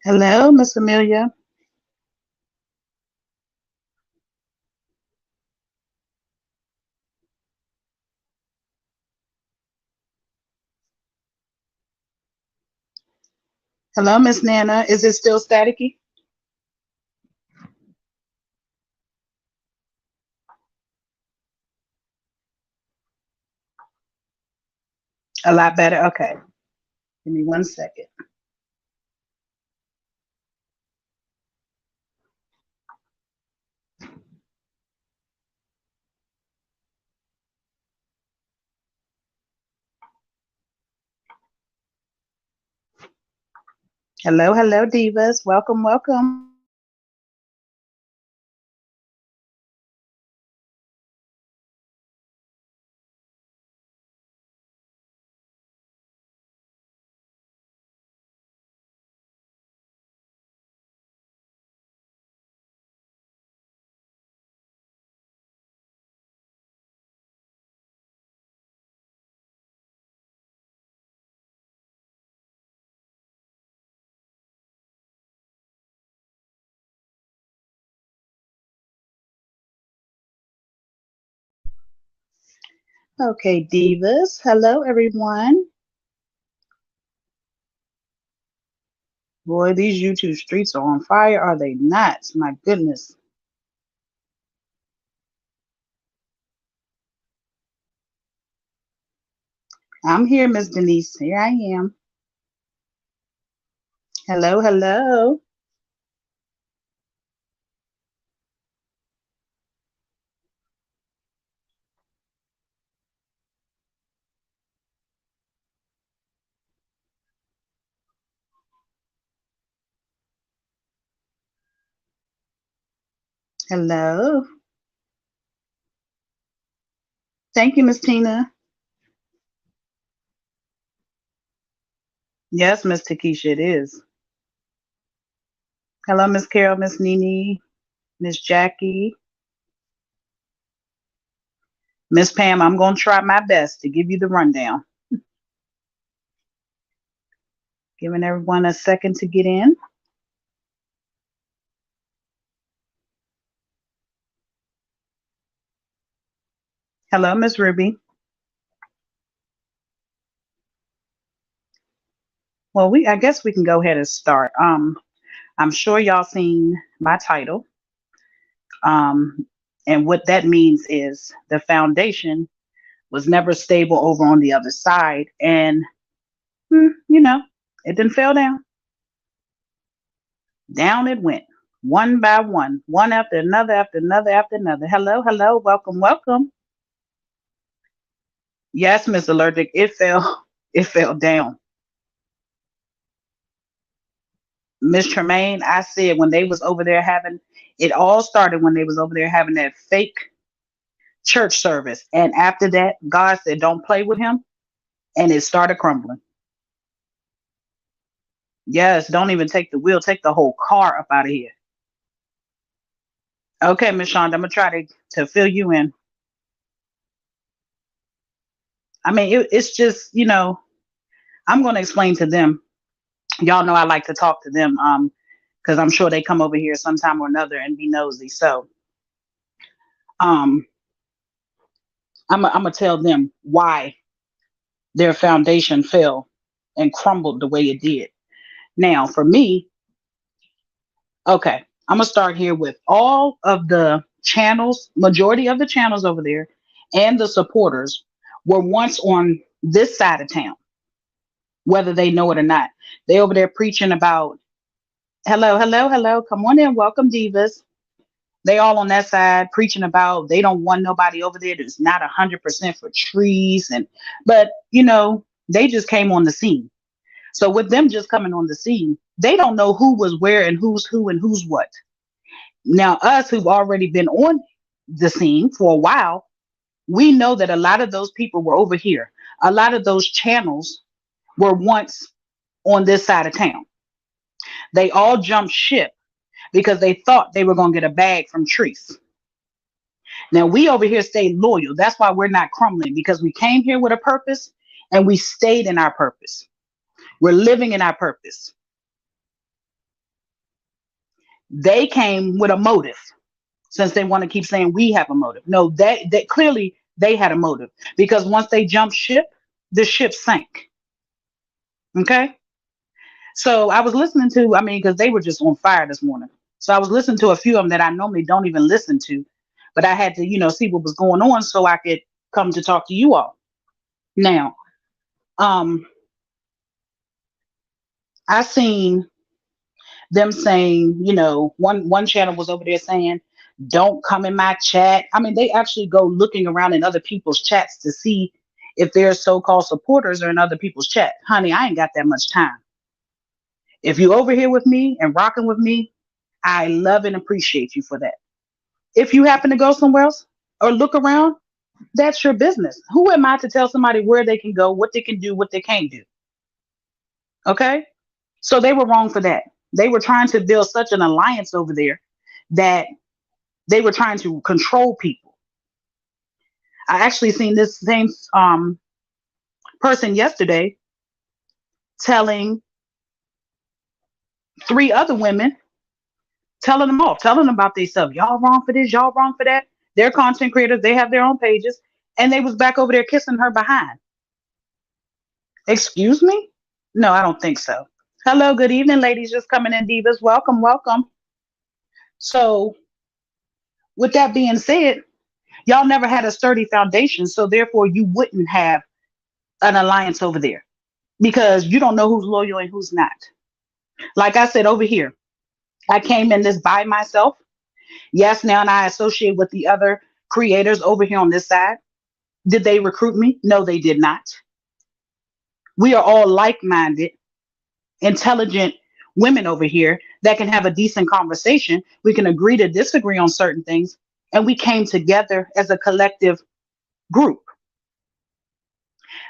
Hello, Miss Amelia. Hello, Miss Nana. Is it still staticky? A lot better. Okay. Give me 1 second. Hello, hello, divas. Welcome, welcome. Okay, divas. Hello, everyone. Boy, these YouTube streets are on fire. Are they not? My goodness. I'm here, Miss Denise. Here I am. Hello, hello. Hello. Thank you, Miss Tina. Yes, Miss Takesha, it is. Hello, Miss Carol, Miss Nene, Miss Jackie, Miss Pam. I'm going to try my best to give you the rundown. Giving everyone a second to get in. Hello, Miss Ruby. Well, I guess we can go ahead and start. I'm sure y'all seen my title. Um, and what that means is the foundation was never stable over on the other side. And, you know, it didn't fell down. Down it went, one by one after another, after another, after another. Hello, hello, welcome, welcome. Yes, Miss Allergic, it fell, it fell down. Miss Tremaine, I said when they was over there having, it all started when they was over there having that fake church service. And after that, God said, don't play with him. And it started crumbling. Yes, don't even take the wheel, take the whole car up out of here. Okay, Miss Shonda, I'm gonna try to fill you in. I mean, it's just, I'm gonna explain to them. Y'all know I like to talk to them, because I'm sure they come over here sometime or another and be nosy. So um I'm gonna tell them why their foundation fell and crumbled the way it did. Now, for me, okay, I'm gonna start here with all of the channels, majority of the channels over there, and the supporters were once on this side of town, whether they know it or not. They over there preaching about hello, hello, hello, come on in, welcome divas. They all on that side preaching about they don't want nobody over there that's not 100% for Treece, and but they just came on the scene. So with them just coming on the scene, they don't know who was where and who's who and who's what. Now, us who've already been on the scene for a while, we know that a lot of those people were over here. A lot of those channels were once on this side of town. They all jumped ship because they thought they were going to get a bag from Treece. Now, we over here stayed loyal. That's why we're not crumbling, because we came here with a purpose and we stayed in our purpose. We're living in our purpose. They came with a motive, since they want to keep saying we have a motive. No, that clearly they had a motive, because once they jumped ship, the ship sank. Okay. So I was listening to, I mean, because they were just on fire this morning. So I was listening to a few of them that I normally don't even listen to, but I had to, see what was going on so I could come to talk to you all. Now, um, I seen them saying, one channel was over there saying, "Don't come in my chat." I mean, they actually go looking around in other people's chats to see if their so-called supporters are in other people's chat. Honey, I ain't got that much time. If you over here with me and rocking with me, I love and appreciate you for that. If you happen to go somewhere else or look around, that's your business. Who am I to tell somebody where they can go, what they can do, what they can't do? Okay? So they were wrong for that. They were trying to build such an alliance over there that they were trying to control people. I actually seen this same person yesterday telling 3 other women, telling them off, telling them about themselves. Y'all wrong for this, y'all wrong for that. They're content creators, they have their own pages, and they was back over there kissing her behind. Excuse me? No, I don't think so. Hello, good evening, ladies just coming in, divas. Welcome, welcome. So, with that being said, y'all never had a sturdy foundation, so therefore you wouldn't have an alliance over there, because you don't know who's loyal and who's not. Like I said over here, I came in this by myself. Yes, now and I associate with the other creators over here on this side. Did they recruit me? No, they did not. We are all like-minded, intelligent women over here that can have a decent conversation. We can agree to disagree on certain things, and we came together as a collective group.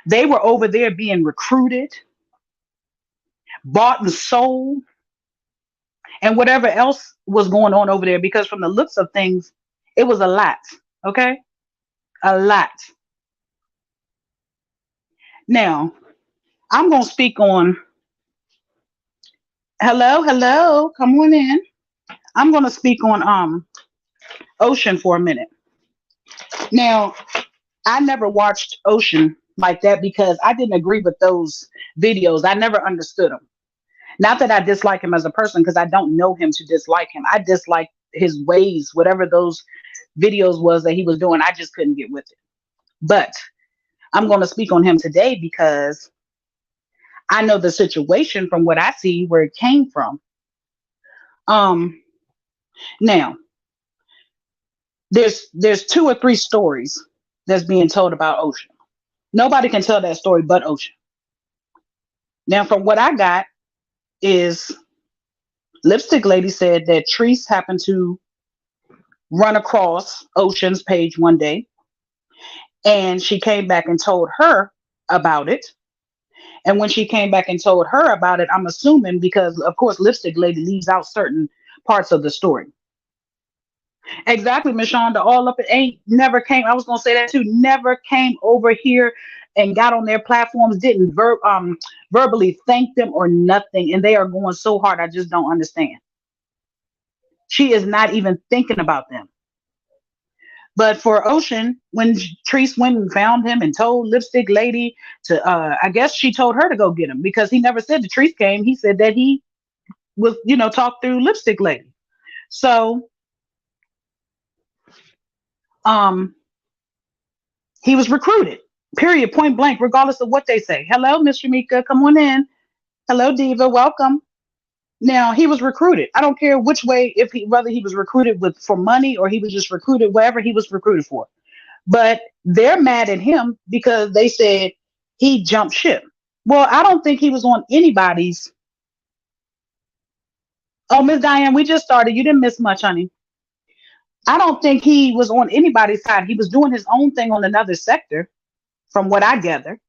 They were over there being recruited, bought and sold, and whatever else was going on over there, because from the looks of things, it was a lot. Okay? A lot. Now, I'm going to speak on, hello, come on in. I'm going to speak on Ocean for a minute. Now, I never watched Ocean like that because I didn't agree with those videos. I never understood them. Not that I dislike him as a person, because I don't know him to dislike him. I dislike his ways, whatever those videos was that he was doing. I just couldn't get with it. But I'm going to speak on him today because I know the situation from what I see where it came from. Now, there's 2 or 3 stories that's being told about Ocean. Nobody can tell that story but Ocean. Now, from what I got is Lipstick Lady said that Treece happened to run across Ocean's page one day, and she came back and told her about it. And when she came back and told her about it, I'm assuming, because of course Lipstick Lady leaves out certain parts of the story. Exactly, Miss Shonda. All up, it ain't never came. I was gonna say that too. Never came over here and got on their platforms. Didn't verbally thank them or nothing. And they are going so hard. I just don't understand. She is not even thinking about them. But for Ocean, when Treece went and found him and told Lipstick Lady to, I guess she told her to go get him, because he never said the Treece came. He said that he was, talked through Lipstick Lady. So, he was recruited, period, point blank, regardless of what they say. Hello, Mr. Mika, come on in. Hello, Diva, welcome. Now, he was recruited. I don't care which way, whether he was recruited for money or he was just recruited, whatever he was recruited for. But they're mad at him because they said he jumped ship. Well, I don't think he was on anybody's. Oh, Miss Diane, we just started. You didn't miss much, honey. I don't think he was on anybody's side. He was doing his own thing on another sector, from what I gather.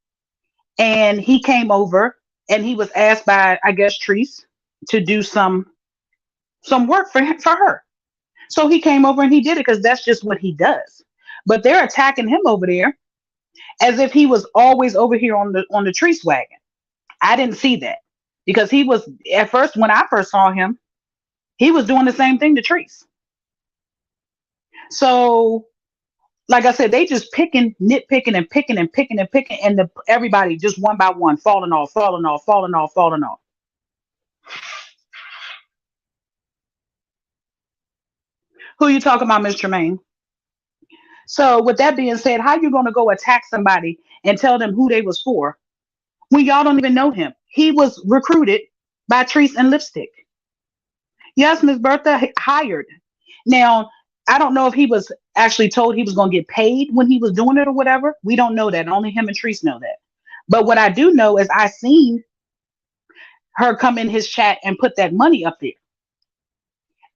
And he came over and he was asked by, I guess, Treece to do some work for her. So he came over and he did it because that's just what he does. But they're attacking him over there as if he was always over here on the Treece wagon. I didn't see that, because he was, at first, when I first saw him, He was doing the same thing to Treece. So, like I said, they just picking, nitpicking, and picking and picking and picking, and everybody just one by one falling off, falling off, falling off, falling off. Who you talking about, Miss Tremaine? So, with that being said, how you gonna go attack somebody and tell them who they was for when y'all don't even know him? He was recruited by Treece and Lipstick. Yes, Miss Bertha hired. Now, I don't know if he was actually told he was going to get paid when he was doing it or whatever. We don't know that. Only him and Treece know that. But what I do know is I seen her come in his chat and put that money up there,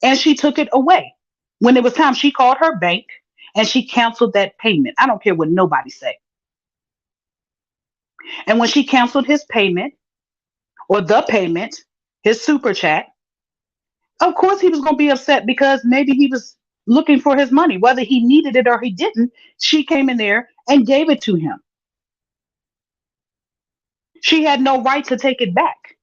and she took it away. When it was time, she called her bank and she canceled that payment. I don't care what nobody say. And when she canceled his payment or the payment, his super chat, of course he was going to be upset because maybe he was looking for his money, whether he needed it or he didn't. She came in there and gave it to him. She had no right to take it back.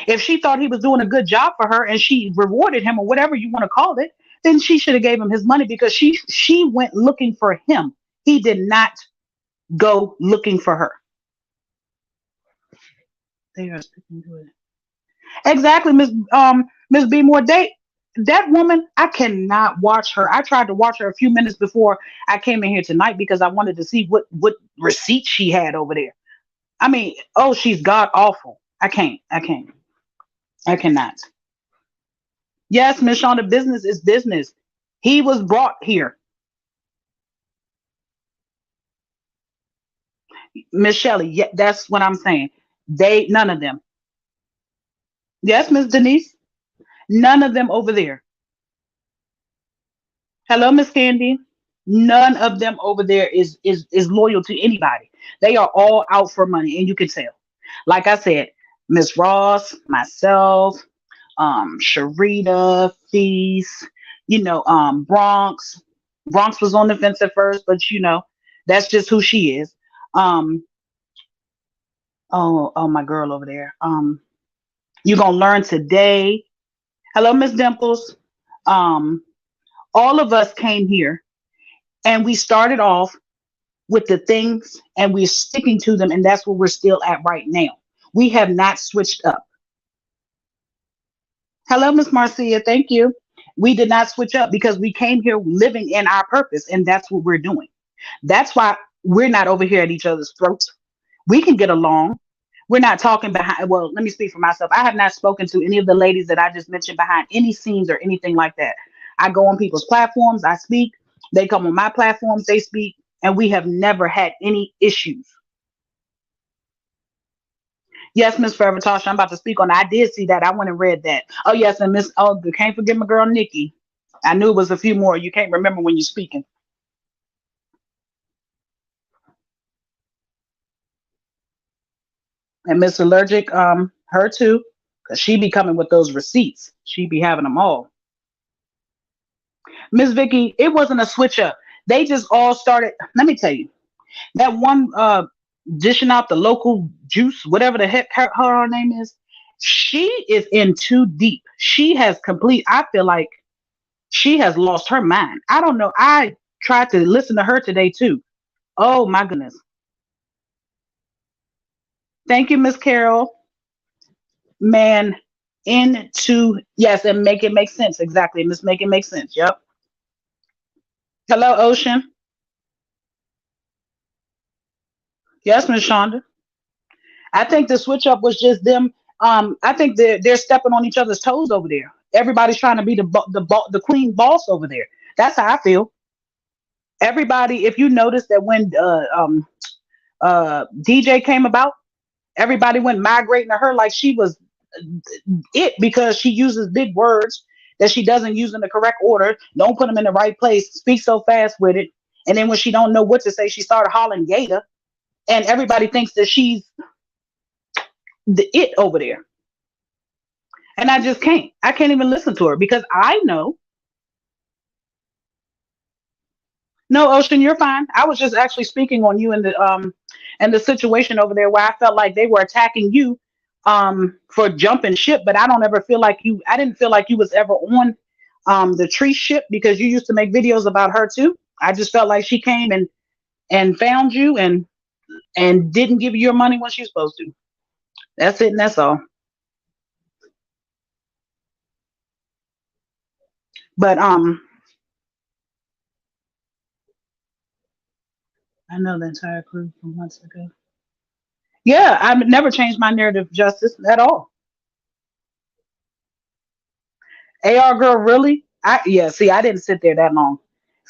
If she thought he was doing a good job for her and she rewarded him or whatever you want to call it, then she should have gave him his money because she went looking for him. He did not go looking for her. They are speaking to it. Exactly, Miss B More. That woman, I cannot watch her. I tried to watch her a few minutes before I came in here tonight because I wanted to see what receipts she had over there. I mean, oh, she's god awful. I can't. I can't. I cannot. Yes, Miss Shonda, business is business. He was brought here. Miss Shelley, yeah, that's what I'm saying. They none of them. Yes, Miss Denise, none of them over there. Hello, Miss Candy. None of them over there is loyal to anybody. They are all out for money, and you can tell. Like I said, Miss Ross, myself, Sharita, Feast, Bronx. Bronx was on the fence at first, but that's just who she is. Um, oh, my girl over there. You're gonna learn today. Hello, Miss Dimples. Um, all of us came here and we started off with the things and we're sticking to them, and that's where we're still at right now. We have not switched up. Hello, Miss Marcia. Thank you. We did not switch up because we came here living in our purpose, and that's what we're doing. That's why we're not over here at each other's throats. We can get along. We're not talking behind. Well, let me speak for myself. I have not spoken to any of the ladies that I just mentioned behind any scenes or anything like that. I go on people's platforms, I speak. They come on my platforms, they speak, and we have never had any issues. Yes, Miss Forever Tasha, I'm about to speak on it. I did see that. I went and read that. Oh, yes, and Miss, oh, can't forget my girl Nikki. I knew it was a few more. You can't remember when you're speaking. And Miss Allergic, her too, because she be coming with those receipts. She be having them all. Miss Vicky, it wasn't a switch up. They just all started. Let me tell you, that one dishing out the local juice, whatever the heck her name is, she is in too deep. She has complete. I feel like she has lost her mind. I don't know. I tried to listen to her today too. Oh my goodness. Thank you, Miss Carol. Man, into yes, and make it make sense. Exactly. Miss Make it make sense. Yep. Hello, Ocean. Yes, Miss Shonda. I think the switch up was just them. I think they're stepping on each other's toes over there. Everybody's trying to be the queen boss over there. That's how I feel. Everybody, if you notice that when DJ came about, everybody went migrating to her like she was it because she uses big words that she doesn't use in the correct order. Don't put them in the right place. Speak so fast with it, and then when she don't know what to say, she started hollering Gator, and everybody thinks that she's the it over there. And I just can't. I can't even listen to her because I know. No, Ocean, you're fine. I was just actually speaking on you in the situation over there where I felt like they were attacking you for jumping ship, but I don't ever feel like you. I didn't feel like you was ever on the tree ship because you used to make videos about her too. I just felt like she came and found you and didn't give you your money when she's supposed to. That's it, and that's all. But I know the entire crew from months ago. Yeah, I've never changed my narrative, Justice, at all. AR girl, really? I Yeah, see, I didn't sit there that long.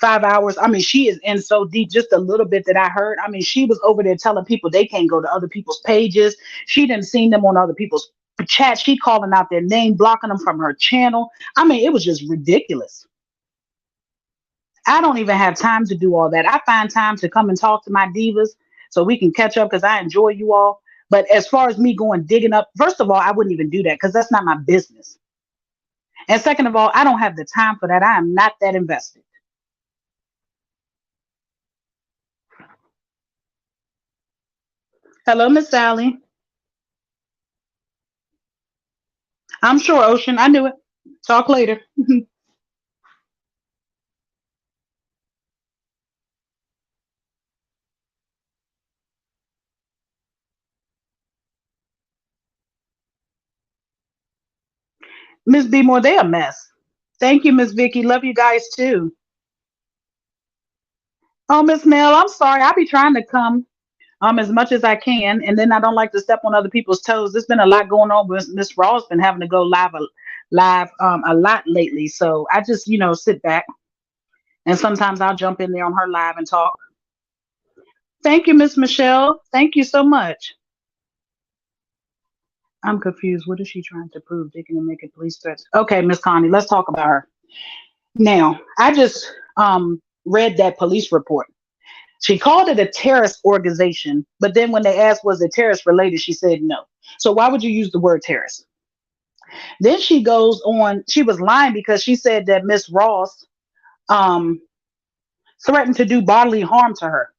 5 hours. I mean, she is in so deep, just a little bit that I heard. I mean, she was over there telling people they can't go to other people's pages. She didn't see them on other people's chat. She calling out their name, blocking them from her channel. I mean, it was just ridiculous. I don't even have time to do all that. I find time to come and talk to my divas so we can catch up because I enjoy you all. But as far as me going digging up, first of all, I wouldn't even do that because that's not my business. And second of all, I don't have the time for that. I am not that invested. Hello, Miss Sally. I'm sure, Ocean. I knew it. Talk later. Miss B More, they a mess. Thank you, Miss Vicky. Love you guys too. Oh, Miss Mel, I'm sorry. I be trying to come as much as I can, and then I don't like to step on other people's toes. There's been a lot going on. With Miss Raw's been having to go live a lot lately. So I just sit back and sometimes I'll jump in there on her live and talk. Thank you, Miss Michelle. Thank you so much. I'm confused. What is she trying to prove? Digging and making police threats. Okay, Miss Connie, let's talk about her. Now, I just read that police report. She called it a terrorist organization, but then when they asked was it terrorist related, she said no. So why would you use the word terrorist? Then she goes on, she was lying because she said that Miss Ross um, threatened to do bodily harm to her.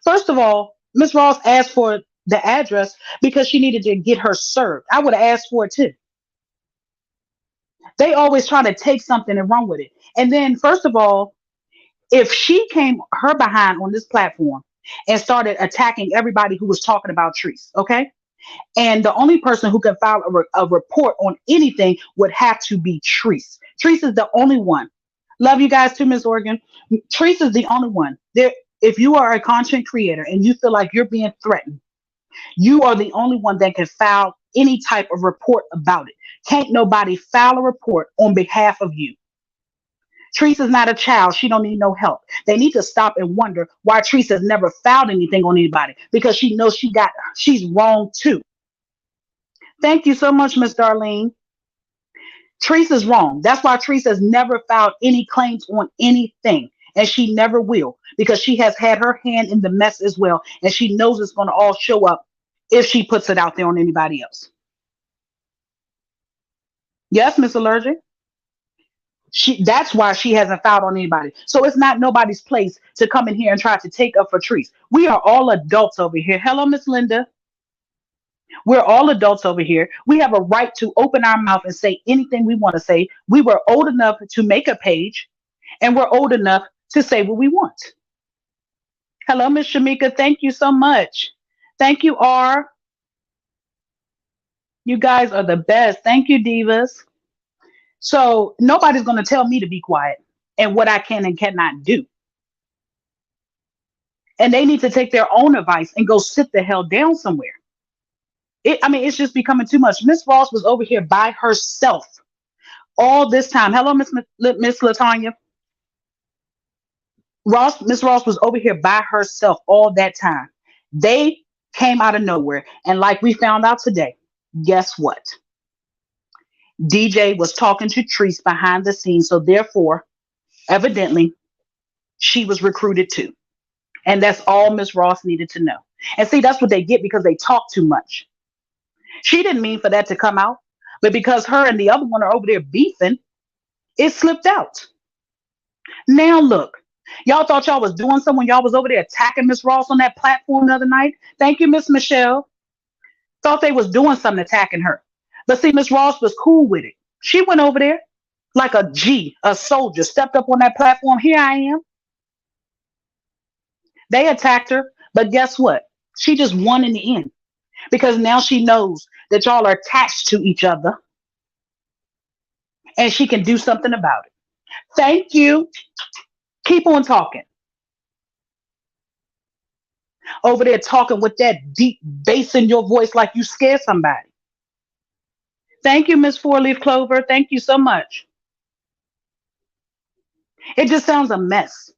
First of all, Miss Ross asked for the address because she needed to get her served. I would have asked for it too. They always try to take something and run with it. And then, first of all, if she came her behind on this platform and started attacking everybody who was talking about Treece, okay? And the only person who can file a report on anything would have to be Treece. Treece is the only one. Love you guys too, Miss Organ. Treece is the only one. There, if you are a content creator and you feel like you're being threatened, you are the only one that can file any type of report about it. Can't nobody file a report on behalf of you. Treece is not a child. She don't need no help. They need to stop and wonder why Treece has never filed anything on anybody because she knows she's wrong too. Thank you so much, Miss Darlene. Treece is wrong. That's why Treece has never filed any claims on anything. And she never will because she has had her hand in the mess as well. And she knows it's going to all show up if she puts it out there on anybody else. Yes, Miss Allergic. That's why she hasn't filed on anybody. So it's not nobody's place to come in here and try to take up for Treece. We are all adults over here. Hello, Miss Linda. We're all adults over here. We have a right to open our mouth and say anything we want to say. We were old enough to make a page, and we're old enough to say what we want. Hello, Miss Shamika. Thank you so much. Thank you, R. You guys are the best. Thank you, divas. So nobody's going to tell me to be quiet and what I can and cannot do. And they need to take their own advice and go sit the hell down somewhere. It's just becoming too much. Miss Ross was over here by herself all this time. Hello, Miss Latanya. Miss Ross was over here by herself all that time. They came out of nowhere. And like we found out today, guess what? DJ was talking to Treece behind the scenes. So therefore, evidently, she was recruited too. And that's all Miss Ross needed to know. And see, that's what they get because they talk too much. She didn't mean for that to come out, but because her and the other one are over there beefing, it slipped out. Now look, y'all thought y'all was doing something when y'all was over there attacking Miss Ross on that platform the other night. Thank you, Miss Michelle. Thought they was doing something attacking her. But see, Miss Ross was cool with it. She went over there like a G, a soldier, stepped up on that platform. Here I am. They attacked her, but guess what? She just won in the end because now she knows that y'all are attached to each other and she can do something about it. Thank you. Keep on talking. Over there talking with that deep bass in your voice like you scared somebody. Thank you, Miss Four Leaf Clover. Thank you so much. It just sounds a mess.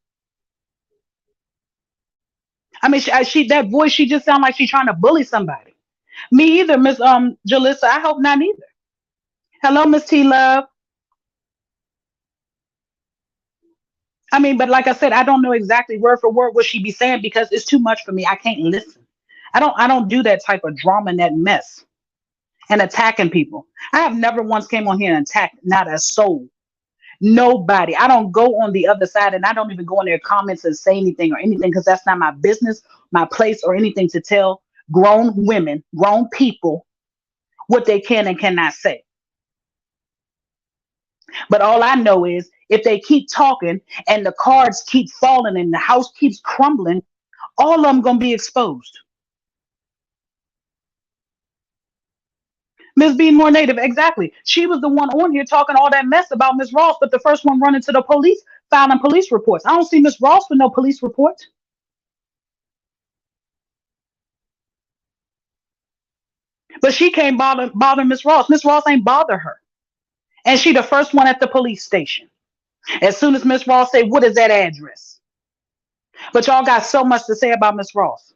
I mean, she that voice, she just sounds like she's trying to bully somebody. Me either, Miss Jalissa. I hope not either. Hello, Miss T Love. I mean, but like I said, I don't know exactly word for word what she be saying because it's too much for me. I can't listen. I don't do that type of drama and that mess and attacking people. I have never once came on here and attacked not a soul. Nobody. I don't go on the other side and I don't even go in their comments and say anything or anything because that's not my business, my place, or anything to tell grown women, grown people what they can and cannot say. But all I know is if they keep talking and the cards keep falling and the house keeps crumbling, all of them gonna be exposed. Miss Being More Native, exactly. She was the one on here talking all that mess about Miss Ross, but the first one running to the police, filing police reports. I don't see Miss Ross with no police report. But she can't bother Miss Ross. Miss Ross ain't bother her. And she the first one at the police station. As soon as Miss Ross say, what is that address? But y'all got so much to say about Miss Ross.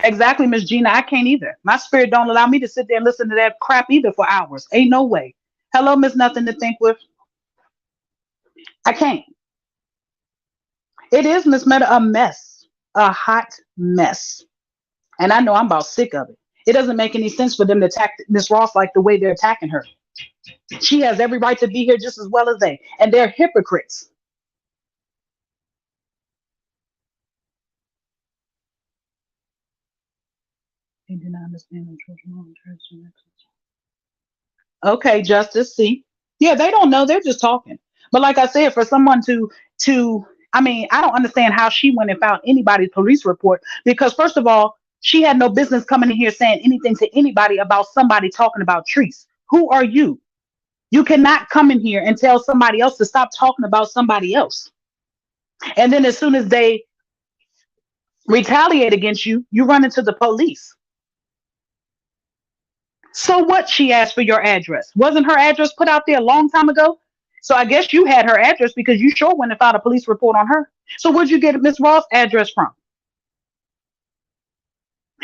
Exactly, Miss Gina. I can't either. My spirit don't allow me to sit there and listen to that crap either for hours. Ain't no way. Hello, Miss Nothing to Think With. I can't. It is, Miss Meta, a mess. A hot mess. And I know I'm about sick of it. It doesn't make any sense for them to attack Miss Ross like the way they're attacking her. She has every right to be here just as well as they. And they're hypocrites. They do not understand the children. Okay, Justice. See, yeah, they don't know. They're just talking. But like I said, for someone to, I mean, I don't understand how she went and found anybody's police report because first of all, she had no business coming in here saying anything to anybody about somebody talking about Treece. Who are you? You cannot come in here and tell somebody else to stop talking about somebody else. And then as soon as they retaliate against you, you run into the police. So what? She asked for your address. Wasn't her address put out there a long time ago? So I guess you had her address because you sure went and filed a police report on her. So where'd you get Miss Ross' address from?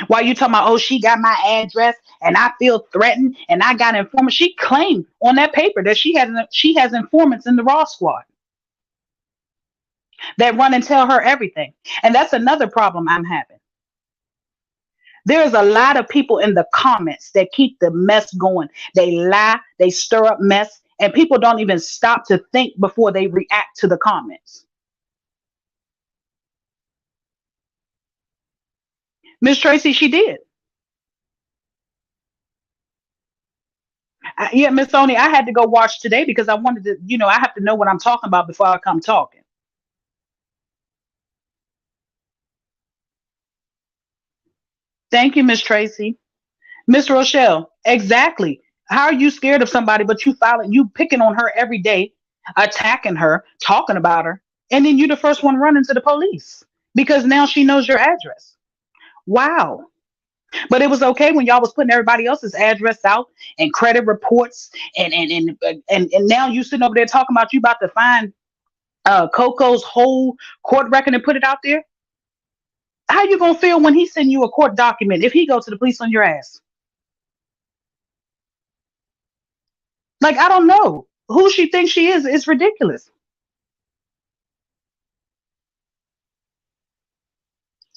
Why you talking about, oh, she got my address and I feel threatened and I got informants. She claimed on that paper that she has informants in the Ross squad that run and tell her everything. And that's another problem I'm having. There's a lot of people in the comments that keep the mess going. They lie, they stir up mess, and people don't even stop to think before they react to the comments. Miss Tracy, she did. Yeah, Miss Sony, I had to go watch today because I wanted to, I have to know what I'm talking about before I come talking. Thank you, Miss Tracy. Miss Rochelle, exactly. How are you scared of somebody, but you picking on her every day, attacking her, talking about her, and then you the first one running to the police because now she knows your address. Wow. But it was okay when y'all was putting everybody else's address out and credit reports and now you sitting over there talking about you about to find Coco's whole court record and put it out there. How you gonna feel when he send you a court document if he go to the police on your ass? Like I don't know who she thinks she is. It's ridiculous.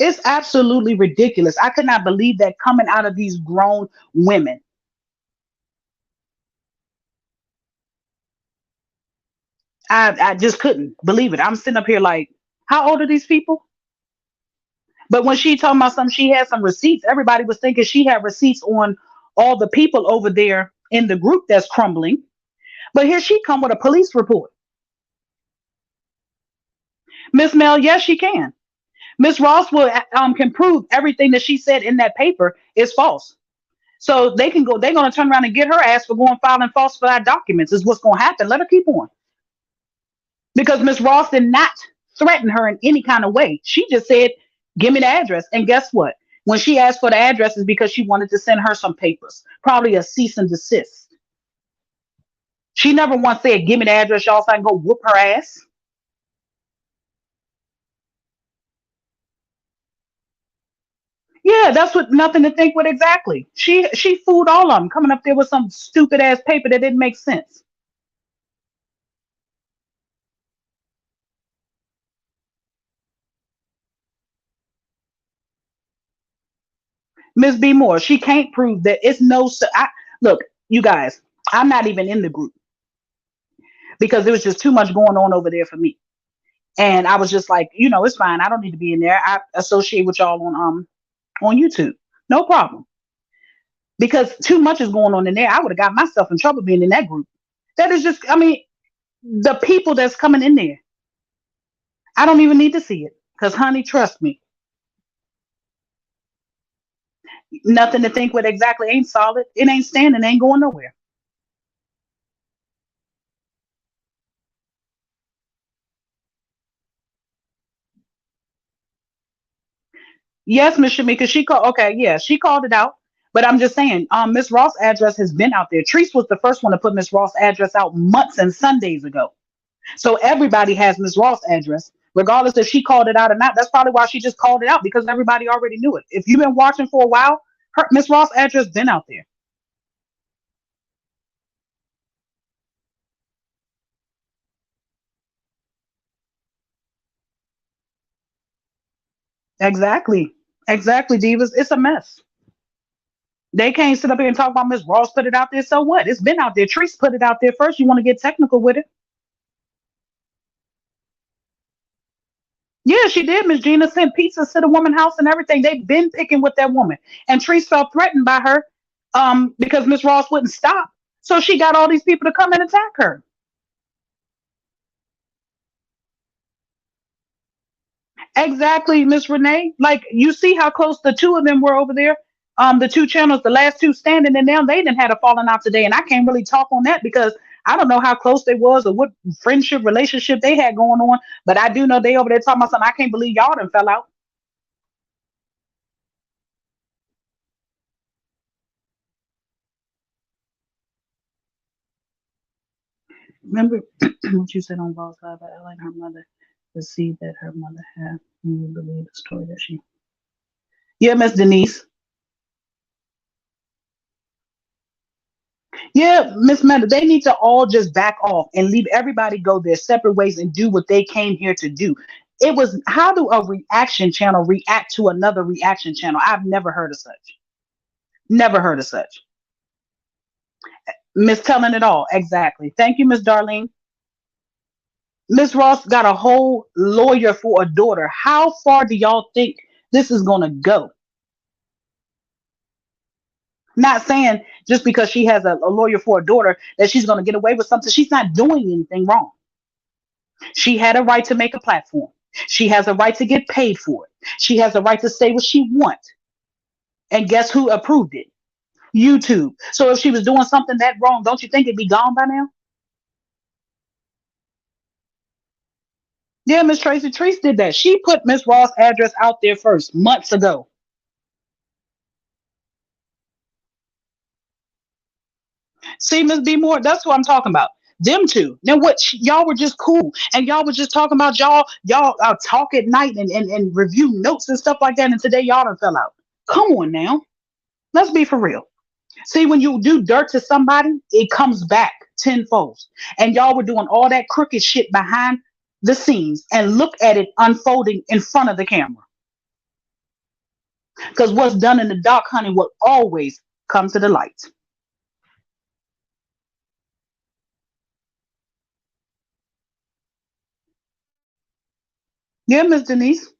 It's absolutely ridiculous. I could not believe that coming out of these grown women. I just couldn't believe it. I'm sitting up here like, how old are these people? But when she talking about something, she had some receipts. Everybody was thinking she had receipts on all the people over there in the group that's crumbling. But here she come with a police report. Miss Mel, yes, she can. Miss Ross will can prove everything that she said in that paper is false. So they can go. They're going to turn around and get her ass for going filing falsified documents. Is what's going to happen. Let her keep on because Miss Ross did not threaten her in any kind of way. She just said, "Give me the address." And guess what? When she asked for the address, is because she wanted to send her some papers, probably a cease and desist. She never once said, "Give me the address, y'all, so I can go whoop her ass." Yeah, that's what nothing to think with exactly. She fooled all of them coming up there with some stupid ass paper that didn't make sense. Miss B Moore, she can't prove that it's no. Look, you guys, I'm not even in the group because there was just too much going on over there for me, and I was just like, it's fine. I don't need to be in there. I associate with y'all on YouTube, no problem. Because too much is going on in there. I would have got myself in trouble being in that group. That is just, I mean, the people that's coming in there. I don't even need to see it because, honey, trust me, nothing to think with exactly ain't solid. It ain't standing, ain't going nowhere. Yes, Miss Shamika, she called. Okay, yeah, she called it out. But I'm just saying, Miss Ross' address has been out there. Treece was the first one to put Miss Ross' address out months and Sundays ago. So everybody has Miss Ross' address, regardless if she called it out or not. That's probably why she just called it out because everybody already knew it. If you've been watching for a while, her Miss Ross' address been out there. Exactly, exactly, divas. It's a mess. They can't sit up here and talk about Miss Ross put it out there. So what? It's been out there. Treese put it out there first. You want to get technical with it? Yeah, she did. Miss Gina sent pizzas to the woman's house and everything. They've been picking with that woman. And Treese felt threatened by her because Miss Ross wouldn't stop. So she got all these people to come and attack her. Exactly, Miss Renee. Like you see how close the two of them were over there. The two channels, the last two standing, and now they didn't had a falling out today. And I can't really talk on that because I don't know how close they was or what friendship relationship they had going on. But I do know they over there talking about something. I can't believe y'all done fell out. Remember what you said on Boss Live about Ellen, her mother, the seed that her mother had. And you believe the story that she. Yeah, Miss Denise. Yeah, Miss Meta, they need to all just back off and leave everybody go their separate ways and do what they came here to do. It was how do a reaction channel react to another reaction channel? I've never heard of such. Never heard of such. Miss telling it all. Exactly. Thank you, Miss Darlene. Miss Ross got a whole lawyer for a daughter. How far do y'all think this is gonna go? Not saying just because she has a lawyer for a daughter that she's gonna get away with something. She's not doing anything wrong. She had a right to make a platform. She has a right to get paid for it. She has a right to say what she wants. And guess who approved it? YouTube. So if she was doing something that wrong, don't you think it'd be gone by now? Yeah, Miss Tracy Treese did that. She put Miss Ross' address out there first, months ago. See, Miss B Moore, that's what I'm talking about. Them two. Then what? Y'all were just cool, and y'all was just talking about y'all talk at night and review notes and stuff like that. And today y'all done fell out. Come on now, let's be for real. See, when you do dirt to somebody, it comes back tenfold. And y'all were doing all that crooked shit behind the scenes, and look at it unfolding in front of the camera. Because what's done in the dark, honey, will always come to the light. Yeah, Miss Denise.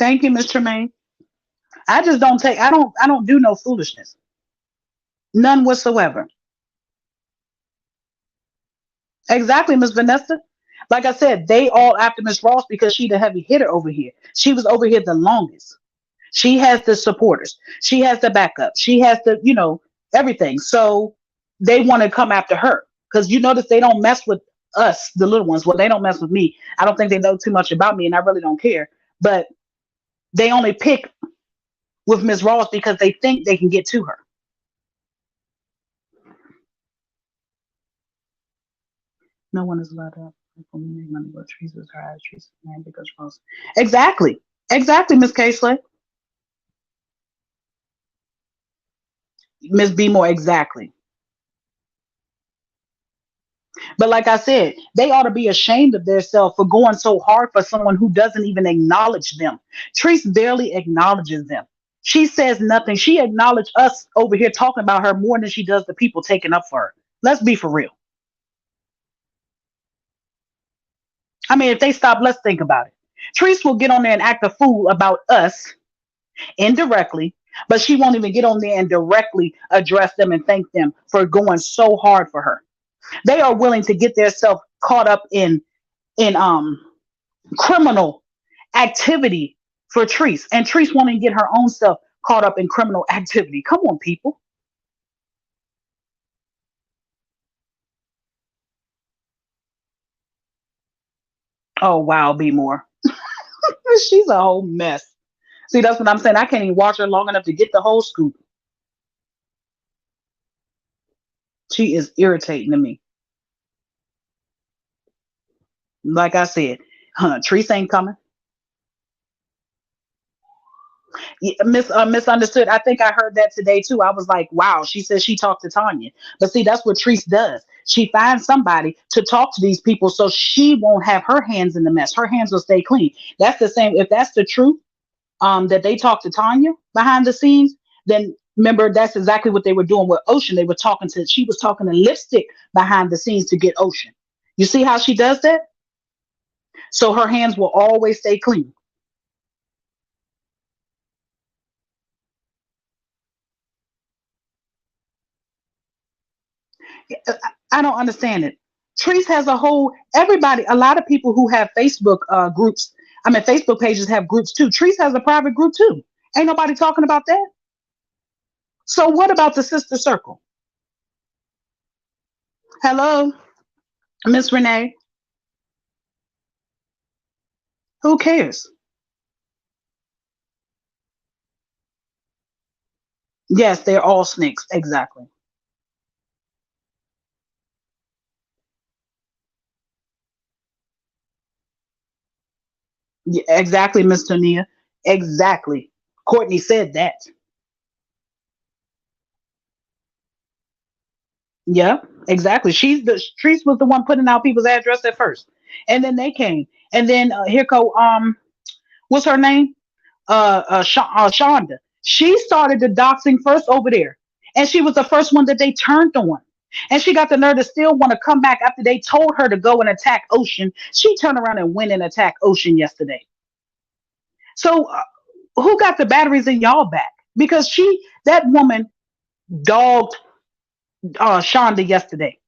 Thank you, Miss Tremaine. I don't do no foolishness. None whatsoever. Exactly, Miss Vanessa. Like I said, they all after Miss Ross because she the heavy hitter over here. She was over here the longest. She has the supporters. She has the backup. She has the, everything. So they want to come after her. Because you notice they don't mess with us, the little ones. Well, they don't mess with me. I don't think they know too much about me, and I really don't care. But they only pick with Miss Ross because they think they can get to her. No one is allowed to make money, but Treece was her eyes, Treece man because Ross. Exactly. Exactly, Miss Kaysley. Miss B more exactly. But like I said, they ought to be ashamed of themselves for going so hard for someone who doesn't even acknowledge them. Treece barely acknowledges them. She says nothing. She acknowledged us over here talking about her more than she does the people taking up for her. Let's be for real. I mean, if they stop, let's think about it. Treece will get on there and act a fool about us indirectly, but she won't even get on there and directly address them and thank them for going so hard for her. They are willing to get themselves caught up in criminal activity for Treece, and Treece wanting to get her own self caught up in criminal activity. Come on, people. Oh wow, be more. She's a whole mess. See, that's what I'm saying. I can't even watch her long enough to get the whole scoop. She is irritating to me. Like I said, Treece ain't coming. Misunderstood. I think I heard that today too. I was like, wow. She says she talked to Tanya, but see, that's what Treece does. She finds somebody to talk to these people, so she won't have her hands in the mess. Her hands will stay clean. That's the same. If that's the truth, that they talked to Tanya behind the scenes, then remember that's exactly what they were doing with Ocean. They were talking to. She was talking to Lipstick behind the scenes to get Ocean. You see how she does that? So her hands will always stay clean. I don't understand it. Treece has a whole everybody. A lot of people who have Facebook groups. I mean, Facebook pages have groups too. Treece has a private group too. Ain't nobody talking about that. So what about the sister circle? Hello, Miss Renee. Who cares? Yes, they're all snakes. Exactly. Yeah, exactly, Miss Tonia. Exactly. Courtney said that. Yeah, exactly. Treece was the one putting out people's address at first, and then they came, and then here go what's her name? Shonda. She started the doxing first over there, and she was the first one that they turned on. And she got the nerve to still want to come back after they told her to go and attack Ocean. She turned around and went and attacked Ocean yesterday. So who got the batteries in y'all back? Because that woman dogged Shonda yesterday,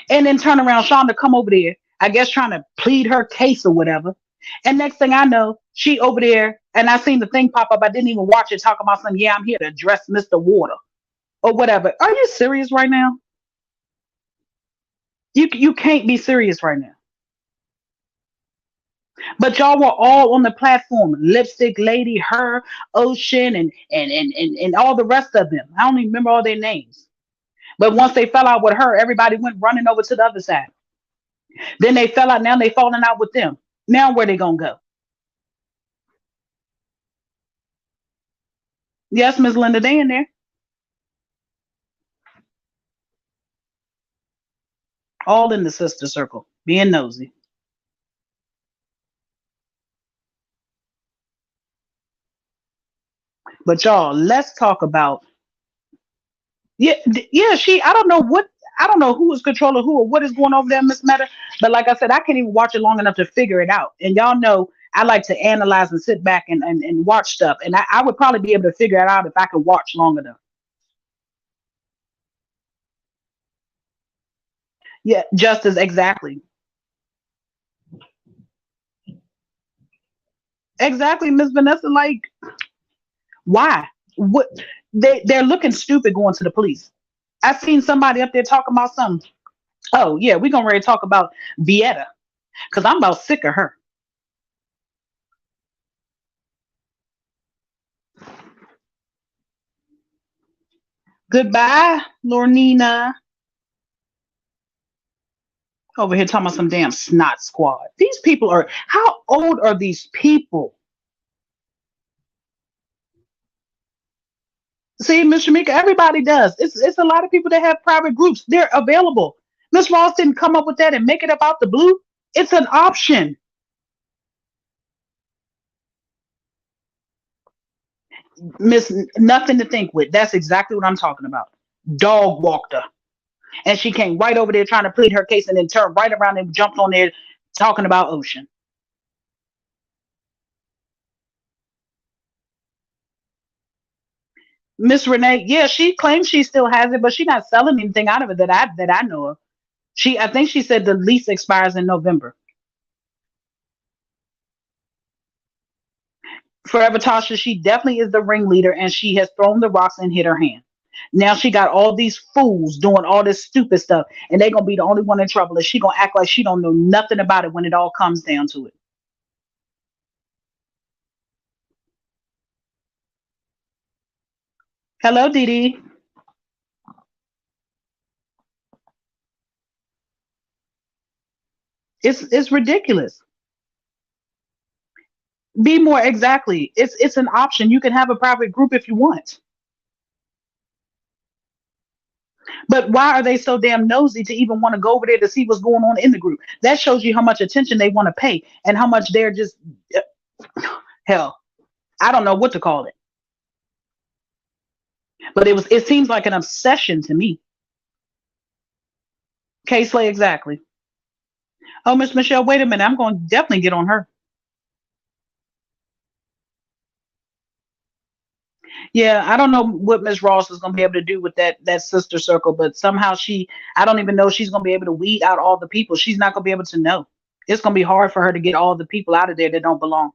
and then turn around Shonda come over there, I guess trying to plead her case or whatever. And next thing I know, she over there, and I seen the thing pop up. I didn't even watch it. Talk about something. Yeah, I'm here to address Mr. Water or whatever. Are you serious right now? You can't be serious right now. But y'all were all on the platform. Lipstick Lady, her, Ocean, and all the rest of them. I don't even remember all their names. But once they fell out with her, everybody went running over to the other side. Then they fell out. Now they falling out with them. Now where they gonna go? Yes, Miss Linda, they in there. All in the sister circle, being nosy. But y'all, let's talk about yeah, yeah. I don't know what, I don't know who is controlling who or what is going over there, Miss Meta. But like I said, I can't even watch it long enough to figure it out. And y'all know I like to analyze and sit back and watch stuff. And I would probably be able to figure it out if I could watch long enough. Yeah, justice, exactly. Exactly, Miss Vanessa. Like, why? What they're looking stupid going to the police. I seen somebody up there talking about something. Oh yeah, we're gonna ready to talk about Vietta because I'm about sick of her. Goodbye, Lornina. Over here talking about some damn snot squad. These people are how old are these people? See, Miss Shamika, everybody does. It's a lot of people that have private groups. They're available. Miss Ross didn't come up with that and make it up out the blue. It's an option. Miss Nothing to think with. That's exactly what I'm talking about. Dog walked her. And she came right over there trying to plead her case and then turned right around and jumped on there talking about Ocean. Miss Renee, yeah, she claims she still has it, but she's not selling anything out of it that I know of. I think she said the lease expires in November. Forever Tasha, she definitely is the ringleader and she has thrown the rocks and hit her hand. Now she got all these fools doing all this stupid stuff, and they gonna be the only one in trouble. And she gonna act like she don't know nothing about it when it all comes down to it. Hello, Didi. It's ridiculous. Be more exactly. It's an option. You can have a private group if you want. But why are they so damn nosy to even want to go over there to see what's going on in the group? That shows you how much attention they want to pay and how much they're just hell. I don't know what to call it. But it seems like an obsession to me. K-Slay, exactly. Oh, Miss Michelle, wait a minute. I'm going to definitely get on her. Yeah, I don't know what Miss Ross is going to be able to do with that sister circle, but somehow I don't even know she's going to be able to weed out all the people. She's not going to be able to know. It's going to be hard for her to get all the people out of there that don't belong.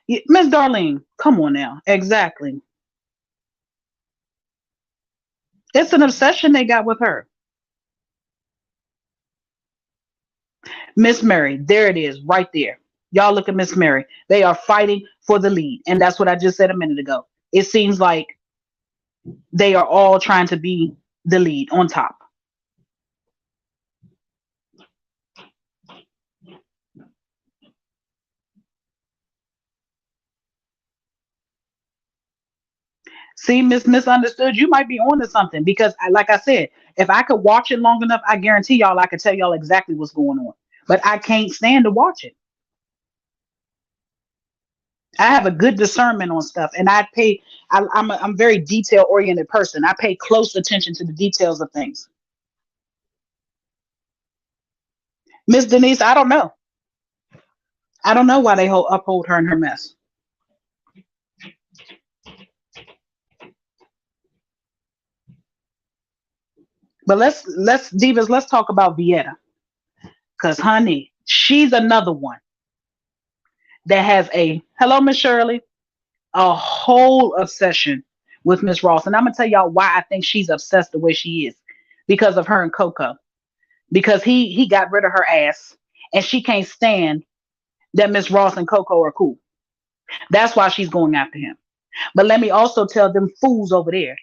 Miss Darlene, come on now. Exactly. It's an obsession they got with her. Miss Mary, there it is, right there. Y'all look at Miss Mary. They are fighting for the lead. And that's what I just said a minute ago. It seems like they are all trying to be the lead on top. See, Misunderstood, you might be on to something because, like I said, if I could watch it long enough, I guarantee y'all I could tell y'all exactly what's going on. But I can't stand to watch it. I have a good discernment on stuff, and I'm very detail oriented person. I pay close attention to the details of things. Miss Denise, I don't know. I don't know why they uphold her in her mess. But let's divas, let's talk about Vietta, cause honey, she's another one that has a hello, Miss Shirley, a whole obsession with Miss Ross, and I'm gonna tell y'all why I think she's obsessed the way she is, because of her and Coco, because he got rid of her ass, and she can't stand that Miss Ross and Coco are cool. That's why she's going after him. But let me also tell them fools over there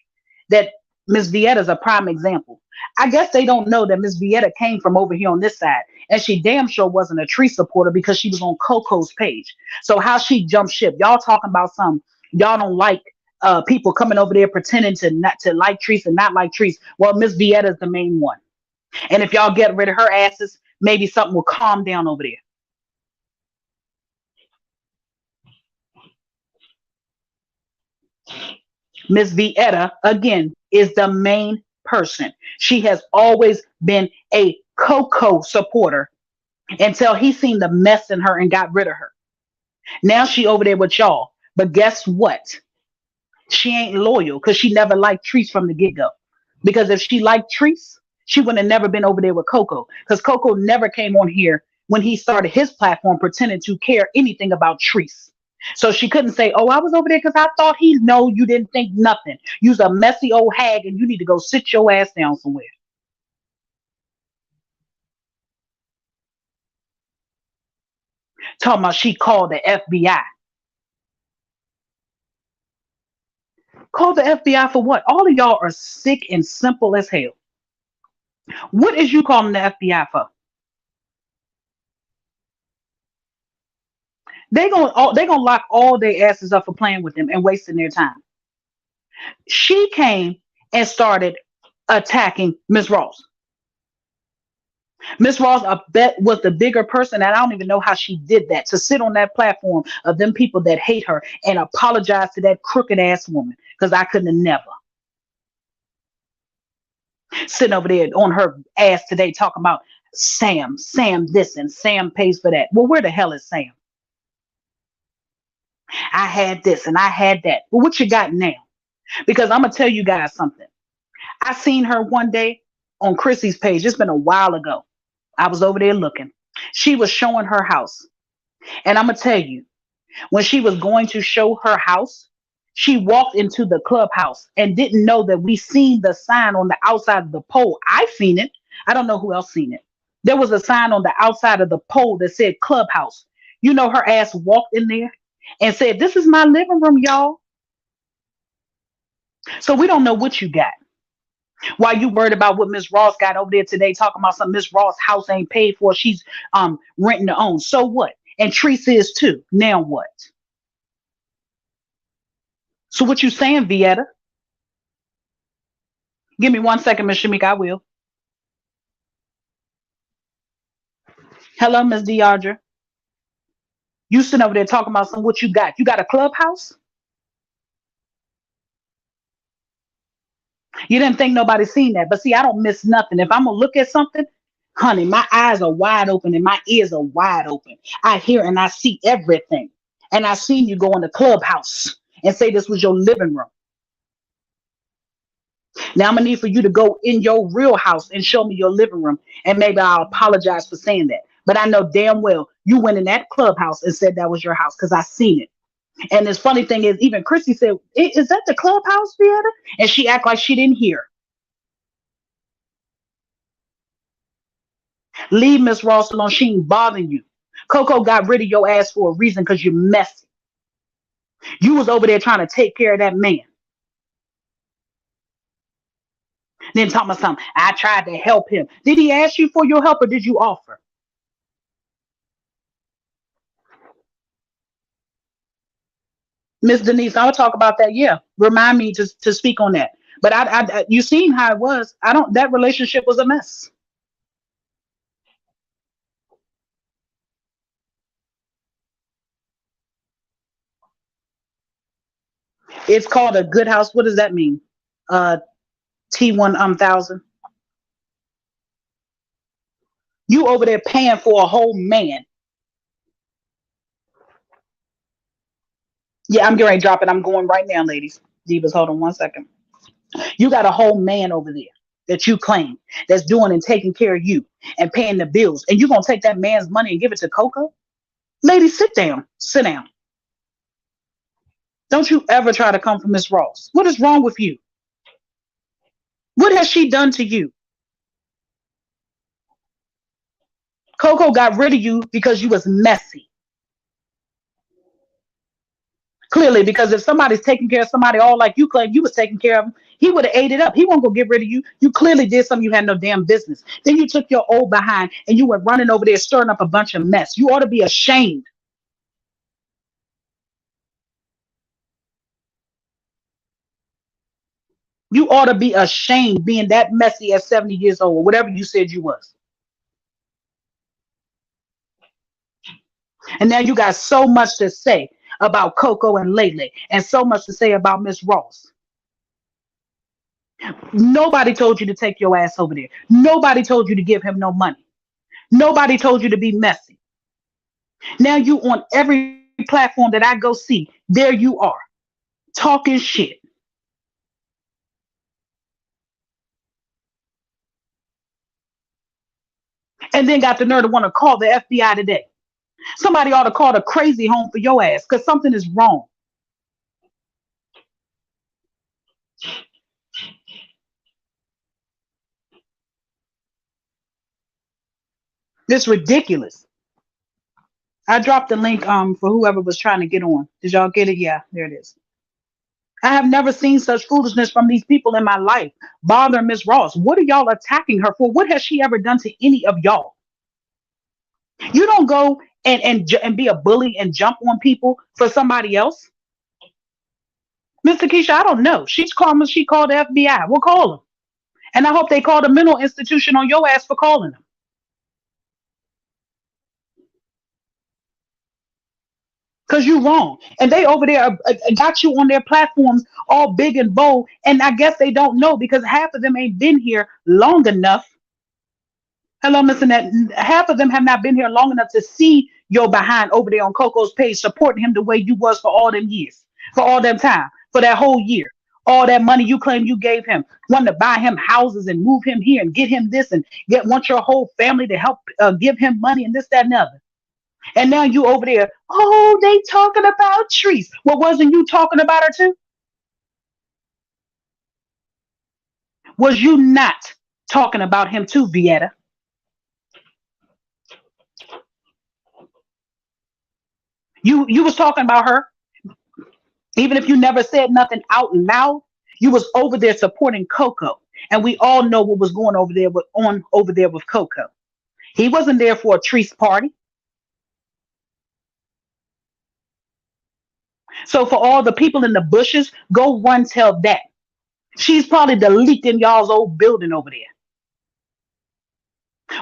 that Miss Vietta is a prime example. I guess they don't know that Miss Vietta came from over here on this side, and she damn sure wasn't a Treece supporter because she was on Coco's page. So how she jumped ship? Y'all talking about some? Y'all don't like people coming over there pretending to not to like Treece and not like Treece. Well, Miss Vietta is the main one, and if y'all get rid of her asses, maybe something will calm down over there. Miss Vietta again is the main person. She has always been a Coco supporter until he seen the mess in her and got rid of her. Now she over there with y'all. But guess what? She ain't loyal because she never liked Treece from the get-go. Because if she liked Treece, she would have never been over there with Coco. Because Coco never came on here when he started his platform pretending to care anything about Treece. So she couldn't say, oh, I was over there because I thought he know you didn't think nothing. You's a messy old hag and you need to go sit your ass down somewhere. Talking about she called the FBI. Call the FBI for what? All of y'all are sick and simple as hell. What is you calling the FBI for? They gonna lock all their asses up for playing with them and wasting their time. She came and started attacking Miss Ross. Miss Ross, I bet, was the bigger person, and I don't even know how she did that to sit on that platform of them people that hate her and apologize to that crooked ass woman. Because I couldn't have never sitting over there on her ass today talking about Sam this and Sam pays for that. Well, where the hell is Sam? I had this and I had that. Well, what you got now? Because I'm gonna tell you guys something. I seen her one day on Chrissy's page. It's been a while ago. I was over there looking. She was showing her house. And I'm gonna tell you, when she was going to show her house, she walked into the clubhouse and didn't know that we seen the sign on the outside of the pole. I seen it. I don't know who else seen it. There was a sign on the outside of the pole that said clubhouse. You know, her ass walked in there and said, this is my living room, y'all. So we don't know what you got. Why you worried about what Miss Ross got over there today, talking about some Miss Ross house ain't paid for. She's renting to own. So what? And Treece is too. Now what? So what you saying, Vietta? Give me 1 second, Miss Shamika. I will. Hello, Miss Deandra. You sitting over there talking about some what you got. You got a clubhouse? You didn't think nobody seen that. But see, I don't miss nothing. If I'm gonna look at something, honey, my eyes are wide open and my ears are wide open. I hear and I see everything. And I seen you go in the clubhouse and say this was your living room. Now I'm gonna need for you to go in your real house and show me your living room, and maybe I'll apologize for saying that. But I know damn well you went in that clubhouse and said that was your house because I seen it. And this funny thing is, even Chrissy said, "Is that the clubhouse, Vietta?" And she act like she didn't hear. Leave Miss Ross alone. She ain't bothering you. Coco got rid of your ass for a reason because you're messy. You was over there trying to take care of that man. Then talking about something. I tried to help him. Did he ask you for your help or did you offer? Miss Denise, I'll talk about that. Yeah. Remind me to speak on that. But you seen how it was. I don't, that relationship was a mess. It's called a good house. What does that mean? Uh, T1 thousand. You over there paying for a whole man. Yeah, I'm getting ready to drop it. I'm going right now, ladies. Divas, hold on 1 second. You got a whole man over there that you claim that's doing and taking care of you and paying the bills. And you gonna take that man's money and give it to Coco? Lady, sit down. Sit down. Don't you ever try to come for Miss Ross. What is wrong with you? What has she done to you? Coco got rid of you because you was messy. Clearly, because if somebody's taking care of somebody all like you claim you was taking care of him, he would have ate it up. He won't go get rid of you. You clearly did something you had no damn business. Then you took your old behind and you went running over there stirring up a bunch of mess. You ought to be ashamed. You ought to be ashamed being that messy at 70 years old or whatever you said you was. And now you got so much to say about Coco and Lele and so much to say about Miss Ross. Nobody told you to take your ass over there. Nobody told you to give him no money. Nobody told you to be messy. Now you on every platform that I go see, there you are, talking shit. And then got the nerve to want to call the FBI today. Somebody ought to call the crazy home for your ass because something is wrong. It's ridiculous. I dropped the link for whoever was trying to get on. Did y'all get it? Yeah, there it is. I have never seen such foolishness from these people in my life. Bother Miss Ross. What are y'all attacking her for? What has she ever done to any of y'all? You don't go and be a bully and jump on people for somebody else. Mr. Keisha, I don't know. She's calling. She called the FBI. We'll call them. And I hope they call the mental institution on your ass for calling them. Because you wrong. And they over there got you on their platforms all big and bold. And I guess they don't know because half of them ain't been here long enough. Hello, Mr. Net. Half of them have not been here long enough to see your behind over there on Coco's page, supporting him the way you was for all them years, for all them time, for that whole year. All that money you claim you gave him, wanting to buy him houses and move him here and get him this and want your whole family to help give him money and this, that, and other. And now you over there, oh, they talking about Treece. Well, wasn't you talking about her too? Was you not talking about him too, Vietta? You was talking about her, even if you never said nothing out loud. You was over there supporting Coco, and we all know what was going over there with Coco. He wasn't there for a Treece party. So for all the people in the bushes, go run tell that. She's probably the leak in y'all's old building over there,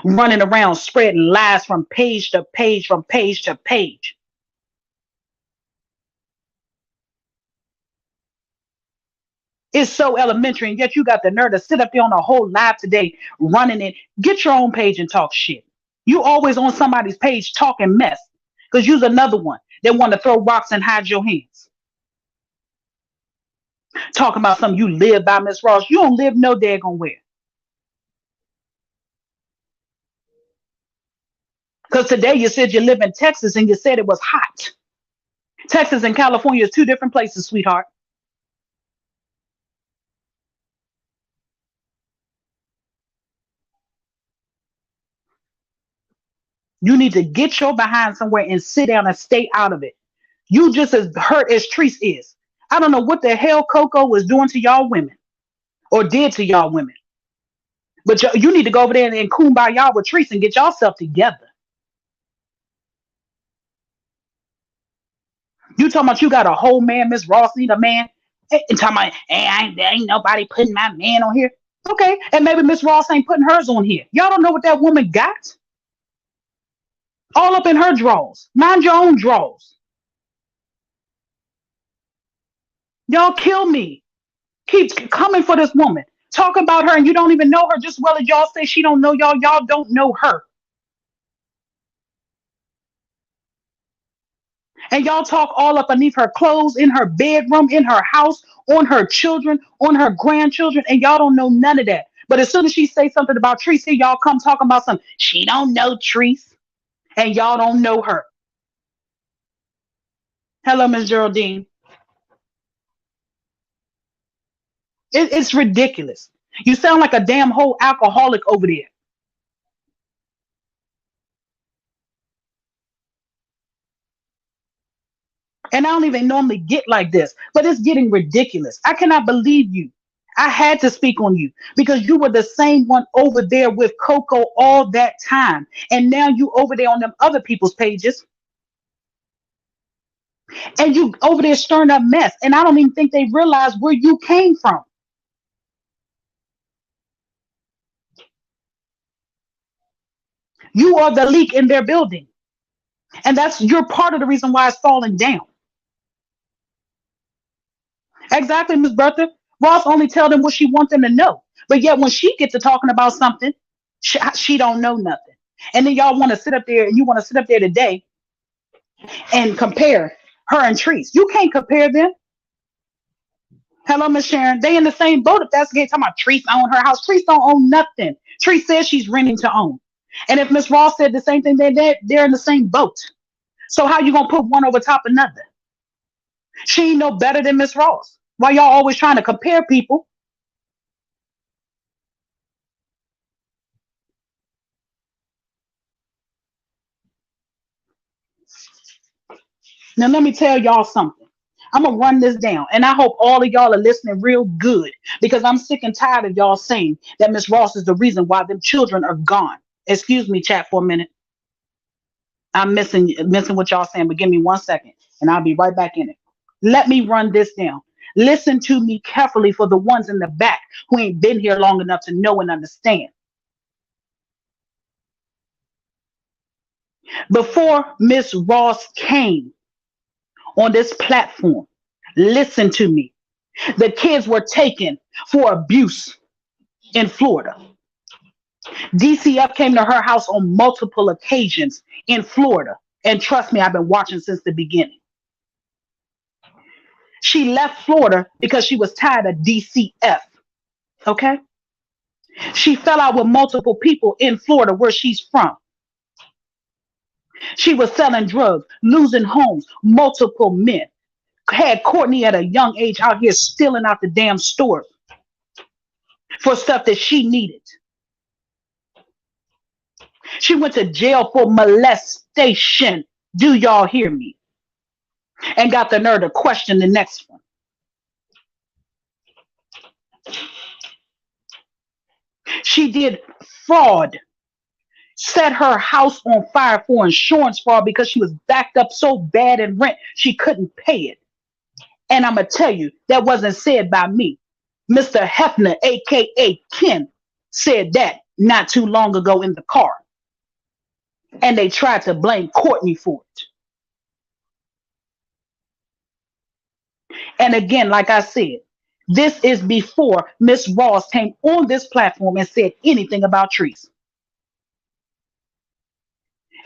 running around spreading lies from page to page, from page to page. It's so elementary, and yet you got the nerve to sit up there on a whole live today running it. Get your own page and talk shit. You always on somebody's page talking mess because you's another one that want to throw rocks and hide your hands. Talking about something you live by, Miss Ross. You don't live no daggone where. Because today you said you live in Texas and you said it was hot. Texas and California is two different places, sweetheart. You need to get your behind somewhere and sit down and stay out of it. You just as hurt as Treece is. I don't know what the hell Coco was doing to y'all women or did to y'all women. But you need to go over there and kumbaya with Treece and get yourself together. You talking about you got a whole man, Miss Ross need a man, and talking about, hey, ain't nobody putting my man on here. Okay, and maybe Miss Ross ain't putting hers on here. Y'all don't know what that woman got all up in her drawers. Mind your own drawers. Y'all kill me. Keep coming for this woman. Talk about her and you don't even know her just well as y'all say she don't know y'all. Y'all don't know her. And y'all talk all up beneath her clothes, in her bedroom, in her house, on her children, on her grandchildren, and y'all don't know none of that. But as soon as she say something about Treece, here y'all come talking about something. She don't know Treece, and y'all don't know her. Hello, Miss Geraldine. It's ridiculous. You sound like a damn whole alcoholic over there. And I don't even normally get like this, but it's getting ridiculous. I cannot believe you. I had to speak on you because you were the same one over there with Coco all that time. And now you over there on them other people's pages and you over there stirring up mess. And I don't even think they realize where you came from. You are the leak in their building. And you're part of the reason why it's falling down. Exactly, Miss Bertha. Ross only tell them what she wants them to know. But yet when she gets to talking about something, she don't know nothing. And then y'all want to sit up there and you want to sit up there today and compare her and Treece. You can't compare them. Hello, Miss Sharon. They in the same boat. If that's the case, talking about Treece own her house. Treece don't own nothing. Treece says she's renting to own. And if Miss Ross said the same thing, they're in the same boat. So how you gonna put one over top of another? She ain't no better than Miss Ross. Why y'all always trying to compare people? Now let me tell y'all something. I'm gonna run this down, and I hope all of y'all are listening real good because I'm sick and tired of y'all saying that Miss Ross is the reason why them children are gone. Excuse me, chat, for a minute. I'm missing what y'all saying, but give me 1 second, and I'll be right back in it. Let me run this down. Listen to me carefully for the ones in the back who ain't been here long enough to know and understand. Before Miss Ross came on this platform, listen to me. The kids were taken for abuse in Florida. DCF came to her house on multiple occasions in Florida. And trust me, I've been watching since the beginning. She left Florida because she was tired of DCF. Okay? She fell out with multiple people in Florida where she's from. She was selling drugs, losing homes, multiple men. Had Courtney at a young age out here stealing out the damn store for stuff that she needed. She went to jail for molestation. Do y'all hear me? And got the nerve to question the next one. She did fraud, set her house on fire for insurance fraud because she was backed up so bad in rent she couldn't pay it. And I'm going to tell you, that wasn't said by me. Mr. Hefner, aka Ken, said that not too long ago in the car. And they tried to blame Courtney for it. And again, like I said, this is before Miss Ross came on this platform and said anything about Treece.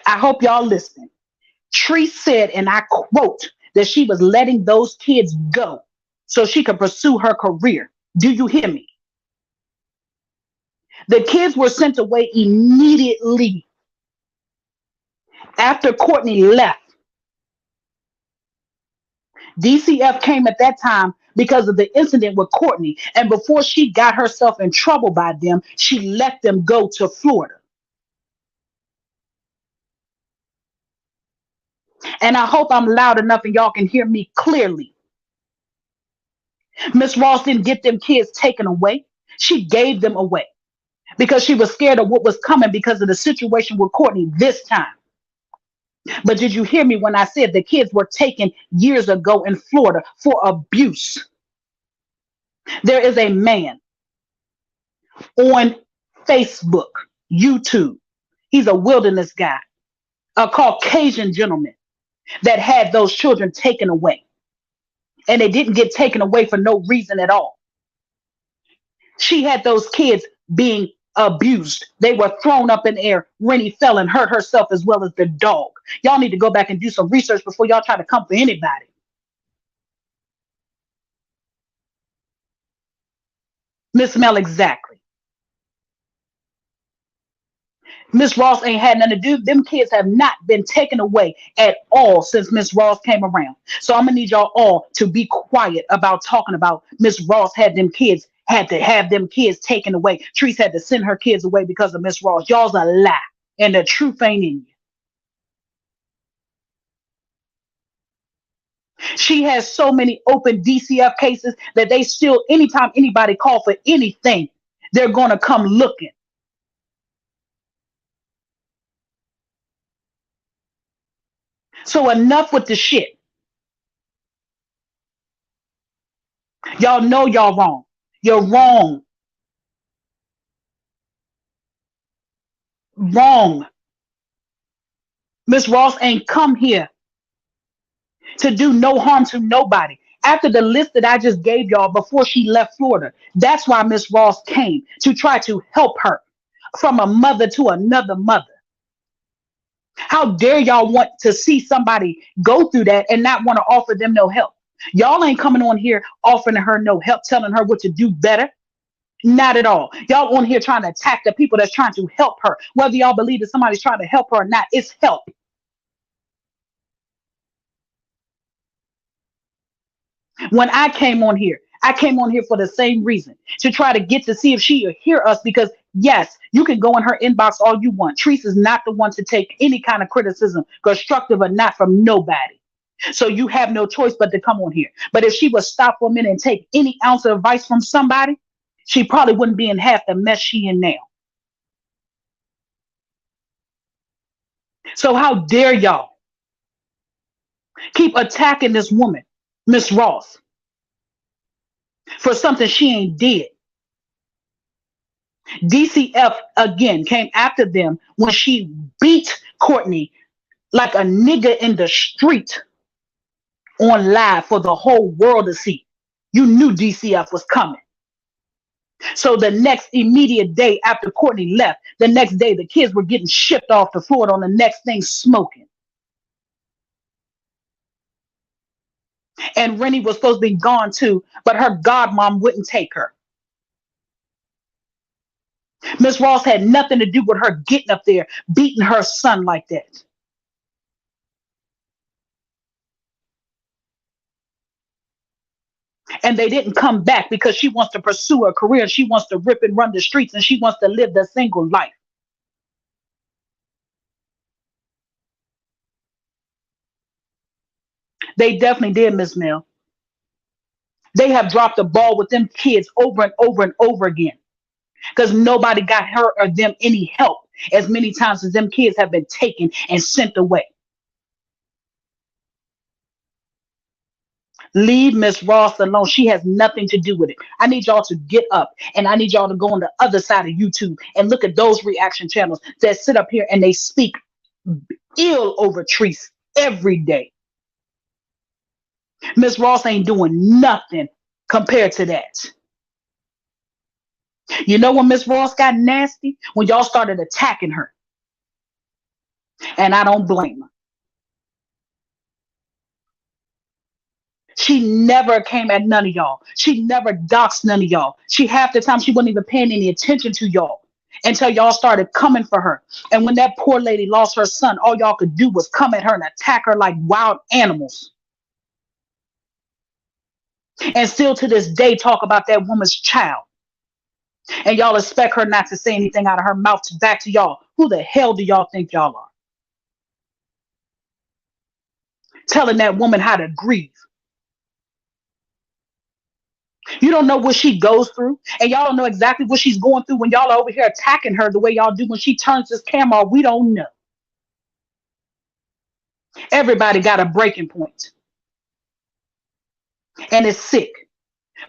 I hope y'all listening. Treece said, and I quote, that she was letting those kids go so she could pursue her career. Do you hear me? The kids were sent away immediately after Courtney left. DCF came at that time because of the incident with Courtney. And before she got herself in trouble by them, she let them go to Florida. And I hope I'm loud enough and y'all can hear me clearly. Miss Ross didn't get them kids taken away. She gave them away because she was scared of what was coming because of the situation with Courtney this time. But did you hear me when I said the kids were taken years ago in Florida for abuse? There is a man on Facebook, YouTube. He's a wilderness guy, a Caucasian gentleman that had those children taken away. And they didn't get taken away for no reason at all. She had those kids being abused. They were thrown up in the air. Rennie fell and hurt herself as well as the dog. Y'all need to go back and do some research before y'all try to come for anybody. Miss Mel, exactly. Miss Ross ain't had nothing to do. Them kids have not been taken away at all since Miss Ross came around. So I'm gonna need y'all all to be quiet about talking about Miss Ross had to have them kids taken away. Treece had to send her kids away because of Miss Ross. Y'all's a lie, and the truth ain't in you. She has so many open DCF cases that they still, anytime anybody call for anything, they're gonna come looking. So enough with the shit. Y'all know y'all wrong. You're wrong. Wrong. Miss Ross ain't come here to do no harm to nobody. After the list that I just gave y'all before she left Florida, that's why Miss Ross came to try to help her from a mother to another mother. How dare y'all want to see somebody go through that and not want to offer them no help? Y'all ain't coming on here offering her no help, telling her what to do better. Not at all. Y'all on here trying to attack the people that's trying to help her. Whether y'all believe that somebody's trying to help her or not, it's help. When I came on here for the same reason, to try to get to see if she will hear us, because yes, you can go in her inbox all you want. Treece is not the one to take any kind of criticism, constructive or not, from nobody. So you have no choice but to come on here. But if she would stop for a minute and take any ounce of advice from somebody, she probably wouldn't be in half the mess she in now. So how dare y'all keep attacking this woman, Miss Ross, for something she ain't did? DCF again came after them when she beat Courtney like a nigga in the street on live for the whole world to see. You knew DCF was coming. So the next immediate day after Courtney left, the next day the kids were getting shipped off to Florida on the next thing smoking. And Rennie was supposed to be gone too, but her godmom wouldn't take her. Miss Ross had nothing to do with her getting up there, beating her son like that. And they didn't come back because she wants to pursue a career. And she wants to rip and run the streets, and she wants to live the single life. They definitely did, Miss Mill. They have dropped the ball with them kids over and over and over again, because nobody got her or them any help as many times as them kids have been taken and sent away. Leave Miss Ross alone. She has nothing to do with it. I need y'all to get up, and I need y'all to go on the other side of YouTube and look at those reaction channels that sit up here and they speak ill over Treece every day. Miss Ross ain't doing nothing compared to that. You know when Miss Ross got nasty? When y'all started attacking her. And I don't blame her. She never came at none of y'all. She never doxed none of y'all. She half the time she wasn't even paying any attention to y'all until y'all started coming for her. And when that poor lady lost her son, all y'all could do was come at her and attack her like wild animals. And still to this day talk about that woman's child. And y'all expect her not to say anything out of her mouth back to y'all. Who the hell do y'all think y'all are? Telling that woman how to grieve. You don't know what she goes through, and y'all don't know exactly what she's going through when y'all are over here attacking her the way y'all do when she turns this camera off. We don't know. Everybody got a breaking point. And it's sick.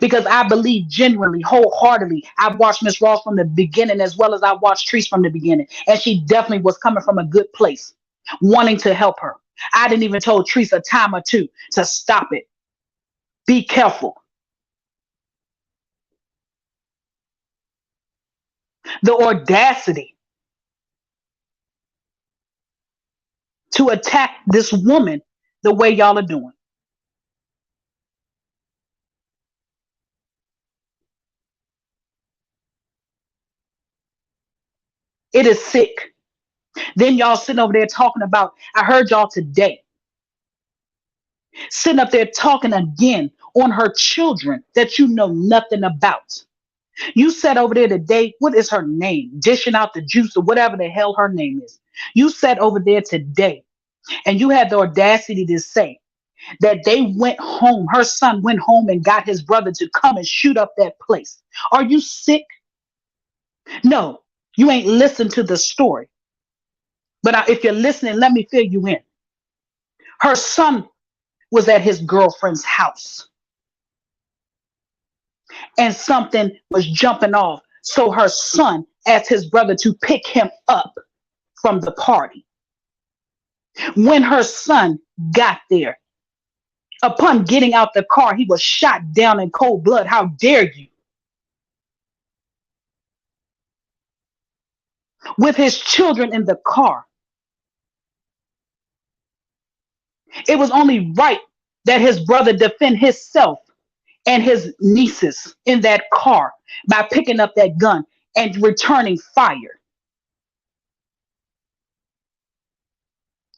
Because I believe genuinely, wholeheartedly, I've watched Miss Ross from the beginning as well as I watched Treece from the beginning. And she definitely was coming from a good place, wanting to help her. I didn't even told Treece a time or two to stop it. Be careful. The audacity to attack this woman the way y'all are doing. It is sick. Then y'all sitting over there talking about, I heard y'all today, sitting up there talking again on her children that you know nothing about. You sat over there today, what is her name? Dishing out the juice or whatever the hell her name is. You sat over there today and you had the audacity to say that they went home, her son went home and got his brother to come and shoot up that place. Are you sick? No, you ain't listened to the story. But if you're listening, let me fill you in. Her son was at his girlfriend's house and something was jumping off. So her son asked his brother to pick him up from the party. When her son got there, Upon getting out the car, he was shot down in cold blood. How dare you? With his children in the car. It was only right that his brother defend himself and his nieces in that car by picking up that gun and returning fire.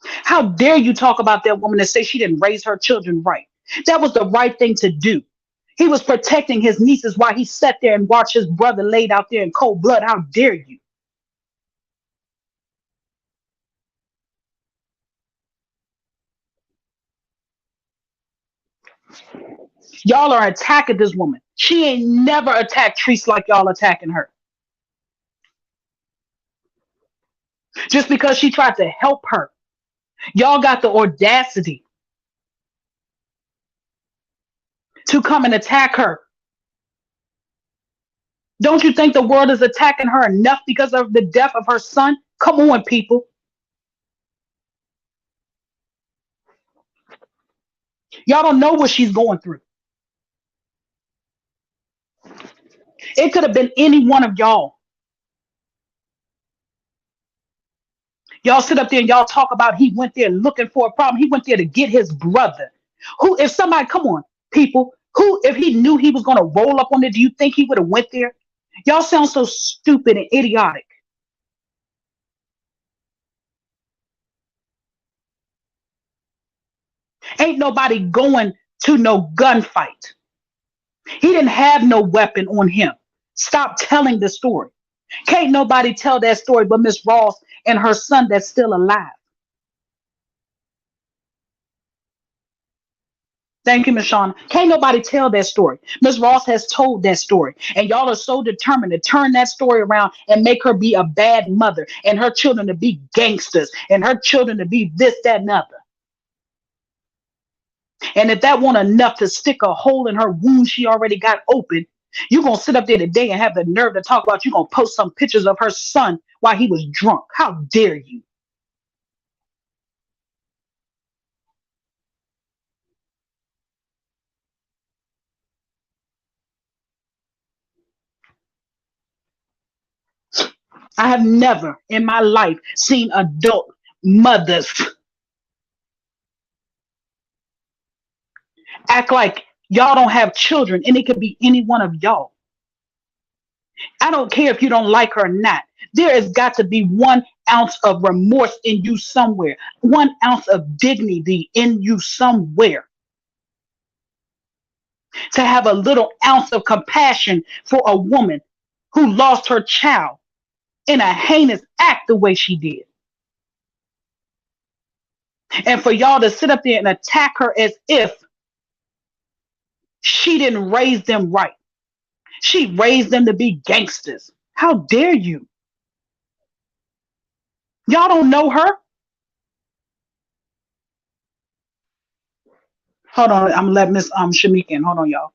How dare you talk about that woman and say she didn't raise her children right? That was the right thing to do. He was protecting his nieces while he sat there and watched his brother laid out there in cold blood. How dare you? Y'all are attacking this woman. She ain't never attacked Treece like y'all attacking her. Just because she tried to help her. Y'all got the audacity to come and attack her. Don't you think the world is attacking her enough because of the death of her son? Come on, people. Y'all don't know what she's going through. It could have been any one of y'all. Y'all sit up there and y'all talk about he went there looking for a problem. He went there to get his brother. Who, if somebody, come on, people, who, if he knew he was going to roll up on it, do you think he would have went there? Y'all sound so stupid and idiotic. Ain't nobody going to no gunfight. He didn't have no weapon on him. Stop telling the story. Can't nobody tell that story but Miss Ross and her son that's still alive. Thank you, Miss Shauna. Can't nobody tell that story. Miss Ross has told that story. And y'all are so determined to turn that story around and make her be a bad mother and her children to be gangsters and her children to be this, that, and other. And if that wasn't enough to stick a hole in her wound she already got open, you're going to sit up there today and have the nerve to talk about you're going to post some pictures of her son while he was drunk. How dare you? I have never in my life seen adult mothers act like y'all don't have children and it could be any one of y'all. I don't care if you don't like her or not. There has got to be 1 ounce of remorse in you somewhere, 1 ounce of dignity in you somewhere to have a little ounce of compassion for a woman who lost her child in a heinous act the way she did. And for y'all to sit up there and attack her as if she didn't raise them right. She raised them to be gangsters. How dare you? Y'all don't know her? Hold on, I'm gonna let Miss Shamika in. Hold on, y'all.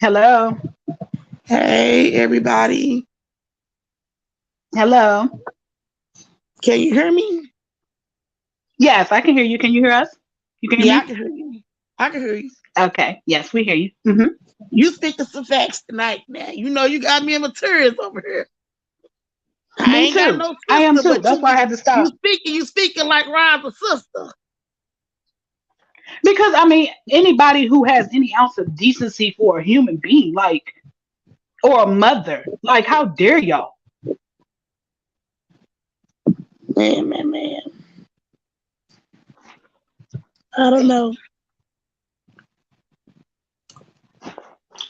Hello. Hey, everybody. Hello. Can you hear me? Yes, I can hear you. Can you hear us? You can hear Yeah, I me? can hear you. I can hear you. Okay. Yes, we hear you. You speak to some facts tonight, man. You know you got me in materials over here. I Me ain't got too. no I am sister, too. but That's why I had to you stop. speaking like Ron's sister. Because I mean, anybody who has any ounce of decency for a human being, like, or a mother, like, how dare y'all? Man. I don't know.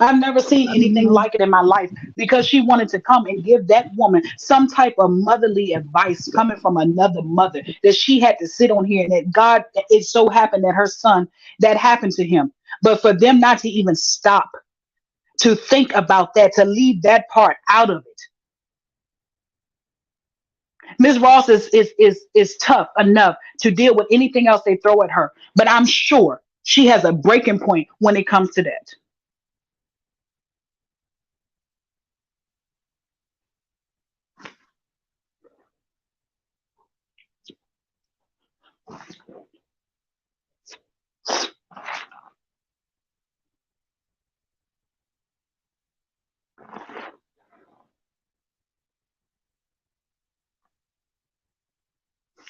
I've never seen anything like it in my life because she wanted to come and give that woman some type of motherly advice coming from another mother that she had to sit on here and that God, it so happened that her son, that happened to him. But for them not to even stop to think about that, to leave that part out of it. Ms. Ross is tough enough to deal with anything else they throw at her. But I'm sure she has a breaking point when it comes to that.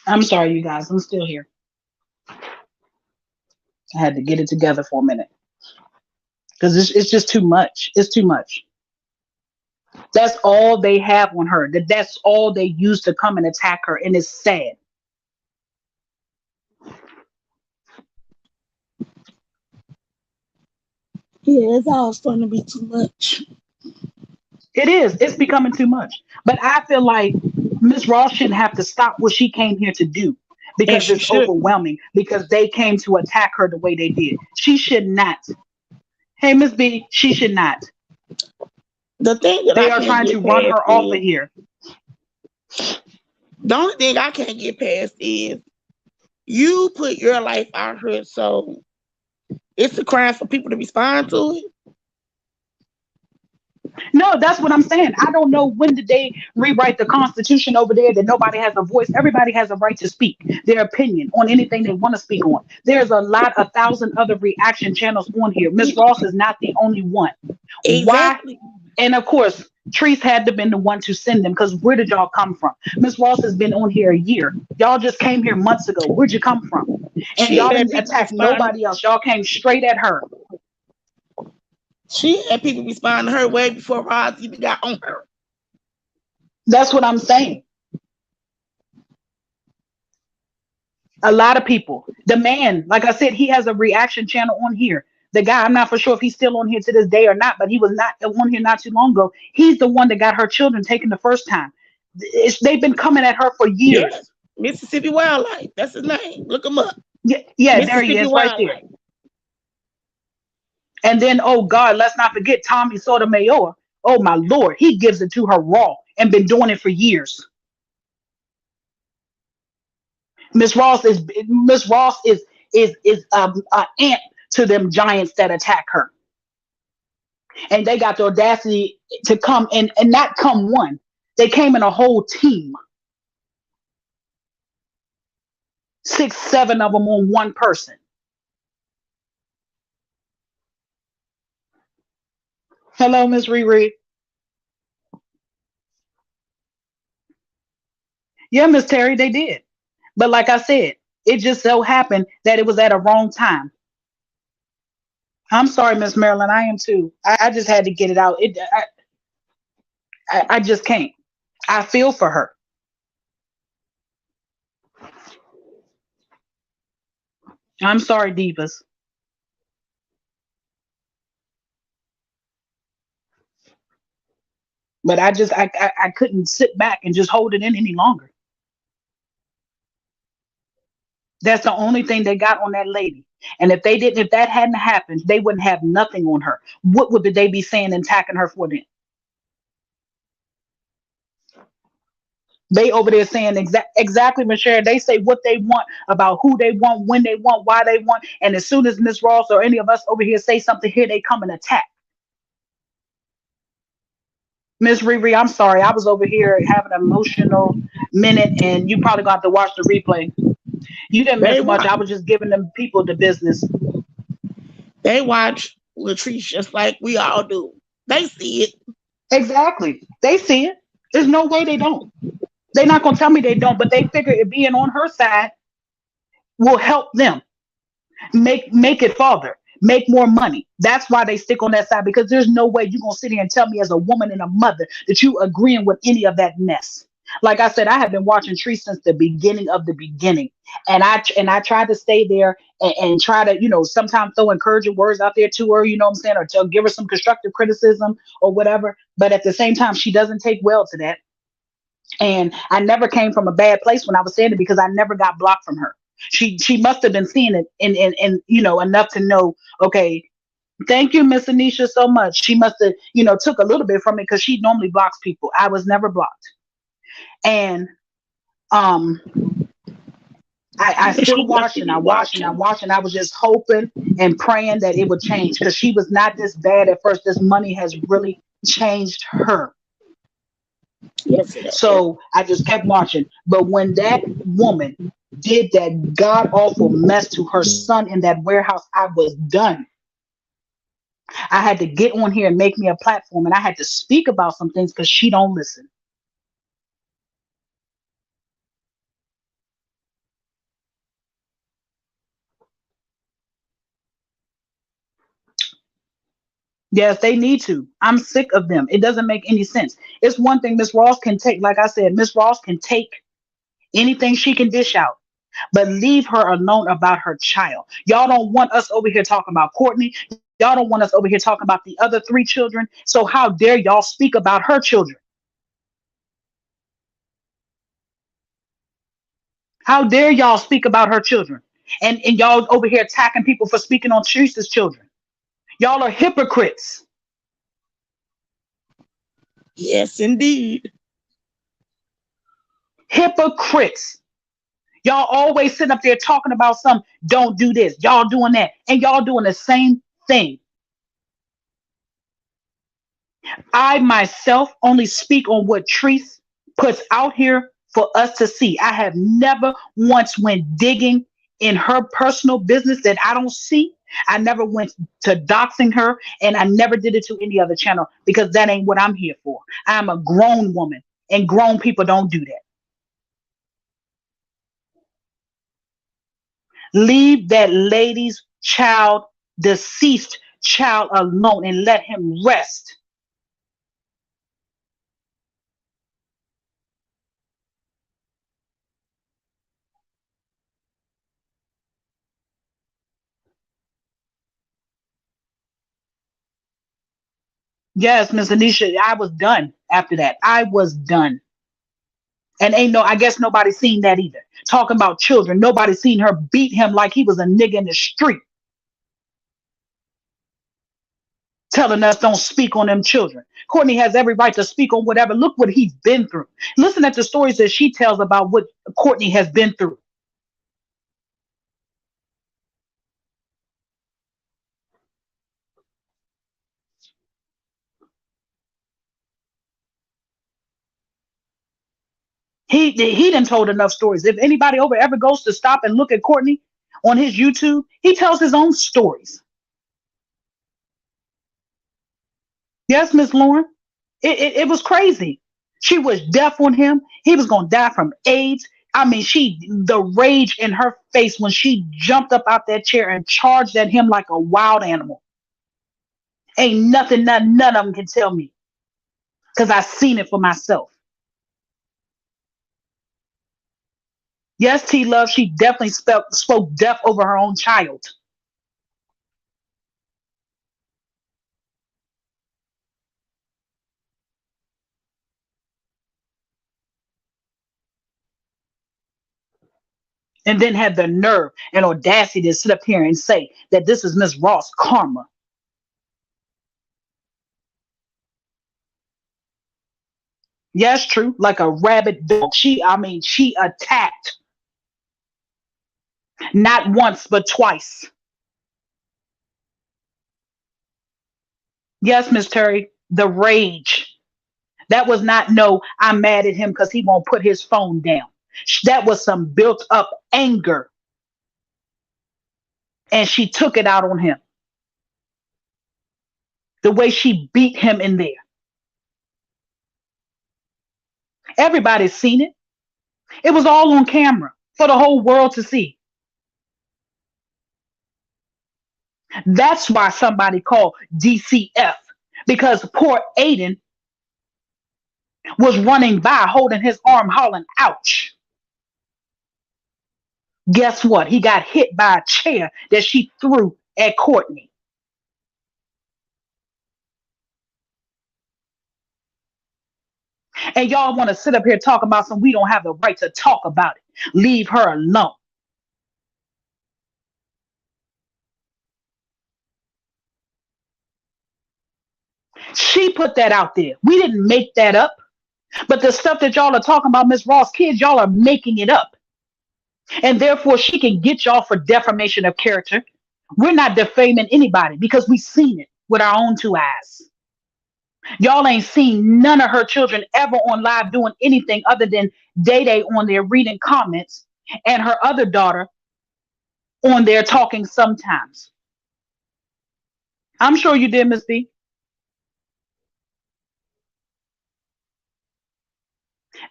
I'm sorry, you guys. I'm still here. I had to get it together for a minute because it's just too much. It's too much. That's all they have on her. That's all they use to come and attack her, and it's sad. Yeah, it's all starting to be too much. It is. It's becoming too much. But I feel like Miss Ross shouldn't have to stop what she came here to do And because she it's should. overwhelming. Because they came to attack her the way they did. She should not. Hey, Miss B, she should not. The thing that I They are can't trying get to run past her off is of here. the only thing I can't get past is you put your life out here, so it's a crime for people to respond to it. No, that's what I'm saying. I don't know when did they rewrite the Constitution over there that nobody has a voice. Everybody has a right to speak their opinion on anything they want to speak on. There's a thousand other reaction channels on here. Miss Ross is not the only one. Why? Exactly. And of course, Treece had to been the one to send them because where did y'all come from? Miss Ross has been on here a year. Y'all just came here months ago. Where'd you come from? And She y'all had didn't people attack respond. nobody else. Y'all came straight at her. She had people respond to her way before Roz even got on her. That's what I'm saying. A lot of people. The man, like I said, he has a reaction channel on here. The guy, I'm not for sure if he's still on here to this day or not, but he was not on here not too long ago. He's the one that got her children taken the first time. They've been coming at her for Yeah. years. Mississippi Wildlife. That's his name. Look him up. Yeah, yeah, there he Mississippi is right there. Wildlife. And then, oh God, let's not forget Tommy Sotomayor. Oh my Lord, he gives it to her raw and been doing it for years. Miss Ross is an ant to them giants that attack her. And they got the audacity to come and not come one. They came in a whole team, six, seven of them on one person. Hello, Miss Riri. Yeah, Miss Terry, they did. But like I said, it just so happened that it was at a wrong time. I'm sorry, Miss Marilyn. I am too. I just had to get it out. I just can't. I feel for her. I'm sorry, divas, but I couldn't sit back and just hold it in any longer. That's the only thing they got on that lady. And if that hadn't happened, they wouldn't have nothing on her. What would they be saying and attacking her for then? They over there saying exactly, Michelle. They say what they want about who they want, when they want, why they want. And as soon as Miss Ross or any of us over here say something here, they come and attack. Miss Riri, I'm sorry. I was over here having an emotional minute, and you probably got to watch the replay. You didn't They miss much. watch. I was just giving them people the business. They watch Latrice just like we all do. They see it. Exactly. They see it. There's no way they don't. They're not gonna tell me they don't, but they figure it being on her side will help them make it farther, make more money. That's why they stick on that side because there's no way you're gonna sit here and tell me as a woman and a mother that you agreeing with any of that mess. Like I said, I have been watching Tree since the beginning of the beginning, and I tried to stay there and try to sometimes throw encouraging words out there to her, you know what I'm saying, or to give her some constructive criticism or whatever. But at the same time, she doesn't take well to that. And I never came from a bad place when I was saying it because I never got blocked from her. She must have been seeing it and enough to know, okay, thank you, Miss Anisha, so much. She must have, took a little bit from it because she normally blocks people. I was never blocked. And um I And still she watched and I definitely watched and I watching. watched and I was just hoping and praying that it would change because she was not this bad at first. This money has really changed her. Yes, it is. So I just kept watching. But when that woman did that god awful mess to her son in that warehouse, I was done. I had to get on here and make me a platform, and I had to speak about some things because she don't listen. Yes, they need to. I'm sick of them. It doesn't make any sense. It's one thing Miss Ross can take, like I said, Miss Ross can take anything she can dish out, but leave her alone about her child. Y'all don't want us over here talking about Courtney. Y'all don't want us over here talking about the other three children. So how dare y'all speak about her children? How dare y'all speak about her children? And y'all over here attacking people for speaking on Treese's children. Y'all are hypocrites. Yes, indeed. Hypocrites. Y'all always sitting up there talking about some, don't do this, y'all doing that, and y'all doing the same thing. I myself only speak on what Treece puts out here for us to see. I have never once went digging in her personal business that I don't see. I never went to doxing her, and I never did it to any other channel because that ain't what I'm here for. I'm a grown woman, and grown people don't do that. Leave that lady's child, deceased child, alone and let him rest. Yes, Miss Anisha, I was done after that. I was done. And ain't no, I guess nobody seen that either. Talking about children, nobody seen her beat him like he was a nigga in the street, telling us don't speak on them children. Courtney has every right to speak on whatever. Look what he's been through. Listen at the stories that she tells about what Courtney has been through. He done told enough stories. If anybody over ever goes to stop and look at Courtney on his YouTube, he tells his own stories. Yes, Miss Lauren, it was crazy. She was deaf on him. He was gonna die from AIDS. I mean, the rage in her face when she jumped up out that chair and charged at him like a wild animal. Ain't nothing, none of them can tell me because I seen it for myself. Yes, T Love, she definitely spoke deaf over her own child. And then had the nerve and audacity to sit up here and say that this is Miss Ross karma. Yes, true. Like a rabid dog. She attacked not once but twice. Yes, Miss Terry, the rage. That was not no, I'm mad at him because he won't put his phone down. That was some built up anger, and she took it out on him. The way she beat him in there. Everybody's seen it. It was all on camera for the whole world to see. That's why somebody called DCF because poor Aiden was running by holding his arm, hollering, ouch. Guess what? He got hit by a chair that she threw at Courtney. And y'all want to sit up here talking about some, we don't have the right to talk about it. Leave her alone. She put that out there. We didn't make that up. But the stuff that y'all are talking about, Miss Ross kids, y'all are making it up. And therefore, she can get y'all for defamation of character. We're not defaming anybody because we seen it with our own two eyes. Y'all ain't seen none of her children ever on live doing anything other than Day Day on there reading comments and her other daughter on there talking sometimes. I'm sure you did, Miss B.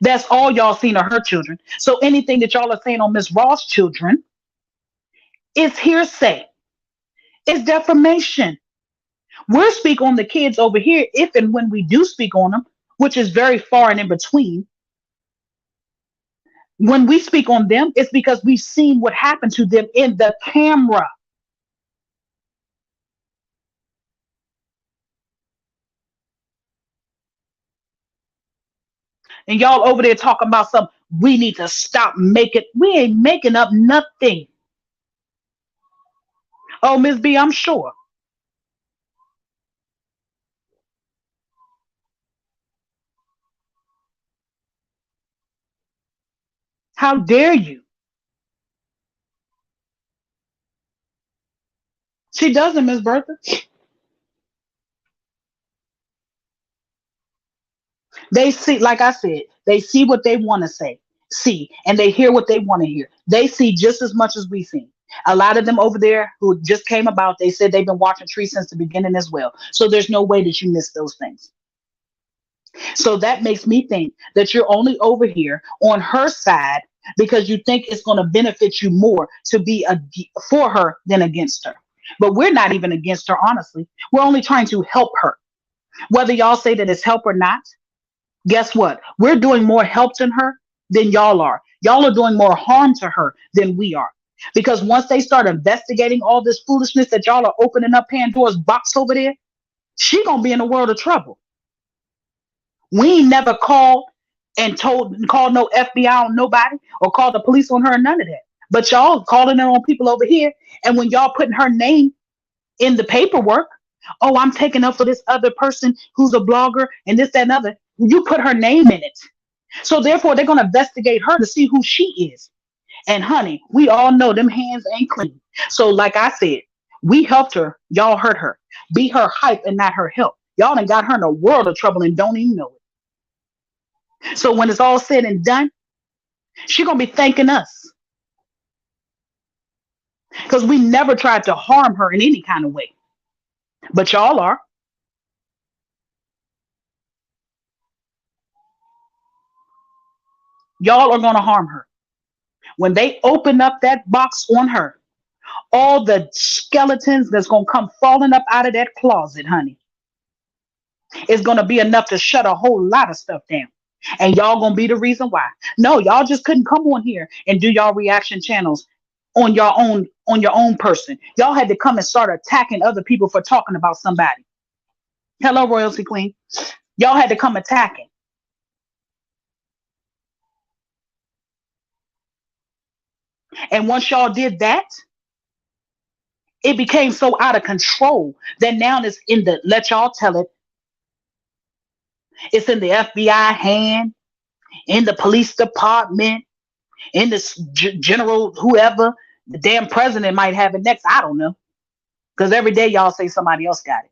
That's all y'all seen of her children. So anything that y'all are saying on Miss Ross' children is hearsay. It's defamation. We'll speak on the kids over here if and when we do speak on them, which is very far and in between. When we speak on them, it's because we've seen what happened to them in the camera. And y'all over there talking about something. We need to stop making. We ain't making up nothing. Oh, Miss B, I'm sure. How dare you? She doesn't, Miss Bertha. They see, like I said, they see what they want to see, and they hear what they want to hear. They see just as much as we see. A lot of them over there who just came about, they said they've been watching Tree since the beginning as well. So there's no way that you miss those things. So that makes me think that you're only over here on her side because you think it's going to benefit you more to be for her than against her. But we're not even against her, honestly. We're only trying to help her. Whether y'all say that it's help or not, guess what? We're doing more help to her than y'all are. Y'all are doing more harm to her than we are. Because once they start investigating all this foolishness that y'all are opening up Pandora's box over there, she gonna be in a world of trouble. We ain't never called no FBI on nobody or called the police on her or none of that. But y'all calling it on people over here, and when y'all putting her name in the paperwork, oh, I'm taking up for this other person who's a blogger and this, that, and other. You put her name in it. So therefore, they're gonna investigate her to see who she is. And honey, we all know them hands ain't clean. So, like I said, we helped her, y'all hurt her. Be her hype and not her help. Y'all done got her in a world of trouble and don't even know it. So when it's all said and done, she gonna be thanking us. Because we never tried to harm her in any kind of way. But y'all are. Y'all are gonna harm her. When they open up that box on her, all the skeletons that's gonna come falling up out of that closet, honey, is gonna be enough to shut a whole lot of stuff down. And y'all gonna be the reason why. No, y'all just couldn't come on here and do y'all reaction channels on your own person. Y'all had to come and start attacking other people for talking about somebody. Hello, Royalty Queen. Y'all had to come attacking. And once y'all did that, it became so out of control that now it's in the, let y'all tell it, it's in the FBI hand, in the police department, in the general, whoever, the damn president might have it next. I don't know. Because every day y'all say somebody else got it.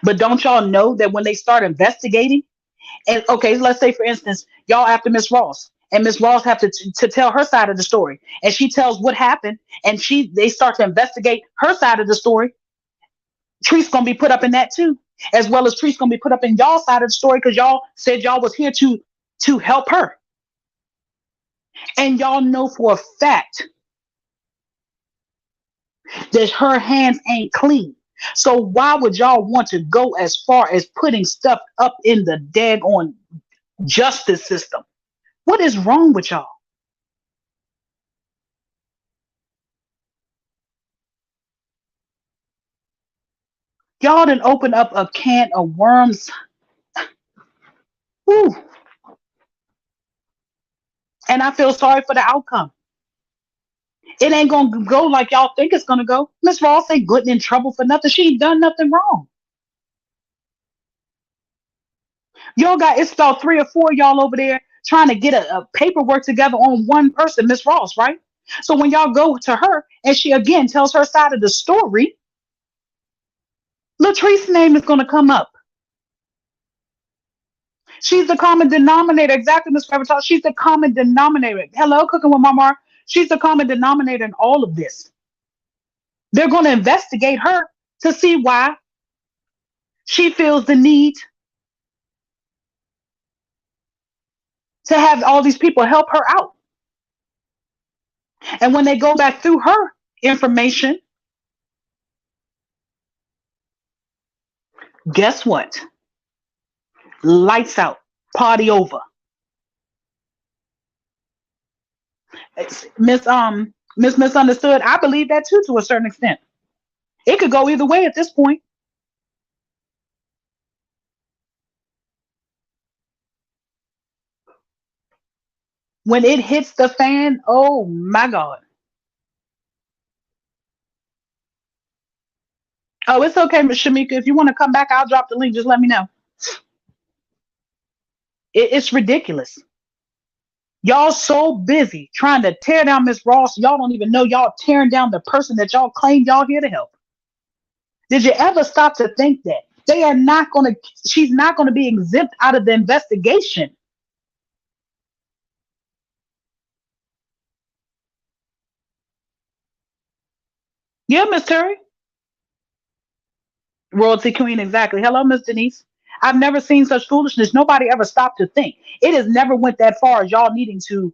But don't y'all know that when they start investigating, and okay, let's say for instance, y'all after Miss Ross, and Miss Ross have to tell her side of the story, and she tells what happened, and they start to investigate her side of the story. Treece gonna be put up in that too, as well as Treece gonna be put up in y'all side of the story because y'all said y'all was here to help her, and y'all know for a fact that her hands ain't clean. So why would y'all want to go as far as putting stuff up in the daggone justice system? What is wrong with y'all? Y'all done open up a can of worms. Whew. And I feel sorry for the outcome. It ain't gonna go like y'all think it's gonna go. Miss Ross ain't getting in trouble for nothing. She ain't done nothing wrong. Y'all got, it's about 3 or 4 y'all over there trying to get a paperwork together on one person, Miss Ross, right? So when y'all go to her and she again tells her side of the story, Latrice's name is gonna come up. She's the common denominator. Exactly, Miss Gravitas. She's the common denominator. Hello, cooking with Mama. She's the common denominator in all of this. They're going to investigate her to see why she feels the need to have all these people help her out. And when they go back through her information, Guess what? Lights out, party over. Miss Misunderstood. I believe that too to a certain extent. It could go either way at this point. When it hits the fan, oh my God. Oh, it's okay, Miss Shamika. If you want to come back, I'll drop the link. Just let me know. It's ridiculous. Y'all so busy trying to tear down Miss Ross, y'all don't even know y'all tearing down the person that y'all claim y'all here to help. Did you ever stop to think that they are not going to? She's not going to be exempt out of the investigation. Yeah, Miss Terry, royalty queen, exactly. Hello, Miss Denise. I've never seen such foolishness. Nobody ever stopped to think. It has never went that far as y'all needing to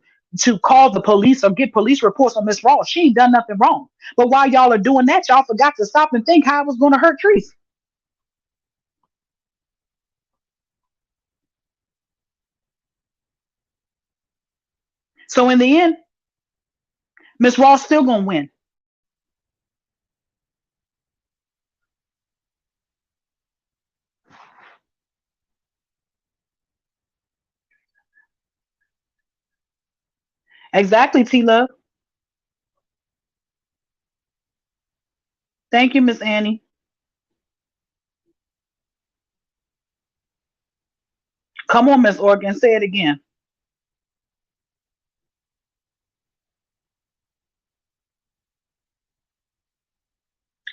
call the police or get police reports on Miss Ross. She ain't done nothing wrong. But while y'all are doing that, y'all forgot to stop and think how it was going to hurt Treece. So in the end, Miss Ross still gonna win. Exactly, T Love. Thank you, Miss Annie. Come on, Miss Organ, say it again.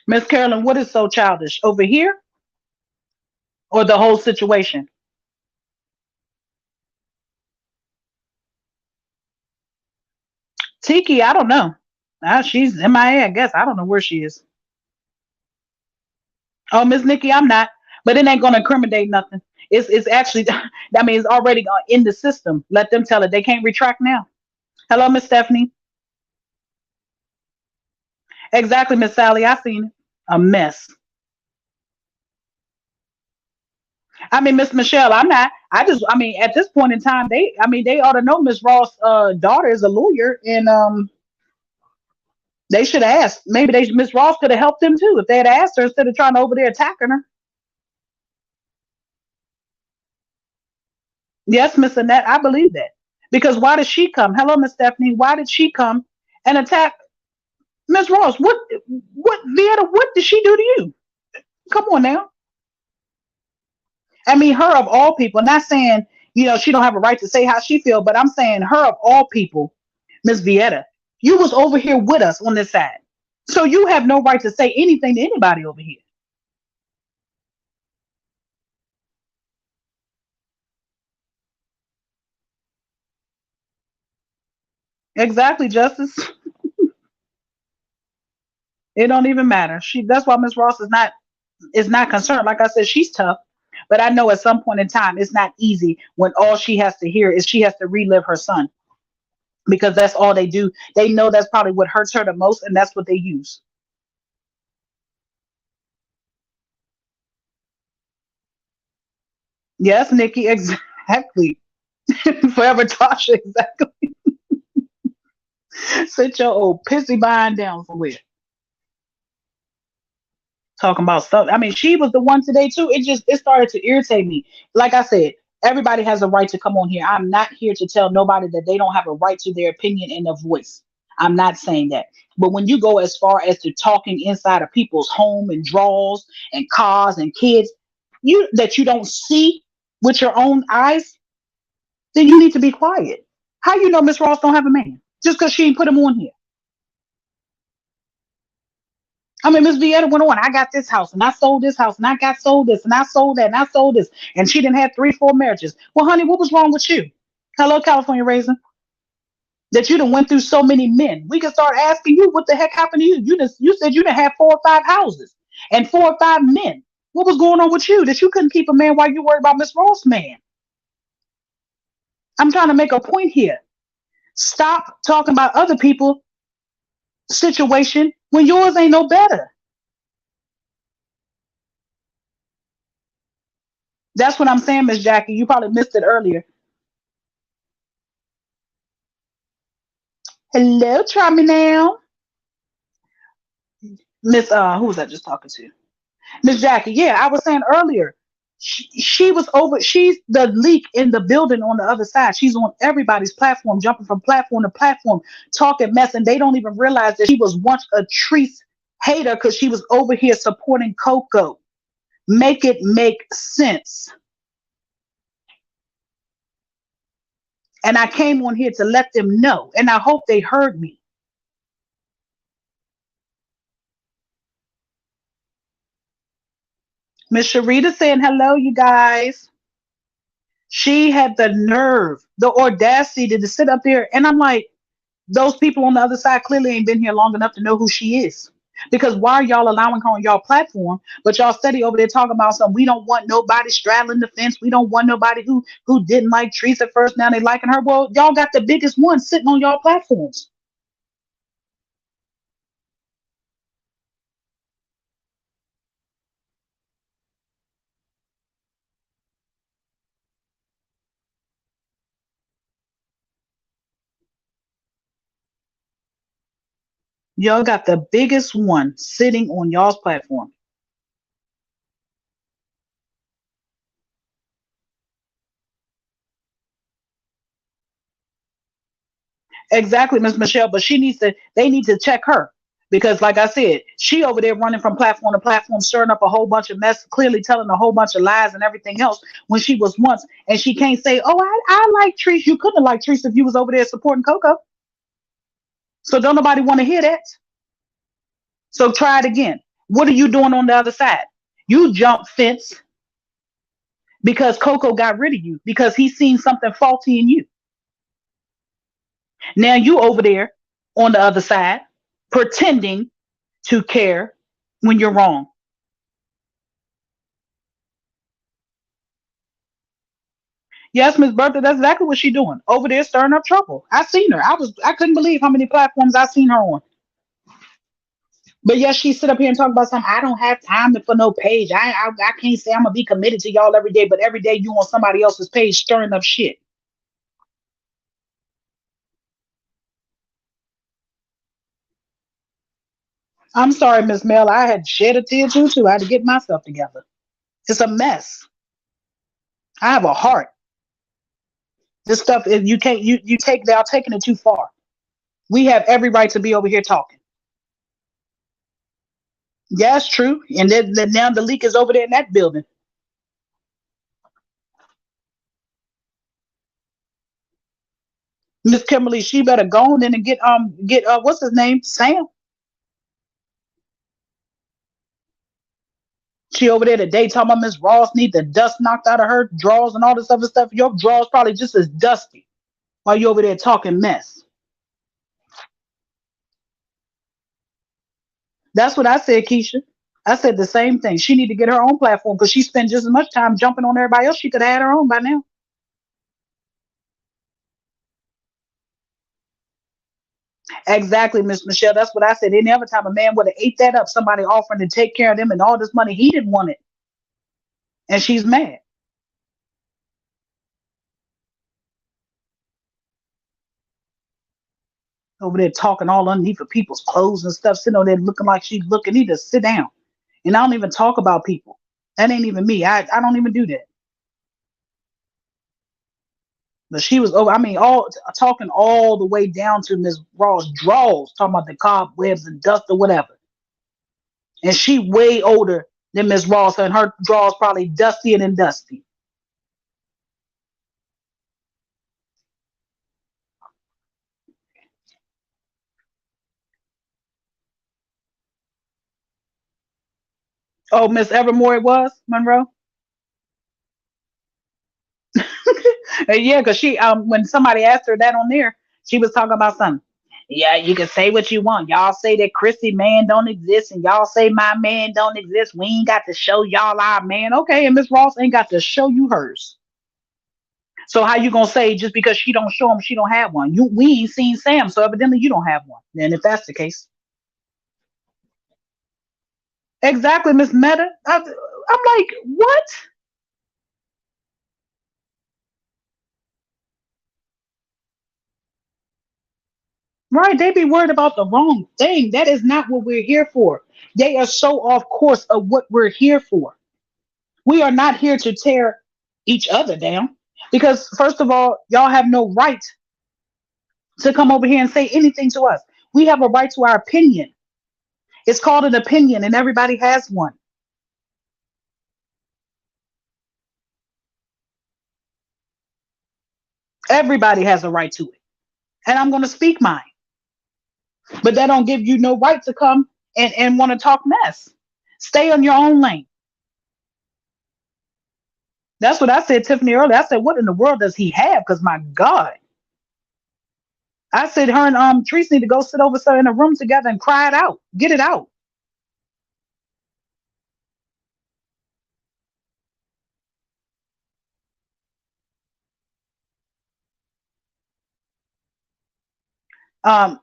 Miss Carolyn, what is so childish? Over here or the whole situation? Tiki, I don't know. She's MIA, I guess. I don't know where she is. Oh, Miss Nikki, I'm not. But it ain't gonna incriminate nothing. It's actually I mean it's already in the system. Let them tell it. They can't retract now. Hello, Miss Stephanie. Exactly, Miss Sally. I seen it. A mess. I mean, Miss Michelle, I'm not. I mean, at this point in time, they ought to know Miss Ross' daughter is a lawyer, and they should have asked. Maybe Miss Ross could have helped them too if they had asked her instead of trying to over there attacking her. Yes, Miss Annette, I believe that. Because why did she come? Hello, Miss Stephanie. Why did she come and attack Miss Ross? What Vietta, what did she do to you? Come on now. I mean, her of all people, not saying, she don't have a right to say how she feel, but I'm saying her of all people, Miss Vietta, you was over here with us on this side. So you have no right to say anything to anybody over here. Exactly, Justice. It don't even matter. That's why Miss Ross is not concerned. Like I said, she's tough. But I know at some point in time it's not easy when all she has to hear is she has to relive her son. Because that's all they do. They know that's probably what hurts her the most, and that's what they use. Yes, Nikki, exactly. Forever Tasha, exactly. Sit your old pissy behind down somewhere. Talking about stuff. I mean, she was the one today too. It started to irritate me. Like I said, everybody has a right to come on here. I'm not here to tell nobody that they don't have a right to their opinion and a voice. I'm not saying that. But when you go as far as to talking inside of people's home and drawers and cars and kids, you don't see with your own eyes, then you need to be quiet. How you know Miss Ross don't have a man? Just because she ain't put him on here. I mean, Miss Vietta went on. I got this house and I sold this house and I got sold this and I sold that and I sold this. And she didn't have 3, 4 marriages. Well, honey, what was wrong with you? Hello, California Raisin. That you done went through so many men. We can start asking you what the heck happened to you. You said you done had 4 or 5 houses and 4 or 5 men. What was going on with you that you couldn't keep a man while you worried about Miss Ross man? I'm trying to make a point here. Stop talking about other people situation when yours ain't no better. That's what I'm saying, Miss Jackie. You probably missed it earlier. Hello, try me now. Miss who was I just talking to? Miss Jackie, yeah, I was saying earlier, she was over. She's the leak in the building on the other side. She's on everybody's platform, jumping from platform to platform, talking mess, and they don't even realize that she was once a Treece hater because she was over here supporting Coco. Make it make sense. And I came on here to let them know, and I hope they heard me. Miss Sharita saying hello, you guys. She had the nerve, the audacity to sit up there, and I'm like, those people on the other side clearly ain't been here long enough to know who she is. Because why are y'all allowing her on y'all platform, but y'all steady over there talking about something? We don't want nobody straddling the fence. We don't want nobody who didn't like Treece at first. Now they liking her. Well, y'all got the biggest one sitting on y'all platforms. Y'all got the biggest one sitting on y'all's platform. Exactly, Miss Michelle. But she needs to. They need to check her because, like I said, she over there running from platform to platform, stirring up a whole bunch of mess, clearly telling a whole bunch of lies and everything else. When she was once, and she can't say, "Oh, I like Treece." You couldn't have liked Treece if you was over there supporting Coco. So don't nobody want to hear that. So try it again. What are you doing on the other side? You jump fence because Coco got rid of you because he seen something faulty in you. Now you over there on the other side pretending to care when you're wrong. Yes, Miss Bertha, that's exactly what she's doing. Over there stirring up trouble. I seen her. I couldn't believe how many platforms I seen her on. But yes, she sit up here and talk about something. I don't have time for no page. I can't say I'm gonna be committed to y'all every day, but every day you on somebody else's page stirring up shit. I'm sorry, Miss Mel. I had shed a tear too. I had to get myself together. It's a mess. I have a heart. This stuff is you can't you take they're taking it too far. We have every right to be over here talking. Yeah, it's true. And then now the leak is over there in that building. Miss Kimberly, she better go on in and get what's his name? Sam. She over there today talking about Miss Ross need the dust knocked out of her drawers and all this other stuff. Your drawers probably just as dusty while you over there talking mess. That's what I said, Keisha. I said the same thing. She need to get her own platform because she spent just as much time jumping on everybody else. She could have had her own by now. Exactly, Miss Michelle. That's what I said. Any other time a man would have ate that up, somebody offering to take care of them and all this money, he didn't want it. And she's mad. Over there talking all underneath of people's clothes and stuff, sitting over there looking like she's looking. Need to sit down. And I don't even talk about people. That ain't even me. I don't even do that. But she was over, I mean, all talking all the way down to Miss Raw's drawers, talking about the cobwebs and dust or whatever. And she way older than Miss Ross, and her drawers probably dustier than dusty. Oh, Miss Evermore it was, Monroe? Yeah, because she when somebody asked her that on there, she was talking about something. Yeah, you can say what you want. Y'all say that Chrissy man don't exist, and y'all say my man don't exist. We ain't got to show y'all our man. Okay, and Miss Ross ain't got to show you hers. So how you gonna say just because she don't show him she don't have one? You we ain't seen Sam, so evidently you don't have one. And if that's the case, exactly, Miss Meta. I'm like, what? Right? They be worried about the wrong thing. That is not what we're here for. They are so off course of what we're here for. We are not here to tear each other down. Because first of all, y'all have no right to come over here and say anything to us. We have a right to our opinion. It's called an opinion, and everybody has one. Everybody has a right to it. And I'm going to speak mine. But that don't give you no right to come and want to talk mess. Stay on your own lane. That's what I said, Tiffany, earlier. I said, what in the world does he have? Because my God. I said her and Treece need to go sit over in a room together and cry it out. Get it out. Um,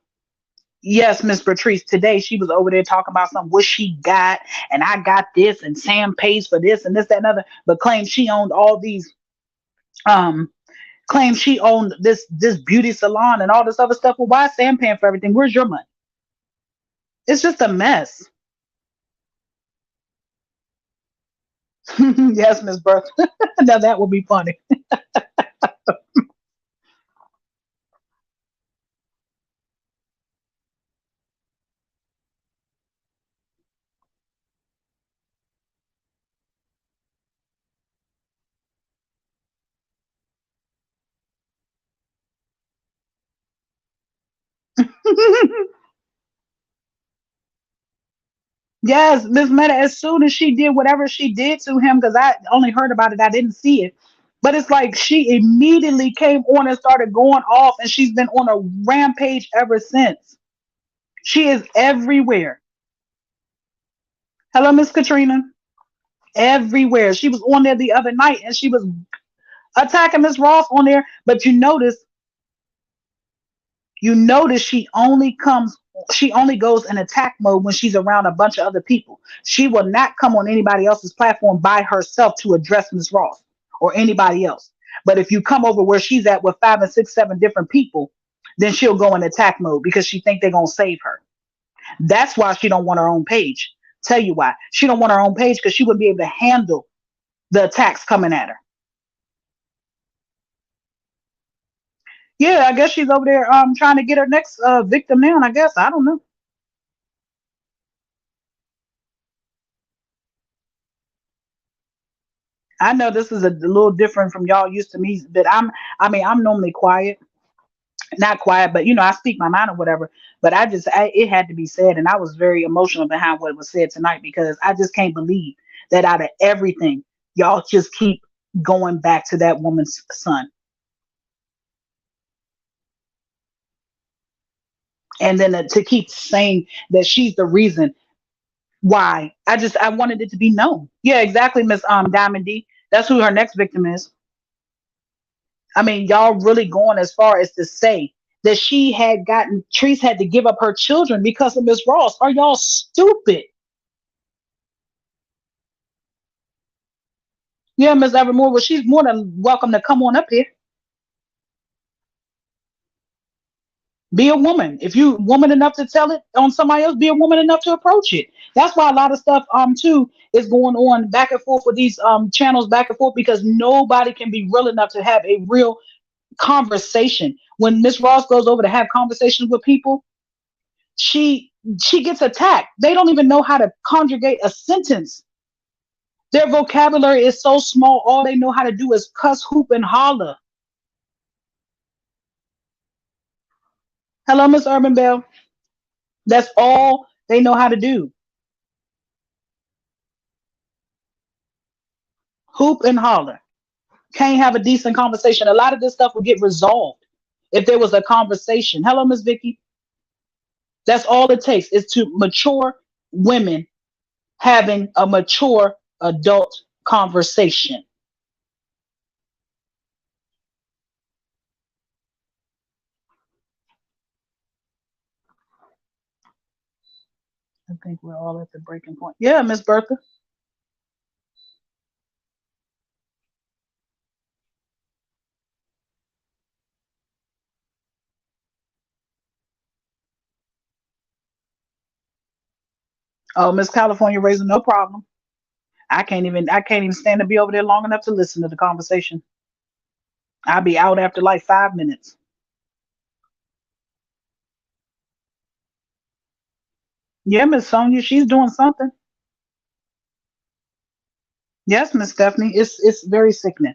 yes, Miss Patrice, today she was over there talking about something what she got, and I got this, and Sam pays for this and this, that, and other, but claims she owned all these um claims she owned this beauty salon and all this other stuff. Well, why is Sam paying for everything? Where's your money? It's just a mess. Yes, Miss Bertha. Now that would be funny. Yes, Miss Meta, as soon as she did whatever she did to him, because I only heard about it, I didn't see it. But it's like she immediately came on and started going off, and she's been on a rampage ever since. She is everywhere. Hello, Miss Katrina. Everywhere. She was on there the other night and she was attacking Miss Ross on there. But you notice she only goes in attack mode when she's around a bunch of other people. She will not come on anybody else's platform by herself to address Miss Ross or anybody else. But if you come over where she's at with five and six, seven different people, then she'll go in attack mode because she think they're gonna save her. That's why she don't want her own page. Tell you why. She don't want her own page because she wouldn't be able to handle the attacks coming at her. Yeah, I guess she's over there trying to get her next victim now. I guess I don't know. I know this is a little different from y'all used to me, but I'm normally quiet, not quiet, but I speak my mind or whatever. But it had to be said, and I was very emotional behind what was said tonight because I just can't believe that out of everything, y'all just keep going back to that woman's son, and then to keep saying that she's the reason why. I wanted it to be known. Yeah, exactly, Miss Diamond D. That's who her next victim is. I mean, y'all really going as far as to say that Treece had to give up her children because of Miss Ross. Are y'all stupid? Yeah, Miss Evermore. Well, she's more than welcome to come on up here. Be a woman. If you woman enough to tell it on somebody else, be a woman enough to approach it. That's why a lot of stuff too is going on back and forth with these channels back and forth because nobody can be real enough to have a real conversation. When Miss Ross goes over to have conversations with people, she gets attacked. They don't even know how to conjugate a sentence. Their vocabulary is so small. All they know how to do is cuss, hoop, and holler. Hello, Miss Urban Bell. That's all they know how to do. Hoop and holler. Can't have a decent conversation. A lot of this stuff will get resolved if there was a conversation. Hello, Miss Vicky. That's all it takes is to mature women having a mature adult conversation. I think we're all at the breaking point. Yeah, Miss Bertha. Oh, Miss California raising no problem. I can't even stand to be over there long enough to listen to the conversation. I'll be out after like 5 minutes. Yeah, Miss Sonia, she's doing something. Yes, Miss Stephanie, it's very sickening.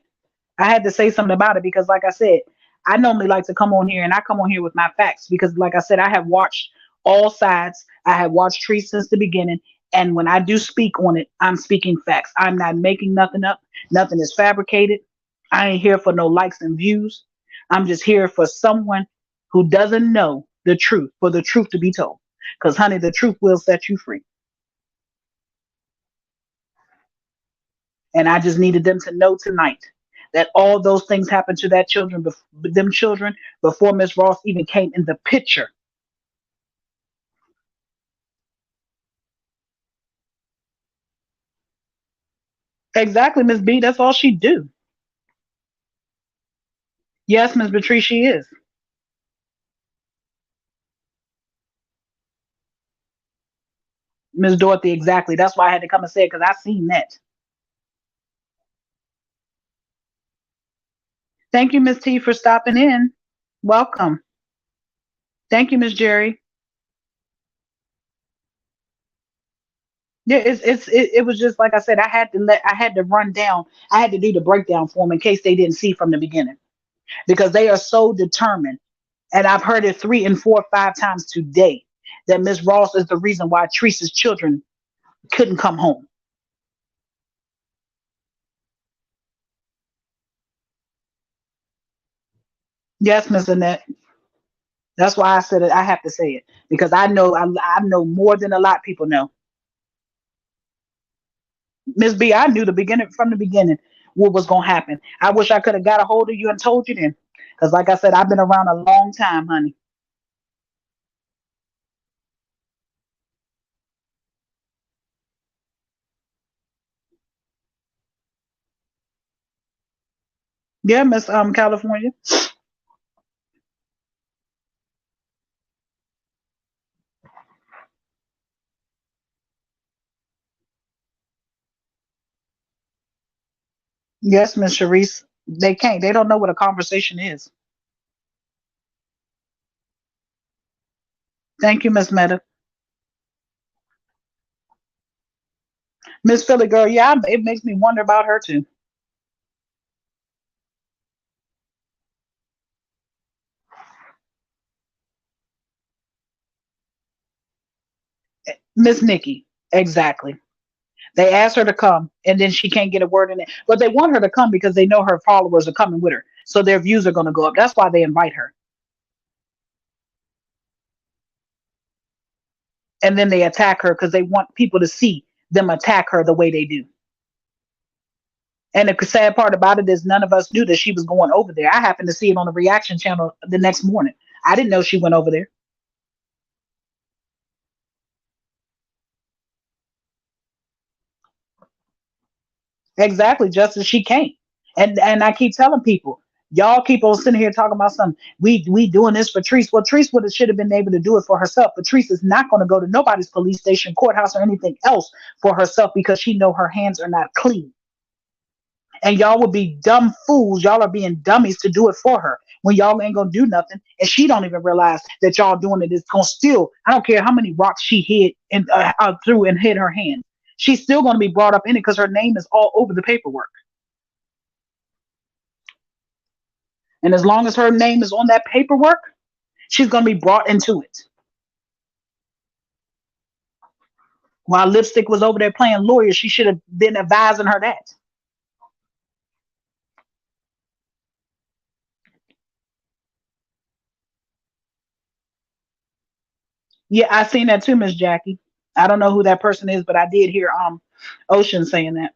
I had to say something about it because, like I said, I normally like to come on here and I come on here with my facts because, like I said, I have watched all sides. I have watched Treece since the beginning. And when I do speak on it, I'm speaking facts. I'm not making nothing up. Nothing is fabricated. I ain't here for no likes and views. I'm just here for someone who doesn't know the truth, for the truth to be told. Because, honey, the truth will set you free. And I just needed them to know tonight that all those things happened to that children, them children, before Miss Ross even came in the picture. Exactly, Miss B. That's all she do. Yes, Miss Patrice, she is. Miss Dorothy, exactly. That's why I had to come and say it because I seen that. Thank you, Miss T, for stopping in. Welcome. Thank you, Miss Jerry. Yeah, it was just like I said. I had to run down. I had to do the breakdown for them in case they didn't see from the beginning because they are so determined. And I've heard it 3 and 4, 5 times today that Miss Ross is the reason why Teresa's children couldn't come home. Yes, Miss Annette. That's why I said it. I have to say it because I know more than a lot of people know. Miss B, I knew the beginning from the beginning what was gonna happen. I wish I could have got a hold of you and told you then. Because like I said, I've been around a long time, honey. Yeah, Miss California. Yes, Miss Sharice. They can't. They don't know what a conversation is. Thank you, Miss Meta. Miss Philly girl, yeah, it makes me wonder about her too. Miss Nikki, exactly. They asked her to come, and then she can't get a word in it. But they want her to come because they know her followers are coming with her, so their views are going to go up. That's why they invite her, and then they attack her because they want people to see them attack her the way they do. And the sad part about it is none of us knew that she was going over there. I happened to see it on the reaction channel the next morning. I didn't know she went over there. Exactly, Justice. She can't. And I keep telling people, y'all keep on sitting here talking about something. We doing this for Treece. Well, Treece would have should have been able to do it for herself, but Treece is not going to go to nobody's police station, courthouse, or anything else for herself because she know her hands are not clean. And y'all would be dumb fools. Y'all are being dummies to do it for her when y'all ain't gonna do nothing, and she don't even realize that y'all doing it is gonna still. I don't care how many rocks she hid and threw and hid her hand. She's still gonna be brought up in it because her name is all over the paperwork. And as long as her name is on that paperwork, she's gonna be brought into it. While Lipstick was over there playing lawyer, she should have been advising her that. Yeah, I seen that too, Miss Jackie. I don't know who that person is, but I did hear Ocean saying that.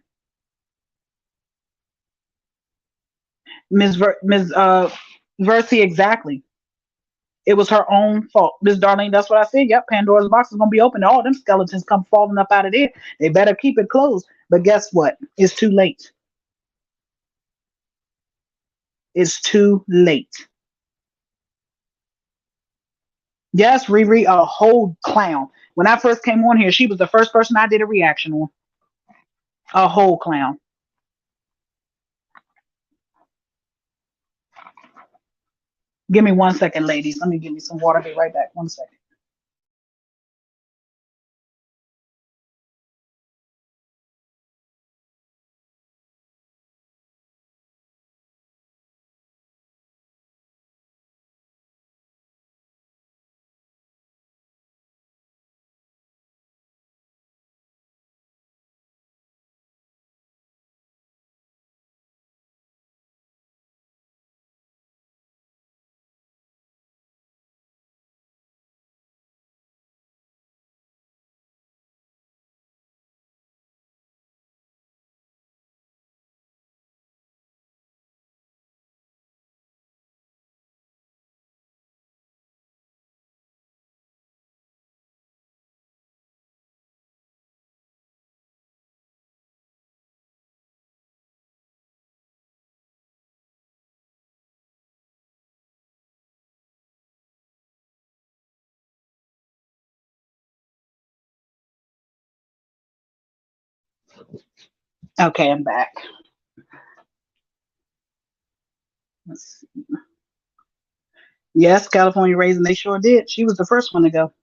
Ms. Versi, exactly. It was her own fault. Miss Darlene, that's what I said. Yep, Pandora's box is gonna be open. All them skeletons come falling up out of there. They better keep it closed. But guess what? It's too late. It's too late. Yes, Riri, a whole clown. When I first came on here, she was the first person I did a reaction on. A whole clown. Give me 1 second, ladies. Let me give me some water. Be right back. 1 second. Okay, I'm back. Let's see. Yes, California Raisin, they sure did. She was the first one to go.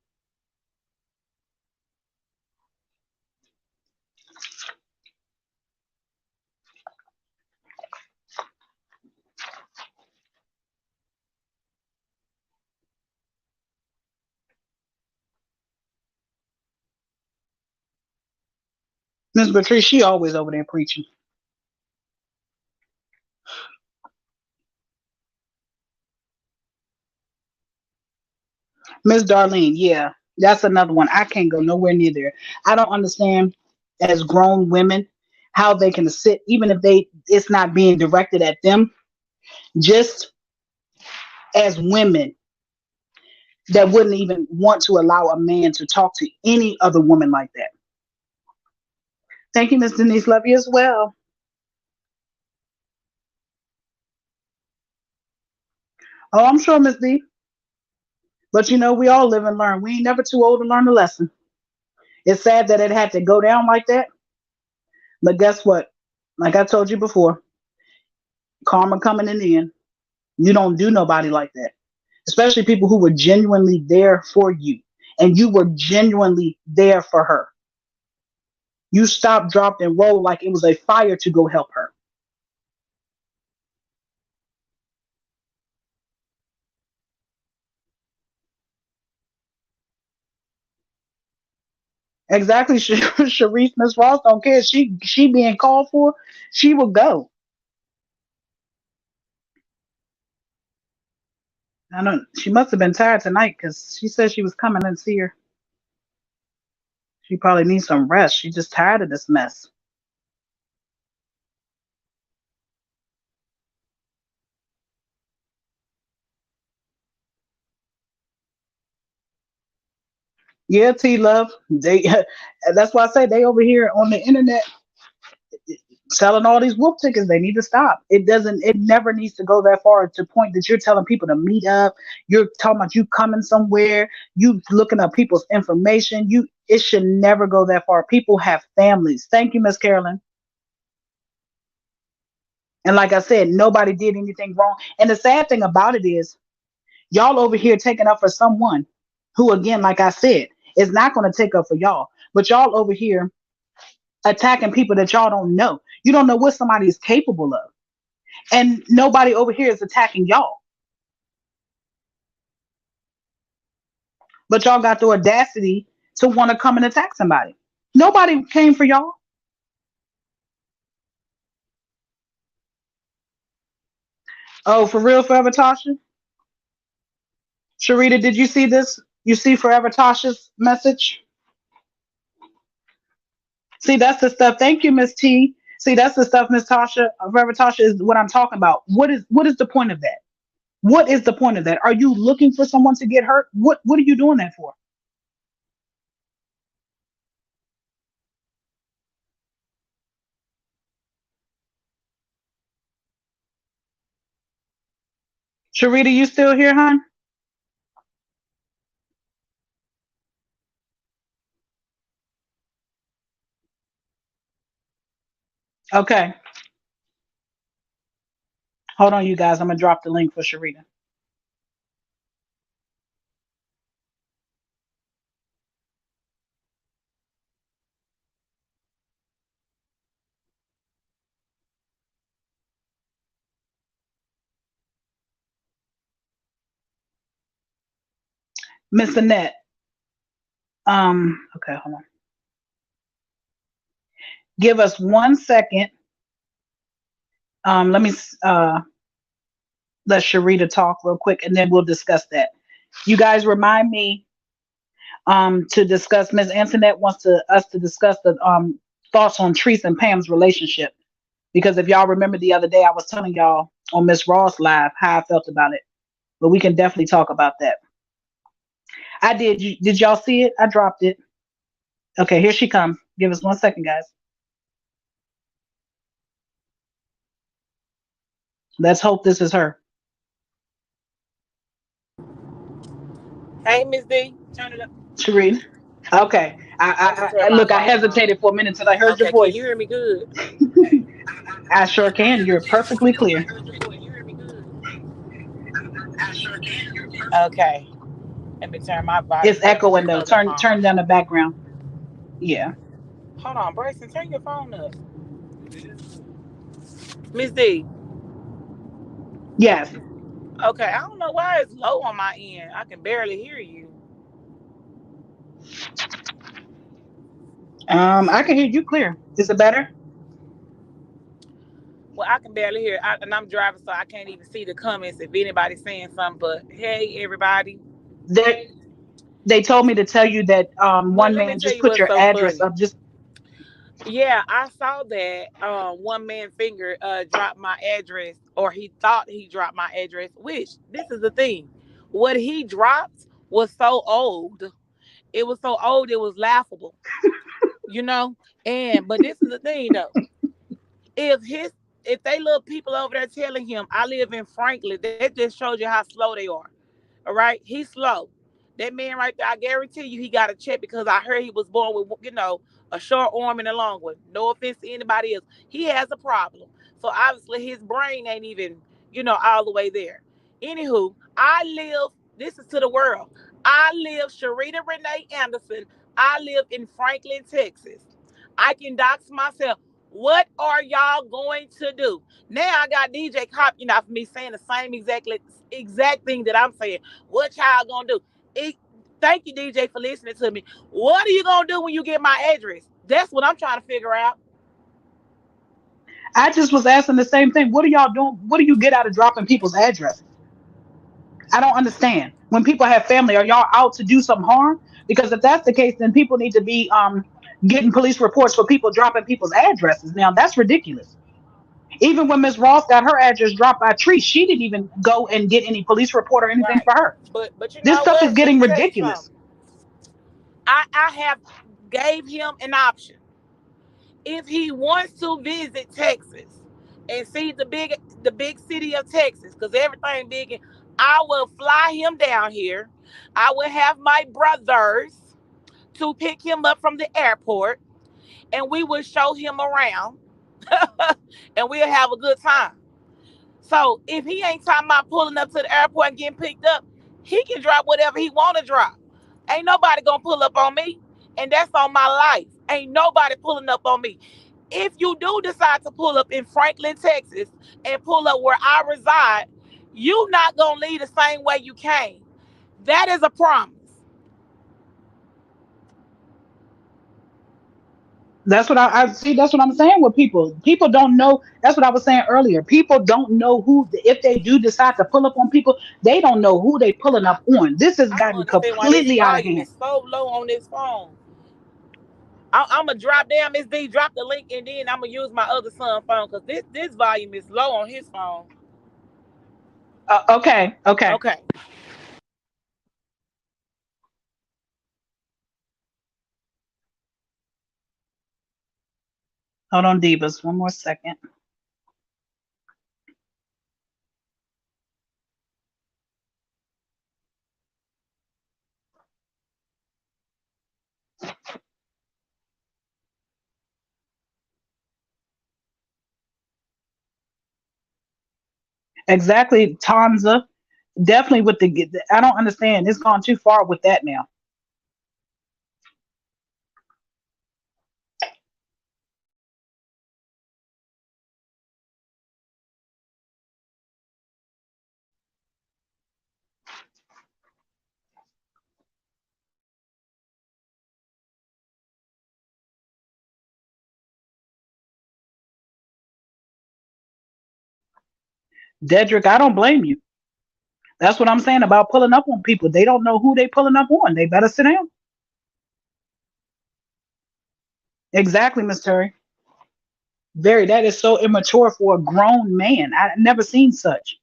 Miss Patrice, she always over there preaching. Miss Darlene, yeah, that's another one. I can't go nowhere near there. I don't understand as grown women how they can sit, even if it's not being directed at them, just as women that wouldn't even want to allow a man to talk to any other woman like that. Thank you, Miss Denise. Love you as well. Oh, I'm sure, Miss D. But we all live and learn. We ain't never too old to learn a lesson. It's sad that it had to go down like that. But guess what? Like I told you before, karma coming in the end. You don't do nobody like that. Especially people who were genuinely there for you. And you were genuinely there for her. You stopped, dropped, and rolled like it was a fire to go help her. Exactly. Sharice, Miss Ross don't care. She being called for, she will go. I don't. She must have been tired tonight because she said she was coming and see her. She probably needs some rest. She's just tired of this mess. Yeah, T Love. They. That's why I say they over here on the internet selling all these whoop tickets. They need to stop. It doesn't. It never needs to go that far to the point that you're telling people to meet up. You're talking about you coming somewhere. You looking up people's information. You. It should never go that far. People have families. Thank you, Miss Carolyn. And like I said, nobody did anything wrong. And the sad thing about it is, y'all over here taking up for someone who, again, like I said, is not going to take up for y'all. But y'all over here attacking people that y'all don't know. You don't know what somebody is capable of. And nobody over here is attacking y'all. But y'all got the audacity to want to come and attack somebody. Nobody came for y'all. Oh, for real, Forever Tasha? Sharita, did you see this? You see Forever Tasha's message? See, that's the stuff. Thank you, Miss T. See, that's the stuff, Miss Tasha. Forever Tasha is what I'm talking about. What is the point of that? What is the point of that? Are you looking for someone to get hurt? What are you doing that for? Sharita, you still here, hon? Okay. Hold on, you guys. I'm gonna drop the link for Sharita. Miss Annette. Okay, hold on. Give us 1 second. Let me let Sharita talk real quick, and then we'll discuss that. You guys remind me to discuss. Miss Antoinette wants us to discuss the thoughts on Treece and Pam's relationship, because if y'all remember the other day, I was telling y'all on Miss Ross live how I felt about it, but we can definitely talk about that. I did. Did y'all see it? I dropped it. Okay, here she comes. Give us 1 second, guys. Let's hope this is her. Hey, Miss D, turn it up. Sharita. Okay. I just turned I my look. I phone on. hesitated for a minute until I heard your Okay, can you voice. hear me good? I sure can. You're perfectly clear. Okay, let me turn my volume It's down on echoing this though. other Turn phone. down the background. Yeah. Hold on, Bryson, turn your phone up. Miss D. Yes. Okay, I don't know why it's low on my end. I can barely hear you. I can hear you clear. Is it better? Well, I can barely hear, and I'm driving, so I can't even see the comments if anybody's saying something. But hey, everybody. They they told me to tell you that Well, one let me man tell just you put what's your so address funny. up. Just Yeah, I saw that one man finger dropped my address, or he thought he dropped my address, which this is the thing. What he dropped was so old. It was so old it was laughable, you know? And but this is the thing though. If his if they little people over there telling him I live in Franklin, that just shows you how slow they are. All right, he's slow. That man right there, I guarantee you, he got a check because I heard he was born with, a short arm and a long one. No offense to anybody else, he has a problem. So obviously his brain ain't even, all the way there. Anywho, I live. This is to the world. I live Sharita Renee Anderson. I live in Franklin, Texas. I can dox myself. What are y'all going to do? Now I got DJ copying off me saying the same exact thing that I'm saying. What y'all gonna do? It, Thank you, DJ, for listening to me. What are you gonna do when you get my address? That's what I'm trying to figure out. I just was asking the same thing. What are y'all doing? What do you get out of dropping people's addresses? I don't understand. When people have family, are y'all out to do some harm? Because if that's the case, then people need to be getting police reports for people dropping people's addresses. Now that's ridiculous. Even when Miss Ross got her address dropped by Tree, she didn't even go and get any police report or anything Right. for her. But you This know stuff is what? Let getting me tell you ridiculous. something. I have gave him an option. If he wants to visit Texas and see the big city of Texas, because everything big, I will fly him down here. I will have my brothers to pick him up from the airport, and we will show him around, and we'll have a good time. So if he ain't talking about pulling up to the airport and getting picked up, he can drop whatever he want to drop. Ain't nobody gonna pull up on me, and that's on my life. Ain't nobody pulling up on me. If you do decide to pull up in Franklin, Texas, and pull up where I reside, you not gonna leave the same way you came. That is a promise. That's what I see. That's what I'm saying with people. People don't know. That's what I was saying earlier. People don't know who, if they do decide to pull up on people, they don't know who they pulling up on. This has I don't gotten understand why this completely out of volume hand. is so low on this phone. I'm gonna drop down Miss D, drop the link, and then I'm gonna use my other son phone because this volume is low on his phone. Okay, okay. Okay. Hold on, Divas. 1 more second. Exactly, Tanza. Definitely with the. I don't understand. It's gone too far with that now. Dedrick, I don't blame you. That's what I'm saying about pulling up on people. They don't know who they pulling up on. They better sit down. Exactly, Miss Terry. Very. That is so immature for a grown man. I never seen such.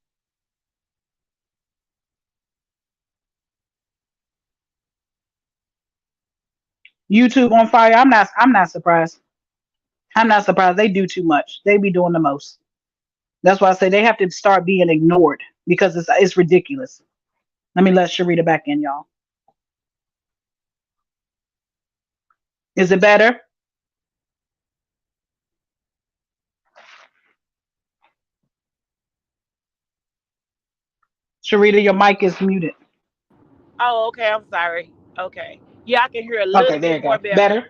YouTube on fire. I'm not surprised. I'm not surprised. They do too much. They be doing the most. That's why I say they have to start being ignored because it's ridiculous. Let me let Sharita back in, y'all. Is it better? Sharita, your mic is muted. Oh, okay. I'm sorry. Okay. Yeah, I can hear a Okay, little there bit you go. more better. Better?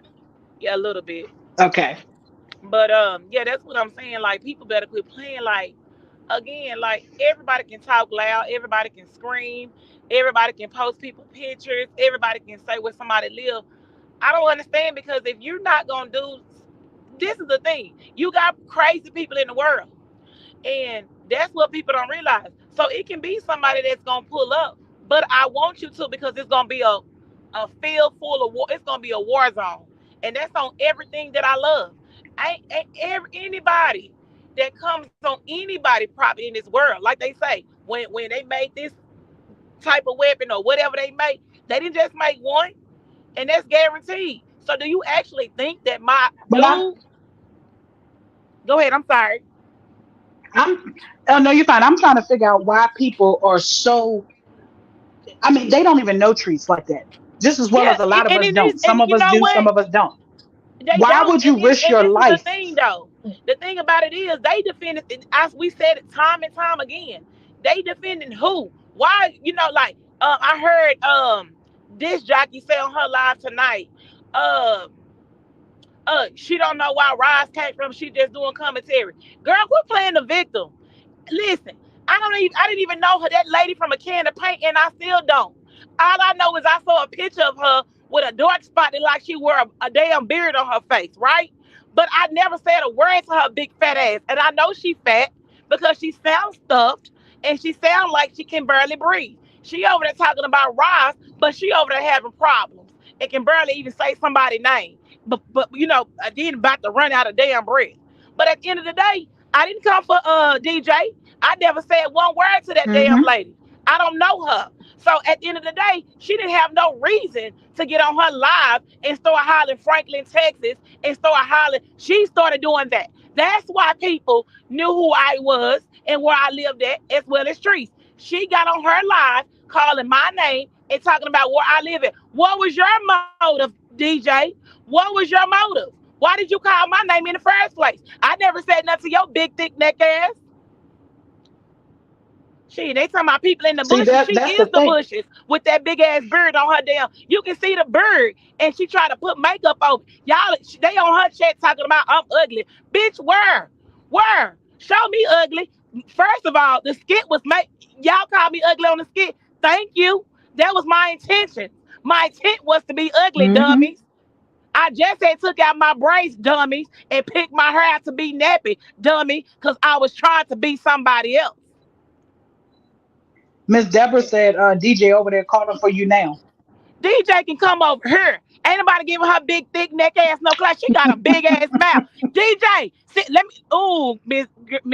Yeah, a little bit. Okay. But yeah, that's what I'm saying. Like people better quit playing. Like again, like everybody can talk loud, everybody can scream, everybody can post people pictures, everybody can say where somebody live. I don't understand because if you're not gonna do, this is the thing. You got crazy people in the world. And that's what people don't realize. So it can be somebody that's gonna pull up, but I want you to because it's gonna be a field full of war. It's gonna be a war zone, and that's on everything that I love. Ain't anybody that comes on anybody property in this world, like they say, when they made this type of weapon or whatever they make, they didn't just make one, and that's guaranteed. So do you actually think that my But dude? Go ahead. I'm sorry. I'm oh no, you're fine. I'm trying to figure out why people are so I mean, they don't even know trees like that. Just as well Yeah, as a lot of and us it is, don't. and Some of you us know do, some what? of us don't. They Why don't, would you risk and your this is the life? thing though. The thing about it is they defended it, as we said it time and time again. They defending who? Why? Like I heard this jockey say on her live tonight. Uh, she don't know why Rise came from. She just doing commentary. Girl, quit playing the victim. Listen, I didn't even know her, that lady from a can of paint, and I still don't. All I know is I saw a picture of her with a dark spot that like she wore a damn beard on her face, right? But I never said a word to her big fat ass. And I know she fat because she sounds stuffed and she sounds like she can barely breathe. She over there talking about Ross, but she over there having problems and can barely even say somebody's name. But I didn't about to run out of damn breath. But at the end of the day, I didn't come for DJ. I never said one word to that damn Hmm. lady. I don't know her. So at the end of the day, she didn't have no reason to get on her live and start hollering Franklin, Texas, and start hollering. She started doing that. That's why people knew who I was and where I lived at, as well as Treece. She got on her live calling my name and talking about where I live at. What was your motive, DJ? What was your motive? Why did you call my name in the first place? I never said nothing to your big thick neck ass. She, they talking about people in the See bushes. that She that's the is the thing. bushes with that big ass bird on her damn. You can see the bird, and she try to put makeup over. Y'all, they on her chat talking about I'm ugly. Bitch, where? Where? Show me ugly. First of all, the skit was made. Y'all called me ugly on the skit. Thank you. That was my intention. My intent was to be ugly, Hmm. dummies. I just had took out my braids, dummies, and picked my hair out to be nappy, dummy, because I was trying to be somebody else. Miss Deborah said, DJ over there calling for you now. DJ can come over here. Ain't nobody giving her big, thick neck ass no class. She got a big ass mouth. DJ, sit, let me. Ooh, Miss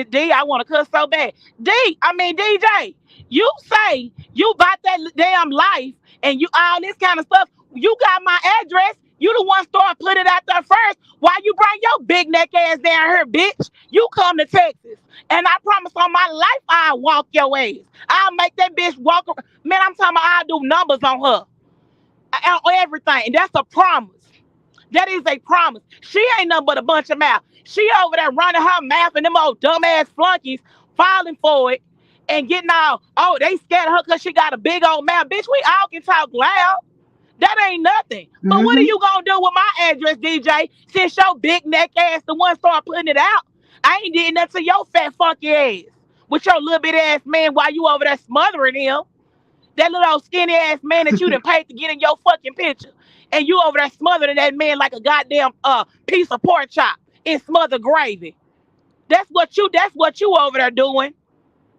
D, I want to cuss so bad. DJ, you say you bought that damn life and you all this kind of stuff. You got my address. You the one start put it out there first. Why you bring your big neck ass down here, bitch? You come to Texas, and I promise on my life I'll walk your ass. I'll make that bitch walk. Man, I'm talking about I'll do numbers on her on everything. And that's a promise. That is a promise. She ain't nothing but a bunch of mouth. She over there running her mouth and them old dumbass flunkies falling for it. and getting all, oh, they scared of her because she got a big old mouth. Bitch, we all can talk loud. That ain't nothing. But what are Mm-hmm. you gonna do with my address, DJ? Since your big neck ass the one start putting it out, I ain't did nothing to your fat funky ass with your little bit ass man while you over there smothering him. That little old skinny ass man that you done paid to get in your fucking picture, and you over there smothering that man like a goddamn piece of pork chop in smothered gravy. That's what you. That's what you over there doing.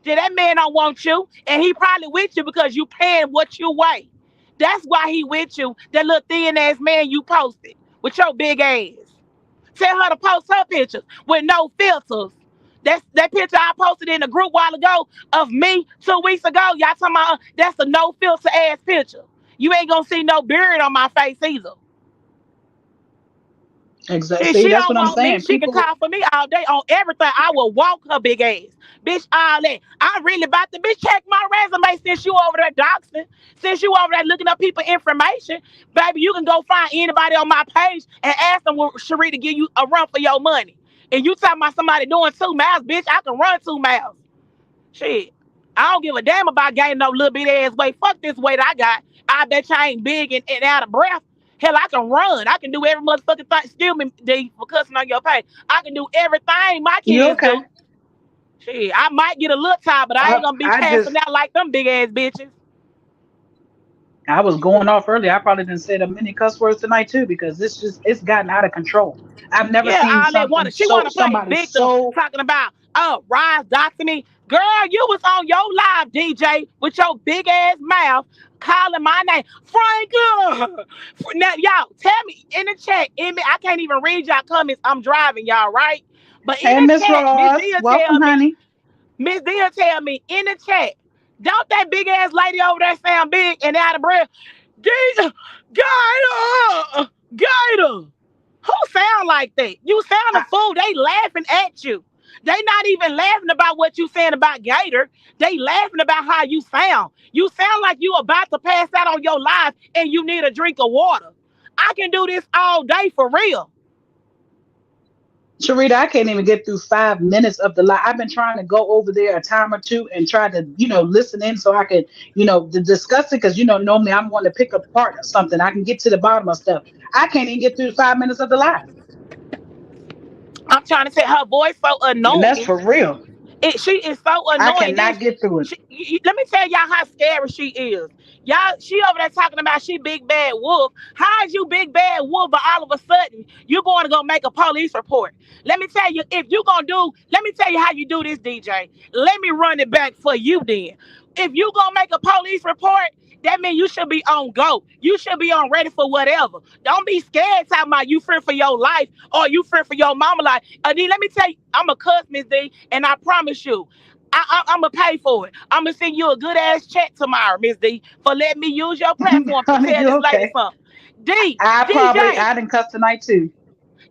Then that man don't want you, and he probably with you because you paying what you weigh. That's why he with you. That little thin ass man you posted with your big ass. Tell her to post her pictures with no filters. That's that picture I posted in the group while ago of me 2 weeks ago. Y'all talking about that's a no filter ass picture. You ain't gonna see no beard on my face either. Exactly. Shit, See, she that's don't what I'm want me. saying. She can People. call for me all day on everything. I will walk her big ass. Bitch, all that. I really about to bitch check my resume since you over there doxing. Since you over there looking up people information. Baby, you can go find anybody on my page and ask them will Sharita give you a run for your money. And you talking about somebody doing 2 miles, bitch, I can run 2 miles. Shit. I don't give a damn about gaining no little bit ass weight. Fuck this weight I got. I bet you I ain't big and out of breath. Hell, I can run. I can do every motherfucking thing. Excuse me, D, for cussing on your page. I can do everything my You kids okay? do. Shit, I might get a little tired, but I ain't gonna be I passing just out like them big ass bitches. I was going off earlier. I probably didn't say a many cuss words tonight too because it's gotten out of control. I've never Yeah, seen all they something wanted. She wanna play somebody victim, so. talking about, oh, Rise doxing me. Girl, you was on your live, DJ, with your big ass mouth, calling my name. Franklin. Now, y'all, tell me in the chat, I can't even read y'all comments. I'm driving, y'all, right? But in Hey, the Miss chat, Miss Ross, Dia tell welcome, me, honey. Miss Dia tell me in the chat, don't that big ass lady over there sound big and out of breath? Gator, Gator, Gator. Who sound like that? You sound a I, fool. They laughing at you. They not even laughing about what you saying about Gator. They laughing about how you sound. You sound like you about to pass out on your life and you need a drink of water. I can do this all day for real. Sharita, I can't even get through 5 minutes of the live. I've been trying to go over there a time or two and try to, listen in so I could, discuss it because, normally I'm going to pick apart something. I can get to the bottom of stuff. I can't even get through 5 minutes of the live. I'm trying to say her voice so And that's annoying. for real. She is so I annoying. Then cannot get through it. let me tell y'all how scary she is. Y'all, she over there talking about she big bad wolf. How is you big bad wolf, but all of a sudden you going to go make a police report? Let me tell you, if you gonna do, let me tell you how you do this, DJ. Let me run it back for you then. If you gonna make a police report, that means you should be on go. You should be on ready for whatever. Don't be scared talking about you friend for your life or you friend for your mama life. D, let me tell you, I'm a cuss, Miss D, and I promise you, I'm gonna pay for it. I'm gonna send you a good ass check tomorrow, Miss D, for letting me use your platform to Honey, tell you this lady okay? something. D, I DJ, didn't cuss tonight too.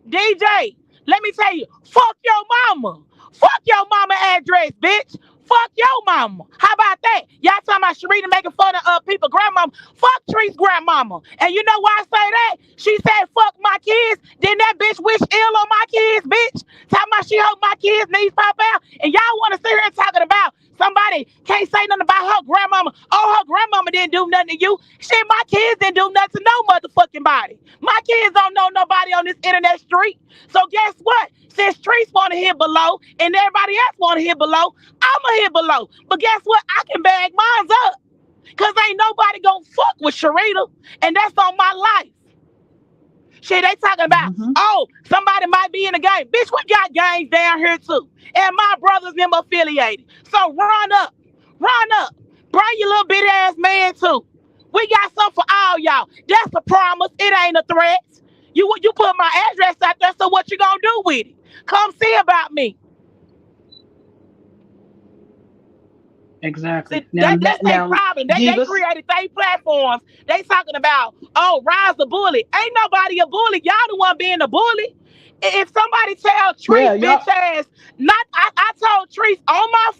DJ, let me tell you, fuck your mama. Fuck your mama address, bitch. Fuck your mama. How about that? Y'all talking about Sharita making fun of people grandmama. Fuck Treece grandmama. And you know why I say that? She said fuck my kids. Then that bitch wish ill on my kids, bitch. Talking about she hope my kids knees pop out. And y'all want to sit here and talking about somebody can't say nothing about her grandmama. Oh, her grandmama didn't do nothing to you. Shit, my kids didn't do nothing to no motherfucking body. My kids don't know nobody on this internet street. So guess what? Since Treece want to hit below and everybody else want to hit below, I'ma hit below. But guess what? I can bag mine up. Cause ain't nobody gonna fuck with Sharita. And that's on my life. Shit, they talking about, Hmm. oh, somebody might be in the game. Bitch, we got gangs down here too. And my brothers them affiliated. So run up. Run up. Bring your little bitty ass man too. We got something for all y'all. That's a promise. It ain't a threat. You put my address out there, so what you gonna do with it? Come see about me. Exactly. See, that's their Now, problem. They Divas. created their platforms. They talking about, oh, Rise the bully. Ain't nobody a bully. Y'all the one being a bully. If somebody tell Yeah, Treece, y'all. bitch ass, not I told Treece on my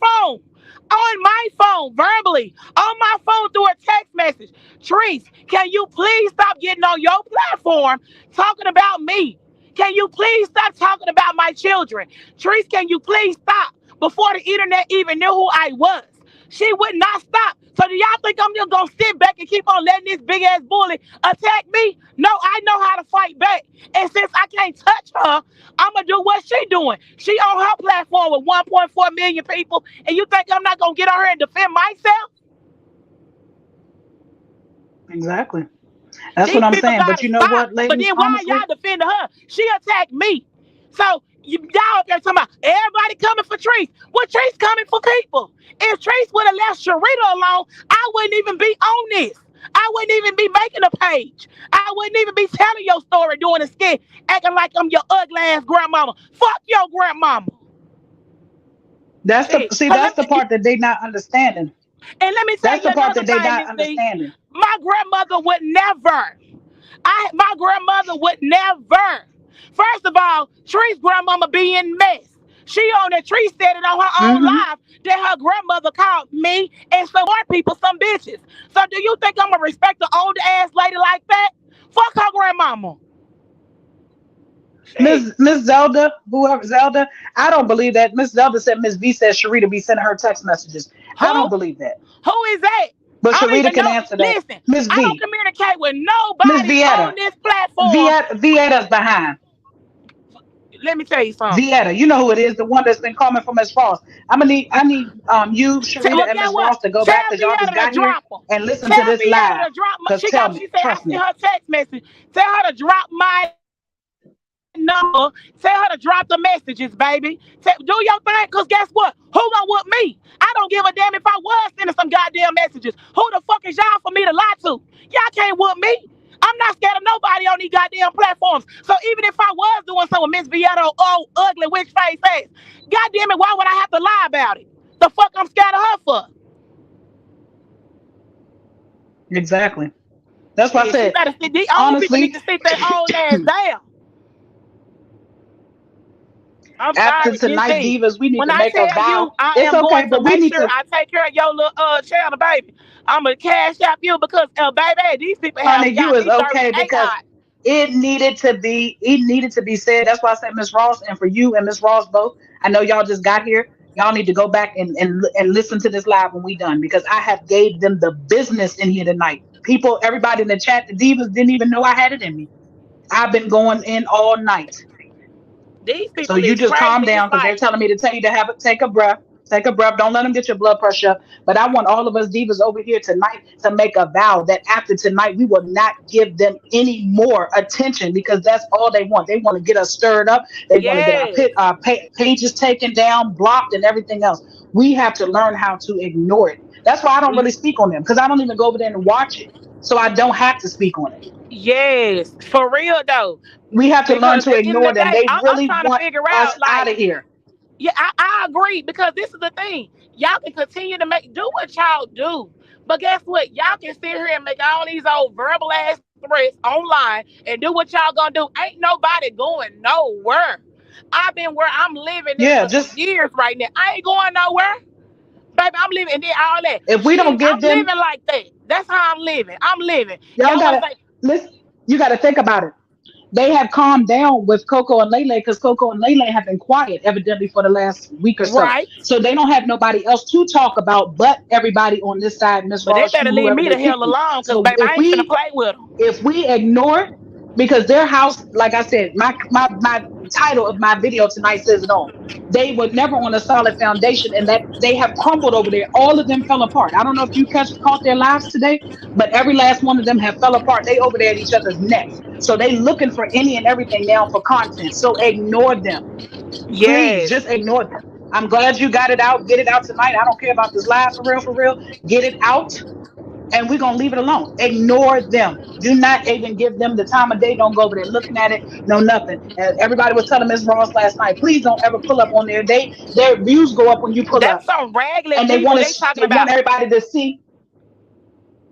phone, verbally, on my phone through a text message. Treece, can you please stop getting on your platform talking about me? Can you please stop talking about my children? Treece, can you please stop before the internet even knew who I was? She would not stop. So do y'all think I'm just gonna sit back and keep on letting this big ass bully attack me? No, I know how to fight back. And since I can't touch her, I'm gonna do what she doing. She on her platform with 1.4 million people, and you think I'm not gonna get on her and defend myself? Exactly. That's what These I'm people saying. But gotta you know stop. what, But ladies? then why Honestly, y'all defending her? She attacked me. So y'all up there talking about everybody coming for Treece. Well, Treece coming for people. If Treece would have left Sharita alone, I wouldn't even be on this. I wouldn't even be making a page. I wouldn't even be telling your story, doing a skit, acting like I'm your ugly ass grandmama. Fuck your grandmama. that's the Shit. see. That's the part that they not understanding. And let me tell That's you the part another that they thing, not Miss D. understanding. My grandmother would never. My grandmother would never. First of all, Tree's grandmama be in mess. She on the Tree said it on her own Hmm. live that her grandmother called me and some more people some bitches. So do you think I'm gonna respect an old ass lady like that? Fuck her grandmama. Shit. Miss Zelda, whoever Zelda, I don't believe that. Miss Zelda said Miss V said Sharita be sending her text messages. I don't Who? believe that. Who is that? But I don't Sharita even can know. answer that. Listen, Miss I don't V, communicate with Miss nobody on Vietta, this platform. Vietta's behind. Let me tell you something. Vietta, you know who it is, the one that's been coming from Miss Ross. I need you, Sharita, Well, and guess Miss what? Ross to go Tell back because y'all just Vietta to got here drop her. and listen to Tell this Vietta live. to drop my. Cause She tell got. me, She said I trust sent me. her text message. Tell her to drop my number. Tell her to drop the messages, baby. Do your thing, cause guess what? Who gonna whoop me? I don't give a damn if I was sending some goddamn messages. Who the fuck is y'all for me to lie to? Y'all can't whoop me. I'm not scared of nobody on these goddamn platforms. So even if I was doing something with Miss Vietto, oh ugly witch face ass, goddamn it, why would I have to lie about it? The fuck I'm scared of her for? Exactly. That's why I Shit, she said, better sit. These old people need honestly, to sit their old ass down. I'm after sorry, Miss tonight, D. divas, we need When to I make a tell vow. you I It's am okay, going to but we make need sure to, I take care of your little channel, baby. I'm gonna cash out you because baby, these people honey, have you got is me dirty okay a because lot. it needed to be said. That's why I said Miss Ross and for you and Miss Ross both. I know y'all just got here. Y'all need to go back and listen to this live when we done because I have gave them the business in here tonight. People, everybody in the chat, the divas didn't even know I had it in me. I've been going in all night. These So people you is just crazy. calm It's down because they're like, telling me to tell you to have a take a breath. Take a breath. Don't let them get your blood pressure up. But I want all of us divas over here tonight to make a vow that after tonight we will not give them any more attention because that's all they want. They want to get us stirred up. They want to get yes, pages taken down, blocked, and everything else. We have to learn how to ignore it. That's why I don't really speak on them because I don't even go over there and watch it, so I don't have to speak on it. yes, for real though. We have to learn Because to at the end ignore of the them. day, They I'm really trying to want figure us out out like, of here. yeah, I agree because this is the thing. Y'all can continue to do what y'all do. But guess what? Y'all can sit here and make all these old verbal ass threats online and do what y'all gonna do. Ain't nobody going nowhere. I've been where I'm living at Yeah, for some just years right now. I ain't going nowhere. Baby, I'm living and then all that. if we don't Shit, give I'm them, living like that. That's how I'm living. I'm living. y'all Y'all wanna gotta say, listen. You gotta think about it. They have calmed down with Coco and Lele because Coco and Lele have been quiet evidently for the last week or so. right? So they don't have nobody else to talk about but everybody on this side, Miss But they Ross, better you, leave whoever me they the hell pick you. alone because So baby, I ain't finna play with them. if we ignore it, because their house, like I said, my title of my video tonight says it all. They were never on a solid foundation, and that they have crumbled over there. All of them fell apart. I don't know if you caught their lives today, but every last one of them have fell apart. They over there at each other's necks, so they looking for any and everything now for content. So ignore them, please. Yes. Just ignore them. I'm glad you got it out. Get it out tonight. I don't care about this live for real, for real. Get it out and we're gonna leave it alone. Ignore them. Do not even give them the time of day. Don't go over there looking at it. No nothing. And everybody was telling Miss Ross last night, please don't ever pull up on there. Their views go up when you pull Them up, some raggedy and they people want they to talking they want about. everybody to see.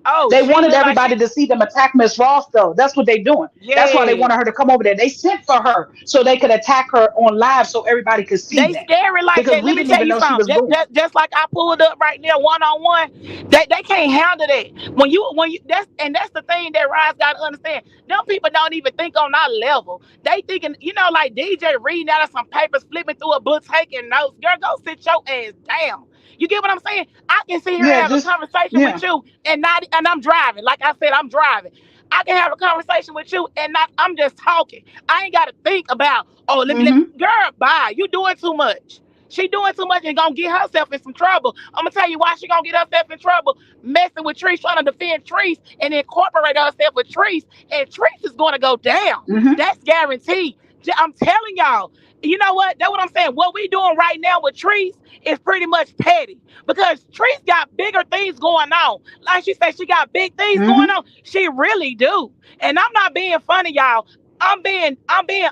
Oh, They she wanted look like everybody she. to see them attack Miss Ross, though. That's what they doing. That's why they Yes. wanted her to come over there. They sent for her so they could attack her on live so everybody could see They that scary like because that. we Let me didn't tell even you know she was something. going. Just like I pulled up right now, 1 on 1. They can't handle that. When you that's the thing that Rise gotta understand. Them people don't even think on our level. They thinking, like DJ reading out of some papers, flipping through a book, taking notes. Girl, go sit your ass down. You get what I'm saying? I can sit here and Yeah, have a just conversation with yeah. you and I'm driving. Like I said, I'm driving. I can have a conversation with you and not I'm just talking. I ain't gotta think about, oh, let Mm-hmm. girl, bye. You doing too much. She doing too much and gonna get herself in some trouble. I'm gonna tell you why she gonna get herself in trouble. Messing with Treece, trying to defend Treece and incorporate herself with Treece, and Treece is gonna go down. Mm-hmm. That's guaranteed. I'm telling y'all. You know what? That's what I'm saying. What we doing right now with Treece is pretty much petty because Treece got bigger things going on. Like she said, she got big things going Mm-hmm. on. She really do. And I'm not being funny, y'all. I'm being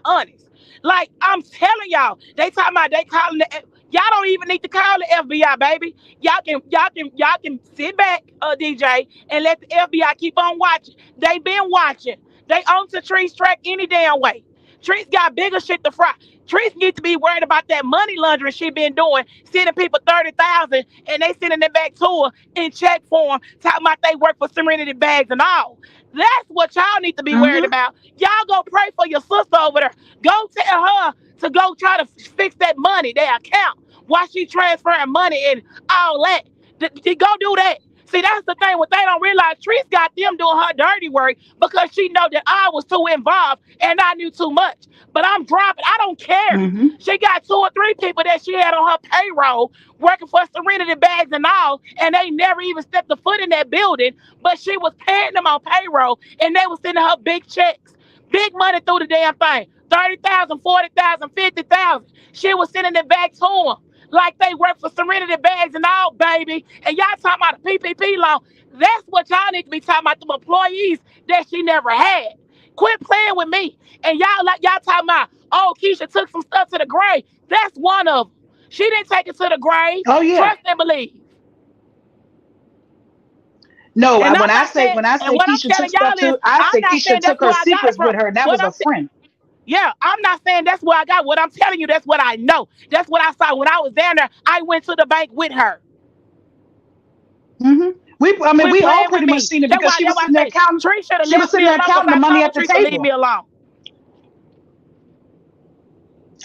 honest. Like I'm telling y'all, they talking about they calling the y'all don't even need to call the FBI, baby. Y'all can sit back, DJ, and let the FBI keep on watching. They been watching. They on to Tree's track any damn way. Tree's got bigger shit to fry. Treese need to be worried about that money laundering she been doing, sending people 30,000 and they sending it back to her in check form, talking about they work for Serenity bags and all. That's what y'all need to be worried Mm-hmm. about. Y'all go pray for your sister over there. Go tell her to go try to fix that money, their account, while she transferring money and all that. Go do that. See, that's the thing. What they don't realize, Treese got them doing her dirty work because she know that I was too involved and I knew too much. But I'm dropping. I don't care. Mm-hmm. She got 2 or 3 people that she had on her payroll working for Serenity bags and all, and they never even stepped a foot in that building. But she was paying them on payroll, and they was sending her big checks, big money through the damn thing, 30,000, 40,000, 50,000. She was sending it back to them like they work for Serenity bags and all, baby. And y'all talking about a PPP loan. That's what y'all need to be talking about, the employees that she never had. Quit playing with me. And y'all talking about, oh, Keisha took some stuff to the grave. That's one of them. She didn't take it to the grave. Oh yeah. Trust and believe. No, And I'm when I not say saying, when I and say what I'm Keisha took telling stuff y'all is, to, I I'm say not Keisha saying took that's her where I got it secrets from. with her, and that What was I'm a friend. Yeah, I'm not saying that's where I got what I'm telling you. That's what I know. That's what I saw when I was down there. I went to the bank with her. Mm-hmm. I mean, Quit we all playing with pretty much me. seen it That's because why she that's was why I sitting there say counting. Tree should have She was left me sitting there alone because counting the I money at told the Tree to leave table. me alone.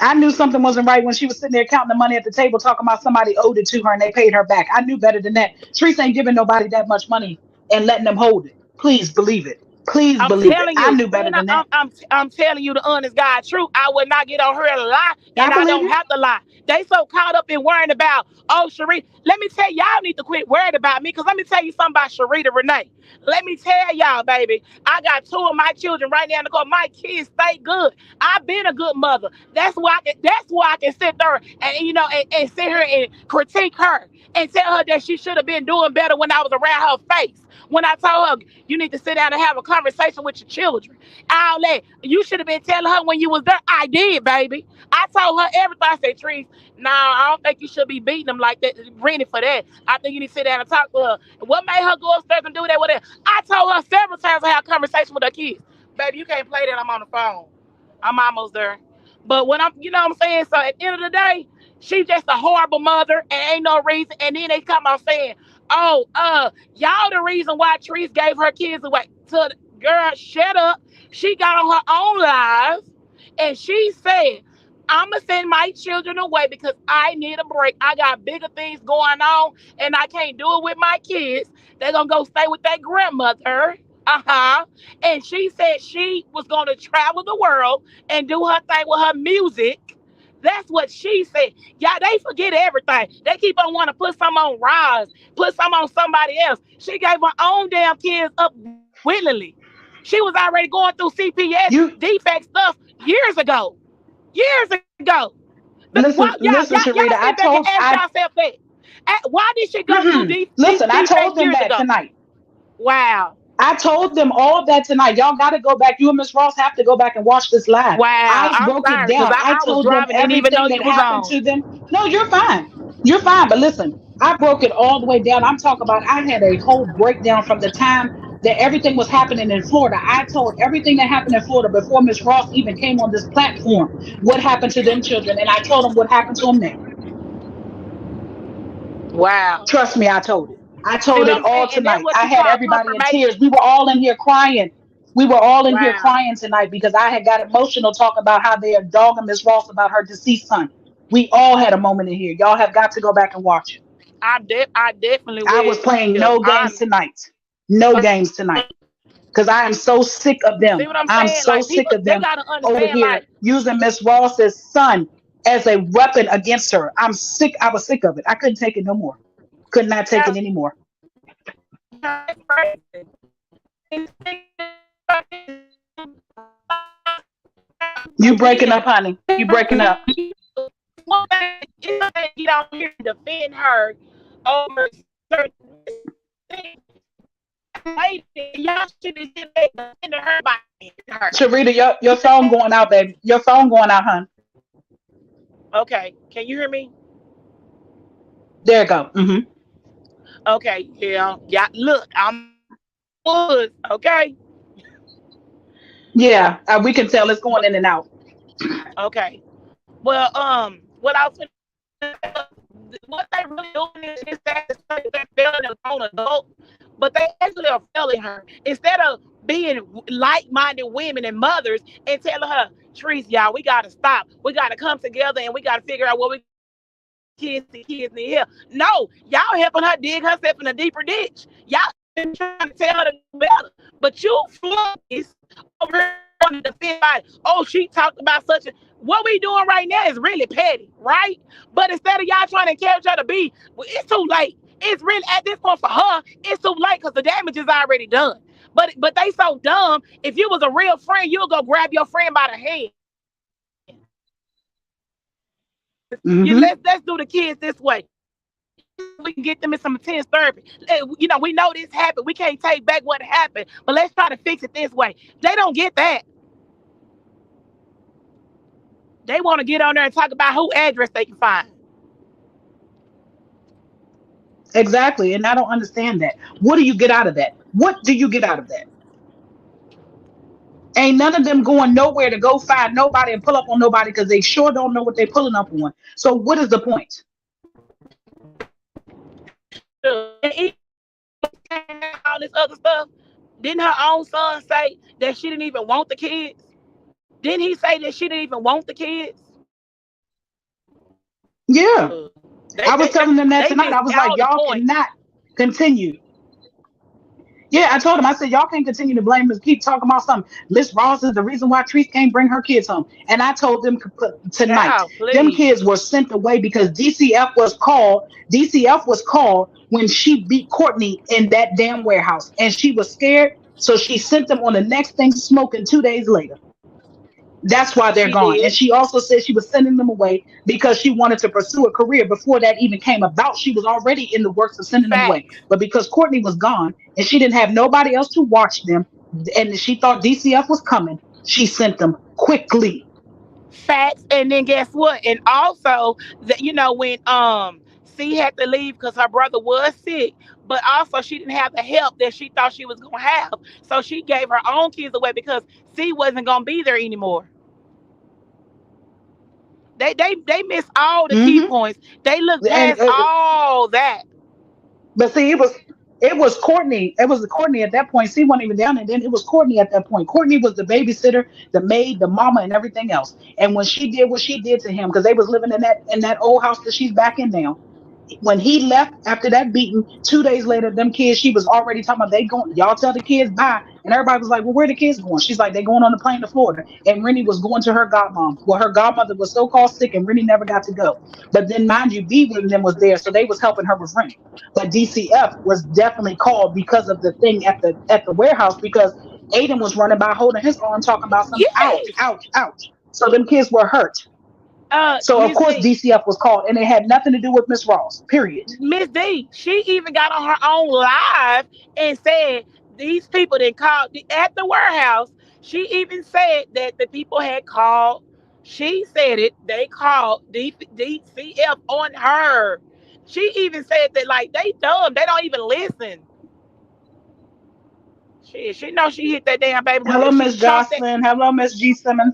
I knew something wasn't right when she was sitting there counting the money at the table, talking about somebody owed it to her and they paid her back. I knew better than that. Treese ain't giving nobody that much money and letting them hold it. Please believe it. Please I'm believe it. telling I you, knew better and than that. I'm telling you the honest God truth. I would not get on her to lie, I and I believe don't you. have to lie. They so caught up in worrying about, oh, Sharita. Let me tell y'all need to quit worrying about me, because let me tell you something about Sharita Renee. Let me tell y'all, baby, I got 2 of my children right now in the car. My kids stay good. I've been a good mother. That's why I can sit there and and sit here and critique her and tell her that she should have been doing better when I was around her face. When I told her you need to sit down and have a conversation with your children. All that. You should have been telling her when you was there. I did, baby. I told her everything. I said, Treece, no, I don't think you should be beating them like that, Rennie, for that. I think you need to sit down and talk to her. What made her go upstairs and do that with her? I told her several times I had a conversation with her kids. Baby, you can't play that. I'm on the phone. I'm almost there. But when what I'm saying? So at the end of the day, she's just a horrible mother and ain't no reason. And then they come out saying, oh, y'all the reason why Treece gave her kids away. To the girl, shut up. She got on her own live and she said, I'ma send my children away because I need a break. I got bigger things going on and I can't do it with my kids. They're gonna go stay with their grandmother. Uh-huh. And she said she was gonna travel the world and do her thing with her music. That's what she said. Yeah, they forget everything. They keep on wanting to put some on Roz, put some on somebody else. She gave her own damn kids up willingly. She was already going through CPS You defect stuff years ago. Years ago. listen, Y'all listen, sit Sharita. back and I ask told yourself that. Why did she go through these listen, I defects told them years that ago? tonight. Wow. I told them all that tonight. Y'all got to go back. You and Miss Ross have to go back and watch this live. Wow. I I'm broke it sorry because down. I I was told them driving, didn't even know everything you that was happened on. to them. No, you're fine. You're fine. But listen, I broke it all the way down. I'm talking about I had a whole breakdown from the time that everything was happening in Florida. I told everything that happened in Florida before Miss Ross even came on this platform, what happened to them children. And I told them what happened to them now. Wow. Trust me, I told it. I See told what it I'm all saying? And that's tonight. what I you had call everybody in tears. confirmation. We were all in here crying. We were all in here Wow. crying tonight because I had got emotional talking about how they are dogging Miss Ross about her deceased son. We all had a moment in here. Y'all have got to go back and watch it. I definitely I was will. playing no games tonight. No games tonight. Because I am so sick of See them. what I'm I'm saying? so Like sick people, of they them gotta over understand. here Like using Miss Ross's son as a weapon against her. I'm sick. I was sick of it. I couldn't take it no more. Could not take it anymore. that's crazy. You breaking up, honey. You breaking up. One thing is to get out here and defend her over certain things. Lady, y'all should have been defending her by her. Sharita, your phone going out, baby. Your phone going out, hon. Okay, can you hear me? There you go. Okay, yeah, yeah. Look, I'm was okay. Yeah, we can tell it's going in and out. Okay. Well, what I was what they really doing is that they're failing a grown adult, but they actually are failing her instead of being like-minded women and mothers and telling her, Treece, y'all, we gotta stop. We gotta come together and we gotta figure out what we kids the kids need help. No, y'all helping her dig herself in a deeper ditch. Y'all been trying to tell her to do better, but you flunkies over here on the defense side. Oh, she talked about such a. What we doing right now is really petty, right? But instead of y'all trying to encourage her to be, well, it's too late. It's really at this point for her. It's too late because the damage is already done. But they so dumb. If you was a real friend, you'll go grab your friend by the hand. You Mm-hmm. let's do the kids this way. We can get them in some intense therapy. You know, we know this happened. We can't take back what happened, but let's try to fix it this way. They don't get that. They want to get on there and talk about who address they can find. Exactly. And I don't understand that. What do you get out of that? What do you get out of that? Ain't none of them going nowhere to go find nobody and pull up on nobody because they sure don't know what they're pulling up on. So what is the point? And even all this other stuff. Didn't her own son say that she didn't even want the kids? Didn't he say that she didn't even want the kids? Yeah. I was telling them that They tonight. missed I was like, all the y'all points. cannot continue. Yeah, I told him, I said, y'all can't continue to blame us, keep talking about something. Miss Ross is the reason why Treece can't bring her kids home. And I told them tonight, Child, them please. kids were sent away because DCF was called. DCF was called when she beat Courtney in that damn warehouse. And she was scared. So she sent them on the next thing smoking 2 days later. That's why they're She gone. And did. she also said she was sending them away because she wanted to pursue a career before that even came about. She was already in the works of sending them away. Facts. But because Courtney was gone and she didn't have nobody else to watch them, and she thought DCF was coming, she sent them quickly. Facts. And then guess what? And also that when C had to leave because her brother was sick, but also she didn't have the help that she thought she was gonna have. So she gave her own kids away because C wasn't gonna be there anymore. They missed all the key Hmm. points. They looked And past all that. but see, it was Courtney. It was Courtney at that point. C wasn't even down, and then it was Courtney at that point. Courtney was the babysitter, the maid, the mama, and everything else. And when she did what she did to him, because they was living in that old house that she's back in now, when he left after that beating, 2 days later, them kids, she was already talking about they going, y'all tell the kids bye. And everybody was like, well, where the kids going? She's like, they going on the plane to Florida. And Rennie was going to her godmom. Well, her godmother was so called sick and Rennie never got to go. But then mind you, B with them was there. So they was helping her with Rennie. But DCF was definitely called because of the thing at the warehouse because Aiden was running by holding his arm talking about some ouch, Yes. ouch, ouch. So them kids were hurt. So of Miss course D. DCF was called, and it had nothing to do with Miss Ross. Period. Miss D, she even got on her own live and said these people that called at the warehouse. She even said that the people had called. She said it. They called DCF on her. She even said that like they dumb. They don't even listen. She knows she hit that damn baby, but Hello, if she Miss chunked it, Jocelyn. Hello, Miss G Simmons.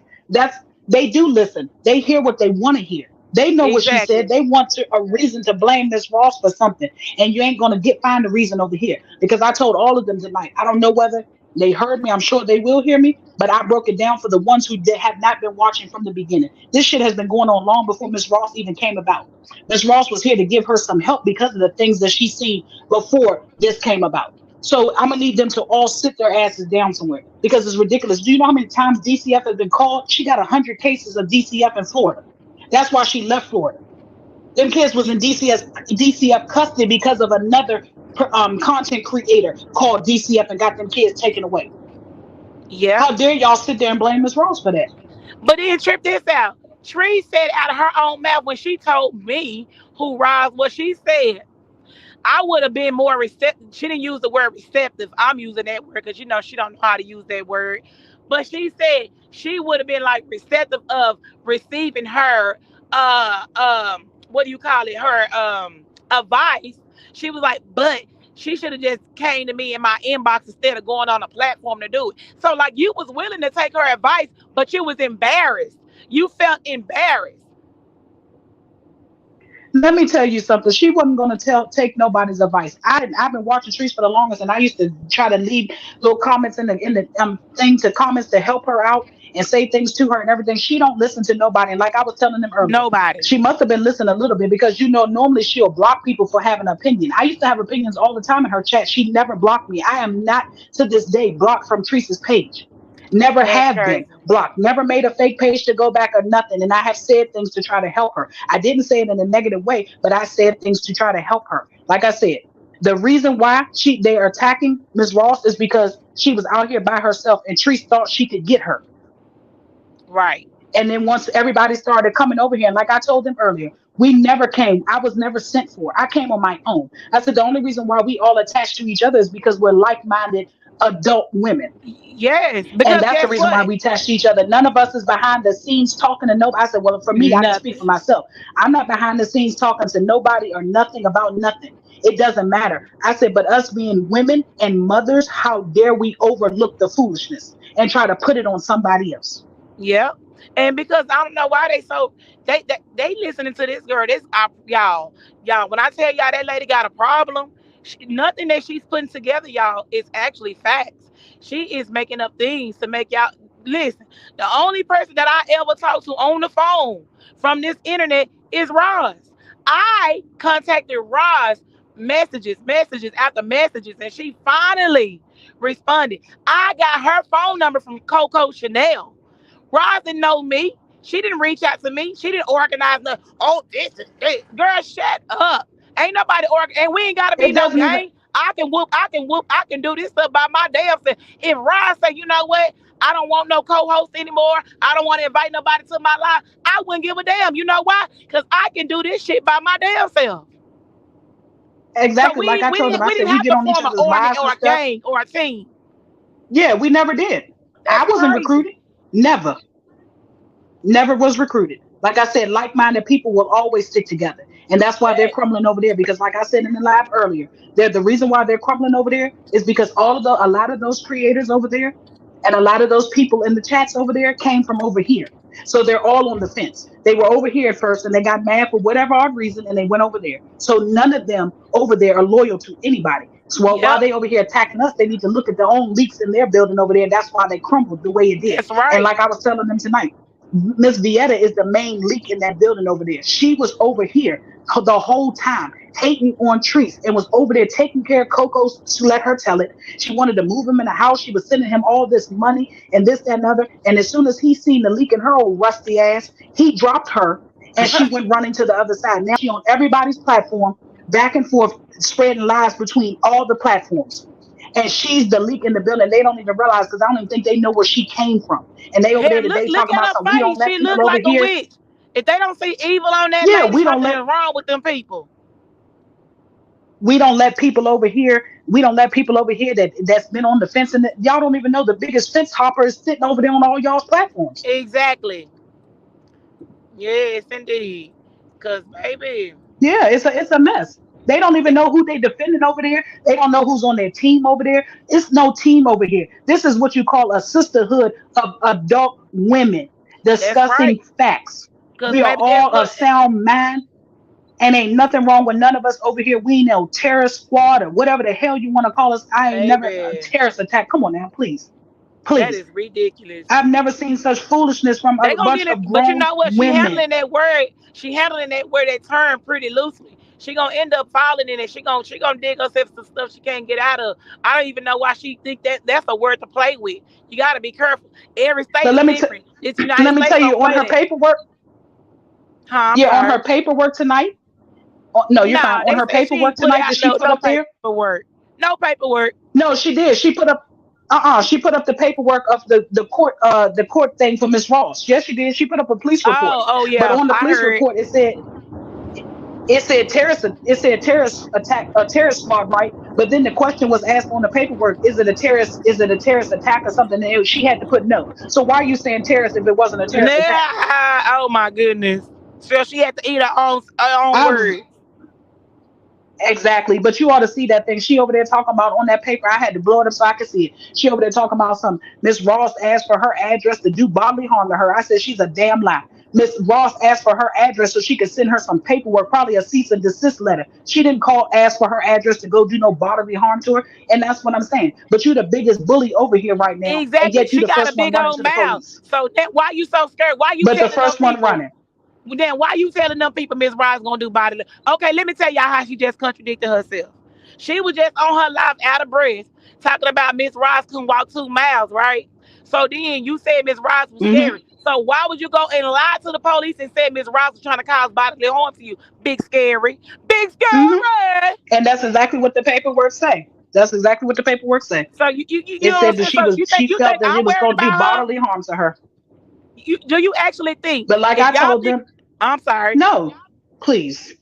They do listen. They hear what they want to hear. They know what she said. exactly. They want a reason to blame Miss Ross for something, and you ain't gonna find a reason over here because I told all of them tonight. I don't know whether They heard me. I'm sure they will hear me, but I broke it down for the ones who have not been watching from the beginning. This shit has been going on long before Miss Ross even came about. Miss Ross was here to give her some help because of the things that she's seen before this came about. So I'm gonna need them to all sit their asses down somewhere because it's ridiculous. Do you know how many times DCF has been called? She got 100 cases of DCF in Florida. That's why she left Florida. Them kids was in DCF custody because of another content creator called DCF and got them kids taken away. Yeah. How dare y'all sit there and blame Miss Rose for that? But then trip this out. Tree said out of her own mouth when she told me who Roz what she said. I would have been more receptive. She didn't use the word receptive. I'm using that word because she don't know how to use that word. But she said she would have been like receptive of receiving her what do you call it? Her advice. She was like, but she should have just came to me in my inbox instead of going on a platform to do it. So like you was willing to take her advice, but you was embarrassed. You felt embarrassed. Let me tell you something. She wasn't going to take nobody's advice. I've been watching Treece for the longest, and I used to try to leave little comments in the thing to comments to help her out and say things to her and everything. She don't listen to nobody. And like I was telling them earlier, Nobody. she must have been listening a little bit because normally she'll block people for having an opinion. I used to have opinions all the time in her chat. She never blocked me. I am not to this day blocked from Treece's page. Never That's have been crazy. blocked. Never made a fake page to go back or nothing. And I have said things to try to help her. I didn't say it in a negative way, but I said things to try to help her. Like I said, the reason why they are attacking Miss Ross is because she was out here by herself and Treece thought she could get her. Right. And then once everybody started coming over here, and like I told them earlier, we never came. I was never sent for. I came on my own. I said the only reason why we all attached to each other is because we're like-minded adult women. Yes, And because that's the guess reason why what? we attach to each other. None of us is behind the scenes talking to nobody. I said, well, for me, I can speak for Nothing. myself. I'm not behind the scenes talking to nobody or nothing about nothing. It doesn't matter. I said, but us being women and mothers, how dare we overlook the foolishness and try to put it on somebody else? Yep. And because I don't know why they listening to this girl. Y'all. When I tell y'all that lady got a problem, nothing that she's putting together, y'all, is actually facts. She is making up things to make y'all listen. The only person that I ever talked to on the phone from this internet is Roz. I contacted Roz messages after messages, and she finally responded. I got her phone number from Coco Chanel. Roz didn't know me. She didn't reach out to me. She didn't organize the this is this. Girl, shut up. Ain't nobody and we ain't gotta be It no doesn't even gang. I can do this stuff by my damn self. If Roz say, you know what? I don't want no co-host anymore. I don't want to invite nobody to my life. I wouldn't give a damn. You know why? Because I can do this shit by my damn self. So exactly like I we told them. didn't I we said didn't we have get to on each form an other's army lives or and a stuff. gang or a team. Yeah, we never did. That's I wasn't crazy. recruited. Never. Never was recruited. Like I said, like-minded people will always stick together. And that's why they're Yes. crumbling over there. Because like I said in the live earlier, the reason why they're crumbling over there is because a lot of those creators over there and a lot of those people in the chats over there came from over here. So they're all on the fence. They were over here at first and they got mad for whatever odd reason and they went over there. So none of them over there are loyal to anybody. So while Yep. they over here attacking us, they need to look at their own leaks in their building over there. That's why they crumbled the way it did. That's And right. like I was telling them tonight, Miss Vietta is the main leak in that building over there. She was over here the whole time hating on Treece and was over there taking care of Coco to let her tell it. She wanted to move him in the house. She was sending him all this money and this, that, and other. And as soon as he seen the leak in her old rusty ass, he dropped her and she went running to the other side. Now she on everybody's platform, back and forth, spreading lies between all the platforms. And she's the leak in the building. They don't even realize because I don't even think they know where she came from. And they over Hell, there look, today look talking at about her something. We don't face. let She people look over like a here. witch. If they don't see evil on that Yeah, lady, something is wrong with them people. we don't let people over here. We don't let people over here that's been on the fence and y'all don't even know the biggest fence hopper is sitting over there on all y'all's platforms. Exactly. Yes, indeed. Cause baby, Yeah, it's a mess. They don't even know who they defending over there. They don't know who's on their team over there. It's no team over here. This is what you call a sisterhood of adult women that's discussing right. facts. Cause We are baby, guess all of what? sound mind. And ain't nothing wrong with none of us over here. We ain't no terrorist squad or whatever the hell you want to call us. I ain't never a Baby, terrorist attack. Come on now, please. that Please. is ridiculous. I've never seen such foolishness from They a gonna bunch get it, of but you grown know what? She women. handling that word. She handling that word, that term pretty loosely. She gonna end up falling in it. She gonna dig herself some stuff she can't get out of. I don't even know why she think that that's a word to play with. You gotta be careful. Every state But is let me different. This United let me States tell don't you on play her that. paperwork. Huh? I'm Yeah, on her sorry. paperwork tonight. Oh, no, you're fine. Nah, On they her said she paperwork ain't put tonight out that she put no up there. paperwork. No paperwork. No, she did. She put up. She put up the paperwork of the court thing for Miss Ross. Yes, she did. She put up a police report. Oh But yeah, on the I police heard. report, it said terrorist. It said terrorist attack, a terrorist squad, right? But then the question was asked on the paperwork: Is it a terrorist? Is it a terrorist attack or something? And she had to put no. So why are you saying terrorist if it wasn't a terrorist attack? Nah, oh my goodness. So she had to eat her own I've words. Exactly, but you ought to see that thing. She over there talking about on that paper. I had to blow it up so I could see it. She over there talking about some Miss Ross asked for her address to do bodily harm to her. I said she's a damn lie. Miss Ross asked for her address so she could send her some paperwork, probably a cease and desist letter. She didn't call ask for her address to go do no bodily harm to her, and that's what I'm saying. But you're the biggest bully over here right now, and Exactly. yet you She the got a first one big running old to the mouth. police. So that why you so scared? Why you But the telling them first one people? running. Then why you telling them people Miss Ross gonna do body? Okay, let me tell y'all how she just contradicted herself. She was just on her live out of breath talking about Miss Ross couldn't walk 2 miles, right? So then you said Miss Ross was Hmm. scary. So why would you go and lie to the police and say Miss Ross was trying to cause bodily harm to you? Big scary, big Hmm. scary. And that's exactly what the paperwork say. That's exactly what the paperwork say. So you It know what I'm said that saying? So she you felt think that I'm it was worried going to do about her? bodily harm to her. Do you actually think But like if I y'all told think? them, I'm sorry. no, please.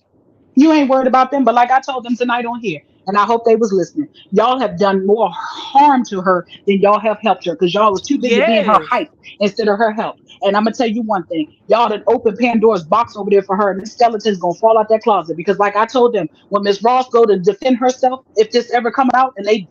You ain't worried about them, but like I told them tonight on here, and I hope they was listening. Y'all have done more harm to her than y'all have helped her because y'all was too busy being her Yes. hype instead of her help. And I'm gonna tell you one thing: y'all done opened Pandora's box over there for her, and the skeleton's gonna fall out that closet. Because like I told them, when Miss Ross go to defend herself, if this ever come out and they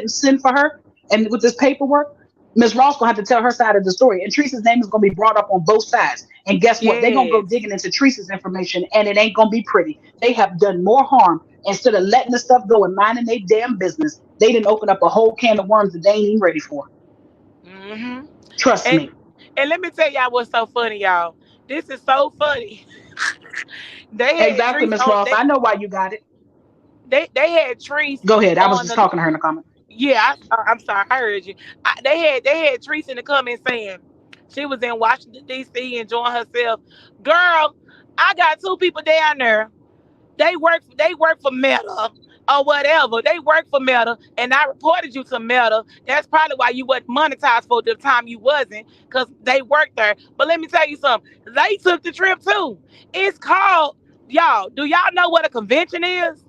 send for her, and with this paperwork. Miss Ross gonna have to tell her side of the story, and Treece's name is gonna be brought up on both sides. And guess what? They're gonna go Yes. digging into Treece's information, and it ain't gonna be pretty. They have done more harm instead of letting the stuff go and minding their damn business. They didn't open up a whole can of worms that they ain't even ready for. hmm Trust And me. and let me tell y'all what's so funny, y'all. This is so funny. They had Exactly, Treece Miss on. Ross. I know why you got it. They had Treece Go ahead. I was on just the. talking to her in the comment. Yeah, I'm sorry. I heard you. They had Treece in the comments saying she was in Washington D.C. enjoying herself. Girl, I got two people down there. They work for Meta or whatever. They work for Meta, and I reported you to Meta. That's probably why you wasn't monetized for the time you wasn't, because they worked there. But let me tell you something. They took the trip too. It's called y'all. Do y'all know what a convention is?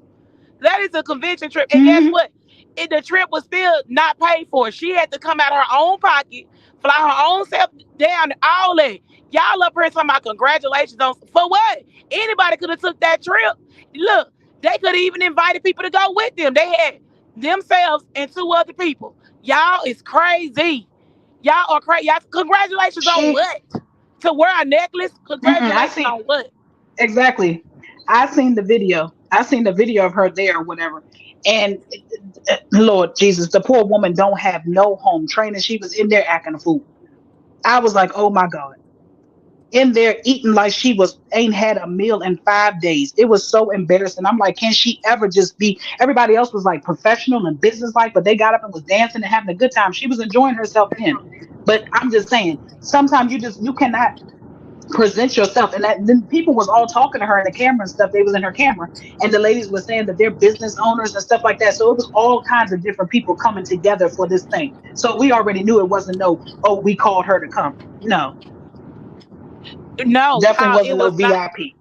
That is a convention trip. And guess Mm-hmm. what? The trip was still not paid for. She had to come out of her own pocket, fly her own self down, all that. Y'all up here talking about congratulations on for what? Anybody could have took that trip. Look, they could have even invited people to go with them. They had themselves and two other people. Y'all is crazy. Y'all are crazy. Y'all, congratulations on She. what? To wear a necklace? Mm-mm, I Congratulations see. on what? Exactly. I seen the video. I seen the video of her there or whatever. And Lord Jesus, the poor woman don't have no home training. She was in there acting a fool. I was like, oh my God. In there eating like she was ain't had a meal in 5 days. It was so embarrassing. I'm like, can she ever just be everybody else was like professional and business like, but they got up and was dancing and having a good time. She was enjoying herself then. But I'm just saying, sometimes you cannot present yourself, and that then people was all talking to her in the camera and stuff. They was in her camera, and the ladies were saying that they're business owners and stuff like that. So it was all kinds of different people coming together for this thing. So we already knew it wasn't no, oh, we called her to come. No, No, definitely how it wasn't no was not. VIP.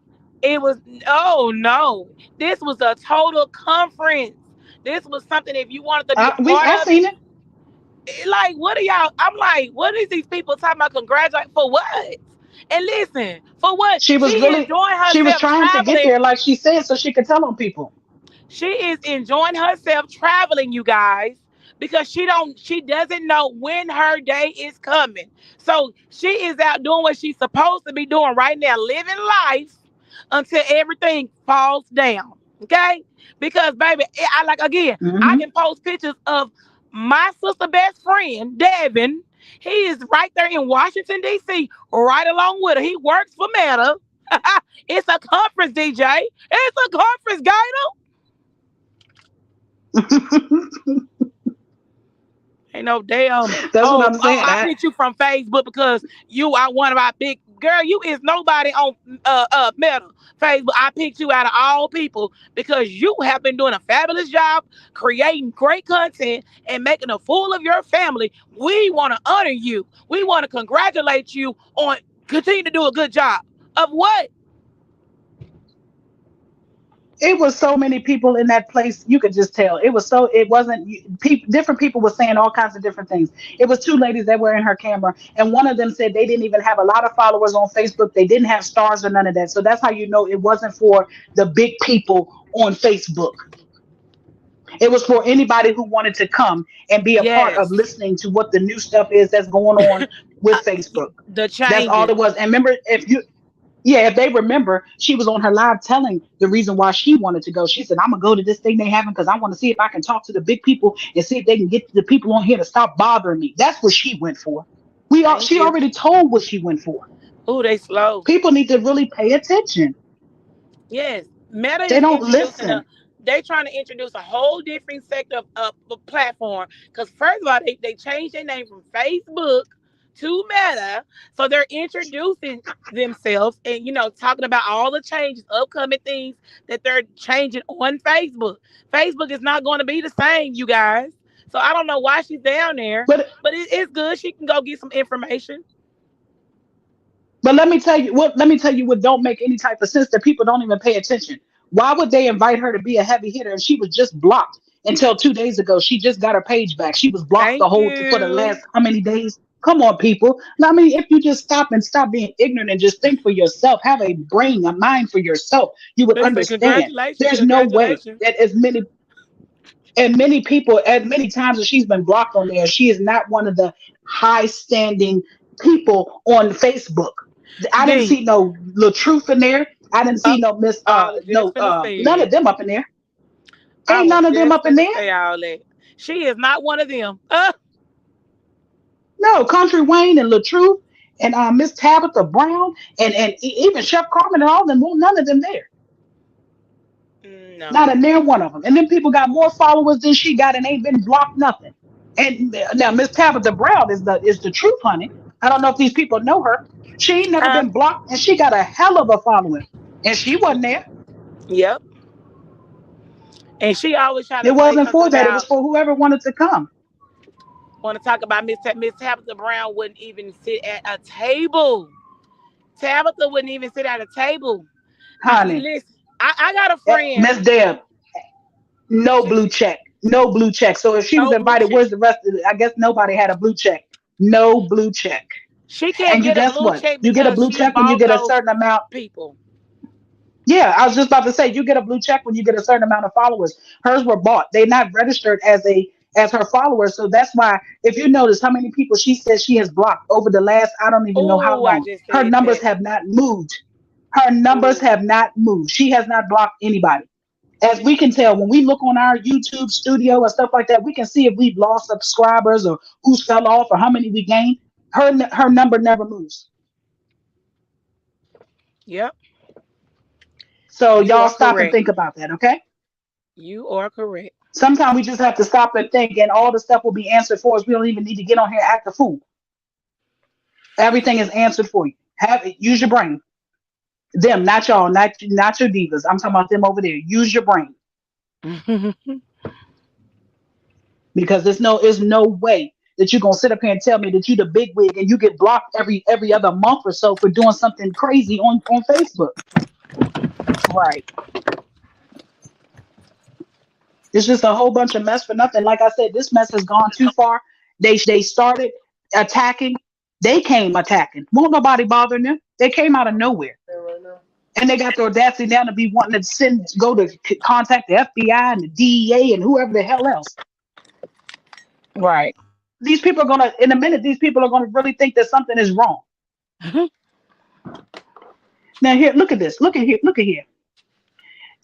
It was, oh no. This was a total conference. This was something if you wanted to be a We part I of it. seen it. Like, what are y'all? I'm like, what is these people talking about? Congratulate for what? And listen, for what? She was She really enjoying she was herself trying to get traveling. there, like she said, so she could tell on people. She is enjoying herself traveling, you guys, because she doesn't know when her day is coming. So she is out doing what she's supposed to be doing right now, living life. until everything falls down. Okay? Because baby, I like again, I Hmm. can post pictures of my sister best friend, Devin. He is right there in Washington, D.C., right along with her. He works for Meta. It's a conference, DJ. It's a conference, Gator. Ain't no damn. That's what Oh, I'm oh, saying. I picked you from Facebook because you are one of our big girl. You is nobody on Meta Facebook. I picked you out of all people because you have been doing a fabulous job creating great content and making a fool of your family. We want to honor you. We want to congratulate you on continue to do a good job of what? It was so many people in that place. You could just tell. It was so. It wasn't. Different people were saying all kinds of different things. It was two ladies that were in her camera, and one of them said they didn't even have a lot of followers on Facebook. They didn't have stars or none of that. So that's how you know it wasn't for the big people on Facebook. It was for anybody who wanted to come and be a part of Yes. listening to what the new stuff is that's going on Uh, with Facebook. the That's all changes. it was. And remember, if they remember, she was on her live telling the reason why she wanted to go. She said, "I'm gonna go to this thing they having because I want to see if I can talk to the big people and see if they can get the people on here to stop bothering me." That's what she went for. Thank She you. already told what she went for. Oh, they slow. People need to really pay attention. Yes, Meta They is don't introducing a. listen. They trying to introduce a whole different sector of a platform. Because first of all, they changed their name from Facebook to Meta, so they're introducing themselves and talking about all the changes, upcoming things that they're changing on Facebook. Facebook is not going to be the same, you guys. So I don't know why she's down there, But but it's good. She can go get some information. But let me tell you what don't make any type of sense that people don't even pay attention. Why would they invite her to be a heavy hitter and she was just blocked until 2 days ago? She just got her page back. She was blocked Thank for the last you. how many days? Come on, people. I mean, if you just stop being ignorant and just think for yourself, have a brain, a mind for yourself, you would They say understand. congratulations, There's no way congratulations. that many people, as many times as she's been blocked on there, she is not one of the high standing people on Facebook. I didn't D. see no little truth in there. I didn't Uh, see no miss I was just no finna say none of it. them up in there. I Ain't was none of them just up in finna there. say all that. She is not one of them. No, Country Wayne and LaTruth and Miss Tabitha Brown and even Chef Carmen and all them, well, none of them there. No. Not a near one of them. And then people got more followers than she got and ain't been blocked nothing. And now Miss Tabitha Brown is the truth, honey. I don't know if these people know her. She ain't never Huh? been blocked, and she got a hell of a following. And she wasn't there. Yep. And she always try It to say wasn't something for that. It was about for whoever wanted to come. want to talk about Miss Tabitha Brown wouldn't even sit at a table. Tabitha wouldn't even sit at a table. Honey, Listen, I got a friend. Miss Deb, no She blue check. No blue check. So if she was no blue invited, check. where's the rest of it? I guess nobody had a blue check. No blue check. She can't And you get a guess blue what? check You get a because blue she check when you involved get a those certain amount. people. Yeah, I was just about to say you get a blue check when you get a certain amount of followers. Hers were bought. They're not registered as her followers. So that's why if you notice how many people she says she has blocked over the last I don't even know how Oh, I long, just her said numbers that. have not moved. Her numbers Ooh. have not moved. She has not blocked anybody. As we can tell when we look on our YouTube studio and stuff like that, we can see if we've lost subscribers or who's fell off or how many we gained. Her number never moves. Yep. So You y'all are stop and correct. think about that, okay? You are correct. Sometimes we just have to stop and think, and all the stuff will be answered for us. We don't even need to get on here and act a fool. Everything is answered for you. Use your brain. Them, not y'all, not your divas. I'm talking about them over there. Use your brain because there's no way that you're gonna sit up here and tell me that you the big wig and you get blocked every other month or so for doing something crazy on Facebook. Right. It's just a whole bunch of mess for nothing. Like I said, this mess has gone too far. They started attacking. They came attacking. Won't nobody bothering them. They came out of nowhere. And they got the audacity now to be wanting to go to contact the FBI and the DEA and whoever the hell else. Right. These people are gonna, in a minute, these people are gonna really think that something is wrong. Now here, look at this. Look at here. Look at here.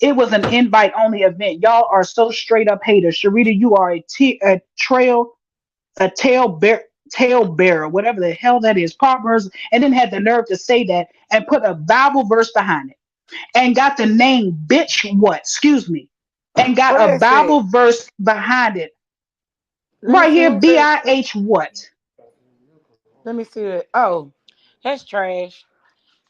It was an invite only event. Y'all are so straight up haters. Sharita, you are a trail, a tail bearer, whatever the hell that is. Partners, and then had the nerve to say that and put a Bible verse behind it and got the name bitch what? Excuse me. And got What a that Bible say? verse behind it. Let me Right see here, who said. BIH what? Let me see it. Oh, that's trash.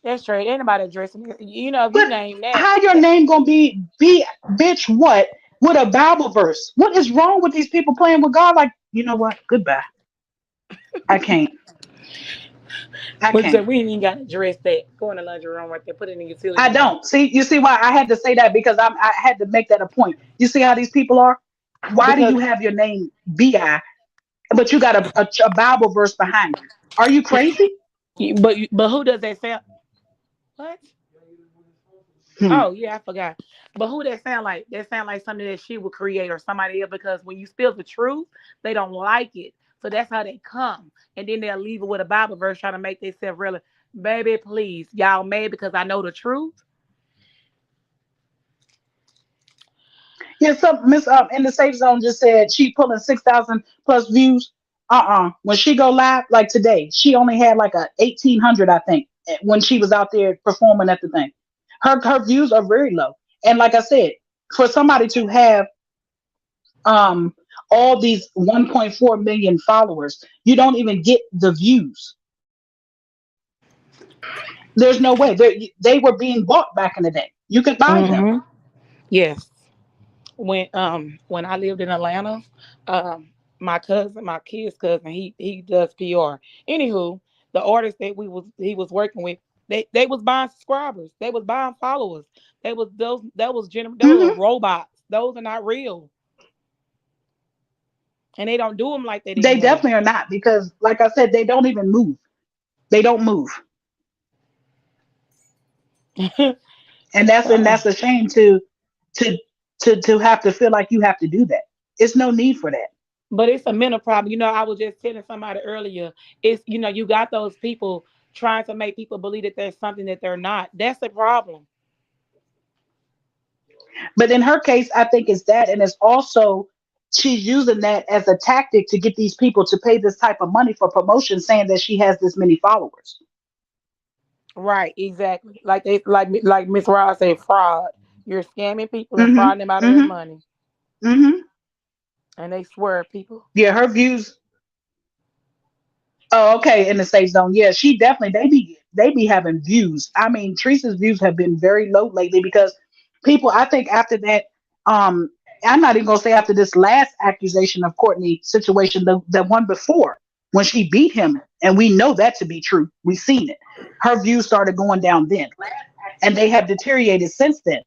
That's trash. Ain't nobody addressing it. You know, if you But name that, how your that name gonna be bitch what with a Bible verse? What is wrong with these people playing with God? Like, you know what? Goodbye. I can't. I what you can't. said, we ain't even got to address that. Go in the laundry room right there. Put it in the I utility room. don't. See, you see why I had to say that because I had to make that a point. You see how these people are? Why do Because, you have your name BI, but you got a Bible verse behind you? Are you crazy? but who does that sound? What? Hmm. Oh yeah, I forgot. But who that sound like? That sound like something that she would create or somebody else because when you spill the truth, they don't like it. So that's how they come. And then they'll leave it with a Bible verse trying to make themselves relevant. Baby, please. Y'all mad because I know the truth? Yeah, so Miss in the safe zone just said she pulling 6,000 plus views. When she go live like today, she only had like a 1,800, I think, when she was out there performing at the thing. Her views are very low, and like I said, for somebody to have um all these 1.4 million followers, you don't even get the views. There's no way they were being bought back in the day. You could buy them. Mm-hmm. Yes. When I lived in Atlanta, my cousin, my kid's cousin, he does PR. Anywho, the artists that he was working with, they was buying subscribers, they was buying followers, they was those that was those Hmm. are robots. Those are not real, and they don't do them like that They anymore. definitely are not because, like I said, they don't even move. They don't move. And that's a shame to to have to feel like you have to do that. It's no need for that. But it's a mental problem. You know, I was just telling somebody earlier. It's you got those people trying to make people believe that there's something that they're not. That's the problem. But in her case, I think it's that, and it's also she's using that as a tactic to get these people to pay this type of money for promotion, saying that she has this many followers. Right, exactly. Like Miss Ross said, fraud. You're scamming people and Hmm. frauding them out of their Hmm. money, Hmm. and they swear people. Yeah, her views. Oh, okay, in the safe zone. Yeah, she definitely they be having views. I mean, Teresa's views have been very low lately because people. I think after that, um, I'm not even gonna say after this last accusation of Courtney situation, the one before when she beat him, and we know that to be true. We've seen it. Her views started going down then, and they have deteriorated since then.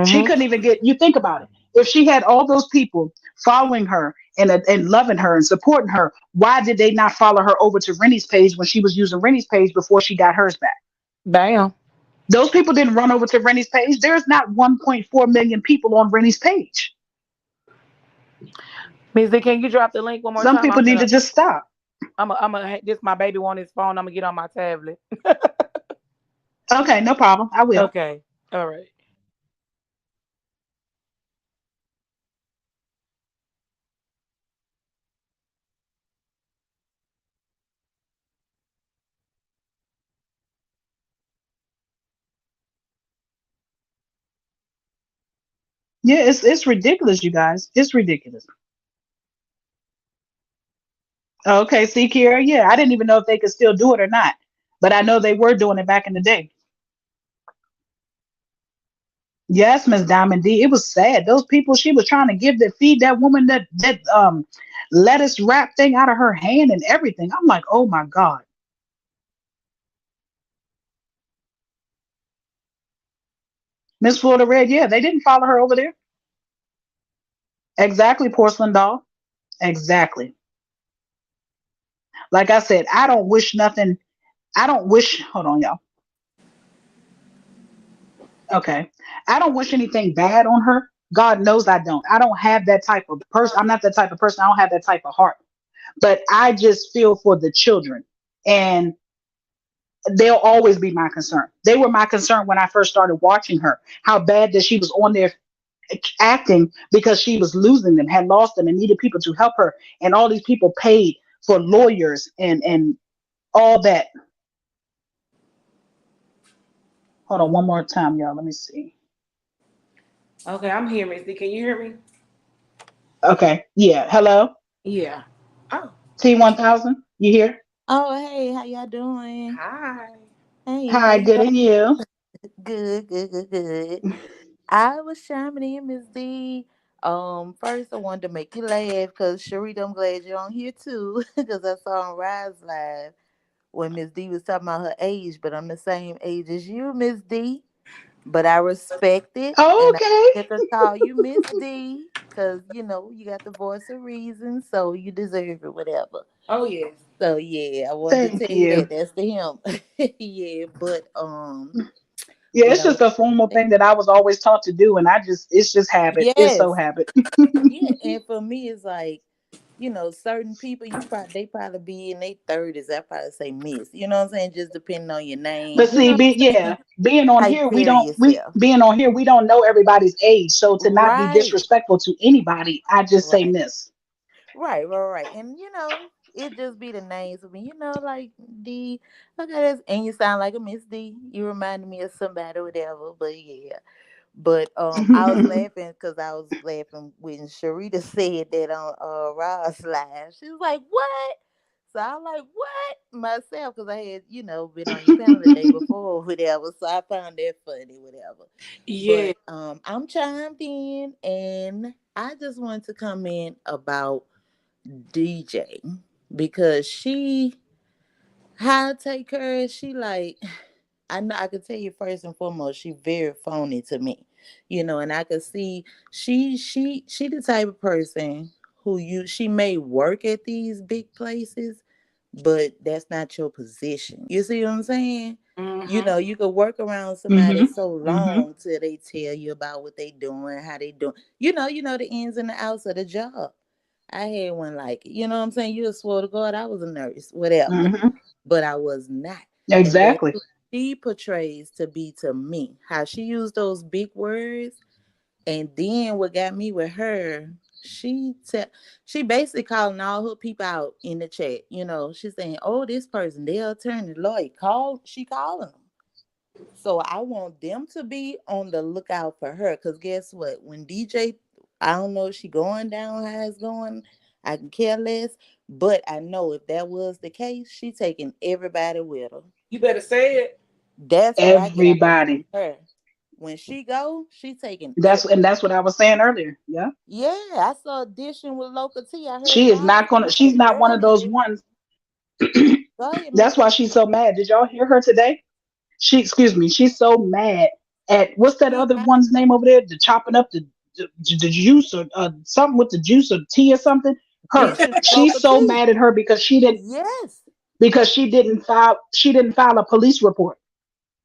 She Hmm. couldn't even get. You think about it. If she had all those people following her and loving her and supporting her, why did they not follow her over to Rennie's page when she was using Rennie's page before she got hers back? Bam. Those people didn't run over to Rennie's page. There's not 1.4 million people on Rennie's page. Miss Z, can you drop the link one more Some time? people need to just stop. This my baby want his phone. I'm gonna get on my tablet. Okay, no problem. I will. Okay. All right. Yeah, it's ridiculous, you guys. It's ridiculous. Okay, see, Kira, yeah, I didn't even know if they could still do it or not, but I know they were doing it back in the day. Yes, Miss Diamond D. It was sad. Those people she was trying to give that feed that woman that lettuce wrap thing out of her hand and everything. I'm like, oh my God. Miss Florida Red, yeah, they didn't follow her over there. Exactly, porcelain doll. Exactly. Like I said, I don't wish nothing. I don't wish, hold on, y'all. Okay. I don't wish anything bad on her. God knows I don't. I don't have that type of person. I'm not that type of person. I don't have that type of heart. But I just feel for the children. And they'll always be my concern. They were my concern when I first started watching her. How bad that she was on there acting because she was losing them, had lost them, and needed people to help her. And all these people paid for lawyers and all that. Hold on one more time, y'all. Let me see. Okay, I'm here, Missy. Can you hear me? Okay. Yeah. Hello. Yeah. Oh, T1000. You here? Oh, hey, how y'all doing? hi. Hey, Hi. hey, Good. And you? good, good, good, good. I was chiming in, Miss D. First I wanted to make you laugh because Sharita, I'm glad you're on here too, because I saw on Rise Live when Miss D was talking about her age, but I'm the same age as you, Miss D. But I respect it, and I Oh, get to call you Miss D because you got the voice of reason, so you deserve it, whatever. Oh yes. So yeah, I wanted to thank tell you that. you. That's to him. Yeah, Yeah, what it's I was just a formal saying. thing that I was always taught to do, and it's just habit. It's so Yes. habit. Yeah, and for me it's like, certain people they probably be in their 30s. I probably say miss. You know what I'm saying? Just depending on your name. But You see, know what I'm saying? being on How you here, carry yourself. we don't know everybody's age. So to not be Right. disrespectful to anybody, I just say Right. miss. Right. And it just be the names of me, like D. Okay, and you sound like a Miss D. You reminded me of somebody or whatever. But yeah. But I was laughing because I was laughing when Sharita said that on Raw Slash. She was like, "What?" So I'm like, "What?" myself because I had been on your panel the day before, or whatever. So I found that funny, whatever. Yeah. But I'm chimed in, and I just wanted to comment about DJ because how I take her, she like. I know I could tell you first and foremost, she very phony to me, and I could see she the type of person who she may work at these big places, but that's not your position. You see what I'm saying? Mm-hmm. You could work around somebody Hmm. so Hmm. long till they tell you about what they doing, how they doing. The ins and the outs of the job. I had one like it. You know what I'm saying? You swear to God, I was a nurse, whatever, Hmm. but I was not. And that's Exactly. who she portrays to be to me. How she used those big words. And then what got me with her, she basically calling all her people out in the chat. She's saying, "Oh, this person, their attorney, lawyer, she calling them." So I want them to be on the lookout for her. Cause guess what? When DJ, I don't know if she going down how it's going. I can care less. But I know if that was the case, she taking everybody with her. You better say it. That's what I get out of from Everybody. her. When she go, she taking And everybody. that's what I was saying earlier. Yeah. Yeah, I saw Audition with Local T. I heard She is Ross not gonna. say She's that not one of those earlier. ones. Go ahead, That's Miss. why she's so mad. Did y'all hear her today? Excuse me. She's so mad at what's that She other hot. one's name over there? The chopping up the juice or something with the juice or tea or something. Her. Audition with She's Local so T. mad at her Yes. because she didn't file a police report.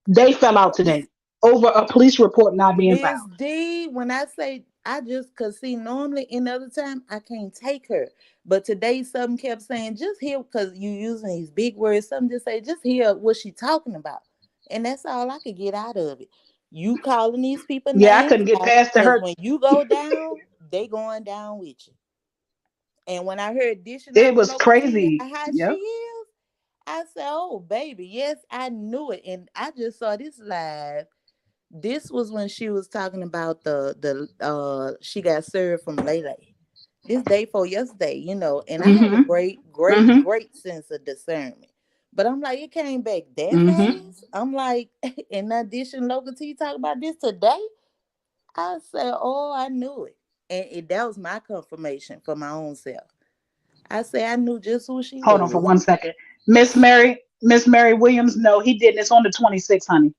They fell out today over a police report not being Miss filed. D, when I say I just cause see normally any other time I can't take her. But today something kept saying just hear because you using these big words, something just say just hear what she talking about. And that's all I could get out of it. You calling these people Yeah, I names couldn't get out past to because her. when you go down, they going down with you. And when I heard dishing It out with was Local T crazy. how she Yep. is, I said, "Oh baby, yes, I knew it." And I just saw this live. This was when she was talking about the she got served from Lele. This day for yesterday, and I have a Hmm. great, great, Hmm. great sense of discernment. But I'm like, it came back that Hmm. fast. I'm like, in addition, Local T talk about this today. I said, oh, I knew it. And that was my confirmation for my own self. I said I knew just who she Hold on for was. 1 second. Miss Mary Williams, no, he didn't. It's on the 26th, honey.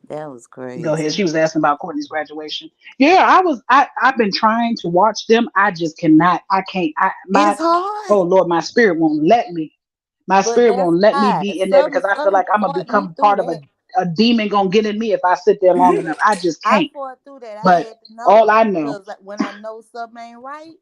That was Go ahead. crazy. She was asking about Courtney's graduation. Yeah, I've been trying to watch them. I just cannot. I can't. It's hard, Oh Lord, my spirit won't let me. My but spirit that's won't let me why be in there some because I feel some like I'm gonna fought me become through part of that. a demon gonna get in me if I sit there long enough. I just I can't. fought through that. I But had to know all I know, because when I know something ain't right,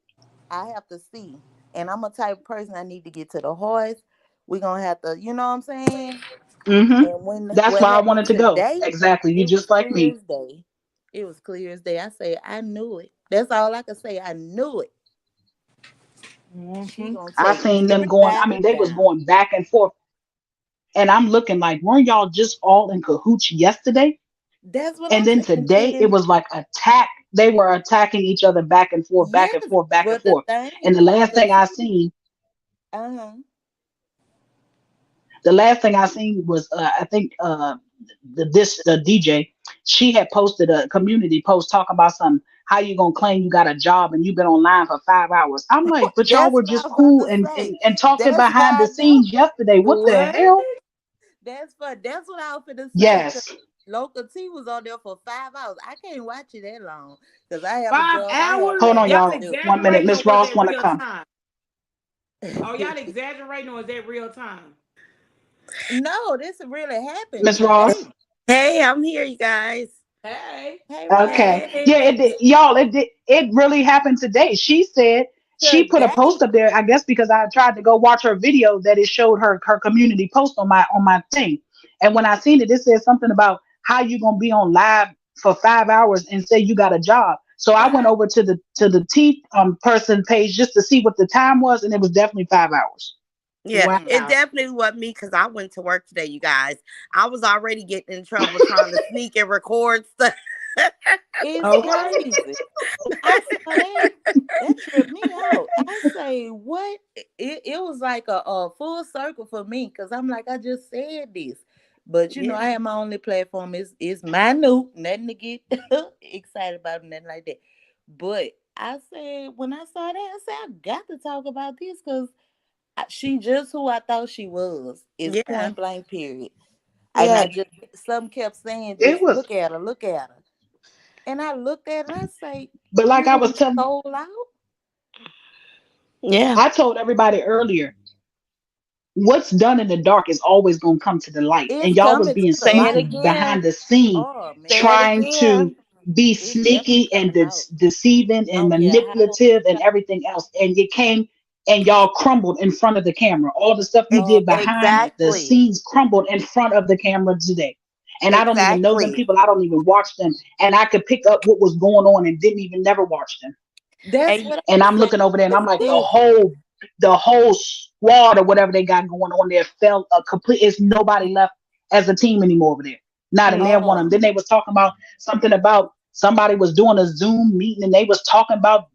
I have to see. And I'm a type of person I need to get to the heart. We gonna have to, you know what I'm saying? Mm-hmm. And when That's what why I happened wanted to go. today, Exactly. You it was just like clear me. as day. It was clear as day. I say I knew it. That's all I could say. I knew it. She Mm-hmm. gonna I take seen them going. I everybody mean, they was down. going back and forth, and I'm looking like, weren't y'all just all in cahoots yesterday? That's what And I'm then saying. And today it then was like attack. They were attacking each other back and forth, back yes, and forth, back and but the forth. thing And about the tea, uh-huh. the last thing I seen was I think the DJ, she had posted a community post talking about some how you gonna claim you got a job and you've been online for 5 hours. I'm like, but y'all That's were what I just was about cool to say. and talking That's behind why the I know. scenes yesterday. What the What? hell? That's what I was finna say. Cause Yes. local T was on there for 5 hours. I can't watch it that long because I have a Five job. I have hours? Hold to on, Y'all y'all. do. 1 minute. exaggerating or Miss was Ross that wanna real come. time? Oh, y'all exaggerating or is that real time? No, this really happened Miss Ross. today. Hey, I'm here, you guys. Hey. Hey, Ross. Okay. Hey. Yeah, it did, y'all. It did. It really happened today. She said she put a Today. post up there. I guess because I tried to go watch her video that it showed her community post on my thing, and when I seen it, it said something about how you gonna be on live for 5 hours and say you got a job. So I went over to the T person page just to see what the time was, and it was definitely 5 hours. Yeah, it Wow. definitely was me because I went to work today, you guys. I was already getting in trouble trying to sneak and record stuff. It's Okay. crazy. When I saw that, that tripped me out. I say, what? It was like a full circle for me because I'm like, I just said this. But you know, I Yeah, have my only platform. It's minute, nothing to get excited about, nothing like that. But I said, when I saw that, I said, I got to talk about this because she just who I thought she was. Is yeah, point blank, period. And yeah, I just, some kept saying, It just was, look at her, look at her. And I looked at it, I say, but like you I was done telling, sold out? yeah, I told everybody earlier, what's done in the dark is always going to come to the light. And It's y'all was coming to being the say it sneaky light. again. behind the scene, Oh Say it man, trying to again. be it's definitely sneaky and coming out. deceiving I and don't care how manipulative you and try. everything else. And you came and y'all crumbled in front of the camera. All the stuff you Ex- Oh did behind man. the exactly. scenes crumbled in front of the camera today. And I don't even know them Exactly. people. I don't even watch them. And I could pick up what was going on and didn't even never watch them. That's And what And I'm I'm saying. looking over there and I'm It's like, different. the whole squad or whatever they got going on there fell a complete. It's nobody left as a team anymore over there. Not in there one of them. Oh, Then they was talking about something about somebody was doing a Zoom meeting and they was talking about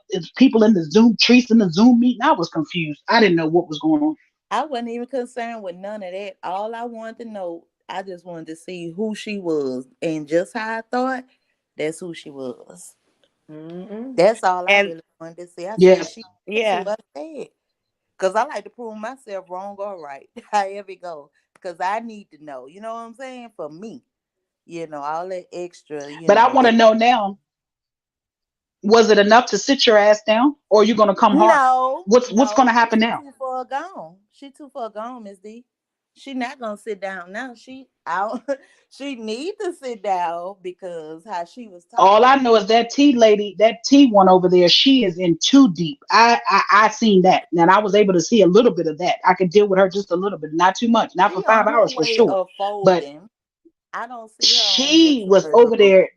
it's people in the Zoom, Treece in the Zoom meeting. I was confused. I didn't know what was going on. I wasn't even concerned with none of that. All I wanted to know, I just wanted to see who she was. And just how I thought, that's who she was. Mm-hmm. That's all I and really wanted to see. I said, Yes, she is who yeah, I said. Because I like to prove myself wrong or right, however it go. Because I need to know. You know what I'm saying? For me, all that extra, but I want to that. know now. Was it enough to sit your ass down, or are you gonna come harder? No, What's gonna no, because happen she now? too far gone. She too far gone, Miss D. She not gonna sit down now. She out. She need to sit down because how she was All talking. I know is that T lady, that T one over there, she is in too deep. I seen that, and I was able to see a little bit of that. I could deal with her just a little bit, not too much, not for She five on her hours for way sure. of But folding. I don't see her on here she too was over long. there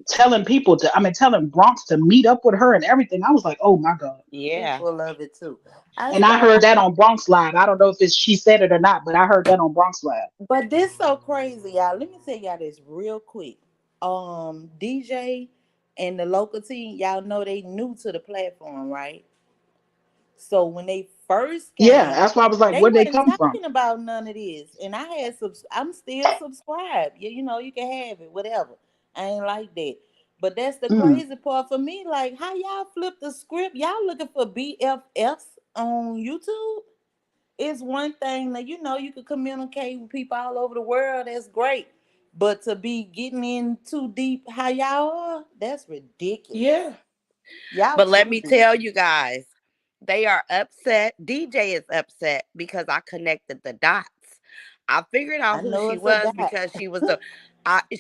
telling people to, I mean, telling Bronx to meet up with her and everything. I was like, oh my god. She yeah. full of it too. I And I start, heard that on Bronx Live. I don't know if it's she said it or not, but I heard that on Bronx Live. but this so crazy, y'all. Let me tell y'all this real quick. DJ and the local team, y'all know they new to the platform, right? So when they first Yeah, came, that's why I was like, they where'd they wasn't come from? talking about none of this. And I had I'm still subscribed. Yeah, you can have it, whatever. I ain't like that. But that's the Mm, crazy part for me. Like, how y'all flip the script? Y'all looking for BFFs on YouTube? It's one thing that you can communicate with people all over the world. That's great. But to be getting in too deep, how y'all are, that's ridiculous. Yeah. Y'all But let too me deep. tell you guys, they are upset. DJ is upset because I connected the dots. I figured I out who know she it's a was dot. because she was the.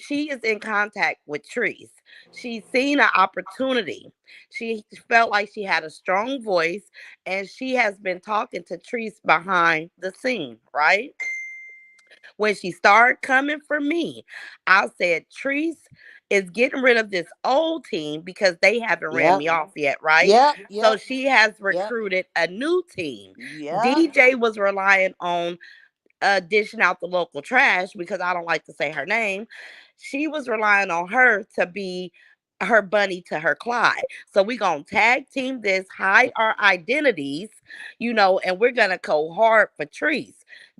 She is in contact with Treece. She's seen an opportunity. She felt like she had a strong voice, and she has been talking to Treece behind the scene, right? When she started coming for me, I said, Treece is getting rid of this old team because they haven't ran Yep. me off yet, right? Yep. So Yep. she has Yep. recruited a new team. Yep. DJ was relying on dishing out the local trash because I don't like to say her name. She was relying on her to be her bunny to her Clyde. So we gonna tag team this, hide our identities, and we're gonna go hard for Trees.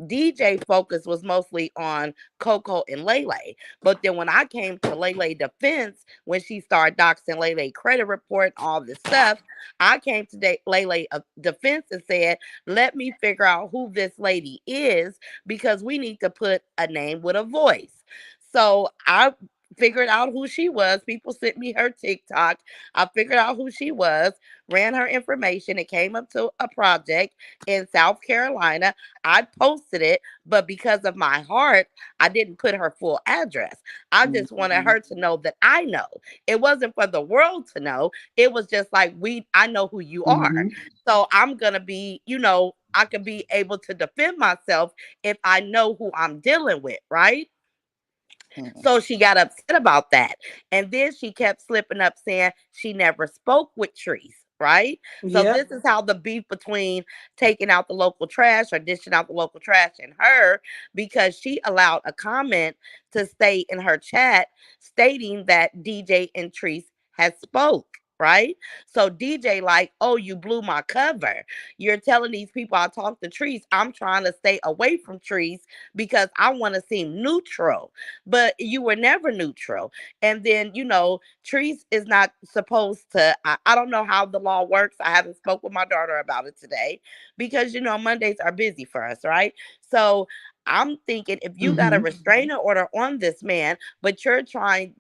DJ focus was mostly on Coco and Lele. But then when I came to Lele defense, when she started doxing Lele credit report, all this stuff, I came to Lele defense and said, let me figure out who this lady is because we need to put a name with a voice. So I figured out who she was. People sent me her TikTok. I figured out who she was, ran her information. It came up to a project in South Carolina. I posted it, but because of my heart, I didn't put her full address. I just wanted Mhm. her to know that I know. It wasn't for the world to know. It was just like I know who you are. Hmm. So I'm gonna be, I could be able to defend myself if I know who I'm dealing with, right? Mhm. So she got upset about that. And then she kept slipping up saying she never spoke with Treese, right? So Yep. this is how the beef between taking out the local trash or dishing out the local trash and her, because she allowed a comment to stay in her chat stating that DJ and Treese had spoke. Right? So DJ like, oh, you blew my cover. You're telling these people I talked to Trees. I'm trying to stay away from Trees because I want to seem neutral, but you were never neutral. And then, Treese is not supposed to, I don't know how the law works. I haven't spoke with my daughter about it today because, Mondays are busy for us, right? So I'm thinking if you got a Hmm. restraining order on this man, but you trying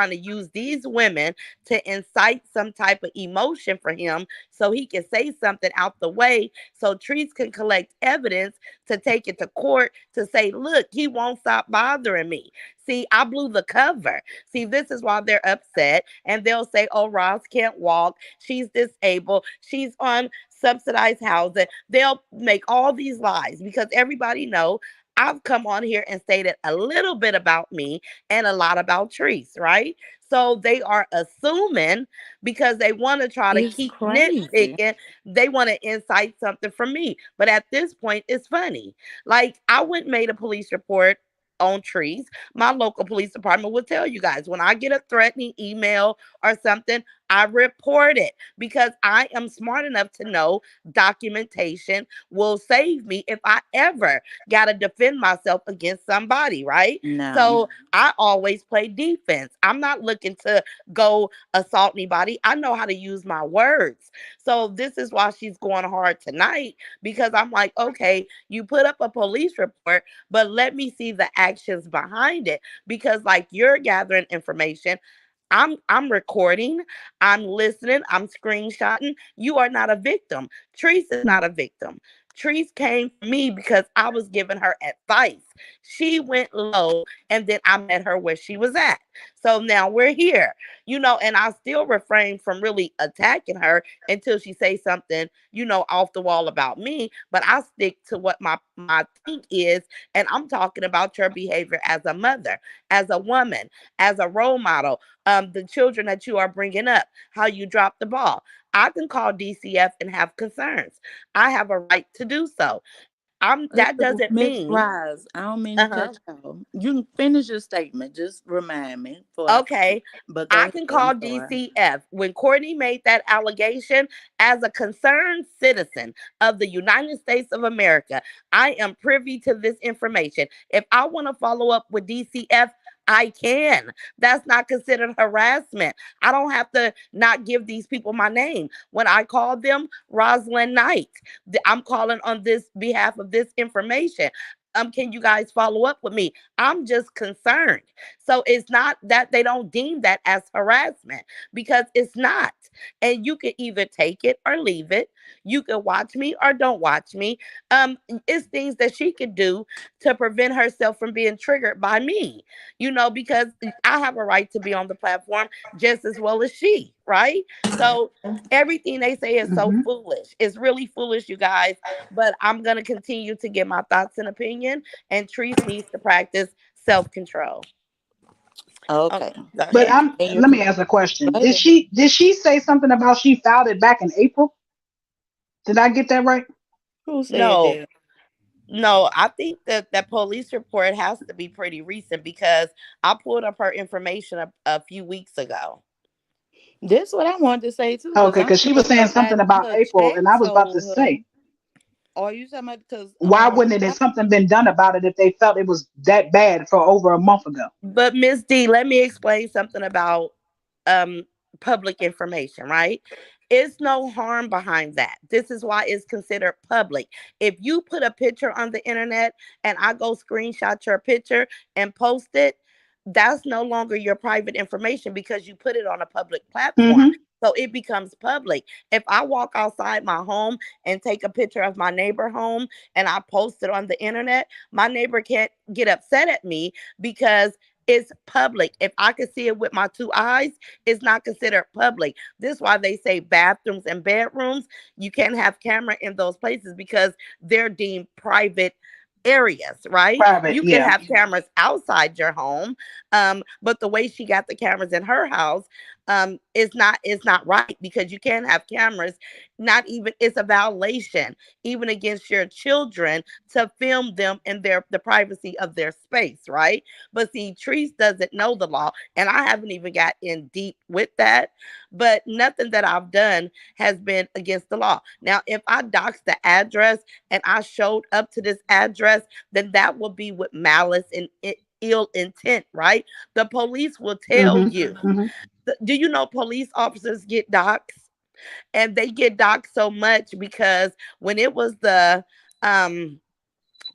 to use these women to incite some type of emotion for him so he can say something out the way so Treese can collect evidence to take it to court to say, look, he won't stop bothering me. See, I blew the cover. See, this is why they're upset. And they'll say, oh, Ross can't walk. She's disabled. She's on subsidized housing. They'll make all these lies because everybody know I've come on here and stated a little bit about me and a lot about Treese, right? So they are assuming because they want to try to It's keep crazy. nitpicking, they want to incite something from me. But at this point, it's funny. Like I went and made a police report on Trees. My local police department will tell you guys when I get a threatening email or something, I report it because I am smart enough to know documentation will save me if I ever got to defend myself against somebody, right? No. So I always play defense. I'm not looking to go assault anybody. I know how to use my words. So this is why she's going hard tonight because I'm like, okay, you put up a police report, but let me see the actions behind it because like you're gathering information, I'm recording, I'm listening, I'm screenshotting. You are not a victim. Treese is not a victim. Treese came for me because I was giving her advice. She went low and then I met her where she was at. So now we're here, and I still refrain from really attacking her until she says something, off the wall about me. But I stick to what my thing is. And I'm talking about your behavior as a mother, as a woman, as a role model, the children that you are bringing up, how you drop the ball. I can call DCF and have concerns. I have a right to do so. That So, doesn't Miss mean, Rise, I don't mean to uh-huh. cut you off. You can finish your statement. Just remind me before I forget. Okay, But go I ahead. can I'm call sorry. DCF. When Courtney made that allegation, as a concerned citizen of the United States of America, I am privy to this information. If I want to follow up with DCF, I can. That's not considered harassment. I don't have to not give these people my name. When I call them Rosalind Knight, I'm calling on this behalf of this information. Can you guys follow up with me? I'm just concerned. So it's not that they don't deem that as harassment, because it's not. And you can either take it or leave it. You can watch me or don't watch me. It's things that she could do to prevent herself from being triggered by me, because I have a right to be on the platform just as well as she, right? So everything they say is so Hmm. foolish. It's really foolish, you guys. But I'm going to continue to give my thoughts and opinion, and Treece needs to practice self-control. Okay, Okay. go But ahead. And you're let me correct. ask a question. Go Did ahead. she say something about she filed it back in April? Did I get that right? Who said No, that? no, I think that that police report has to be pretty recent, because I pulled up her information a few weeks ago. That's what I wanted to say too, because Okay, I'm because she was looking saying up something by about her April, chat and I was about to told her. say, Are you talking about because why wouldn't it have something been done about it if they felt it was that bad for over a month ago? But Miss D, let me explain something about um public information, right? It's no harm behind that. This is why it's considered public. If you put a picture on the internet and I go screenshot your picture and post it, that's no longer your private information, because you put it on a public platform. Hmm. So it becomes public. If I walk outside my home and take a picture of my neighbor home and I post it on the internet, my neighbor can't get upset at me, because it's public. If I can see it with my two eyes, it's not considered public. This is why they say bathrooms and bedrooms, you can't have camera in those places, because they're deemed private areas, right? Private, You can yeah. have cameras outside your home, but the way she got the cameras in her house, is not right, because you can't have cameras. Not even, it's a violation even against your children to film them in the privacy of their space, right? But see, Treese doesn't know the law, and I haven't even got in deep with that. But nothing that I've done has been against the law. Now, if I doxed the address and I showed up to this address, then that will be with malice and ill intent, right? The police will tell Hmm. you. Hmm. Do you know police officers get doxxed? And they get doxxed so much because when it was the um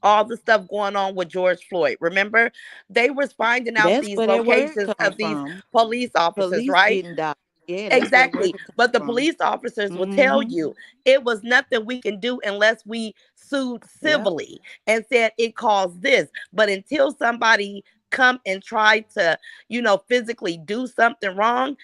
all the stuff going on with George Floyd. Remember, they was finding out that's these where that word locations come of these from. police officers, Police right? getting doxxed. Yeah, that's where the word Exactly. come But the from. police officers will tell Mm-hmm. you it was nothing we can do unless we sued Yep. civilly and said it caused this. But until somebody come and try to, physically do something wrong,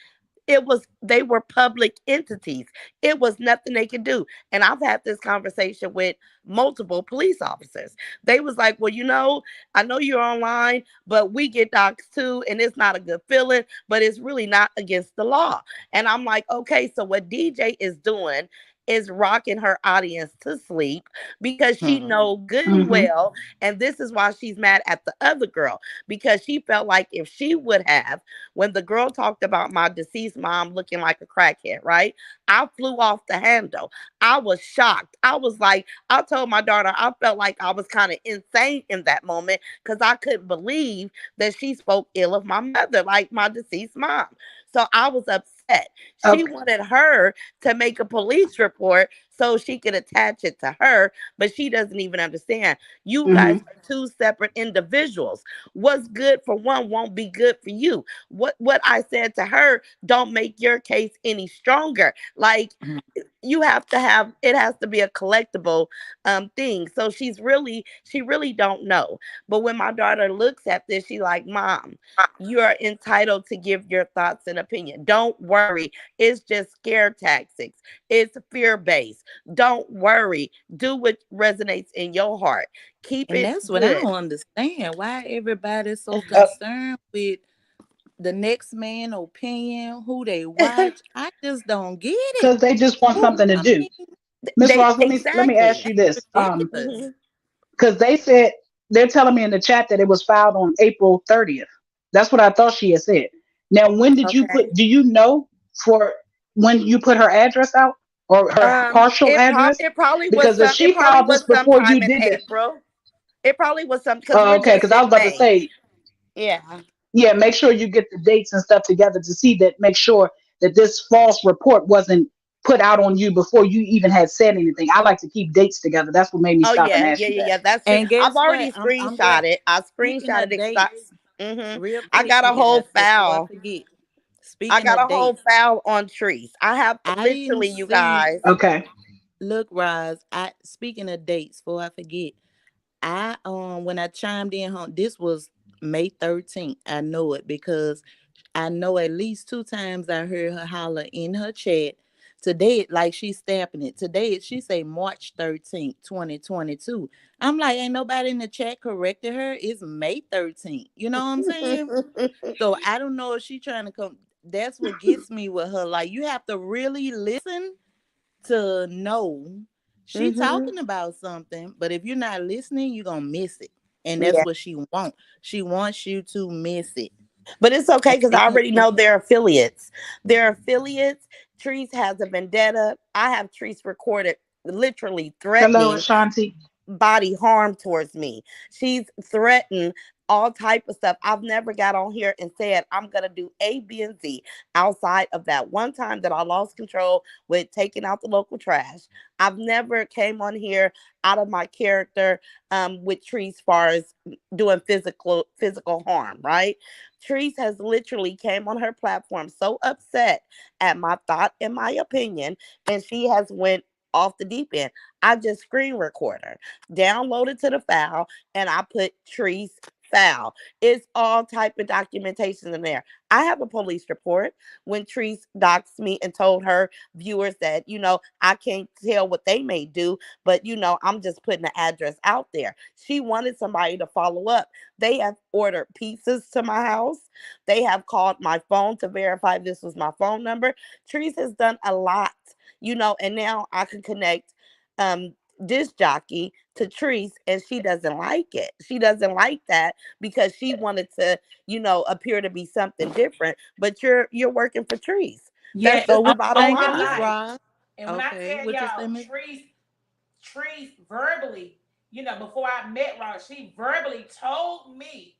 they were public entities. It was nothing they could do. And I've had this conversation with multiple police officers. They was like, well, I know you're online, but we get doxxed too, and it's not a good feeling, but it's really not against the law. And I'm like, okay, so what DJ is doing is rocking her audience to sleep, because she Hmm. know good and Hmm. well, and this is why she's mad at the other girl, because she felt like if she would have, when the girl talked about my deceased mom looking like a crackhead, right? I flew off the handle. I was shocked. I was like, I told my daughter, I felt like I was kind of insane in that moment, because I couldn't believe that she spoke ill of my mother, like my deceased mom. So I was upset. She Okay. wanted her to make a police report so she could attach it to her, but she doesn't even understand. You guys Hmm. are two separate individuals. What's good for one won't be good for you. What I said to her don't make your case any stronger. Like, you have to have, it has to be a collectible thing. So she really don't know. But when my daughter looks at this, she like, Mom, you are entitled to give your thoughts and opinion. Don't worry. It's just scare tactics. It's fear based. Don't worry. Do what resonates in your heart. Keep And it that's what I good. don't understand. Why everybody's so Uh, concerned with the next man opinion, who they watch. I just don't get it. because they just want Who something to I do. mean, Miss They Ross, let me ask exactly. you this. ridiculous. Mhm. Because they said they're telling me in the chat that it was filed on April 30th. That's what I thought she had said. Now, when did you Okay. put? Do you know for when you put her address out or her partial address? It probably was Because if some it she probably filed this was before you sometime in did that, April. It probably was some, because we're okay. just Because I was in about to May. say, Yeah. yeah, make sure you get the dates and stuff together to see that. Make sure that this false report wasn't put out on you before you even had said anything. I like to keep dates together. That's what made me Oh stop and yeah, ask yeah, you yeah, that. yeah. That's true. And I've guess what? already I'm glad. screenshotted. I Speaking screenshotted of it. dates, Real I quick, got a you whole guys, before I file. forget. I Speaking got a of whole dates, file on Treece. I have I didn't literally, you see. guys. Okay. Look, Roz. I speaking of dates, before I forget, I when I chimed in, this was May 13th. I know it because I know at least two times I heard her holler in her chat. Today, like she's stamping it. Today, she say March 13th, 2022. I'm like, ain't nobody in the chat corrected her. It's May 13th. You know what I'm saying? So I don't know if she trying to come. That's what gets me with her. Like, you have to really listen to know she Hmm. talking about something, but if you're not listening, you're gonna miss it. And that's Yeah. what she wants. She wants you to miss it. But it's okay And because I then already know they're affiliates. They're affiliates. Treece has a vendetta. I have Treece recorded literally Hello, threatening Ashanti. body harm towards me. She's threatened all type of stuff. I've never got on here and said I'm gonna do A, B, and Z outside of that one time that I lost control with taking out the local trash. I've never came on here out of my character with Trees far as doing physical harm, right? Trees has literally came on her platform so upset at my thought and my opinion, and she has went off the deep end. I just screen recorder downloaded to the file, and I put Treece file. It's all type of documentation in there. I have a police report when Treece doxed me and told her viewers that, I can't tell what they may do, but I'm just putting the address out there. She wanted somebody to follow up. They have ordered pizzas to my house. They have called my phone to verify this was my phone number. Treece has done a lot, and now I can connect disc jockey to Treece, and she doesn't like it. She doesn't like that because she wanted to, appear to be something different. But you're working for Treece. Yeah, That's so just the what you bottom on think my it is, line. life. Rob? And when I Okay, tell what you y'all, say, Miss? Treece verbally, before I met Ross, she verbally told me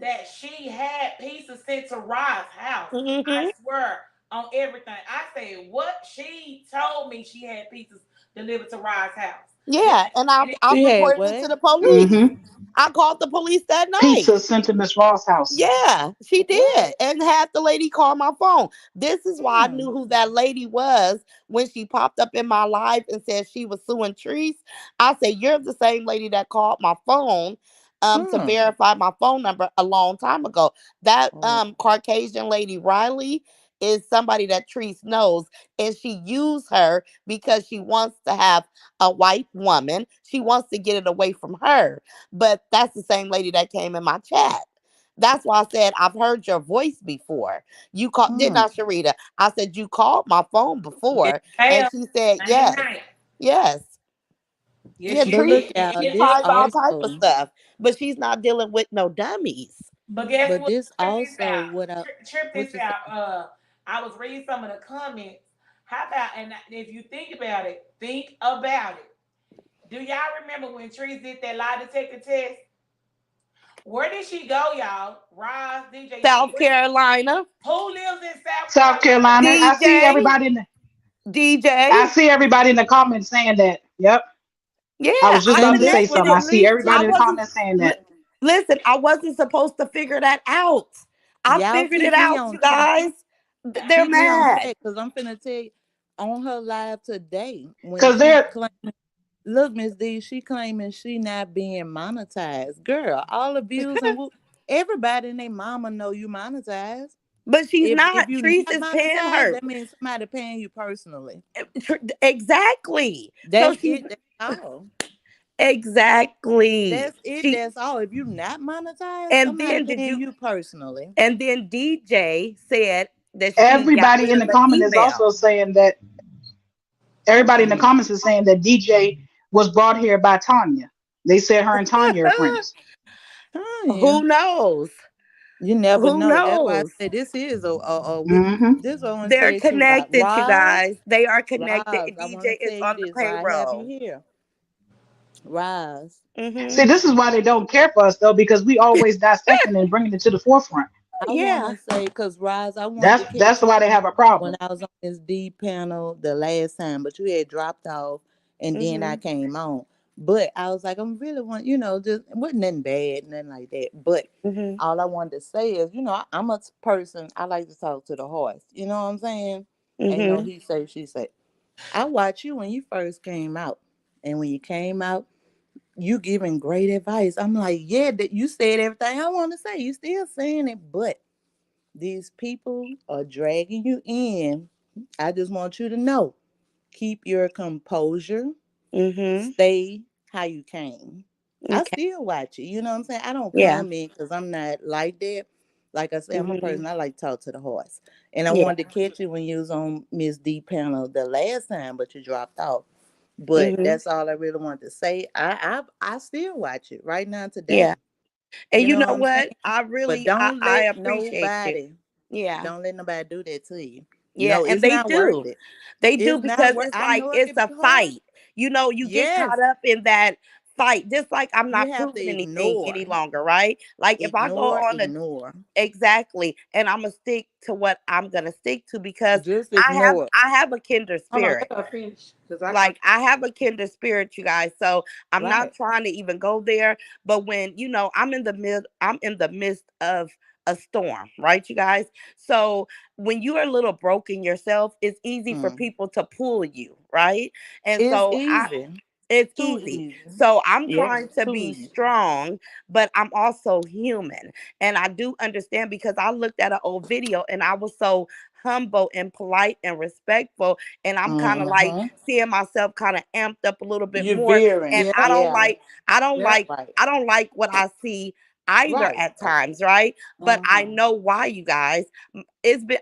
that she had pieces sent to Rod's house. I Hmm. swear on everything. I said, what? She told me she had pieces delivered to Rod's house. Then, Yeah, and I've, and I've She had reported it to what? the police. Mm-hmm. I called the police that night. Pizza sent to Miss Ross' house. Yeah, she what? did. And had the lady call my phone. This is why I Hmm. knew who that lady was when she popped up in my life and said she was suing Treece. I said, you're the same lady that called my phone to Hmm. verify my phone number a long time ago. That Oh. Caucasian lady, Riley, is somebody that Treece knows. And she used her because she wants to have a white woman. She wants to get it away from her. But that's the same lady that came in my chat. That's why I said I've heard your voice before. You called, didn't Hmm. I, Sharita? I said you called my phone Yes, before, and ma'am. she said Same yes, night. yes. Yes, Yeah, she But Treese, look, did. And y'all, she she this told tries all me. type of also, stuff, but she's not dealing with no dummies. But guess but what? this Trip this also out. what I Trip this what you say. out. I was reading some of the comments. How about, and if you think about it. Do y'all remember when Trees did that lie detector test? Where did she go, y'all? Roz, DJ, y'all. South Carolina, Who lives in South South Carolina? Carolina. DJ, I DJ. see everybody in the comments saying that. Yep. Yeah, I was just I So about to say connected something. I it. see literally, I everybody in the wasn't. comments saying Li- that. Listen, I wasn't supposed to figure that out. I y'all figured it keep me out, on you track. guys. They're Keep me on mad. track because I'm finna tell you on her live today when Because she they're claiming, look, Miss D, she claiming she not being monetized. Girl, all the views and everybody and their mama know you monetized. But she's If not. you Treese not is paying monetized, her. that means somebody paying you personally. Exactly. So That's she's it. That's all. exactly. That's it. She That's all. If you not monetized, and somebody then did paying you you personally. and then DJ said that she got everybody rid in of the the comments is email. also saying that everybody in the Mm. comments is saying that DJ was brought here by Tanya. They said her and Tanya are friends. Oh yeah. Who knows? You never Who know. That's why I knows? say this is Mm-hmm. this is what I want to They're say to you about connected, you Roz. guys. They are connected. Roz, I want DJ to is tell you on the this while I have you payroll. here. Roz, Hmm. See, this is why they don't care for us though, because we always dissecting and bringing it to the forefront. I want Yeah. to say, because Roz, I wanted That's to catch that's you why they have a problem. when I was on this D panel the last time, but you had dropped off and then I Hmm. came on. But I was like, I'm really want, just wasn't nothing bad, nothing like that. But Mhm. all I wanted to say is, I'm a person, I like to talk to the horse. You know what I'm saying? Ain't no Mhm. he say, she say. I watched you when you first came out. And when you came out, you giving great advice. I'm like, yeah, that you said everything I want to say. You still saying it, but these people are dragging you in. I just want you to know, keep your composure. Mhm. Stay how you came. I Okay. still watch it. You know what I'm saying? I don't Yeah. comment because I'm not like that. Like I said, I'm a Mhm. person, I like to talk to the horse. And I Yeah. wanted to catch you when you was on Miss D panel the last time, but you dropped off. But Mhm. that's all I really wanted to say. I still watch it right now Yeah. today. And You you know what know I'm saying? what? I But really don't I let appreciate you. nobody, Yeah. don't let nobody do that to you. Yeah, No, and it's they not worth do. it. They do It's not because worth. it's I like know it it's can a be hard. fight. You know, you get Yes, caught up in that fight. Just like I'm you not have to proving anything ignore, any longer, right? Like if I go ignore, on a ignore. exactly, and I'm gonna stick to what I'm gonna stick to because Just I have ignore. I have a kindred Hold on, spirit. let her finish. Cause I Like I have a kindred spirit, you guys. So I'm not Right. trying to even go there. But when I'm in the midst of a storm, right, you guys? So when you are a little broken yourself, it's easy for Hmm. people to pull you, right? And It's so easy. it's Too easy. easy. So I'm Yes, trying to too be easy. strong, but I'm also human. And I do understand because I looked at an old video and I was so humble and polite and respectful. And I'm kind of like Mm-hmm. seeing myself kind of amped up a little bit You're more. veering. And Yep, Yeah. yep. Right. I don't like what I see either Right. at times, right? But I Mm-hmm. know why, you guys.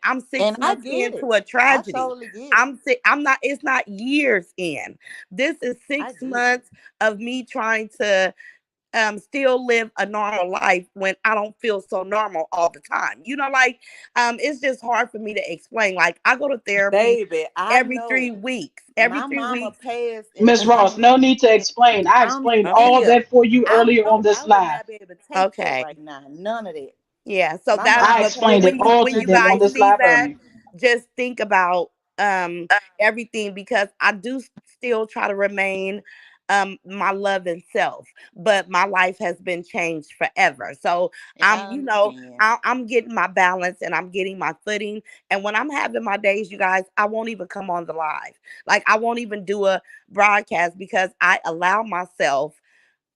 I'm six And I months get it. into a I tragedy. totally get it. I'm not, it's not years in. This is I six get it. months of me trying to still live a normal life when I don't feel so normal all the time. You know, like it's just hard for me to explain. Like I go to therapy Baby, I every three know. weeks. Every My three mama weeks. passed in Miss Ross, no need to 2019. explain. I I'm explained all still. that for you I earlier on know this I would live. not be able to take that Okay. right now. None of that. Yeah, so My that's I mama but explained passed it when in you all to them on guys this 2019. see live that, earlier. just think about everything because I do still try to remain my love and self, but my life has been changed forever. So And I understand. I'm getting my balance and I'm getting my footing. And when I'm having my days, you guys, I won't even come on the live. Like I won't even do a broadcast because I allow myself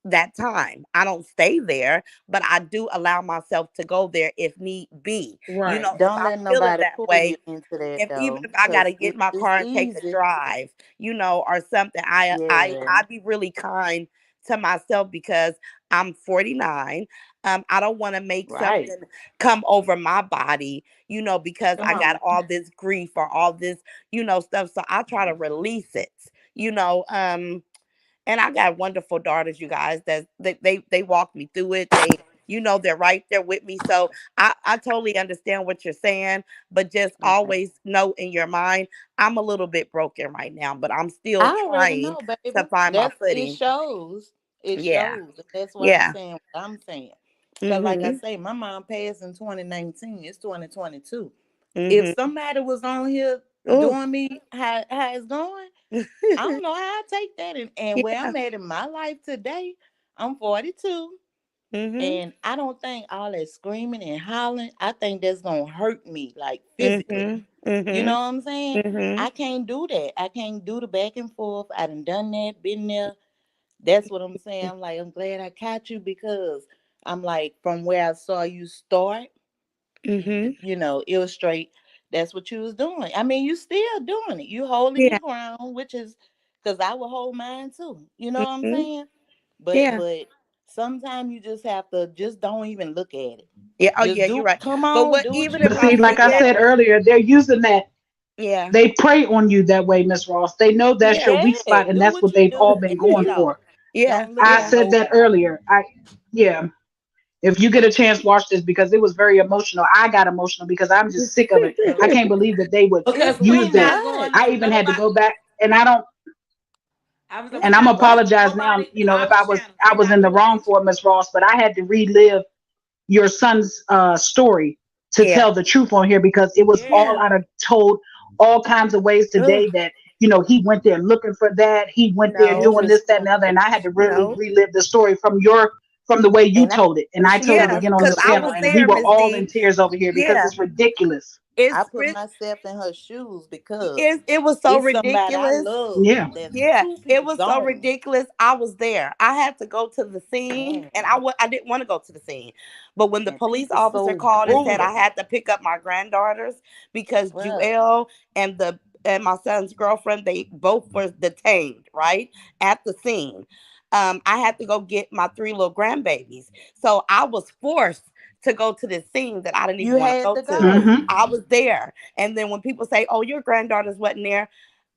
that time. I don't stay there, but I do allow myself to go there if need be. You Right. know, if Don't I'm let feeling nobody that pull you way, into that if even though. if I gotta Cause get in my it's car and take a easy. drive, you know, or something, Yeah. I be really kind to myself because I'm 49. I don't want to make Right. something come over my body, you know, because Come I got on. all this grief or all this, you know, stuff. So I try to release it, you know. And I got wonderful daughters, you guys, that they walk me through it. They, you know, they're right there with me. So I totally understand what you're saying, but just Right. always know in your mind, I'm a little bit broken right now, but I'm still I already trying know, to baby. find my That's it footing. shows. It Yeah. shows. And that's why I'm Yeah. saying what I'm saying. Cause like I Mhm. say, my mom passed in 2019. It's 2022. If Mhm. somebody was on here Oh. doing me how it's going, I don't know how I take that. And where Yeah. I'm at in my life today, I'm 42. Mhm. And I don't think all that screaming and hollering, I think that's gonna hurt me like physically. Mhm. You know Mhm. what I'm saying? Mhm. I can't do that. I can't do the back and forth. I done that, been there. That's what I'm saying. I'm like, I'm glad I caught you because I'm like, from where I saw you start, Mhm. illustrate, that's what you was doing. I mean, you still doing it. You holding your Yeah. ground, which is because I will hold mine too. You know what I'm Mhm. saying? But Yeah. but sometimes you just have to just don't even look at it. Yeah. Oh Just yeah, do you're right. come But on, what do what even you if But I see, doing, like get I forget, said close. earlier, they're using that. yeah. They prey on you that way, Miss Ross. They know that's your Yeah. weak Yeah, spot, and do that's what what you they've all do been and going get Mhm. for. off. Yeah. Don't look I at Yeah. said that nobody. earlier. Yeah. If you get a chance, watch this because it was very emotional. I got emotional because I'm just sick of it. I can't believe that they would Because It's we use too that. not going I to much. even had to nobody. go back, and I don't. We It's And I'm not too going much. to apologize now. nobody If live channel. I We was not in the doing wrong that. for it, Miss Ross, but I had to relive your son's story to Yeah. tell the truth on here because it was all Yeah. out of told all kinds of ways Ugh. today that he went there looking for that. He went there doing this, that, Interesting. and the other. And I had to really No. relive the story from the way you And I told it. And for I told sure it Yeah, I again on put because this I panel, was myself and in we there, were Miss all in D. tears over here because Yeah, it's ridiculous. I it's put myself in her shoes because it was so it's somebody I ridiculous. love. Yeah. That's Yeah, two it people was so gone. ridiculous. I was there. I had to go to the scene, and Man, I didn't want to go to the scene. But when the and this police is officer so called and said I brutal. had to pick up my granddaughters because Well, Juel and my son's girlfriend, they both were detained right at the scene. I had to go get my three little grandbabies, so I was forced to go to this scene that I didn't you even want to had go to to. go. Hmm. I was there, and then when people say, "Oh, your granddaughters wasn't there,"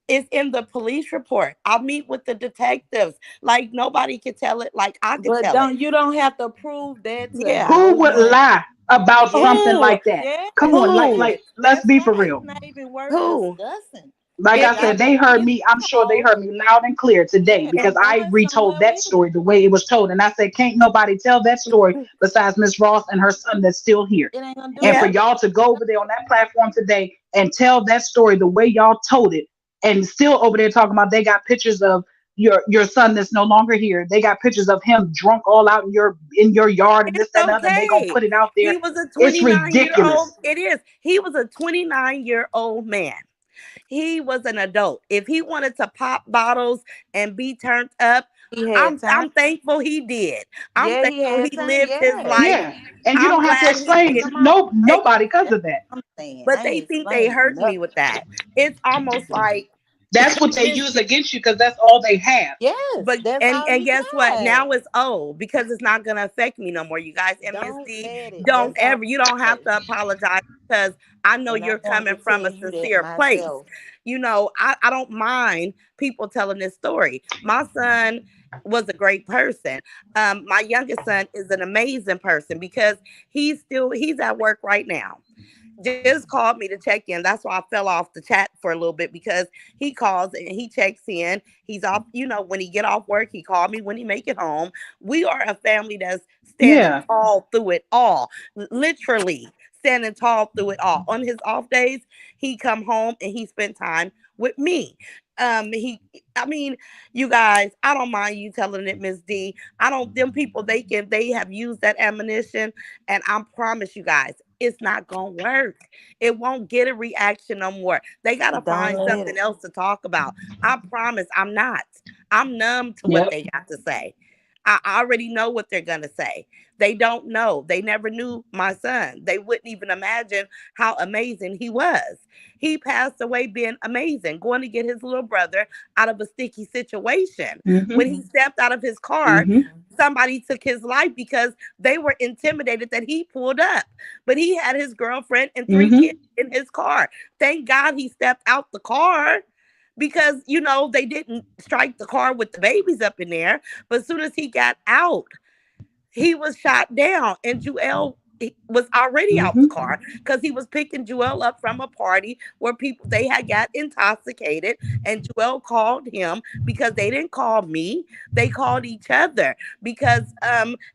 it's in the police report. I'll meet with the detectives. Like nobody could tell it like I could But tell it. you don't have to prove that to Yeah. Who no would one. lie about Yes, something Who? like that? Come yes, on, Who? let's that's be for right. real. It's not even worth Who? discussing. Like If I It, y'all said, it they gonna heard get me. I'm sure they involved, heard me loud and clear today yeah, and, because I going retold somewhere that with it. story the way it was told. And I said, can't nobody tell that story besides Miss Ross and her son that's still here. It ain't gonna do And for yeah. nothing. y'all to go over there on that platform today and tell that story the way y'all told it, and still over there talking about they got pictures of your son that's no longer here. They got pictures of him drunk all out in your yard and this, It's that, and the other, and they gonna okay. put it out there. He was a It's 29-year-old. ridiculous. It is. He was a 29-year-old man. He was an adult. If he wanted to pop bottles and be turned up, He had time. I'm thankful he did. I'm Yeah, he thankful had he time. lived his Yeah. life. Yeah. And you I'm don't have to glad he explain did. to Come on. nobody because That's of that. what I'm saying. But I they ain't think they explaining hurt me nothing. with that. It's almost like That's what they Miss use D. against you because that's all they have. Yes, But that's all and he guess what? got. Now it's old because it's not gonna affect me no more, you guys. And Miss Don't D, let it. don't That's all ever. You don't he have got. to apologize because I know And I you're wanted coming to from tell a you that sincere place. myself. I don't mind people telling this story. My son was a great person. My youngest son is an amazing person because he's at work right now, just called me to check in. That's why I fell off the chat for a little bit because he calls and he checks in. He's off, when he get off work, he called me when he make it home. We are a family that's standing Yeah. tall through it all. Literally standing tall through it all. On his off days, he come home and he spent time with me. He I mean, you guys, I don't mind you telling it, Miss D. I don't them people they have used that ammunition, and I promise you guys, it's not gonna work. It won't get a reaction no more. They gotta Don't find let something it. else to talk about. I promise I'm not. I'm numb to what Yep. they got to say. I already know what they're gonna say. They don't know. They never knew my son. They wouldn't even imagine how amazing he was. He passed away being amazing, going to get his little brother out of a sticky situation. When Hmm. he stepped out of his car, Hmm. somebody took his life because they were intimidated that he pulled up. But he had his girlfriend and three Hmm. kids in his car. Thank God he stepped out the car because, they didn't strike the car with the babies up in there. But as soon as he got out, he was shot down, and Joel was already out the Hmm. car because he was picking Joel up from a party where people they had got intoxicated, and Joel called him because they didn't call me, they called each other because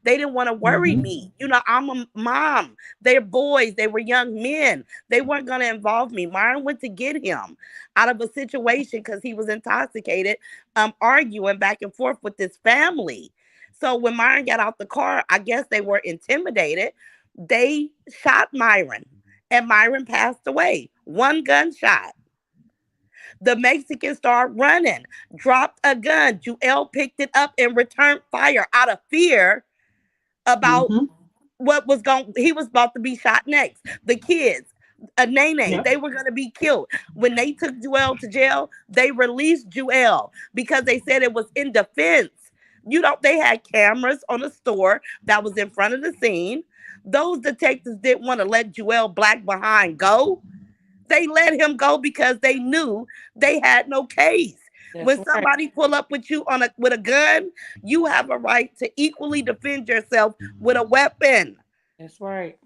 they didn't want to worry Hmm. me. I'm a mom. They're boys, they were young men, they weren't going to involve me. Myron went to get him out of a situation because he was intoxicated, arguing back and forth with his family. So when Myron got out the car, I guess they were intimidated. They shot Myron, and Myron passed away. One gunshot. The Mexican started running, dropped a gun. Joel picked it up and returned fire out of fear about Hmm. what was going. He was about to be shot next. The kids, Nene, Yep. they were going to be killed. When they took Joel to jail, they released Joel because they said it was in defense. They had cameras on the store that was in front of the scene. Those detectives didn't want to let Joel Black behind go. They let him go because they knew they had no case. That's When right. somebody pull up with you with a gun, you have a right to equally defend yourself with a weapon. That's right.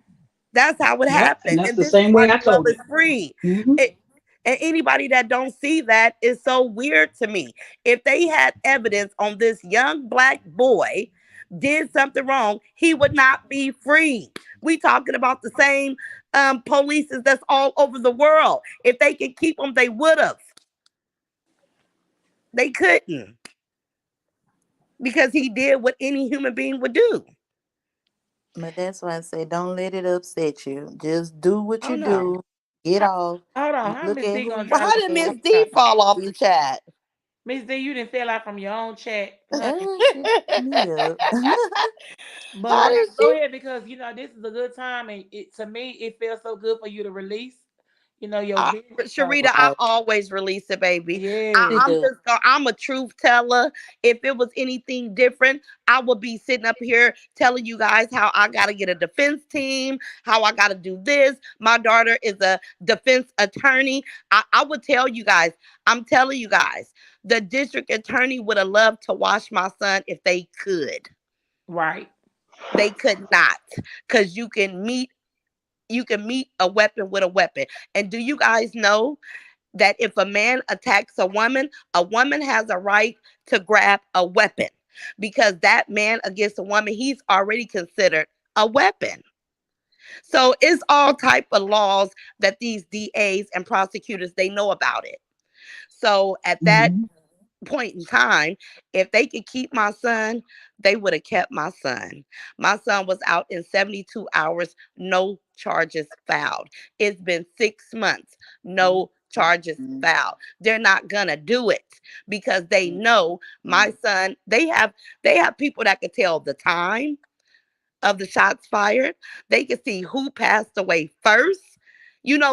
That's how it Yep. And happened. that's And the this is same why way I Joel told is it. free. Hmm. It, and anybody that don't see that is so weird to me. If they had evidence on this young Black boy did something wrong, he would not be free. We talking about the same polices that's all over the world. If they could keep him, they would have. They couldn't because he did what any human being would do. But that's why I say don't let it upset you. Just do what Oh you no. do. Get How, off. hold on. You How look Miss at D who gonna you Well, try to how be did a look Miss rock at. D star? fall off the chat? Miss D, you didn't fell out from your own chat, honey. Shut me up. But How right, did go she? ahead because this is a good time, and to me, it feels so good for you to release, your business. So Sharita, I Right. always release it, baby. She yes, do. I'm a truth teller. If it was anything different, I would be sitting up here telling you guys how I got to get a defense team, how I got to do this. My daughter is a defense attorney. I would tell you guys, I'm telling you guys, the district attorney would have loved to watch my son if they could. right, They could not, because you can meet a weapon with a weapon. And do you guys know that if a man attacks a woman has a right to grab a weapon because that man against a woman, he's already considered a weapon. So it's all type of laws that these DAs and prosecutors, they know about it. So at that Mhm. point in time, if they could keep my son, they would have kept my son. My son was out in 72 hours, no charges filed. It's been 6 months, no charges Mm-mm. filed. They're not gonna do it because they know my son, they have people that could tell the time of the shots fired. They can see who passed away first.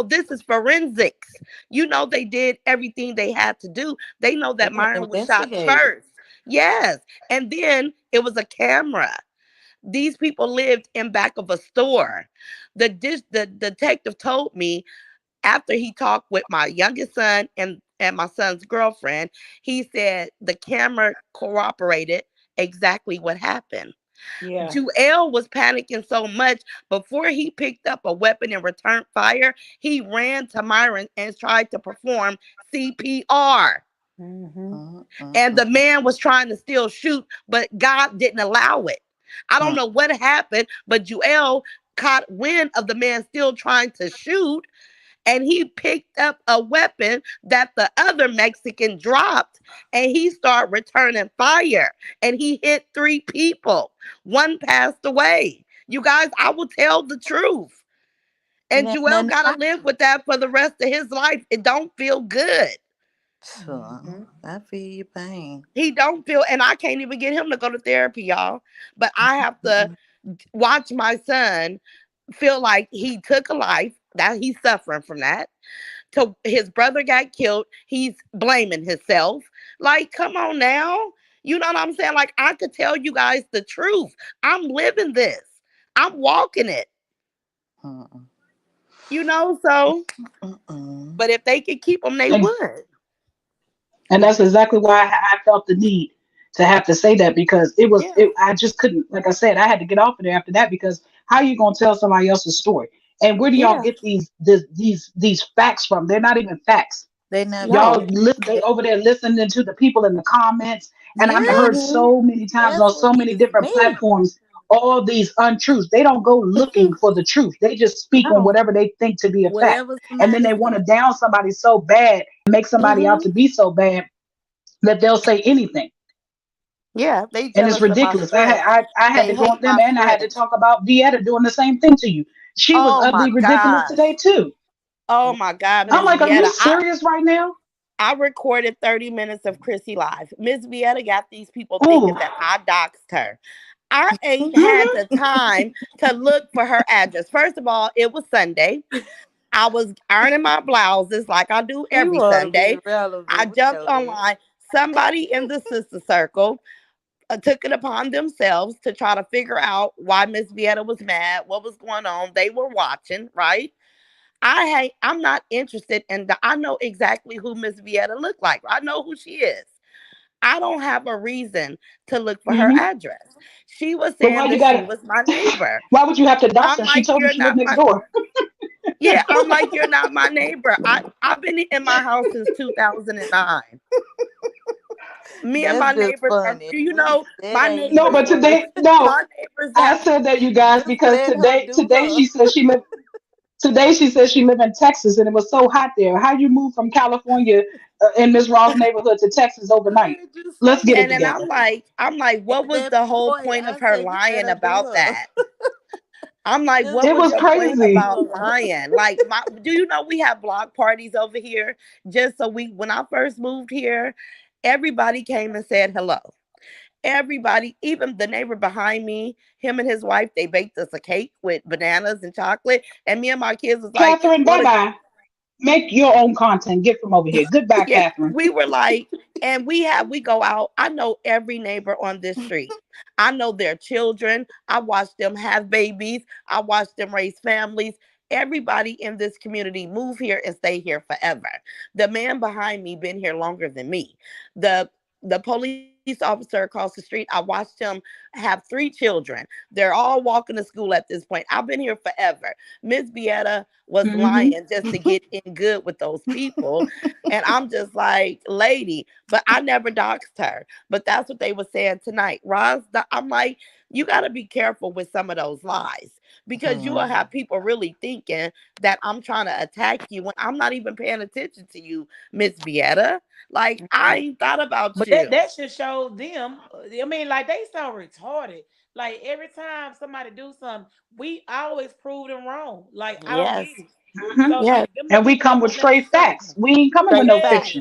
This is forensics. They did everything they had to do. They know They that were Myron was shot investigated. first. Yes. And then it was a camera. These people lived in back of a store. The detective told me after he talked with my youngest son and my son's girlfriend, he said the camera corroborated exactly what happened. yeah, Juel was panicking so much before he picked up a weapon and returned fire, he ran to Myron and tried to perform CPR. mm-hmm. And Mm-mm-mm. the man was trying to still shoot, but God didn't allow it. I don't know what happened, but Juel caught wind of the man still trying to shoot, and he picked up a weapon that the other Mexican dropped, and he started returning fire, and he hit 3 people. One passed away. You guys, I will tell the truth. It And ain't Joel nothing got to I live with that for the rest of his life. It don't feel good. Mm-hmm. I feel your pain. He don't feel, and I can't even get him to go to therapy, y'all. But I have to watch my son feel like he took a life, that he's suffering from that. To his brother got killed, he's blaming himself. Like, come on now. You know what I'm saying? Like, I could tell you guys the truth. I'm living this. I'm walking it. Mm-mm. So, Mm-mm. but if they could keep him, they And would. and that's exactly why I felt the need to have to say that because it was Yeah. it, I just couldn't, like I said, I had to get off of there after that because how you gonna tell somebody else's story? And where do y'all Yeah. get these facts from? They're not even facts. They not Y'all No. facts. listen, they over there listening to the people in the comments, and I've heard Yes, Hmm. so many times that's on what so many gets different me. platforms all these untruths. They don't go looking for the truth. They just speak on No, whatever they think to be a fact, whatever and then somebody they say. want to down somebody so bad and make somebody out Hmm. to be so bad that they'll say anything, Yeah. They and it's jealous of my ridiculous. strength. I had They to go hate on them, my and I had to strength. talk about Vietta doing the same thing to you. She was Oh my ugly ridiculous gosh. today too. Oh my God, I'm Miss like, are you Vietta. serious right now? I recorded 30 minutes of Chrissy Live. Miss Vietta got these people thinking Ooh. that I doxed her. I ain't had Hmm. the time to look for her address. First of all, it was Sunday. I was ironing my blouses like I do She every want to be Sunday. I relevant with jumped your ass. online. Somebody in the sister circle took it upon themselves to try to figure out why Miss Vietta was mad, what was going on. They were watching, right? I'm not interested in I know exactly who Miss Vietta looked like. I know who she is. I don't have a reason to look for her Hmm. address. She was But why saying you that got she to? was my neighbor. Why would you have to dox I'm her? She like, told you you're she lived not next my door. yeah, I'm like, you're not my neighbor. I've been in my house since 2009. Me and That's my just neighbors are, funny. do you know, That my ain't even No, neighbors, but funny. today, no, my neighbors I got said that you guys Just because let her today, do today her. she said she lived. Today she said she lived in Texas and it was so hot there. How you move from California in Miss Ross neighborhood to Texas I overnight? heard you Let's say get it And that. then together. I'm like, what And was that the whole boy, point of I her said, you lying better do about her. that? I'm like, Just what It was was your point crazy. about do her. lying? Like, do you know we have block parties over here? Just so when I first moved here, everybody came and said hello. Everybody, even the neighbor behind me, him and his wife, they baked us a cake with bananas and chocolate. And me and my kids was like, Catherine, well, bye bye. Make your own content. Get from over here. Goodbye, yeah, Catherine. we were like, and we go out. I know every neighbor on this street. I know their children. I watched them have babies. I watched them raise families. Everybody in this community move here and stay here forever. The man behind me been here longer than me. The the police officer across the street, I watched him have 3 children. They're all walking to school at this point. I've been here forever. Miss Vietta was Hmm. lying just to get in good with those people. And I'm just like, lady, but I never doxed her. But that's what they were saying tonight. Roz, I'm like, you got to be careful with some of those lies because you will Mhm. have people really thinking that I'm trying to attack you when I'm not even paying attention to you, Miss Vietta. Like, I ain't thought about But you. that should show them. I mean, like they so retarded. Like every time somebody do something, we always prove them wrong. Like I don't get Yes. it. Hmm. So Yes. like them the And we people that come with won't let you straight say facts. something. We ain't coming with Straight no Yes. fiction. facts.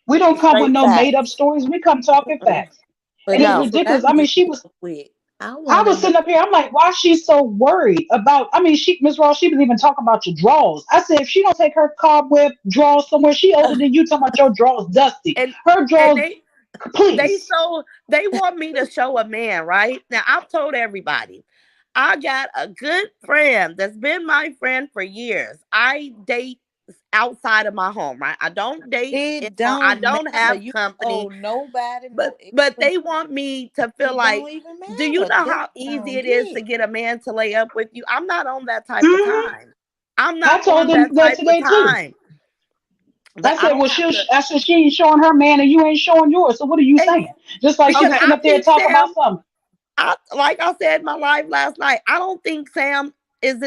We don't come with Straight no made up facts. stories. We come talking Mm-mm. facts. But And it's that's No. what ridiculous. I'm I mean, getting she was with. I I want to was know. sitting up here. I'm like, why is she so worried about? I mean, Miss Ross, she was even talking about your drawers. I said, if she don't take her cobweb drawers somewhere, she older than you. Talking about your drawers dusty. And Her and drawers, please. they want me to show a man, right? Now I've told everybody. I got a good friend that's been my friend for years. I date outside of my home, right? I don't date It I don't don't matter. have You company, owe nobody no but extra. they want me to feel It like, don't even do you matter. know That's how what I easy don't it is to get. get a man to lay up with you? I'm not on that type of Hmm. time. I'm I not told on them that that type of today too. time. That I I said, don't well, have to. I said she ain't showing her man, and you ain't showing yours. So what are you Ex- saying? Just like she because was Okay. sitting I up there think talking about Sam, something. like I said in my live last night, I don't think Sam is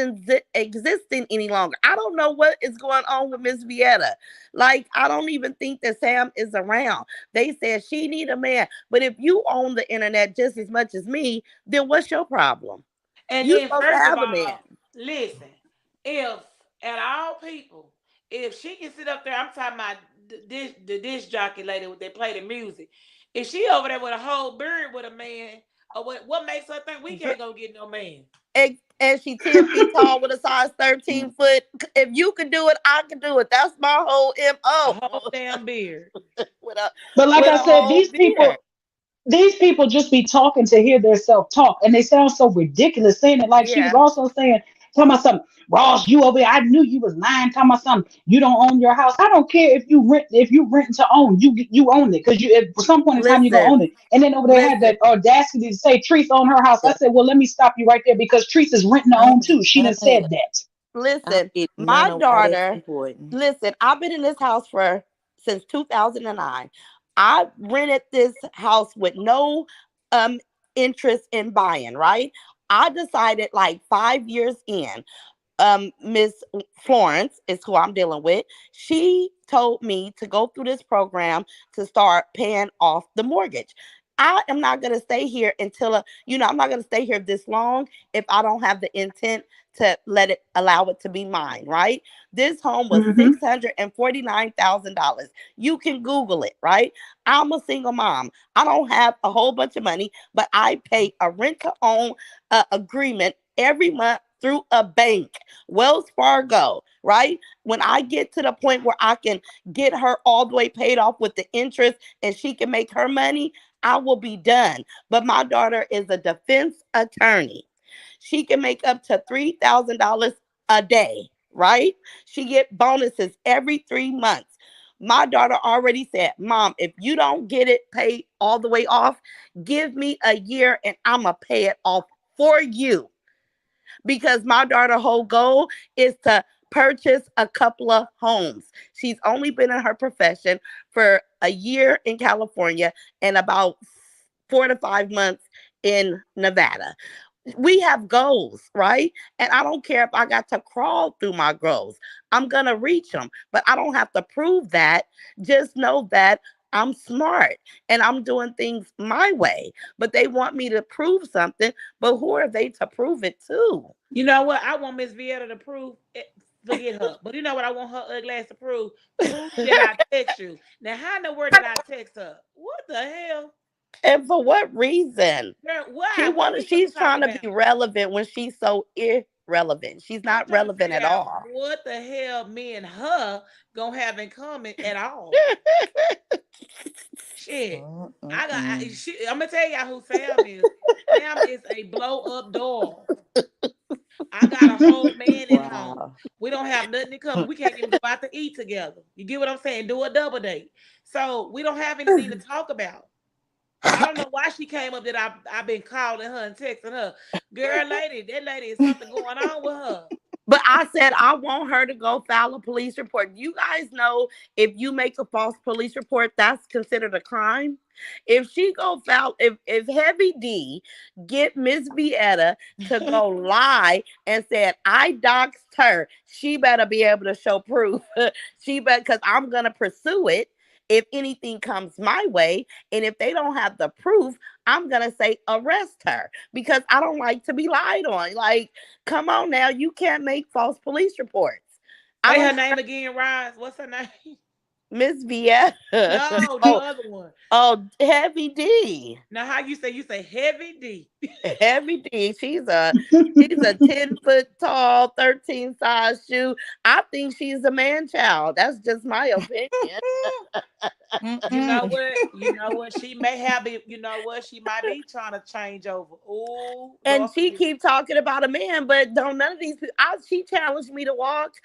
existing any longer. I don't know what is going on with Miss Vietta. Like, I don't even think that Sam is around. They said she need a man. But if you own the internet just as much as me, then what's your problem? And You then supposed to first of have a man. all, listen, if at all people, if she can sit up there, I'm talking about the disc jockey lady they play the music. If she over there with a whole bird with a man, or what makes her think we can't go get no man? And she 10 feet tall with a size 13 foot. If you can do it, I can do it. That's my whole A MO. whole damn beard. with a But like with I a said, whole beard. these people just be talking to hear their self talk, and they sound so ridiculous saying it. Like she was Yeah. also saying, talking about something, Ross, you over here, I knew you was lying, talking about something, you don't own your house. I don't care if you rent to own, you own it, because you at some point in time you're gonna own Listen, it. And then over there had listen, that audacity to say Treece own her house. I said, well, let me stop you right there, because Treece is renting to I own don't get too. She none done of that. said that. I don't listen. get none My of why that's daughter, important. listen, I've been in this house for since 2009. I rented this house with no um interest in buying, right? I decided like 5 years in, Miss Florence is who I'm dealing with. She told me to go through this program to start paying off the mortgage. I am not going to stay here until I'm not going to stay here this long if I don't have the intent to allow it to be mine, right? This home was Hmm. $649,000. You can Google it, right? I'm a single mom. I don't have a whole bunch of money, but I pay a rent to own agreement every month through a bank, Wells Fargo, right? When I get to the point where I can get her all the way paid off with the interest and she can make her money, I will be done. But my daughter is a defense attorney. She can make up to $3,000 a day, right? She get bonuses every 3 months. My daughter already said, Mom, if you don't get it paid all the way off, give me a year and I'm going to pay it off for you, because my daughter's whole goal is to purchase a couple of homes. She's only been in her profession for a year in California and about 4 to 5 months in Nevada. We have goals, right? And I don't care if I got to crawl through my goals. I'm going to reach them, but I don't have to prove that. Just know that I'm smart and I'm doing things my way. But they want me to prove something, but who are they to prove it to? You know what? I want Miss Vietta to prove it. Forget her. But you know what I want her ugly ass to prove? Prove that I text you. Now, how in the world did I text her? What the hell? And for what reason? Girl, why? What we gonna She's talk trying to about? be relevant when she's so irrelevant. She's I'm not trying to relevant figure at out all. what the hell me and her gonna have in common at all. Shit. Mm-mm-mm. I'm gonna tell y'all who Sam is. Sam is a blow up doll. I got a whole man at home. Wow. We don't have nothing in common. We can't even go out to eat together. You get what I'm saying? Do a double date. So we don't have anything to talk about. I don't know why she came up that I've been calling her and texting her. Girl, lady, that lady is something going on with her. But I said I want her to go file a police report. You guys know if you make a false police report, that's considered a crime. If she go file, if Heavy D get Miss Vietta to go lie and said I doxed her, she better be able to show proof. She better, because I'm gonna pursue it if anything comes my way. And if they don't have the proof, I'm gonna say arrest her because I don't like to be lied on. Like, come on now, you can't make false police reports. I Say don't. her name again, Rise. What's her name? Miss Vietta. No, the Oh, other one. oh, Heavy D. Now, how you say? You say heavy D. Heavy D. She's a 10 foot tall, 13 size shoe. I think she's a man child. That's just my opinion. You know Mm-mm. what? You know what? She may have it. You know what? She might be trying to change over. Oh, And Lord she forgive me. keep talking about a man, but don't none of these people. She challenged me to watch.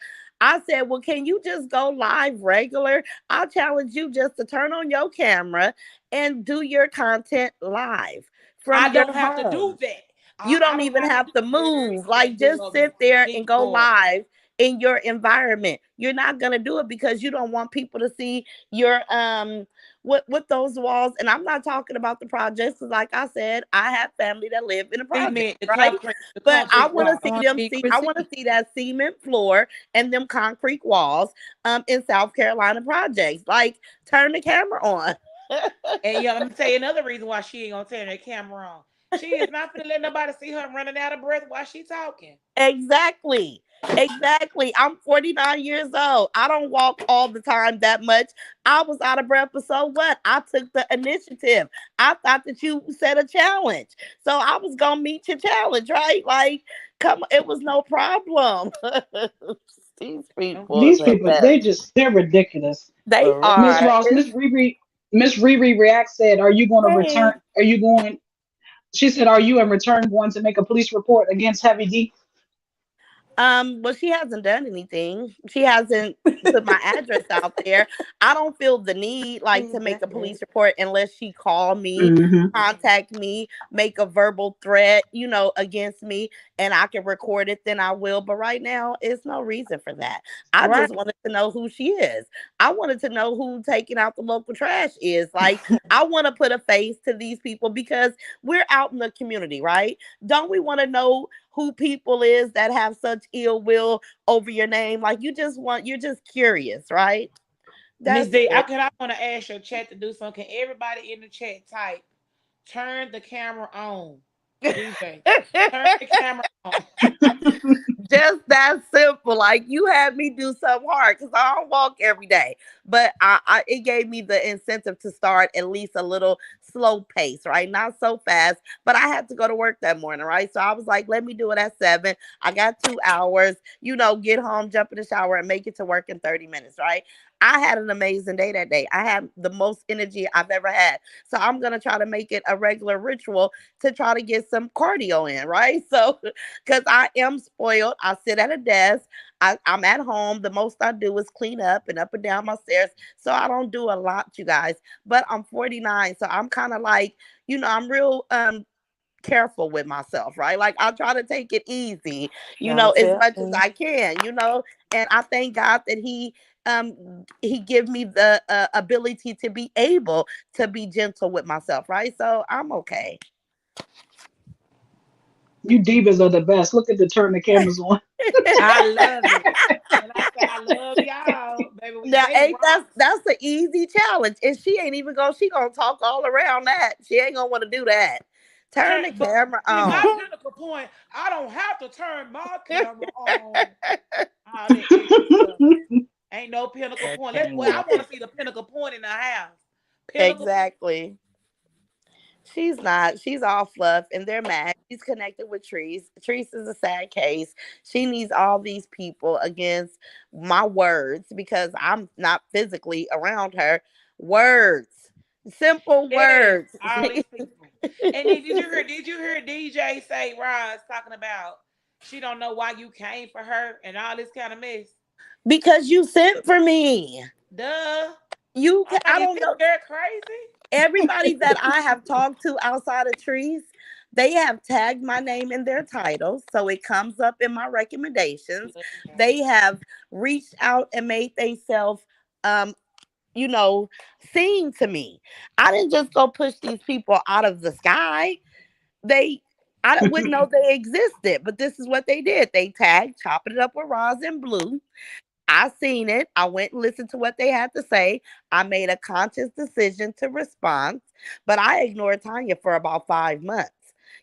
I said, "Well, can you just go live regular? I'll challenge you just to turn on your camera and do your content live from I your don't have to do home. that. You I don't don't even have to have do. to Girl, move. you Like, can't do just over sit there big and go boy. live in your environment. You're not gonna do it because you don't want people to see your with those walls. And I'm not talking about the projects, because like I said, I have family that live in the project, Cement, right? the But I concrete want to wall. see them Concrete see. I want to critique. see that cement floor and them concrete walls in South Carolina projects. Like, turn the camera on. And yeah, I'm gonna tell you another reason why she ain't gonna turn that camera on. She is not gonna let nobody see her running out of breath while she talking. Exactly. Exactly. I'm 49 years old. I don't walk all the time that much. I was out of breath, but so what? I took the initiative. I thought that you set a challenge. So I was going to meet your challenge, right? Like, come it was no problem. These people are These the people, best. they're ridiculous. They For Miss are. Ross, Miss Riri React said, "Are you going to return? Hey. Are you going?" She said, "Are you in return going to make a police report against Heavy D?" Well, she hasn't done anything. She hasn't put my address out there. I don't feel the need like to make a police report unless she call me, Hmm. contact me, make a verbal threat, against me, and I can record it, then I will. But right now, it's no reason for that. I Right. just wanted to know who she is. I wanted to know who taking out the local trash is. Like, I want to put a face to these people because we're out in the community, right? Don't we want to know who people is that have such ill will over your name? Like, you're just curious, right? Miss That's D, it. I want to ask your chat to do something. Can everybody in the chat type turn the camera on? DJ. Turn the camera on. Just that simple. Like, you had me do something hard because I don't walk every day. But it gave me the incentive to start at least a little slow pace, right? Not so fast. But I had to go to work that morning, right? So I was like, let me do it at 7. I got 2 hours, get home, jump in the shower, and make it to work in 30 minutes, right? I had an amazing day that day. I had the most energy I've ever had. So I'm gonna try to make it a regular ritual to try to get some cardio in, right? So because I am spoiled. I sit at a desk. I'm at home. The most I do is clean up and down my stairs. So I don't do a lot, you guys. But I'm 49, so I'm kind of like, I'm real careful with myself, right? Like, I try to take it easy, Gotta as tell much as me. I can. And I thank God that he give me the ability to be able to be gentle with myself, right? So I'm okay. You divas are the best. Look at the turn the cameras on. I love it. When I say I love y'all, baby, Now, they ain't rock. that's an easy challenge, and she ain't even gonna. She gonna talk all around that. She ain't gonna want to do that. Turn the But camera see, my on. pinnacle point, I don't have to turn my camera on. All that extra stuff. Ain't no pinnacle I point. Let's. can't Well, I with want it. to see the pinnacle point in the house. Pinnacle. Exactly. She's not. She's all fluff, and they're mad. She's connected with Treece. Treece is a sad case. She needs all these people against my words because I'm not physically around her. Words, simple Yes, words. all these people. And then did you hear? Did you hear DJ say Roz talking about she don't know why you came for her and all this kind of mess? Because you sent for me. Duh. You. I Is don't this know. girl crazy? Everybody that I have talked to outside of Trees, they have tagged my name in their titles, so it comes up in my recommendations. They have reached out and made themselves, um, you know, seen to me. I didn't just go push these people out of the sky. They, I wouldn't know they existed, but this is what they did. They tagged, chopping it up with Roz and Blue. I seen it. I went and listened to what they had to say. I made a conscious decision to respond, but I ignored Tanya for about 5 months.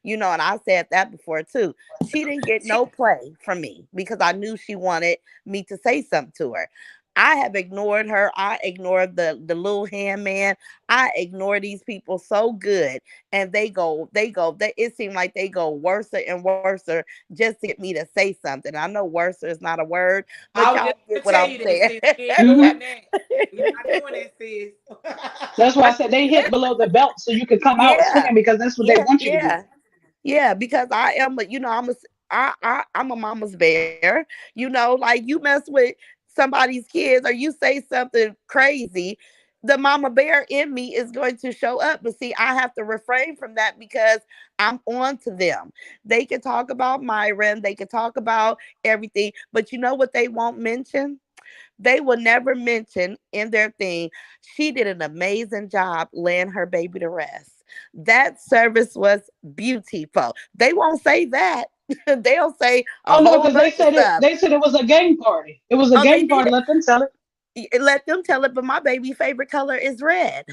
And I said that before too. She didn't get no play from me because I knew she wanted me to say something to her. I have ignored her. I ignored the little hand man. I ignore these people so good, and it seemed like they go worse and worse just to get me to say something. I know worse is not a word, but I was y'all just get gonna what tell I'm you that, saying. sis. We ain't Hmm. doing that. We not doing that, sis. That's why I said they hit below the belt so you could come out Yeah, swinging because that's what they yeah, want you to do. yeah, yeah. Because I am, I'm a mama's bear. Like you mess with somebody's kids or you say something crazy, the mama bear in me is going to show up. But see, I have to refrain from that because I'm on to them. They can talk about Myron, they can talk about everything, but you know what they won't mention? They will never mention in their thing, she did an amazing job laying her baby to rest. That service was beautiful. They won't say that. They'll say a Oh no, whole because they bunch of said it. stuff. They said it was a gang party. It was a Oh, they gang did. party. Let them tell it. Let them tell it, but my baby favorite color is red.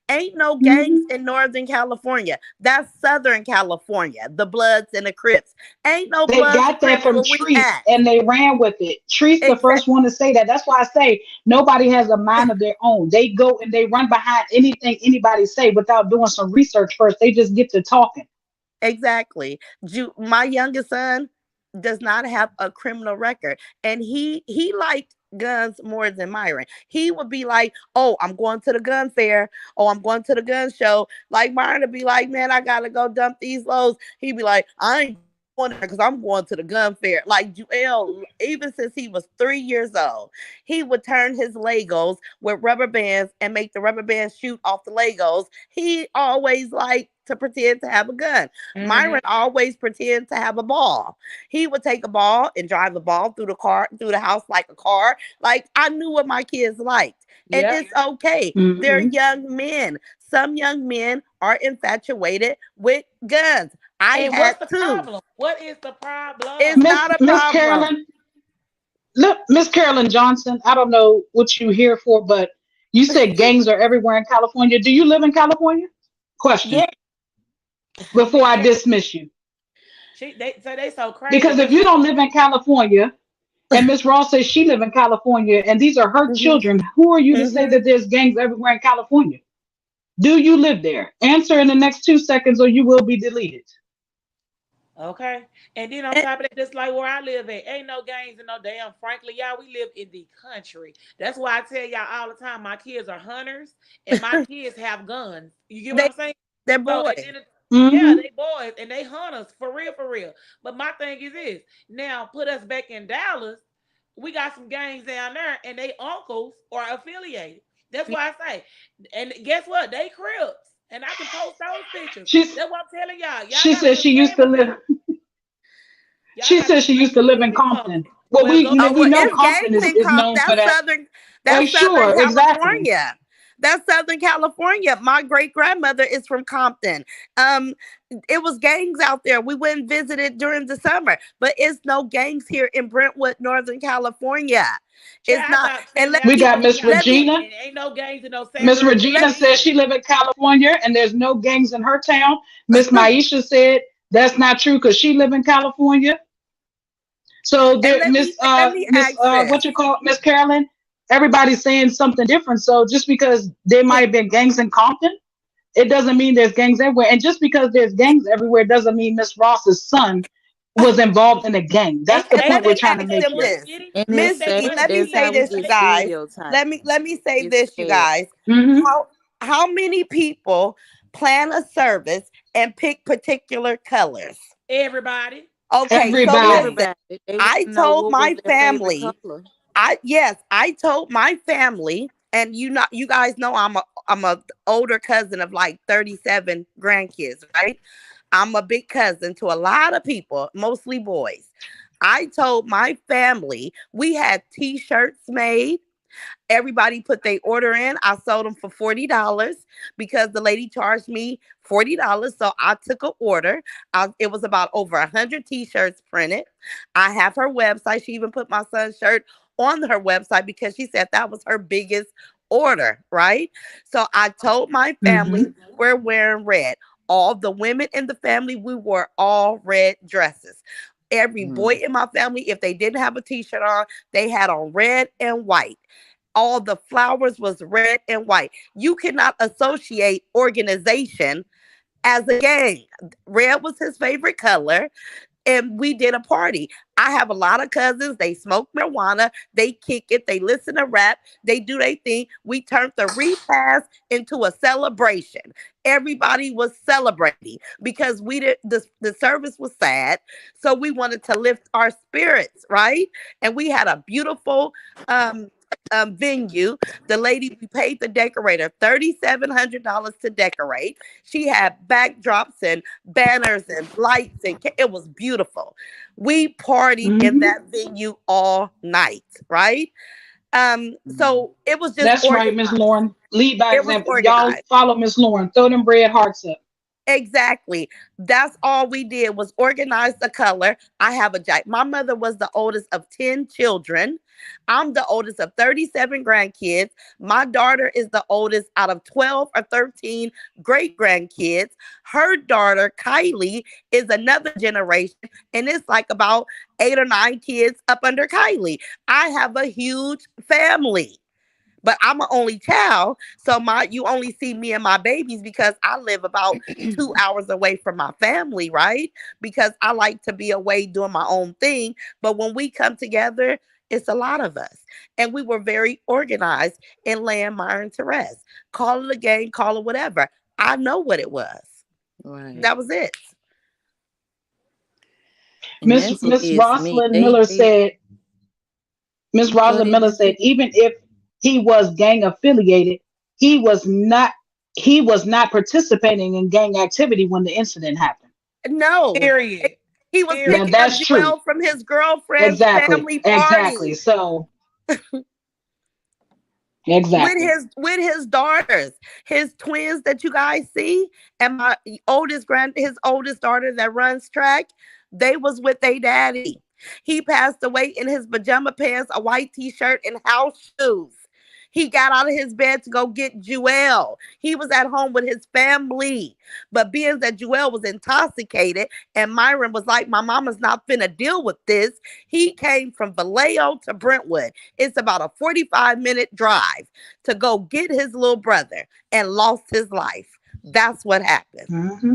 Ain't no gangs Hmm. in Northern California. That's Southern California. The Bloods and the Crips. Ain't no They Bloods and got that Crips from where we Treese at. and they ran with it. Treese, the Exactly. first one to say that. That's why I say nobody has a mind of their own. They go and they run behind anything anybody say without doing some research first. They just get to talking. Exactly. My youngest son does not have a criminal record, and he liked guns more than Myron. He would be like, "Oh, I'm going to the gun fair. Oh, I'm going to the gun show." Like Myron would be like, "Man, I gotta go dump these loads." He'd be like, "I ain't going there because I'm going to the gun fair." Like Joel, even since he was 3 years old, he would turn his Legos with rubber bands and make the rubber bands shoot off the Legos. He always liked to pretend to have a gun. Hmm. Myron always pretend to have a ball. He would take a ball and drive the ball through the house like a car. Like I knew what my kids liked. And Yep. it's okay. They're Hmm. young men. Some young men are infatuated with guns. I And had what's the two. problem? What is the It's problem? Miss not a Miss problem. Carolyn, look, Miss Carolyn Johnson. I don't know what you here for, but you said gangs are everywhere in California. Do you live in California? Question Yeah. before I Yeah. dismiss you. They so crazy. Because if But you she don't live in California, and Miss Ross says she live in California, and these are her hmm children, who are you to say hmm that there's gangs everywhere in California? Do you live there? Answer in the next 2 seconds, or you will be deleted. okay. And then on top of that, just like where I live at, ain't no gangs in no damn Frankly, y'all. We live in the country. That's why I tell y'all all the time, my kids are hunters and my kids have guns. You get what they I'm saying? they're So boys. and then yeah, Hmm. they boys and they hunters for real, for real. But my thing is this: now put us back in Dallas. We got some gangs down there, and they uncles are affiliated. That's why I say. And guess what? They Crips, and I can post those pictures. She's That's what I'm telling y'all. Y'all she gotta said quit she used playing to with me. live. Y'all She gotta said quit she playing used to with live me in in the Compton. comments. Well, Well, we go you know Oh get we well, them. know it's Compton gangs is, in is comp. known for that. That's Sure, Southern exactly. California. That's Southern California. My great grandmother is from Compton. Um, it was gangs out there. We went and visited during the summer, but it's no gangs here in Brentwood, Northern California. It's I not. thought And let We me got Trinidad Miss let me County Regina. and ain't no gangs in no San Miss Bernardino let Regina says either. she live in California and there's no gangs in her town. Miss Maisha said that's not true because she live in California. So and there, let me Miss ask this. what you call Miss Carolyn, everybody's saying something different. So just because there might have been gangs in Compton, it doesn't mean there's gangs everywhere. And just because there's gangs everywhere doesn't mean Miss Ross's son was involved in a gang. That's the And point let we're me trying ask to Ain't make that them here. money this. get it? And Miss Ain't that B, money let me get that's it say how we in this, you get Vegas? guys. stereotyped. Let me say It's this, you fed. guys. Hmm. How many people plan a service and pick particular colors? Everybody. Okay, so Everybody. listen, Everybody, they want I to know told what was my their favorite family, color. I told my family, and you guys know I'm a older cousin of like 37 grandkids, right? I'm a big cousin to a lot of people, mostly boys. I told my family we had t-shirts made. Everybody put their order in. I sold them for $40 because the lady charged me $40. So I took an order. It was about over 100 t-shirts printed. I have her website. She even put my son's shirt on her website because she said that was her biggest order, right? So I told my family Hmm. we're wearing red. All the women in the family, we wore all red dresses. Every boy Mm. in my family, if they didn't have a t-shirt on, they had on red and white. All the flowers was red and white. You cannot associate organization as a gang. Red was his favorite color, and we did a party. I have a lot of cousins. They smoke marijuana, they kick it, they listen to rap, they do their thing. We turned the repast into a celebration. Everybody was celebrating because we did the service was sad, so we wanted to lift our spirits, right? And we had a beautiful um venue. The lady, we paid the decorator $3,700 to decorate. She had backdrops and banners and lights, and it was beautiful. We partied in Hmm. that venue all night, right? Mm. So it was just That's right, Miss organized. Lauren. Lead by It was example. Y'all organized. follow Miss Lauren. Throw them red hearts up. Exactly. That's all we did was organize the color. I have a jack. My mother was the oldest of 10 children. I'm the oldest of 37 grandkids. My daughter is the oldest out of 12 or 13 great grandkids. Her daughter, Kylie, is another generation, and it's like about 8 or 9 kids up under Kylie. I have a huge family. But I'm an only child, so my you only see me and my babies because I live about 2 hours away from my family, right? Because I like to be away doing my own thing. But when we come together, it's a lot of us. And we were very organized in laying Myron to rest. Call it a game, call it whatever. I know what it was. Right. That was it. And that's what Miss gets me. Rosalind Miller They said, Miss go Rosalind ahead, Miller Miss said, B. even if he was gang affiliated, he was not he was not participating in gang activity when the incident happened. No. Period. He was Now picking Period. up that's true. Jewel from his girlfriend's Exactly. family Exactly. party. So with exactly. his daughters, his twins that you guys see, and my his oldest daughter that runs track, they was with their daddy. He passed away in his pajama pants, a white t-shirt, and house shoes. He got out of his bed to go get Jewel. He was at home with his family. But being that Jewel was intoxicated and Myron was like, my mama's not finna deal with this, he came from Vallejo to Brentwood. It's about a 45-minute drive to go get his little brother and lost his life. That's what happened. Hmm.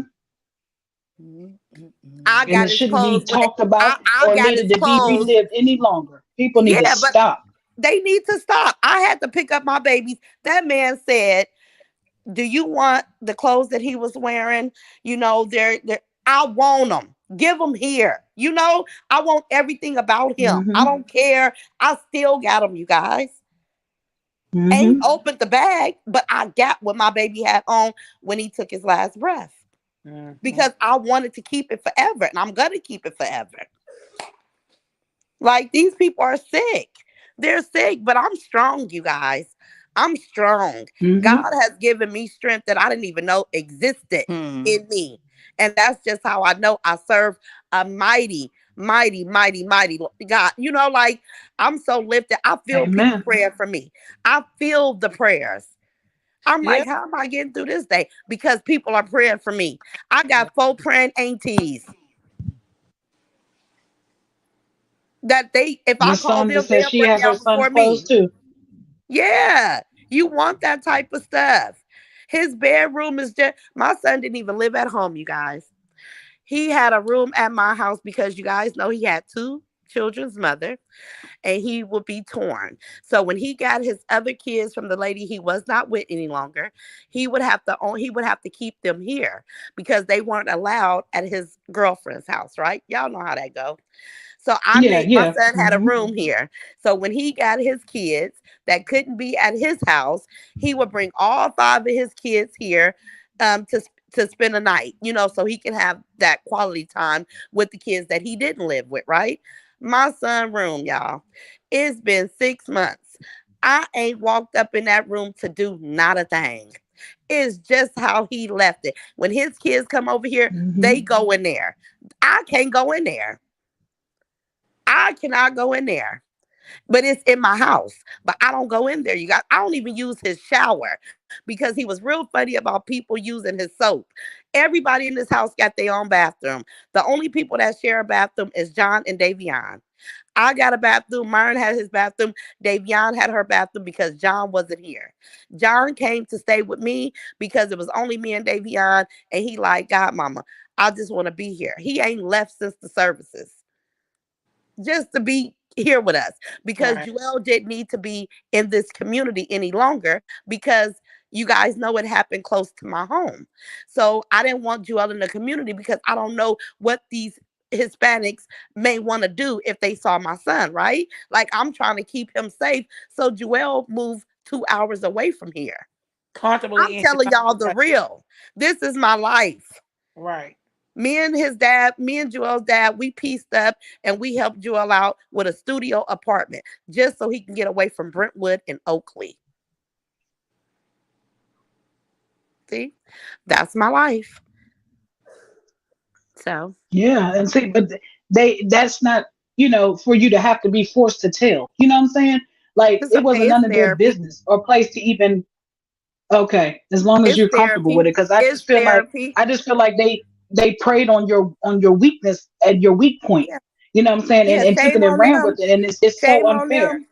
Mm, mm, I mm. And got it his shouldn't be clothes. talked about I or got needed his to be clothes. relived any longer. People need to Yeah, but stop. they need to stop. I had to pick up my babies. That man said, "Do you want the clothes that he was wearing? They're I want them. Give them here. I want everything about him. I Hmm. don't care. I still got them, you guys. Ain't Hmm. opened the bag, but I got what my baby had on when he took his last breath Mhm. because I wanted to keep it forever, and I'm gonna keep it forever. Like these people are sick. They're sick, but I'm strong, you guys. I'm strong. Mm-hmm. God has given me strength that I didn't even know existed Hmm. in me. And that's just how I know I serve a mighty, mighty, mighty, mighty God. Like I'm so lifted. I feel people Amen. praying for me. I feel the prayers. I'm Yeah. like, how am I getting through this day? Because people are praying for me. I got 4 praying aunties that if I Miss call Sonia them, says they'll she break has her out son before clothes me. too. Yeah, you want that type of stuff. His bedroom is just, my son didn't even live at home, you guys. He had a room at my house because you guys know he had two children's mother and he would be torn. So when he got his other kids from the lady he was not with any longer, he would have to keep them here because they weren't allowed at his girlfriend's house, right? Y'all know how that go. So I Yeah, made my yeah. son had a Mm-hmm. room here. So when he got his kids that couldn't be at his house, he would bring all 5 of his kids here to spend a night, so he can have that quality time with the kids that he didn't live with, right? My son room, y'all. It's been 6 months. I ain't walked up in that room to do not a thing. It's just how he left it. When his kids come over here, they Mm-hmm. go in there. I can't go in there. I cannot go in there, but it's in my house. But I don't go in there. You got. I don't even use his shower because he was real funny about people using his soap. Everybody in this house got their own bathroom. The only people that share a bathroom is John and Davion. I got a bathroom. Myron had his bathroom. Davion had her bathroom because John wasn't here. John came to stay with me because it was only me and Davion, and he like, God, Mama, I just want to be here. He ain't left since the services just to be here with us because Right. Joel didn't need to be in this community any longer because you guys know it happened close to my home. So I didn't want Joel in the community because I don't know what these Hispanics may want to do if they saw my son, right? Like I'm trying to keep him safe. So Joel moved 2 hours away from here. I'm Comfortably in his telling own y'all the place. real. This is my life. Right. Me and Joel's dad, we pieced up and we helped Joel out with a studio apartment just so he can get away from Brentwood and Oakley. See, that's my life. So Yeah, and see, but that's not, for you to have to be forced to tell. You know what I'm saying? Like it's it okay. wasn't It's none of their therapy. business or place to even. Okay, as long as It's you're comfortable with therapy. it, because It's therapy. I just feel like they preyed on your weakness at your weak point. Yeah. You know what I'm saying? Yeah. And took Shame it and on ran with them. it, and it's so Shame on unfair. them.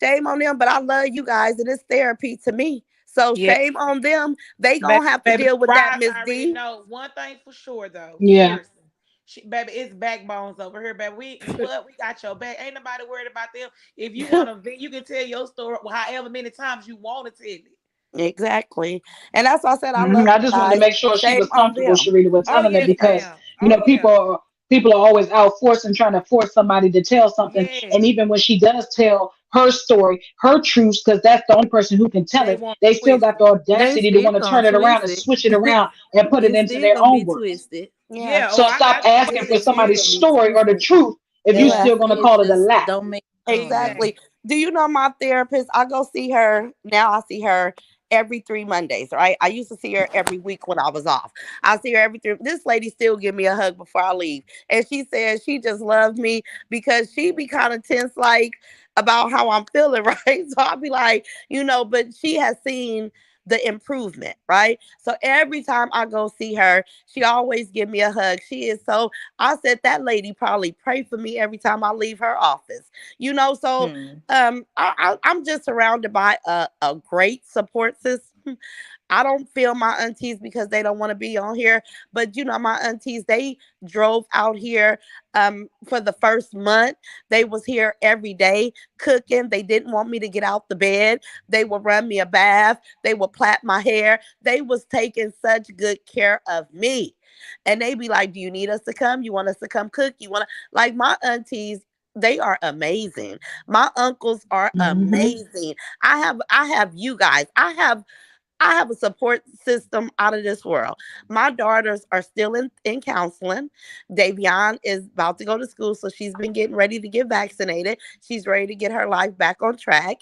Shame on them. But I love you guys and it's therapy to me. So Yeah. shame on them. They Baby, gonna have to baby, deal with that, Ross Miss already D. know one thing for sure though. Yeah. Seriously. Baby, it's backbones over here, baby. We got your back. Ain't nobody worried about them. If you want to vent, you can tell your story however many times you want to tell it. Exactly. And that's why I said I Hmm. love I you just wanted to guys. make sure she Shame was on comfortable, them. Sharita, with Oh telling it yes, because ma'am. Oh yeah. people are always out forcing trying to force somebody to tell something. Yes. And even when she does tell her story, her truth, because that's the only person who can tell They it, want they to still twist got it. the They audacity to still want to gonna turn it around twist and it. switch it around and put it It's into still their gonna be own words. twisted. Yeah. Yeah. Oh, So I stop got Yeah, asking yes, for it's yes. still somebody's gonna be story or the twisted. truth if you They gonna Yeah. still say going to it's call it a just lie. don't make sense. Exactly. Do you know my therapist? I go see her now. I see her every 3 Mondays, right? I used to see her every week when I was off. I see her every three. This lady still give me a hug before I leave, and she says she just loves me because she be kind of tense, like about how I'm feeling, right? So I'll be like, but she has seen the improvement, right? So every time I go see her, she always give me a hug. She is so. I said that lady probably pray for me every time I leave her office. So Hmm. I'm just surrounded by a great support system. I don't feel my aunties because they don't want to be on here, but my aunties, they drove out here for the first month. They was here every day cooking. They didn't want me to get out the bed. They would run me a bath. They would plait my hair. They was taking such good care of me. And they be like, "Do you need us to come? You want us to come cook? You want to?" Like my aunties, they are amazing. My uncles are Hmm. amazing. I have you guys. I have a support system out of this world. My daughters are still in counseling. Davion is about to go to school, so she's been getting ready to get vaccinated. She's ready to get her life back on track,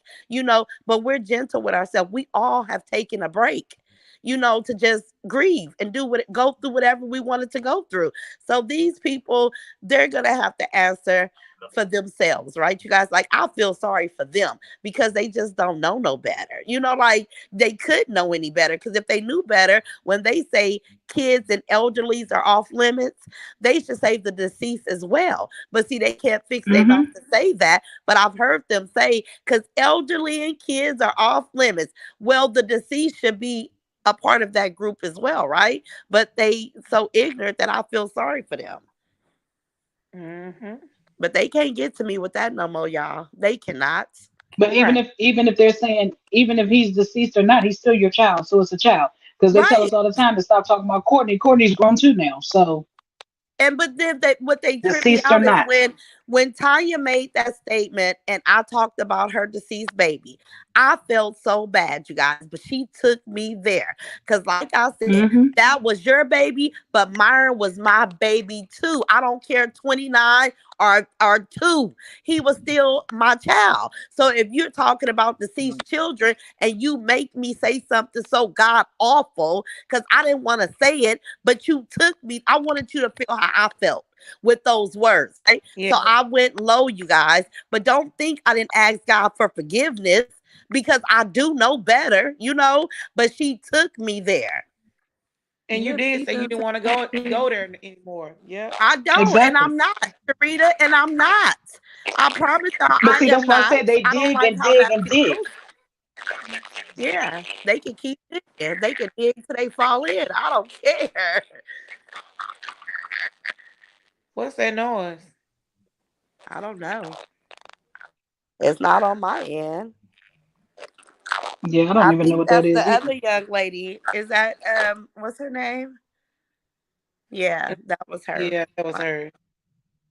but we're gentle with ourselves. We all have taken a break, to just grieve and go through whatever we wanted to go through. So these people, they're going to have to answer for themselves, right? You guys, like, I feel sorry for them because they just don't know no better. Like they could know any better, because if they knew better, when they say kids and elderlies are off limits, they should say the deceased as well. But see, they can't fix their mouth Mm-hmm. to say that. But I've heard them say, because elderly and kids are off limits. Well, the deceased should be a part of that group as well, right? But they so ignorant that I feel sorry for them. Mm-hmm. But they can't get to me with that no more, y'all. They cannot. But Right. even if they're saying even if he's deceased or not, he's still your child. So it's a child. Because they tell Right. us all the time to stop talking about Courtney. Courtney's grown too now. So And but then what they trip me deceased or out is not. when Tanya made that statement and I talked about her deceased baby. I felt so bad, you guys, but she took me there. Because like I said, Mm-hmm. that was your baby, but Myron was my baby too. I don't care 29 or 2. He was still my child. So if you're talking about deceased children and you make me say something so god awful, because I didn't want to say it, but you took me, I wanted you to feel how I felt with those words, right? Yeah. So I went low, you guys, but don't think I didn't ask God for forgiveness, because I do know better, but she took me there. And you Yeah, did say you people didn't want to go there anymore. Yep. I don't, and Exactly. I'm not, Sharita, and I'm not. I promise y'all, But I see, am that's why I not. said they I don't dig like and how dig that and dig. feels. Yeah, they can keep digging. They can dig till they fall in. I don't care. What's that noise? I don't know. It's not on my end. Yeah, I don't I even know think what that that's the is either. other young lady. Is that what's her name? Yeah, that was her. Yeah, that was her.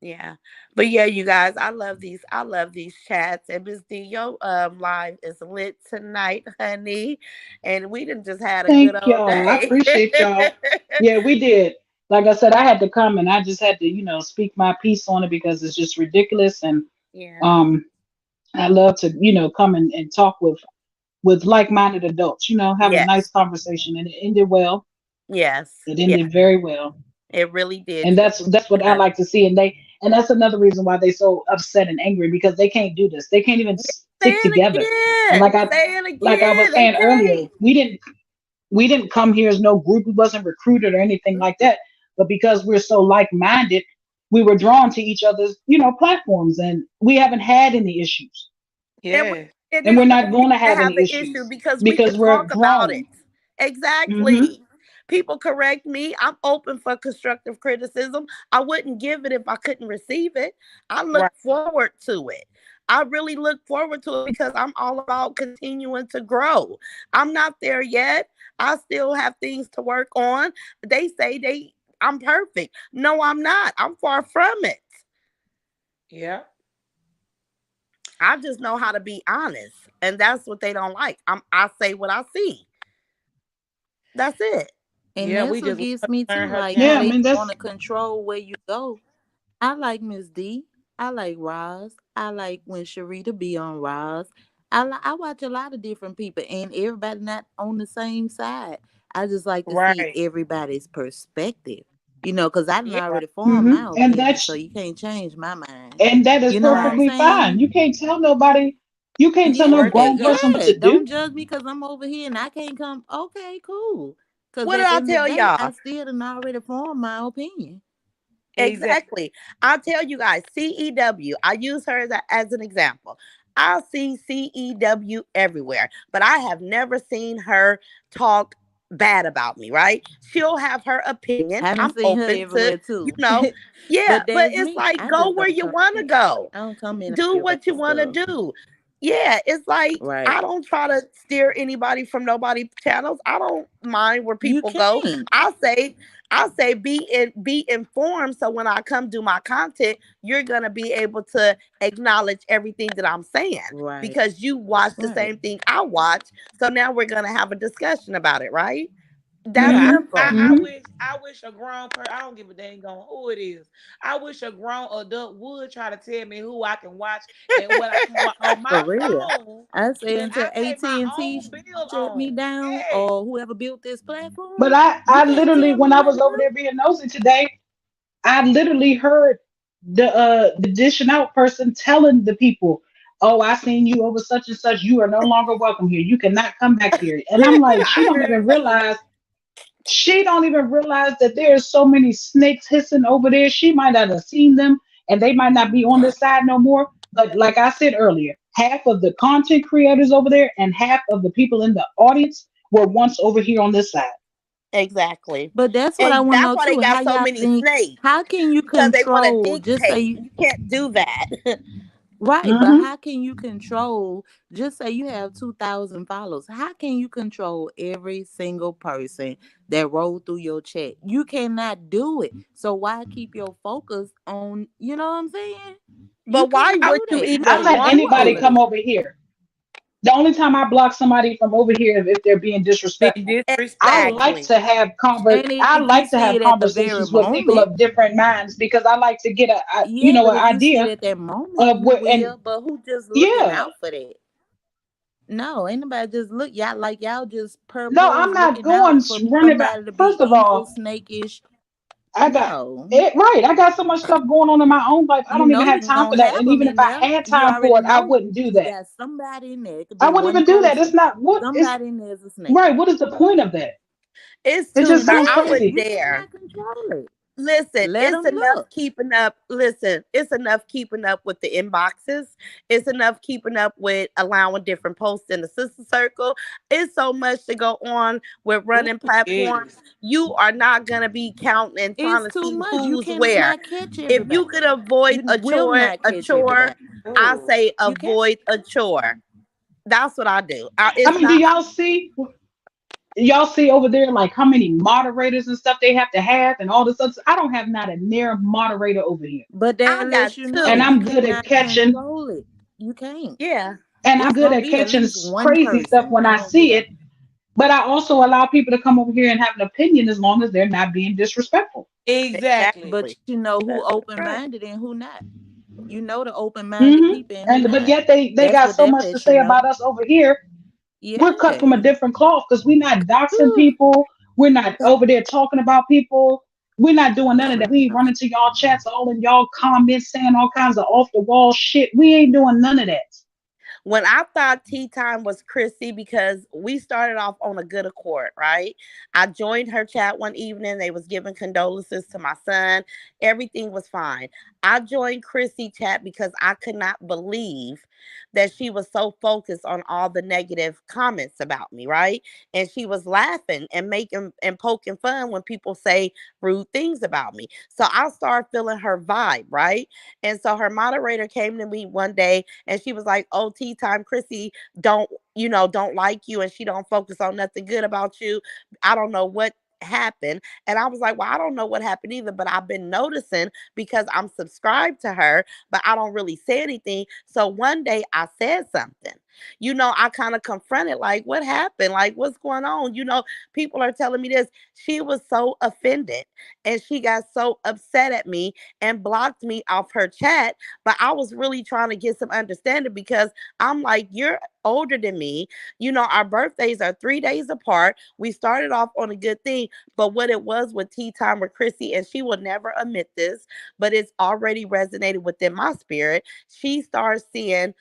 Yeah. But yeah, you guys, I love these chats. And Miss D, your live is lit tonight, honey. And we done just had a good Thank old y'all. I day. appreciate y'all. Yeah, we did. Like I said, I had to come and I just had to, speak my piece on it because it's just ridiculous. And Yeah. um, I love to, come and talk with like-minded adults. Have a nice Yes. conversation, and it ended well. Yes. It Yeah. ended very well, It really did, and you that's what I guys. like to see. And that's another reason why they so upset and angry because they can't do this. They can't even Say stick it together. And again. Say it like I was again. They saying earlier, can't. we didn't come here as no group. We wasn't recruited or anything like Mm-mm. that. But because we're so like-minded, we were drawn to each other's, platforms, and we haven't had any issues, And we, Yeah. and and it's we're no not need going to to have have any an issue issues because we can because we're talk about grown. it. Exactly. Hmm. People correct me. I'm open for constructive criticism. I wouldn't give it if I couldn't receive it. I Right. look forward to it. I really look forward to it because I'm all about continuing to grow. I'm not there yet. I still have things to work on. They say I'm perfect. No, I'm not. I'm far from it. Yeah. I just know how to be honest, and that's what they don't like. I say what I see. That's it. and Yeah. that's We what just gets want me to learn too. how to Like be how Yeah, I honest. they mean want that's to control where you go. I like Miss D. I like Roz. I like when Sharita be on Roz. I watch a lot of different people, and everybody not on the same side. I just like to see Right. everybody's perspective. Because I done Yeah. Right. already formed my and opinion, so that's you can't change my mind. and that is You know what I'm Right. perfectly fine. saying? You can't tell nobody. You can't tell no Yeah, Right. grown person what yeah. to Don't do. judge me because I'm over here and I can't come. Okay, cool. Because What did at the I end of tell the day, I y'all? still done already formed my opinion. Exactly. Exactly. I tell you guys, CEW, I use her as an example. I see CEW everywhere, but I have never seen her talk bad about me, right? She'll have her opinion. I done I'm seen her open to, everywhere too. yeah, but but that's it's me. like I go just where don't you come want to in. go, I don't come in and do what you everybody's want to stuff. do. Yeah, it's like Right. I don't try to steer anybody from nobody channels. I don't mind where You people go. can't. I say I say be informed, so when I come do my content, you're gonna be able to acknowledge everything that I'm saying Right. because you watch the Right. same thing I watch. So now we're gonna have a discussion about it, right? That's Yeah, Mm-hmm. simple. I Mm-hmm. wish a grown person. I don't give a dang on who it is. I wish a grown adult would try to tell me who I can watch and what I can watch on For my real. phone I say that until I pay my AT&T own bill shut me on. down Yes. or whoever built this But platform, I, you I can't literally, tell when me I was nothing over else. there being nosy today, I literally heard the dishing out person telling the people, "Oh, I seen you over such and such. You are no longer welcome here. You cannot come back here." And I'm like, she I don't heard even it too. realize. She don't even realize that there's so many snakes hissing over there. She might not have seen them, and they might not be on this side no more. But like I said earlier, half of the content creators over there and half of the people in the audience were once over here on this side. Exactly. But that's what I And want to that's know why they too. How got so y'all many think? snakes How can you because they want to control? Just say dictate. You can't do that. right, but Hmm. how can you control? Just say you have 2,000 followers. How can you control every single person that rolled through your chat? You cannot do it. So why keep your focus on? You know what I'm saying? You But why can't I, would do you that. You I even can't let want do anybody all of to? come that. over here. The only time I block somebody from over here is if they're being be disrespectful. I like Exactly. to have And I if you like to see have it at the very conversations with people moment, of different minds because I like to get yeah, an but if you see it idea at that moment, of you what. And will. But who just looking yeah, out for that? No, ain't nobody just look. Y'all like y'all just no, I'm purpose not looking going out for running back. somebody to be First of evil, all, snakish. I got No, it right. I got so much stuff going on in my own life. I you don't even know have you time for gonna that. have And them even if in I there. had You time for already it, I know wouldn't do you that. got somebody in there. It could I be wouldn't one even do that. It's person. not what is Somebody in there is a snake. right. What is the point of that? It's It too just much. sounds I Yeah, would crazy. you dare. cannot control it. Listen, Let it's them enough look. keeping up. Listen, it's enough keeping up with the inboxes. It's enough keeping up with allowing different posts in the sister circle. It's so much to go on with ooh, running platforms. yes. You are not going to be counting and trying It's to too see much. You who's where. cannot catch If you everybody. could avoid You will not a catch chore, everybody. I Oh, say You can't. avoid a chore. That's what I do. I It's mean, do not. y'all see over there like how many moderators and stuff they have and all this other I don't have not a near moderator over here. But that I lets got you know And two. you I'm good at cannot catching control it. You can't. Yeah. and I'm It's good gonna at be at catching least one crazy stuff person when I on see there. it. But I also allow people to come over here and have an opinion as long as they're not being disrespectful. exactly. But Exactly. you know who That's open right. minded and who not. You know the open minded Hmm. people and who And but not. yet they That's got what so that much to lets you say know. about us over here. We're cut from a Yeah. different cloth because we're not doxing Whew. people. We're not over there talking about people. We're not doing none of that. We run into y'all chats, all in y'all comments, saying all kinds of off the wall shit. We ain't doing none of that. When I thought tea time was Chrissy because we started off on a good accord, right? I joined her chat one evening. They was giving condolences to my son. Everything was fine. I joined Chrissy chat because I could not believe that she was so focused on all the negative comments about me, right? And she was laughing and making and poking fun when people say rude things about me. So I started feeling her vibe, right? And so her moderator came to me one day and she was like, "Oh, tea time, Chrissy don't don't like you, and she don't focus on nothing good about you. I don't know what happened." And I was like, "Well, I don't know what happened either, but I've been noticing because I'm subscribed to her, but I don't really say anything." So one day I said something. I kind of confronted, like, what happened? Like, what's going on? People are telling me this. She was so offended and she got so upset at me and blocked me off her chat. But I was really trying to get some understanding because I'm like, you're older than me. Our birthdays are 3 days apart. We started off on a good thing, but what it was with Tea Time with Chrissy, and she will never admit this, but it's already resonated within my spirit. She started seeing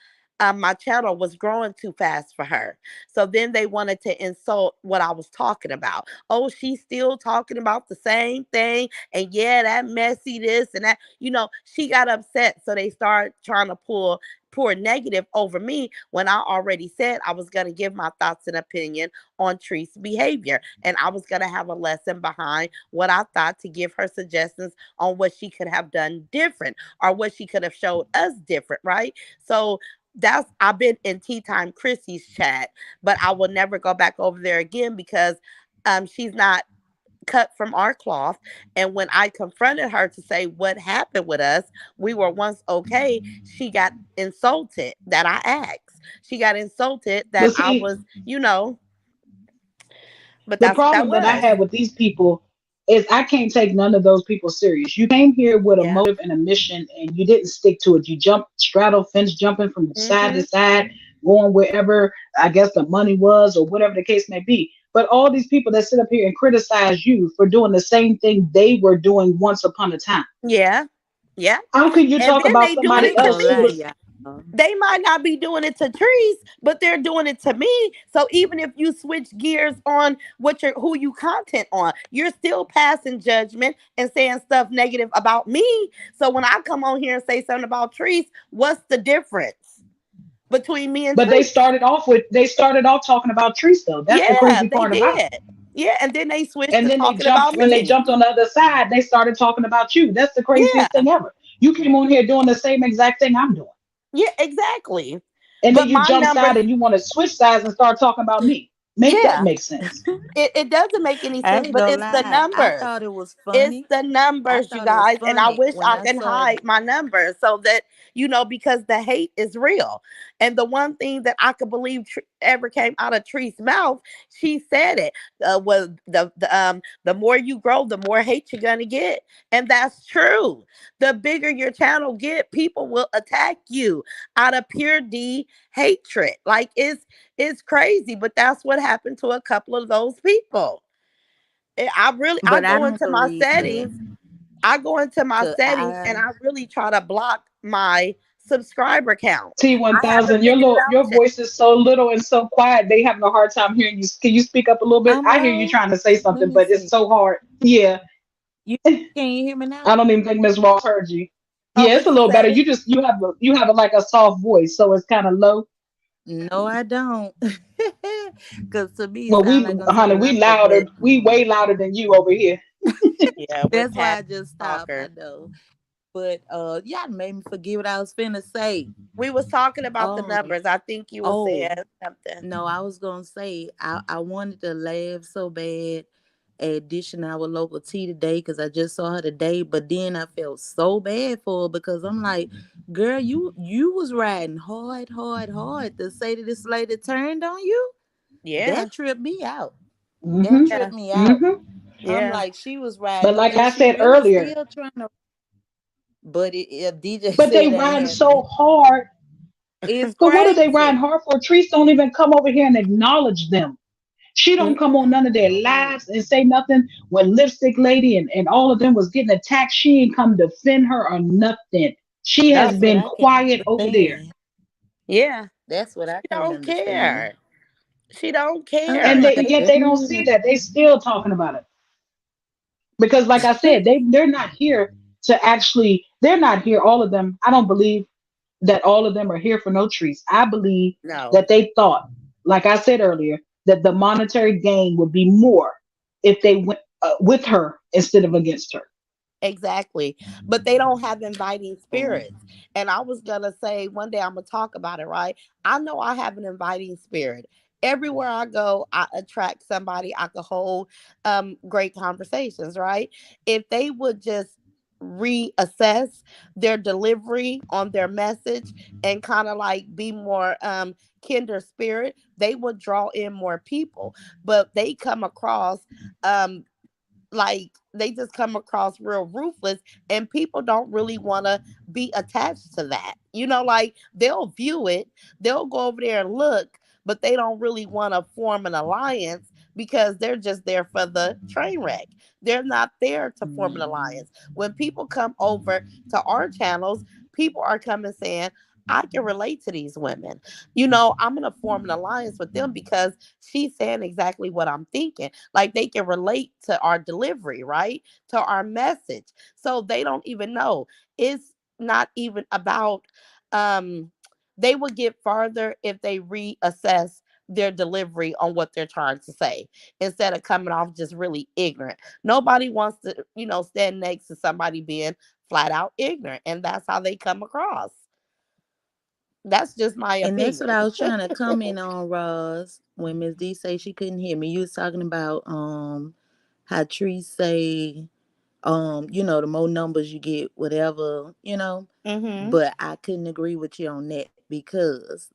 my channel was growing too fast for her. So then they wanted to insult what I was talking about. Oh, she's still talking about the same thing. And yeah, that messy this and that. She got upset. So they started trying to pour negative over me when I already said I was going to give my thoughts and opinion on Treece's behavior. And I was going to have a lesson behind what I thought to give her suggestions on what she could have done different or what she could have showed us different, right? So that's I've been in Tea Time Chrissy's chat, but I will never go back over there again because she's not cut from our cloth. And when I confronted her to say what happened with us, we were once okay, she got insulted that I asked. She got insulted that But I see, was, you know, but the that's what that problem that I was. have with these people is I can't take none of those people serious. You came here with a Yeah. motive and a mission, and you didn't stick to it. You jumped, straddle fence, jumping from side to Hmm. side, going wherever I guess the money was, or whatever the case may be. But all these people that sit up here and criticize you for doing the same thing they were doing once upon a time. Yeah. Yeah. How can you And talk then about they doing I somebody it ain't to gonna else who lie, me. was? y'all. They might not be doing it to Trees, but they're doing it to me. So even if you switch gears on what you're who you content on, you're still passing judgment and saying stuff negative about me. So when I come on here and say something about Trees, what's the difference between me and But they Trees? started off with they started off talking about Treese though. That's the Yeah, crazy they part about it. did. Yeah, and then they switched And to then they talking jumped about when they me. jumped on the other side, they started talking about you. That's the craziest Yeah, thing ever. You came on here doing the same exact thing I'm doing. yeah, exactly. And then But you my jump side numbers, and you want to switch sides and start talking about me. Make that yeah, make sense. it doesn't make any I sense, ain't but gonna it's the lie. I numbers. thought it was It's funny. the I numbers, you thought it was guys. And I funny wish when I I can saw. hide my numbers so that, because the hate is real. And the one thing that I could believe ever came out of Tree's mouth, she said it. Was the more you grow, the more hate you're gonna get, and that's true. The bigger your channel get, people will attack you out of pure D hatred. Like it's crazy, but that's what happened to a couple of those people. I But I go don't into my believe that. settings. I go into my Cause settings I and I really try to block my subscriber count. I haven't T1000, figured it your out yet. voice is so little and so quiet. They having a hard time hearing you. Can you speak up a little bit? I'm I hear you low. trying to say Let something, me but it's see. so hard. Yeah, You can you hear me I now? don't even think Miss Ross heard you. Oh, Yeah, it's what a you little better. say? You have a, like a soft voice, so it's kind of low. No, I don't. Cause to me, it Well, sound like I'm honey, talking we out the louder. We bathroom. way louder than you over here. Yeah, we're That's why past I just stopped. I talkers. know. But y'all made me forget what I was finna say. We was talking about the Um, numbers. I think you were saying oh something. no, I was gonna say I wanted to laugh so bad at dishing our local tea today because I just saw her today, but then I felt so bad for her because I'm like, girl, you was riding hard, hard, hard to say that this lady turned on you. Yeah, That tripped me out. That Mhm. yeah, tripped me out. Mhm. I'm yeah. like, she was But riding, like and I she said really earlier, still trying to. But DJ but they said riding ain't so happening. hard. It's But what are they riding crazy. hard for? Trees don't even come over here and acknowledge them. She don't come on none of their No, lives and say nothing. When Lipstick Lady and all of them was getting attacked, she ain't come defend her or nothing. She has that's what been I can't quiet over there. understand. Yeah. That's what I She can't don't understand. care. She don't And care. they, Like, yet they don't see damn. that. They still talking about it. Because like I said, they're not here to actually they're not here, all of them. I don't believe that all of them are here for no trees. I believe No. that they thought, like I said earlier, that the monetary gain would be more if they went with her instead of against her. Exactly. But they don't have inviting spirits. And I was going to say one day I'm going to talk about it, right? I know I have an inviting spirit. Everywhere I go, I attract somebody I could hold great conversations, right? If they would just reassess their delivery on their message and kind of like be more kinder spirit, they would draw in more people. But they come across um like they just come across real ruthless, and people don't really want to be attached to that. Like they'll view it, they'll go over there and look, but they don't really want to form an alliance because they're just there for the train wreck. They're not there to form an Mm. alliance. When people come over to our channels, people are coming saying, I can relate to these women. I'm going to form an alliance with them because she's saying exactly what I'm thinking. Like they can relate to our delivery, right? To our message. So they don't even know. It's not even about um they will get farther if they reassess their delivery on what they're trying to say instead of coming off just really ignorant. Nobody wants to, stand next to somebody being flat out ignorant, and that's how they come across. That's just my And that's what opinion. I was trying to comment on, Roz, when Miss D say she couldn't hear me. You was talking about how Treece say, the more numbers you get, whatever, Mhm. but I couldn't agree with you on that because,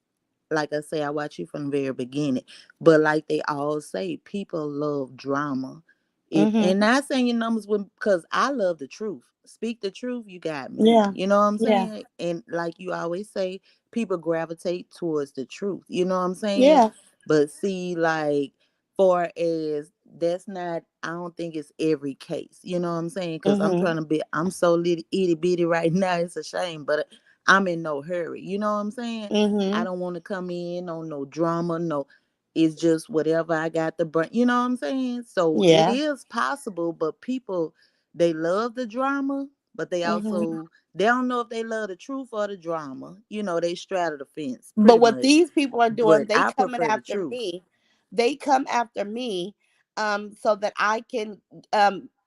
like I say, I watch you from the very beginning. But like they all say, people love drama. If Mhm. and not saying your numbers would, because I love the truth. Speak the truth, you got me. Yeah. You know what I'm Yeah. saying? And like you always say, people gravitate towards the truth. You know what I'm saying? Yeah. But see, like, far as that's not, I don't think it's every case. You know what I'm saying? Because Mhm. I'm so little itty bitty right now. It's a shame, but I'm in no hurry. You know what I'm saying? I Mhm. don't want to come in on no drama, no. It's just whatever I got to bring. You know what I'm saying? So it Yeah. is possible, but people, they love the drama, but they Mhm. also, they don't know if they love the truth or the drama. They straddle the fence But pretty what much. these people are doing, But they I coming prefer the after truth. me. They come after me, so that I can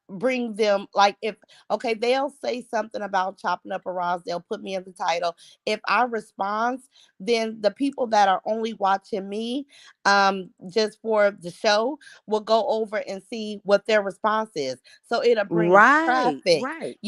bring them, like, if okay, they'll say something about chopping up a Ross, they'll put me in the title. If I respond, then the people that are only watching me just for the show will go over and see what their response is. So it'll bring Right, traffic, right,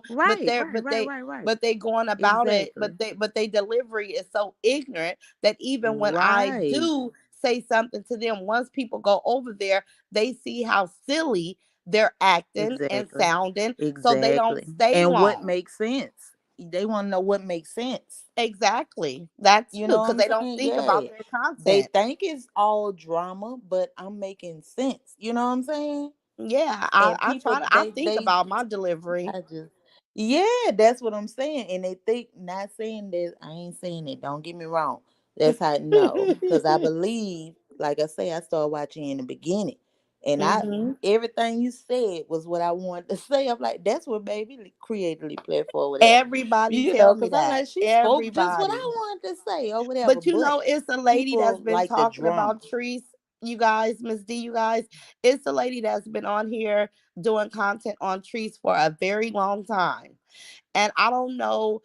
but right, they're right, right, right, right. but they going about it, Exactly. but they delivery is so ignorant that even when I Right. do say something to them, once people go over there, they see how silly they're acting and Exactly. sounding, so they don't Exactly. stay And what long. makes sense? They want to know what makes sense. Exactly, that You too, know what because I'm they don't saying? think about Yeah. their They content. think it's all drama, but I'm making sense. You know what I'm saying? Yeah, And I people, try to, I think about my delivery. I just, yeah, that's what I'm saying. And they think, not saying that, I ain't saying it. Don't get me wrong. That's how, no. Because I believe, like I say, I started watching in the beginning. And Hmm. everything you said was what I wanted to say. I'm like, that's what baby creatively play for, whatever. Everybody tell me Because I'm that. like, she spoke just what Everybody. I wanted to say or whatever. But But it's a lady that's people been like the talking about drama. Treece, you guys, Miss D, you guys. It's a lady that's been on here doing content on Treece for a very long time. And I don't know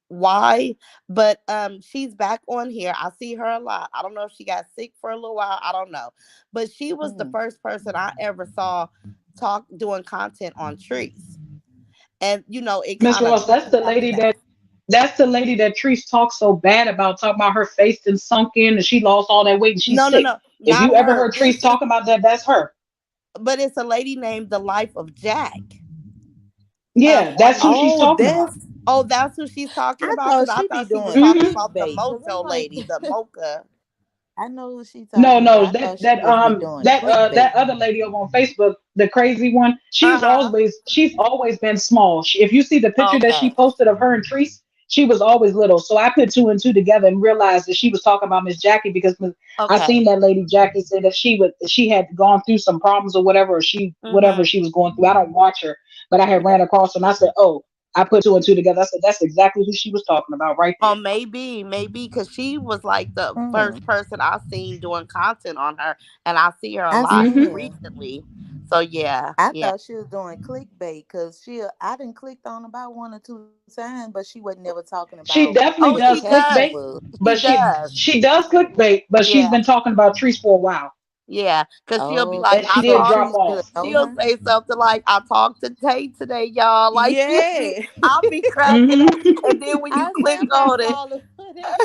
why, but she's back on here. I see her a lot. I don't know if she got sick for a little while. I don't know. But she was the Mm. first person I ever saw talk doing content on Treece. And it Miss kind of Ross, left me after that. that's the lady that Treese talks so bad about, talking about her face and sunk in and she lost all that weight and she's No, no, sick. no, If not you ever her. heard Treese talking about that, that's her. But it's a lady named The Life of Jack. Yeah, On that's who she's Oh, talking about. that's, Oh, that's who she's talking I about? thought Because I she be thought she was doing talking Hmm. about the clickbait. Because I'm mocho like, lady, the mocha. I know who she No, talking no, about. I thought she just be doing that clickbait. other lady over on Facebook, the crazy one, Uh-huh. she's always been small. If you see the picture that she Okay. posted of her and Treese, she was always little. So I put two and two together and realized that she was talking about Miss Jackie because I seen Okay. that lady Jackie say that she had gone through some problems or whatever, or whatever Mm-hmm. she was going through. I don't watch her, but I had Yeah. ran across her and I said, oh, I put two and two together. I said that's exactly who she was talking about right Oh, there. maybe, because she was like the Mm. first person I seen doing content on her, and I see her a I lot Hmm. seen her. recently. So yeah, I yeah. thought she was doing clickbait because I didn't click on about one or two times, but she wasn't never talking about She what definitely Oh, the she does caption does. clickbait, was. but She does. she does clickbait, but she's Yeah. been talking about trees for a while, Yeah, because she'll be Oh, like, and so she I did talked. drop Treese should off. know She'll her. say something like, I talked to Tate today, y'all. Like, Yeah. I'll be cracking up. Hmm. And then when you I say click I'm not on it, falling for that.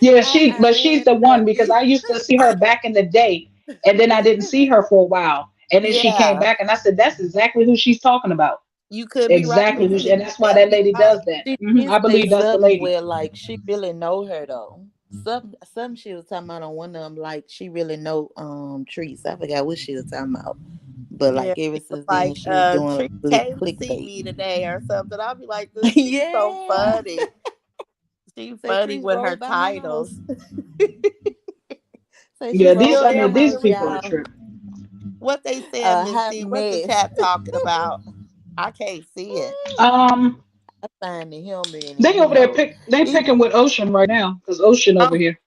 Yeah, but I she's ain't the one because happy. I used to see her back in the day, and then I didn't see her for a while, and then she came yeah, back, and I said that's exactly who she's talking about, you could be right, exactly Miss who, D. and You that's why that definitely lady right. does that. She I did say believe that's the something lady. where like she really know her though. Some she was talking about on one of them, like she really know Trees. I forgot what she was talking about. But Yeah, like ever she was since then like, she was doing Tree like came to see clickbait. me today or something. I'll be like, this, she's so Yeah. funny. She's Say funny Trees with her rode by my titles. house. Say she Yeah, rode Still by there, my these house, people are Margarita? y'all. tripping. What they saying, A Miss hot D? What the mess. chat talking about? I can't see it. Um, I find the humor in it, they over there they Even picking with Ocean right now because Ocean over Oh, here.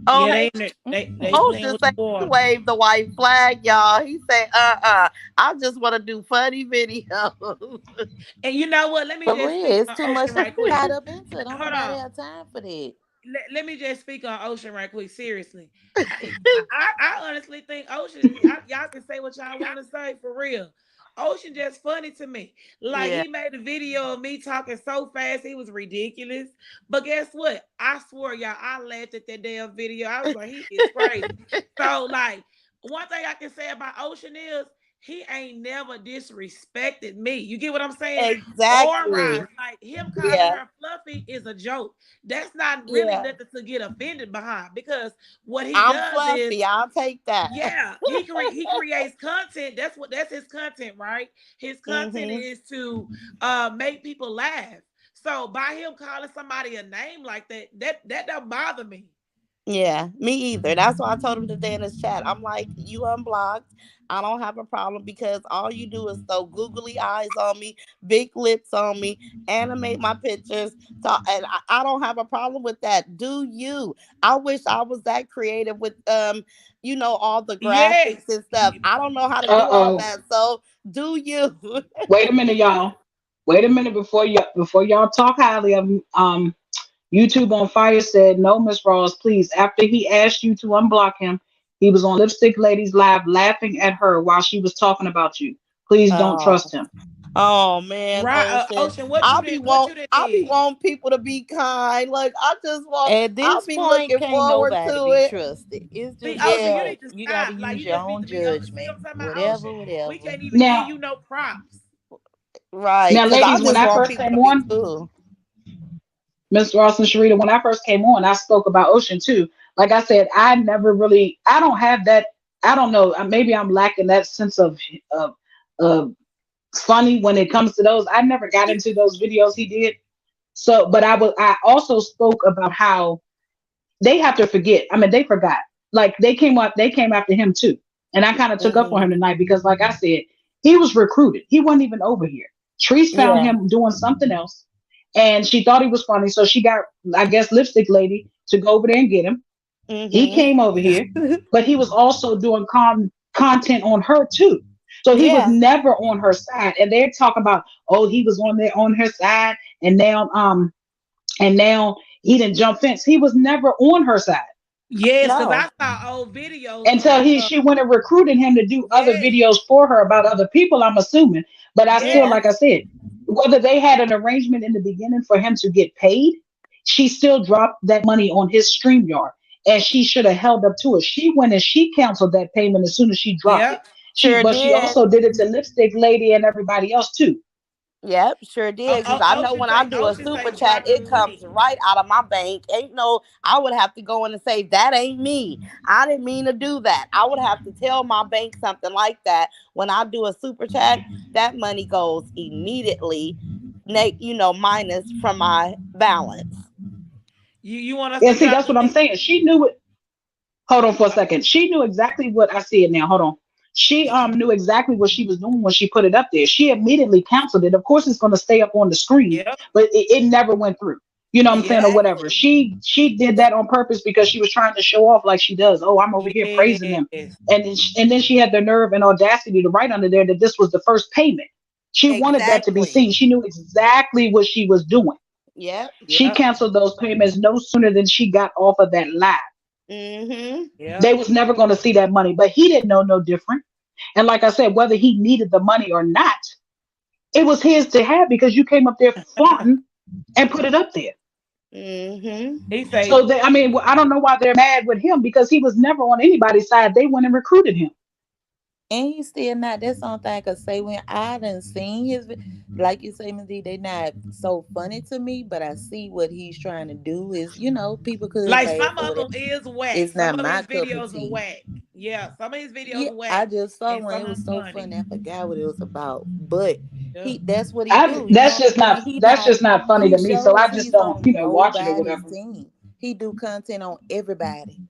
oh, Yeah, hey, they playing Ocean with the say he water. waved the white flag, y'all. He say, I just want to do funny videos. And you know what? Let me for just real, speak it's on too much Ocean right quick. tied up into it. Don't Hold nobody on. have time for that. let me just speak on Ocean right quick. Seriously, I honestly think Ocean. Y'all can say what y'all want to say for real. Ocean just funny to me. Like Yeah. he made a video of me talking so fast, he was ridiculous. But guess what? I swear, y'all, I laughed at that damn video. I was like, he is crazy. So, like, one thing I can say about Ocean is he ain't never disrespected me. You get what I'm saying? Or Exactly. rise. Like him calling Yeah. her fluffy is a joke. That's not really Yeah. nothing to get offended behind because what he I'm does is fluffy. I'll take that. yeah, he creates content. That's his content, right? His content Hmm. is to make people laugh. So by him calling somebody a name like that, that don't bother me. Yeah, me either. That's why I told him today in his chat. I'm like, you unblocked. I don't have a problem because all you do is throw googly eyes on me, big lips on me, animate my pictures. And I don't have a problem with that. Do you? I wish I was that creative with all the Yes. graphics and stuff. I don't know how to do all Uh-oh. that. So do you? Wait a minute, y'all. Wait a minute before y'all talk highly of him. YouTube on Fire said, no, Miss Ross, please. After he asked you to unblock him, he was on Lipstick Ladies Live laughing at her while she was talking about you. Please don't Oh. trust him. Oh man, Right, Ocean. Ocean, what you did I be did? want people to be kind. Like At I'll this be point, looking can't forward nobody to be it. trusted. It's See, just Ocean, you Yeah. need like to you got to stop. Like use you your just be own to be honest. See what judgment. I'm talking about, Whatever, Ocean? We whatever. can't even give Now, you no props. Right. now, Cause I ladies, when just I want first people came to be on, cool. Miss Ross and Sharita, when I first came on, I spoke about Ocean too. Like I said, I don't have that. I don't know. Maybe I'm lacking that sense of, of funny when it comes to those. I never got into those videos he did. So, but I also spoke about how they have to forget. I mean, they forgot. Like they came after him too. And I kind of took up on Hmm. him tonight because, like I said, he was recruited. He wasn't even over here. Treece found Yeah. him doing something else, and she thought he was funny, so she got, I guess, Lipstick Lady to go over there and get him. He Hmm. came over here, but he was also doing content on her too. So he was Yeah. never on her side. And they're talking about, oh, he was on her side, and now he didn't jump fence. He was never on her side Yes, because No. I saw old videos until like she went and recruited him to do other yes, videos for her about other people, I'm assuming. But I still, yes, Yeah. like I said, whether they had an arrangement in the beginning for him to get paid, she still dropped that money on his StreamYard. And she should have held up to it. She went and she canceled that payment as soon as she dropped it. yep, Sure But she did. also did it to Lipstick Lady and everybody else too. Yep, sure did. Because I know when I do a Ocean super say chat, drop the it comes link. right out of my bank. Ain't no, I would have to go in and say, that ain't me. I didn't mean to do that. I would have to tell my bank something like that. When I do a super chat, that money goes immediately, minus from my balance. You want us to And see, drop that's the what I'm link? saying. She knew it. Hold on for a second. She knew exactly what I see it now. Hold on. She knew exactly what she was doing when she put it up there. She immediately canceled it. Of course, it's going to stay up on the screen, Yep, but it never went through. You know what I'm saying, or whatever. exactly. She did that on purpose because she was trying to show off like she does. Oh, I'm over here praising them, Yes, and then she had the nerve and audacity to write under there that this was the first payment. She wanted that to be Exactly. seen. She knew exactly what she was doing. Yep. She yep, canceled those payments no sooner than she got off of that live. Mm-hmm. yep. They was never going to see that money, but he didn't know no different. And like I said, whether he needed the money or not, it was his to have because you came up there flaunting and put it up there. Mm-hmm. He say, So I mean, I don't know why they're mad with him because he was never on anybody's side. They went and recruited him. And he still not. That's something I could say when I done seen like you say, Ms. D, they not so funny to me, but I see what he's trying to do is, people could like laugh some or of them whatever. is whack. It's Some not of my his cup of videos are tea. whack. Yeah, some of his videos Yeah, are whack, I just saw and one. some It are was so funny. funny. I forgot what it was about, but Yeah, that's what he do. You know That's what just I'm saying? not funny to He me. So shows I just he's don't on watch it or nobody's whatever. team. He do content on everybody.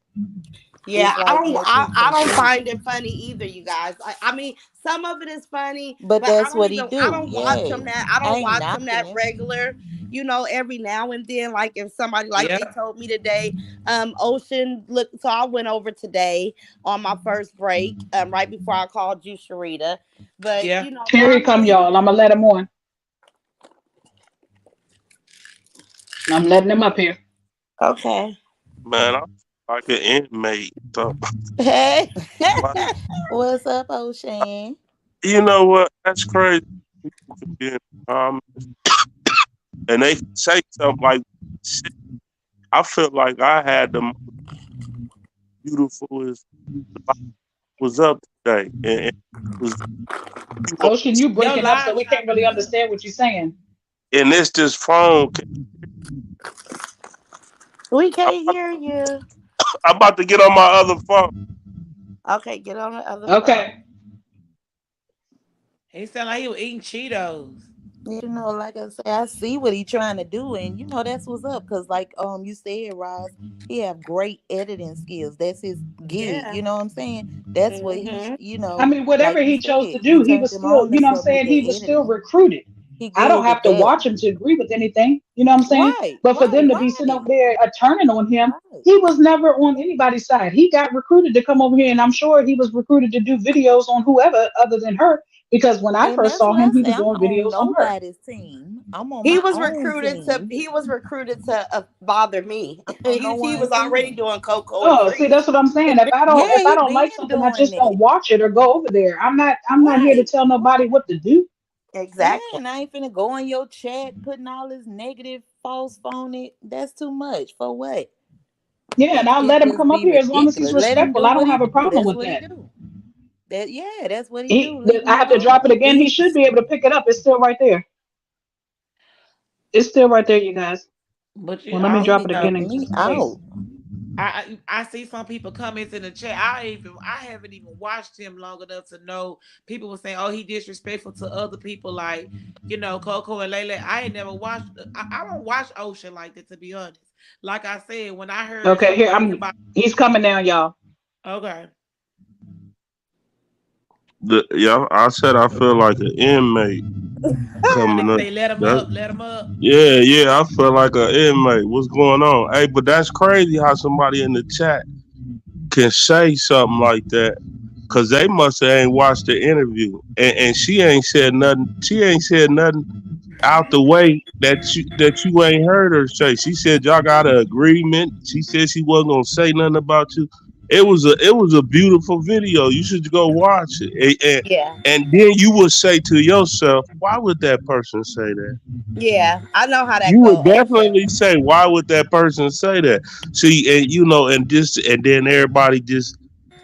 Yeah, It's like I, acting I don't find completely. it funny either, you guys. I mean, some of it is funny, But but that's what he I do. don't watch them Yeah, that I I don't ain't watch them knocking that him. regular. Every now and then, like if somebody like yeah, they told me today, Ocean look. So I went over today on my first break, right before I called you, Sharita. But yeah. Here he come, normally, y'all. I'm gonna let him on. I'm letting him up here. Okay. Man, I'm like an inmate. So, Hey. like, What's up, Ocean? you know what? That's crazy. People can be in the comments and they can say something like, "Shit, I feel like I had the most beautifulest life was up today, and was you know, Ocean, you Your breaking up, so live we can't really chopping up. understand what you're saying. and it's this phone. We I'm can't about, hear you. I'm about to get on my other phone. Okay, get on the other phone. Okay. He sounded like he was eating Cheetos. Like I say, I see what he trying to do, and that's what's up. Cause like you said, Ross, he have great editing skills. That's his gig. Yeah. You know what I'm saying? That's what Mm-hmm. I mean, like whatever you he chose said, to he do, he turned was him still, on to you know what I'm something with saying? that He was still editing. recruited. He I don't good have with to that. watch him to agree with anything. You know what I'm saying? Right, But for them right, to be sitting over right, there turning on him, right. he was never on anybody's side. He got recruited to come over here, and I'm sure he was recruited to do videos on whoever other than her. Because when I And first that's saw what I him, he say. was I'm doing on videos on her. nobody's team. I'm on my own team. He was recruited to bother me. I'm on no He was one already team. doing Coco and Oh, see, Treece. that's what I'm saying. Yeah, If I he don't like been something, I doing just don't it. watch it or go over there. I'm not here to Right. tell nobody what to do. Yeah, Exactly. and I ain't finna go in your chat putting all this negative false phone it. That's too much. For what? Yeah, and That I'll shit let him just come up be here as long as he's ridiculous. Let him respectful. do I what don't he have a do. problem That's with what he that. do. That's what he do. Leave I him have to drop it alone. again. He should be able to pick it up. It's still right there. It's still right there, you guys. But you, Well, let I me don't drop Nigga it know. again kicking in me just in case. out. I see some people comments in the chat. I haven't even watched him long enough to know. People were saying, "Oh, he disrespectful to other people," like Coco and Lele. I ain't never watched. I don't watch Ocean like that, to be honest. Like I said, when I heard Okay, him here talking I'm. about, He's coming now, y'all. okay, Yeah, I said I feel like an inmate and they coming up. say, "Let him That, up, let him up." yeah, yeah, I feel like an inmate. What's going on? Hey, but that's crazy how somebody in the chat can say something like that because they must have ain't watched the interview, and she ain't said nothing. She ain't said nothing out the way that you ain't heard her say. She said y'all got an agreement. She said she wasn't gonna say nothing about you. It was a beautiful video. You should go watch it, Yeah. and then you would say to yourself, why would that person say that? Yeah. I know how that You go, would Ocean. definitely say, why would that person say that? See, and then everybody just,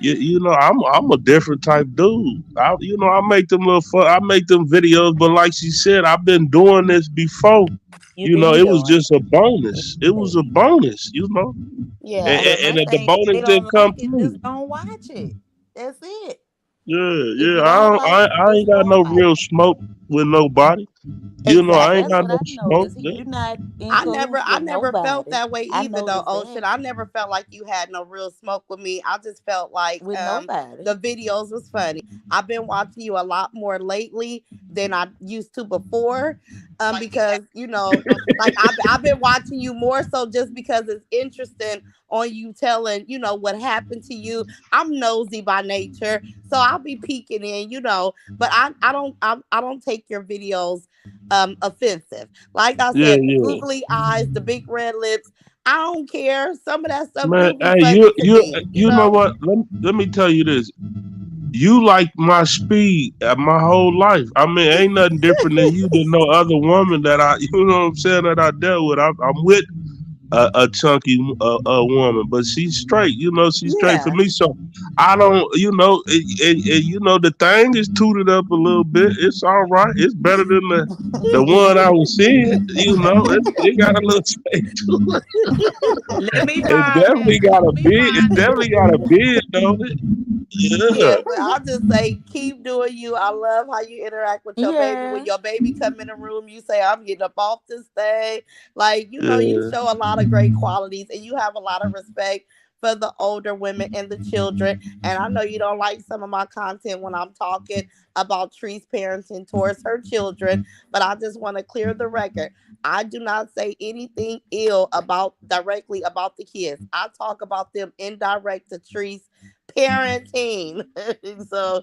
I'm a different type dude. I make them little fun. I make them videos, but like she said, I've been doing this before. You been It was doing just a it. bonus. It was a bonus, and, Yeah. and, But my and if the thing, if bonus they didn't don't come like it, through. just don't watch it. That's it. Yeah, If yeah. you I don't don't, like I, it, I ain't just got don't no watch real it. smoke with nobody. I ain't That's got Exactly. no what I smoke. noticed. Yeah. You're not in cahoots I with never felt nobody. that way I either though, noticed Ocean. that I never felt like you had no real smoke with me. I just felt like with nobody. the videos was funny. I've been watching you a lot more lately than I used to before. Because like I've been watching you more so just because it's interesting on you telling, what happened to you. I'm nosy by nature, so I'll be peeking in. But I don't take your videos offensive. Like I Yeah, said, the yeah. googly eyes, the big red lips. I don't care. Some of that stuff Man, do be hey, funny you to you me, you you know know? what? Let me tell you this. You like my speed my whole life. I mean, ain't nothing different than you than no other woman that you know what I'm saying, that I dealt with. I'm with a chunky woman, but she's straight. She's straight for Yeah. me. So I don't, the thing is tooted up a little bit. It's all right. It's better than the one I was seeing. It got a little space to it. Let me It's find that. definitely got a Let me bid. It's find that. definitely got a bid, don't it? Yeah. Yeah, but I'll just say keep doing you. I love how you interact with your baby. When Yeah. your baby come in the room, you say, I'm getting up off this thing. Like, you Yeah. show a lot of great qualities and you have a lot of respect for the older women and the children. And I know you don't like some of my content when I'm talking about Tree's parenting towards her children, but I just want to clear the record. I do not say anything ill about directly about the kids. I talk about them indirect to Tree's parenting. So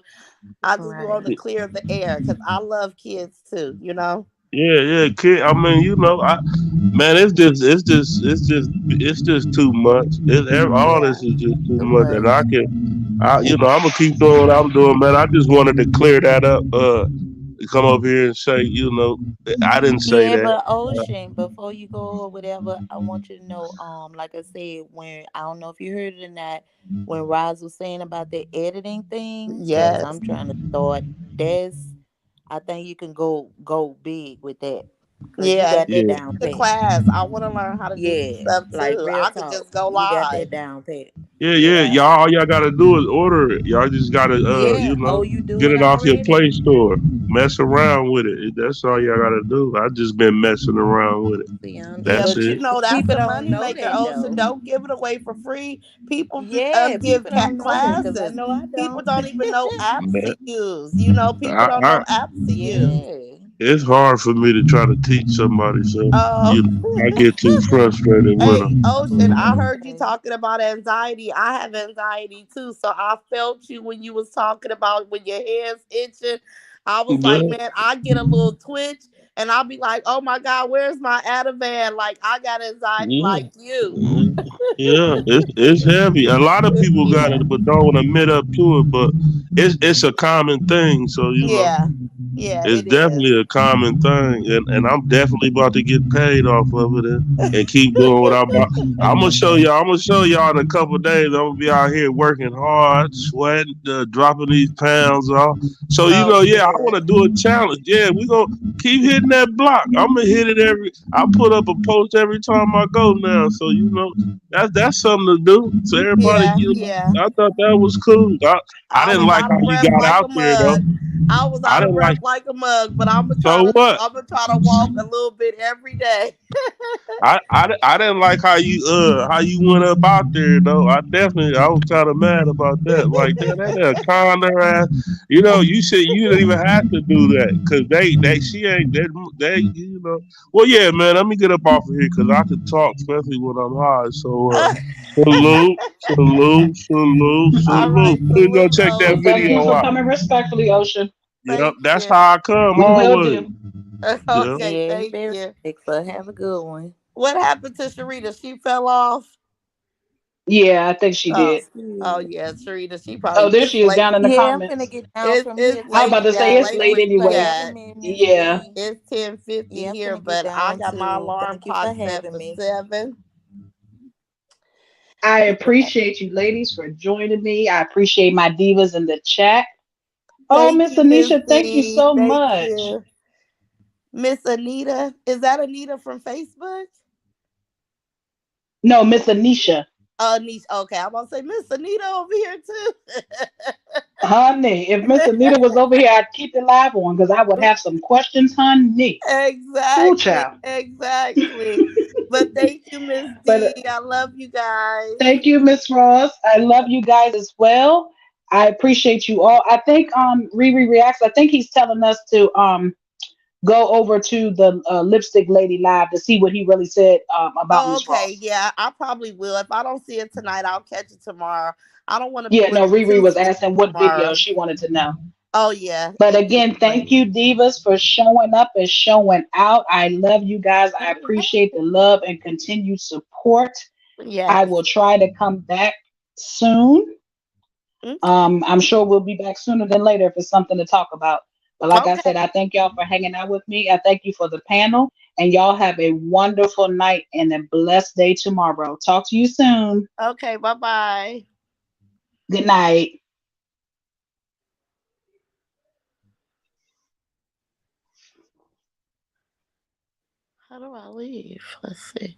I just want Right. to clear the air because I love kids too. Yeah, yeah, kid. I mean, Man, it's just too much. All Yeah, this is just too too much, and much. I'm gonna keep doing what I'm doing, man. I just wanted to clear that up. Come up here and say, I didn't say Yeah, that. but Ocean, before you go or whatever, I want you to know, like I said, when I don't know if you heard it or not, when Roz was saying about the editing thing, cause Yes. I'm trying to start this. I think you can go big with that, cause you Yeah, got that Yeah, down the pat. class. I want to learn how to do some Yeah, stuff like too. real I could talk, just go you got live. that down pat. yeah. Yeah, All y'all gotta do is order it. Y'all just gotta, yeah. Oh, you do get it it off your already? Play Store. Mess around with it. That's all y'all gotta do. I just been messing around with it. See, That's But but you it. know that's people the don't money know maker, that Ocean. though. Don't give it away for free. People Yeah, give people don't know that, cause I classes. know I People don't. don't even know apps Man, to use. You know, people don't I know apps to use. Yeah. it's hard for me to try to teach somebody something. Oh, I get too frustrated with hey, them. Ocean, I heard you Okay. talking about anxiety. I have anxiety too. So I felt you when you was talking about when your hands itching. I was like, Yeah, man, I get a little twitch and I'll be like, oh my God, where's my Ativan? Like I got anxiety yeah, like you. yeah. Yeah, it's heavy. A lot of people got Yeah. it, but don't want to admit up to it. But it's a common thing. So Yeah. Yeah, it's it is. definitely a common thing, and I'm definitely about to get paid off of it and keep doing what I'm about. I'm gonna show y'all. I'm gonna show y'all in a couple of days. I'm gonna be out here working hard, sweating, dropping these pounds off. So Oh, yeah, I want good. to do a challenge. Yeah, we gonna keep hitting that block. I'm gonna hit it every. I put up a post every time I go now. So that's something to do. So everybody, Yeah, yeah. I thought that was cool. I I didn't was like out how of you breath got like out a there though. mug. I was I out of didn't breath like. like a mug, but So what? I'm gonna try to walk a little bit every day. I didn't like how you went up out there though. I was kind of mad about that. Like that con their ass. You said you didn't even have to do that because they she ain't they. Well, yeah, man. Let me get up off of here because I can talk, especially when I'm high. So salute, salute, salute, All salute. right, Please go salute, check that Well, thank you Ocean. video for out. coming respectfully, Ocean. Yep, Thank that's you. how I come We will always. do. Yep. Okay, Yeah, thank very you. respectful. Have a good one. What happened to Sharita? She fell off. Yeah, I think she Oh, did. oh Shit. yeah, Sharita. She Oh, probably there it's she is down late. in the Yeah, I'm finna comments. get down from It's here I was too. about late. to say Yeah, it's Thank late. late you for anyway. having Yeah, me, Miss Yeah. D. it's 10:50 Yeah, I'm here, finna get but I down got my too. alarm Thank you for clock set having for me. 7. I appreciate you ladies for joining me. I appreciate my divas in the chat. Oh, Thank Miss you, Miss Anisha, thank you D. so Thank much. you. Miss Anita. Is that Anita from Facebook? No, Miss Anisha. Anisha. Okay, I'm gonna say Miss Anita over here too. Honey, if Miss Anita was over here, I'd keep the live on because I would have some questions, honey. Ooh, Exactly, child. exactly. But thank you, Miss D. But I love you guys. thank you, Miss Ross. I love you guys as well. I appreciate you all. I think Riri reacts. I think he's telling us to go over to the lipstick lady live to see what he really said about Oh, Miss okay, Ross. yeah, I probably will. If I don't see it tonight, I'll catch it tomorrow. I don't want to be Yeah, no, looking Riri too was sleepy asking what video tomorrow. she wanted to know. Oh yeah, But it'll be again, thank morning. you, divas, for showing up and showing out. I love you guys. I appreciate the love and continued support. I Yes. will try to come back soon. Okay. I'm sure we'll be back sooner than later if it's something to talk about. But like I Okay. said, I thank y'all for hanging out with me. I thank you for the panel. And y'all have a wonderful night and a blessed day tomorrow. Talk to you soon. Okay. Bye bye. Good night. How do I leave? Let's see.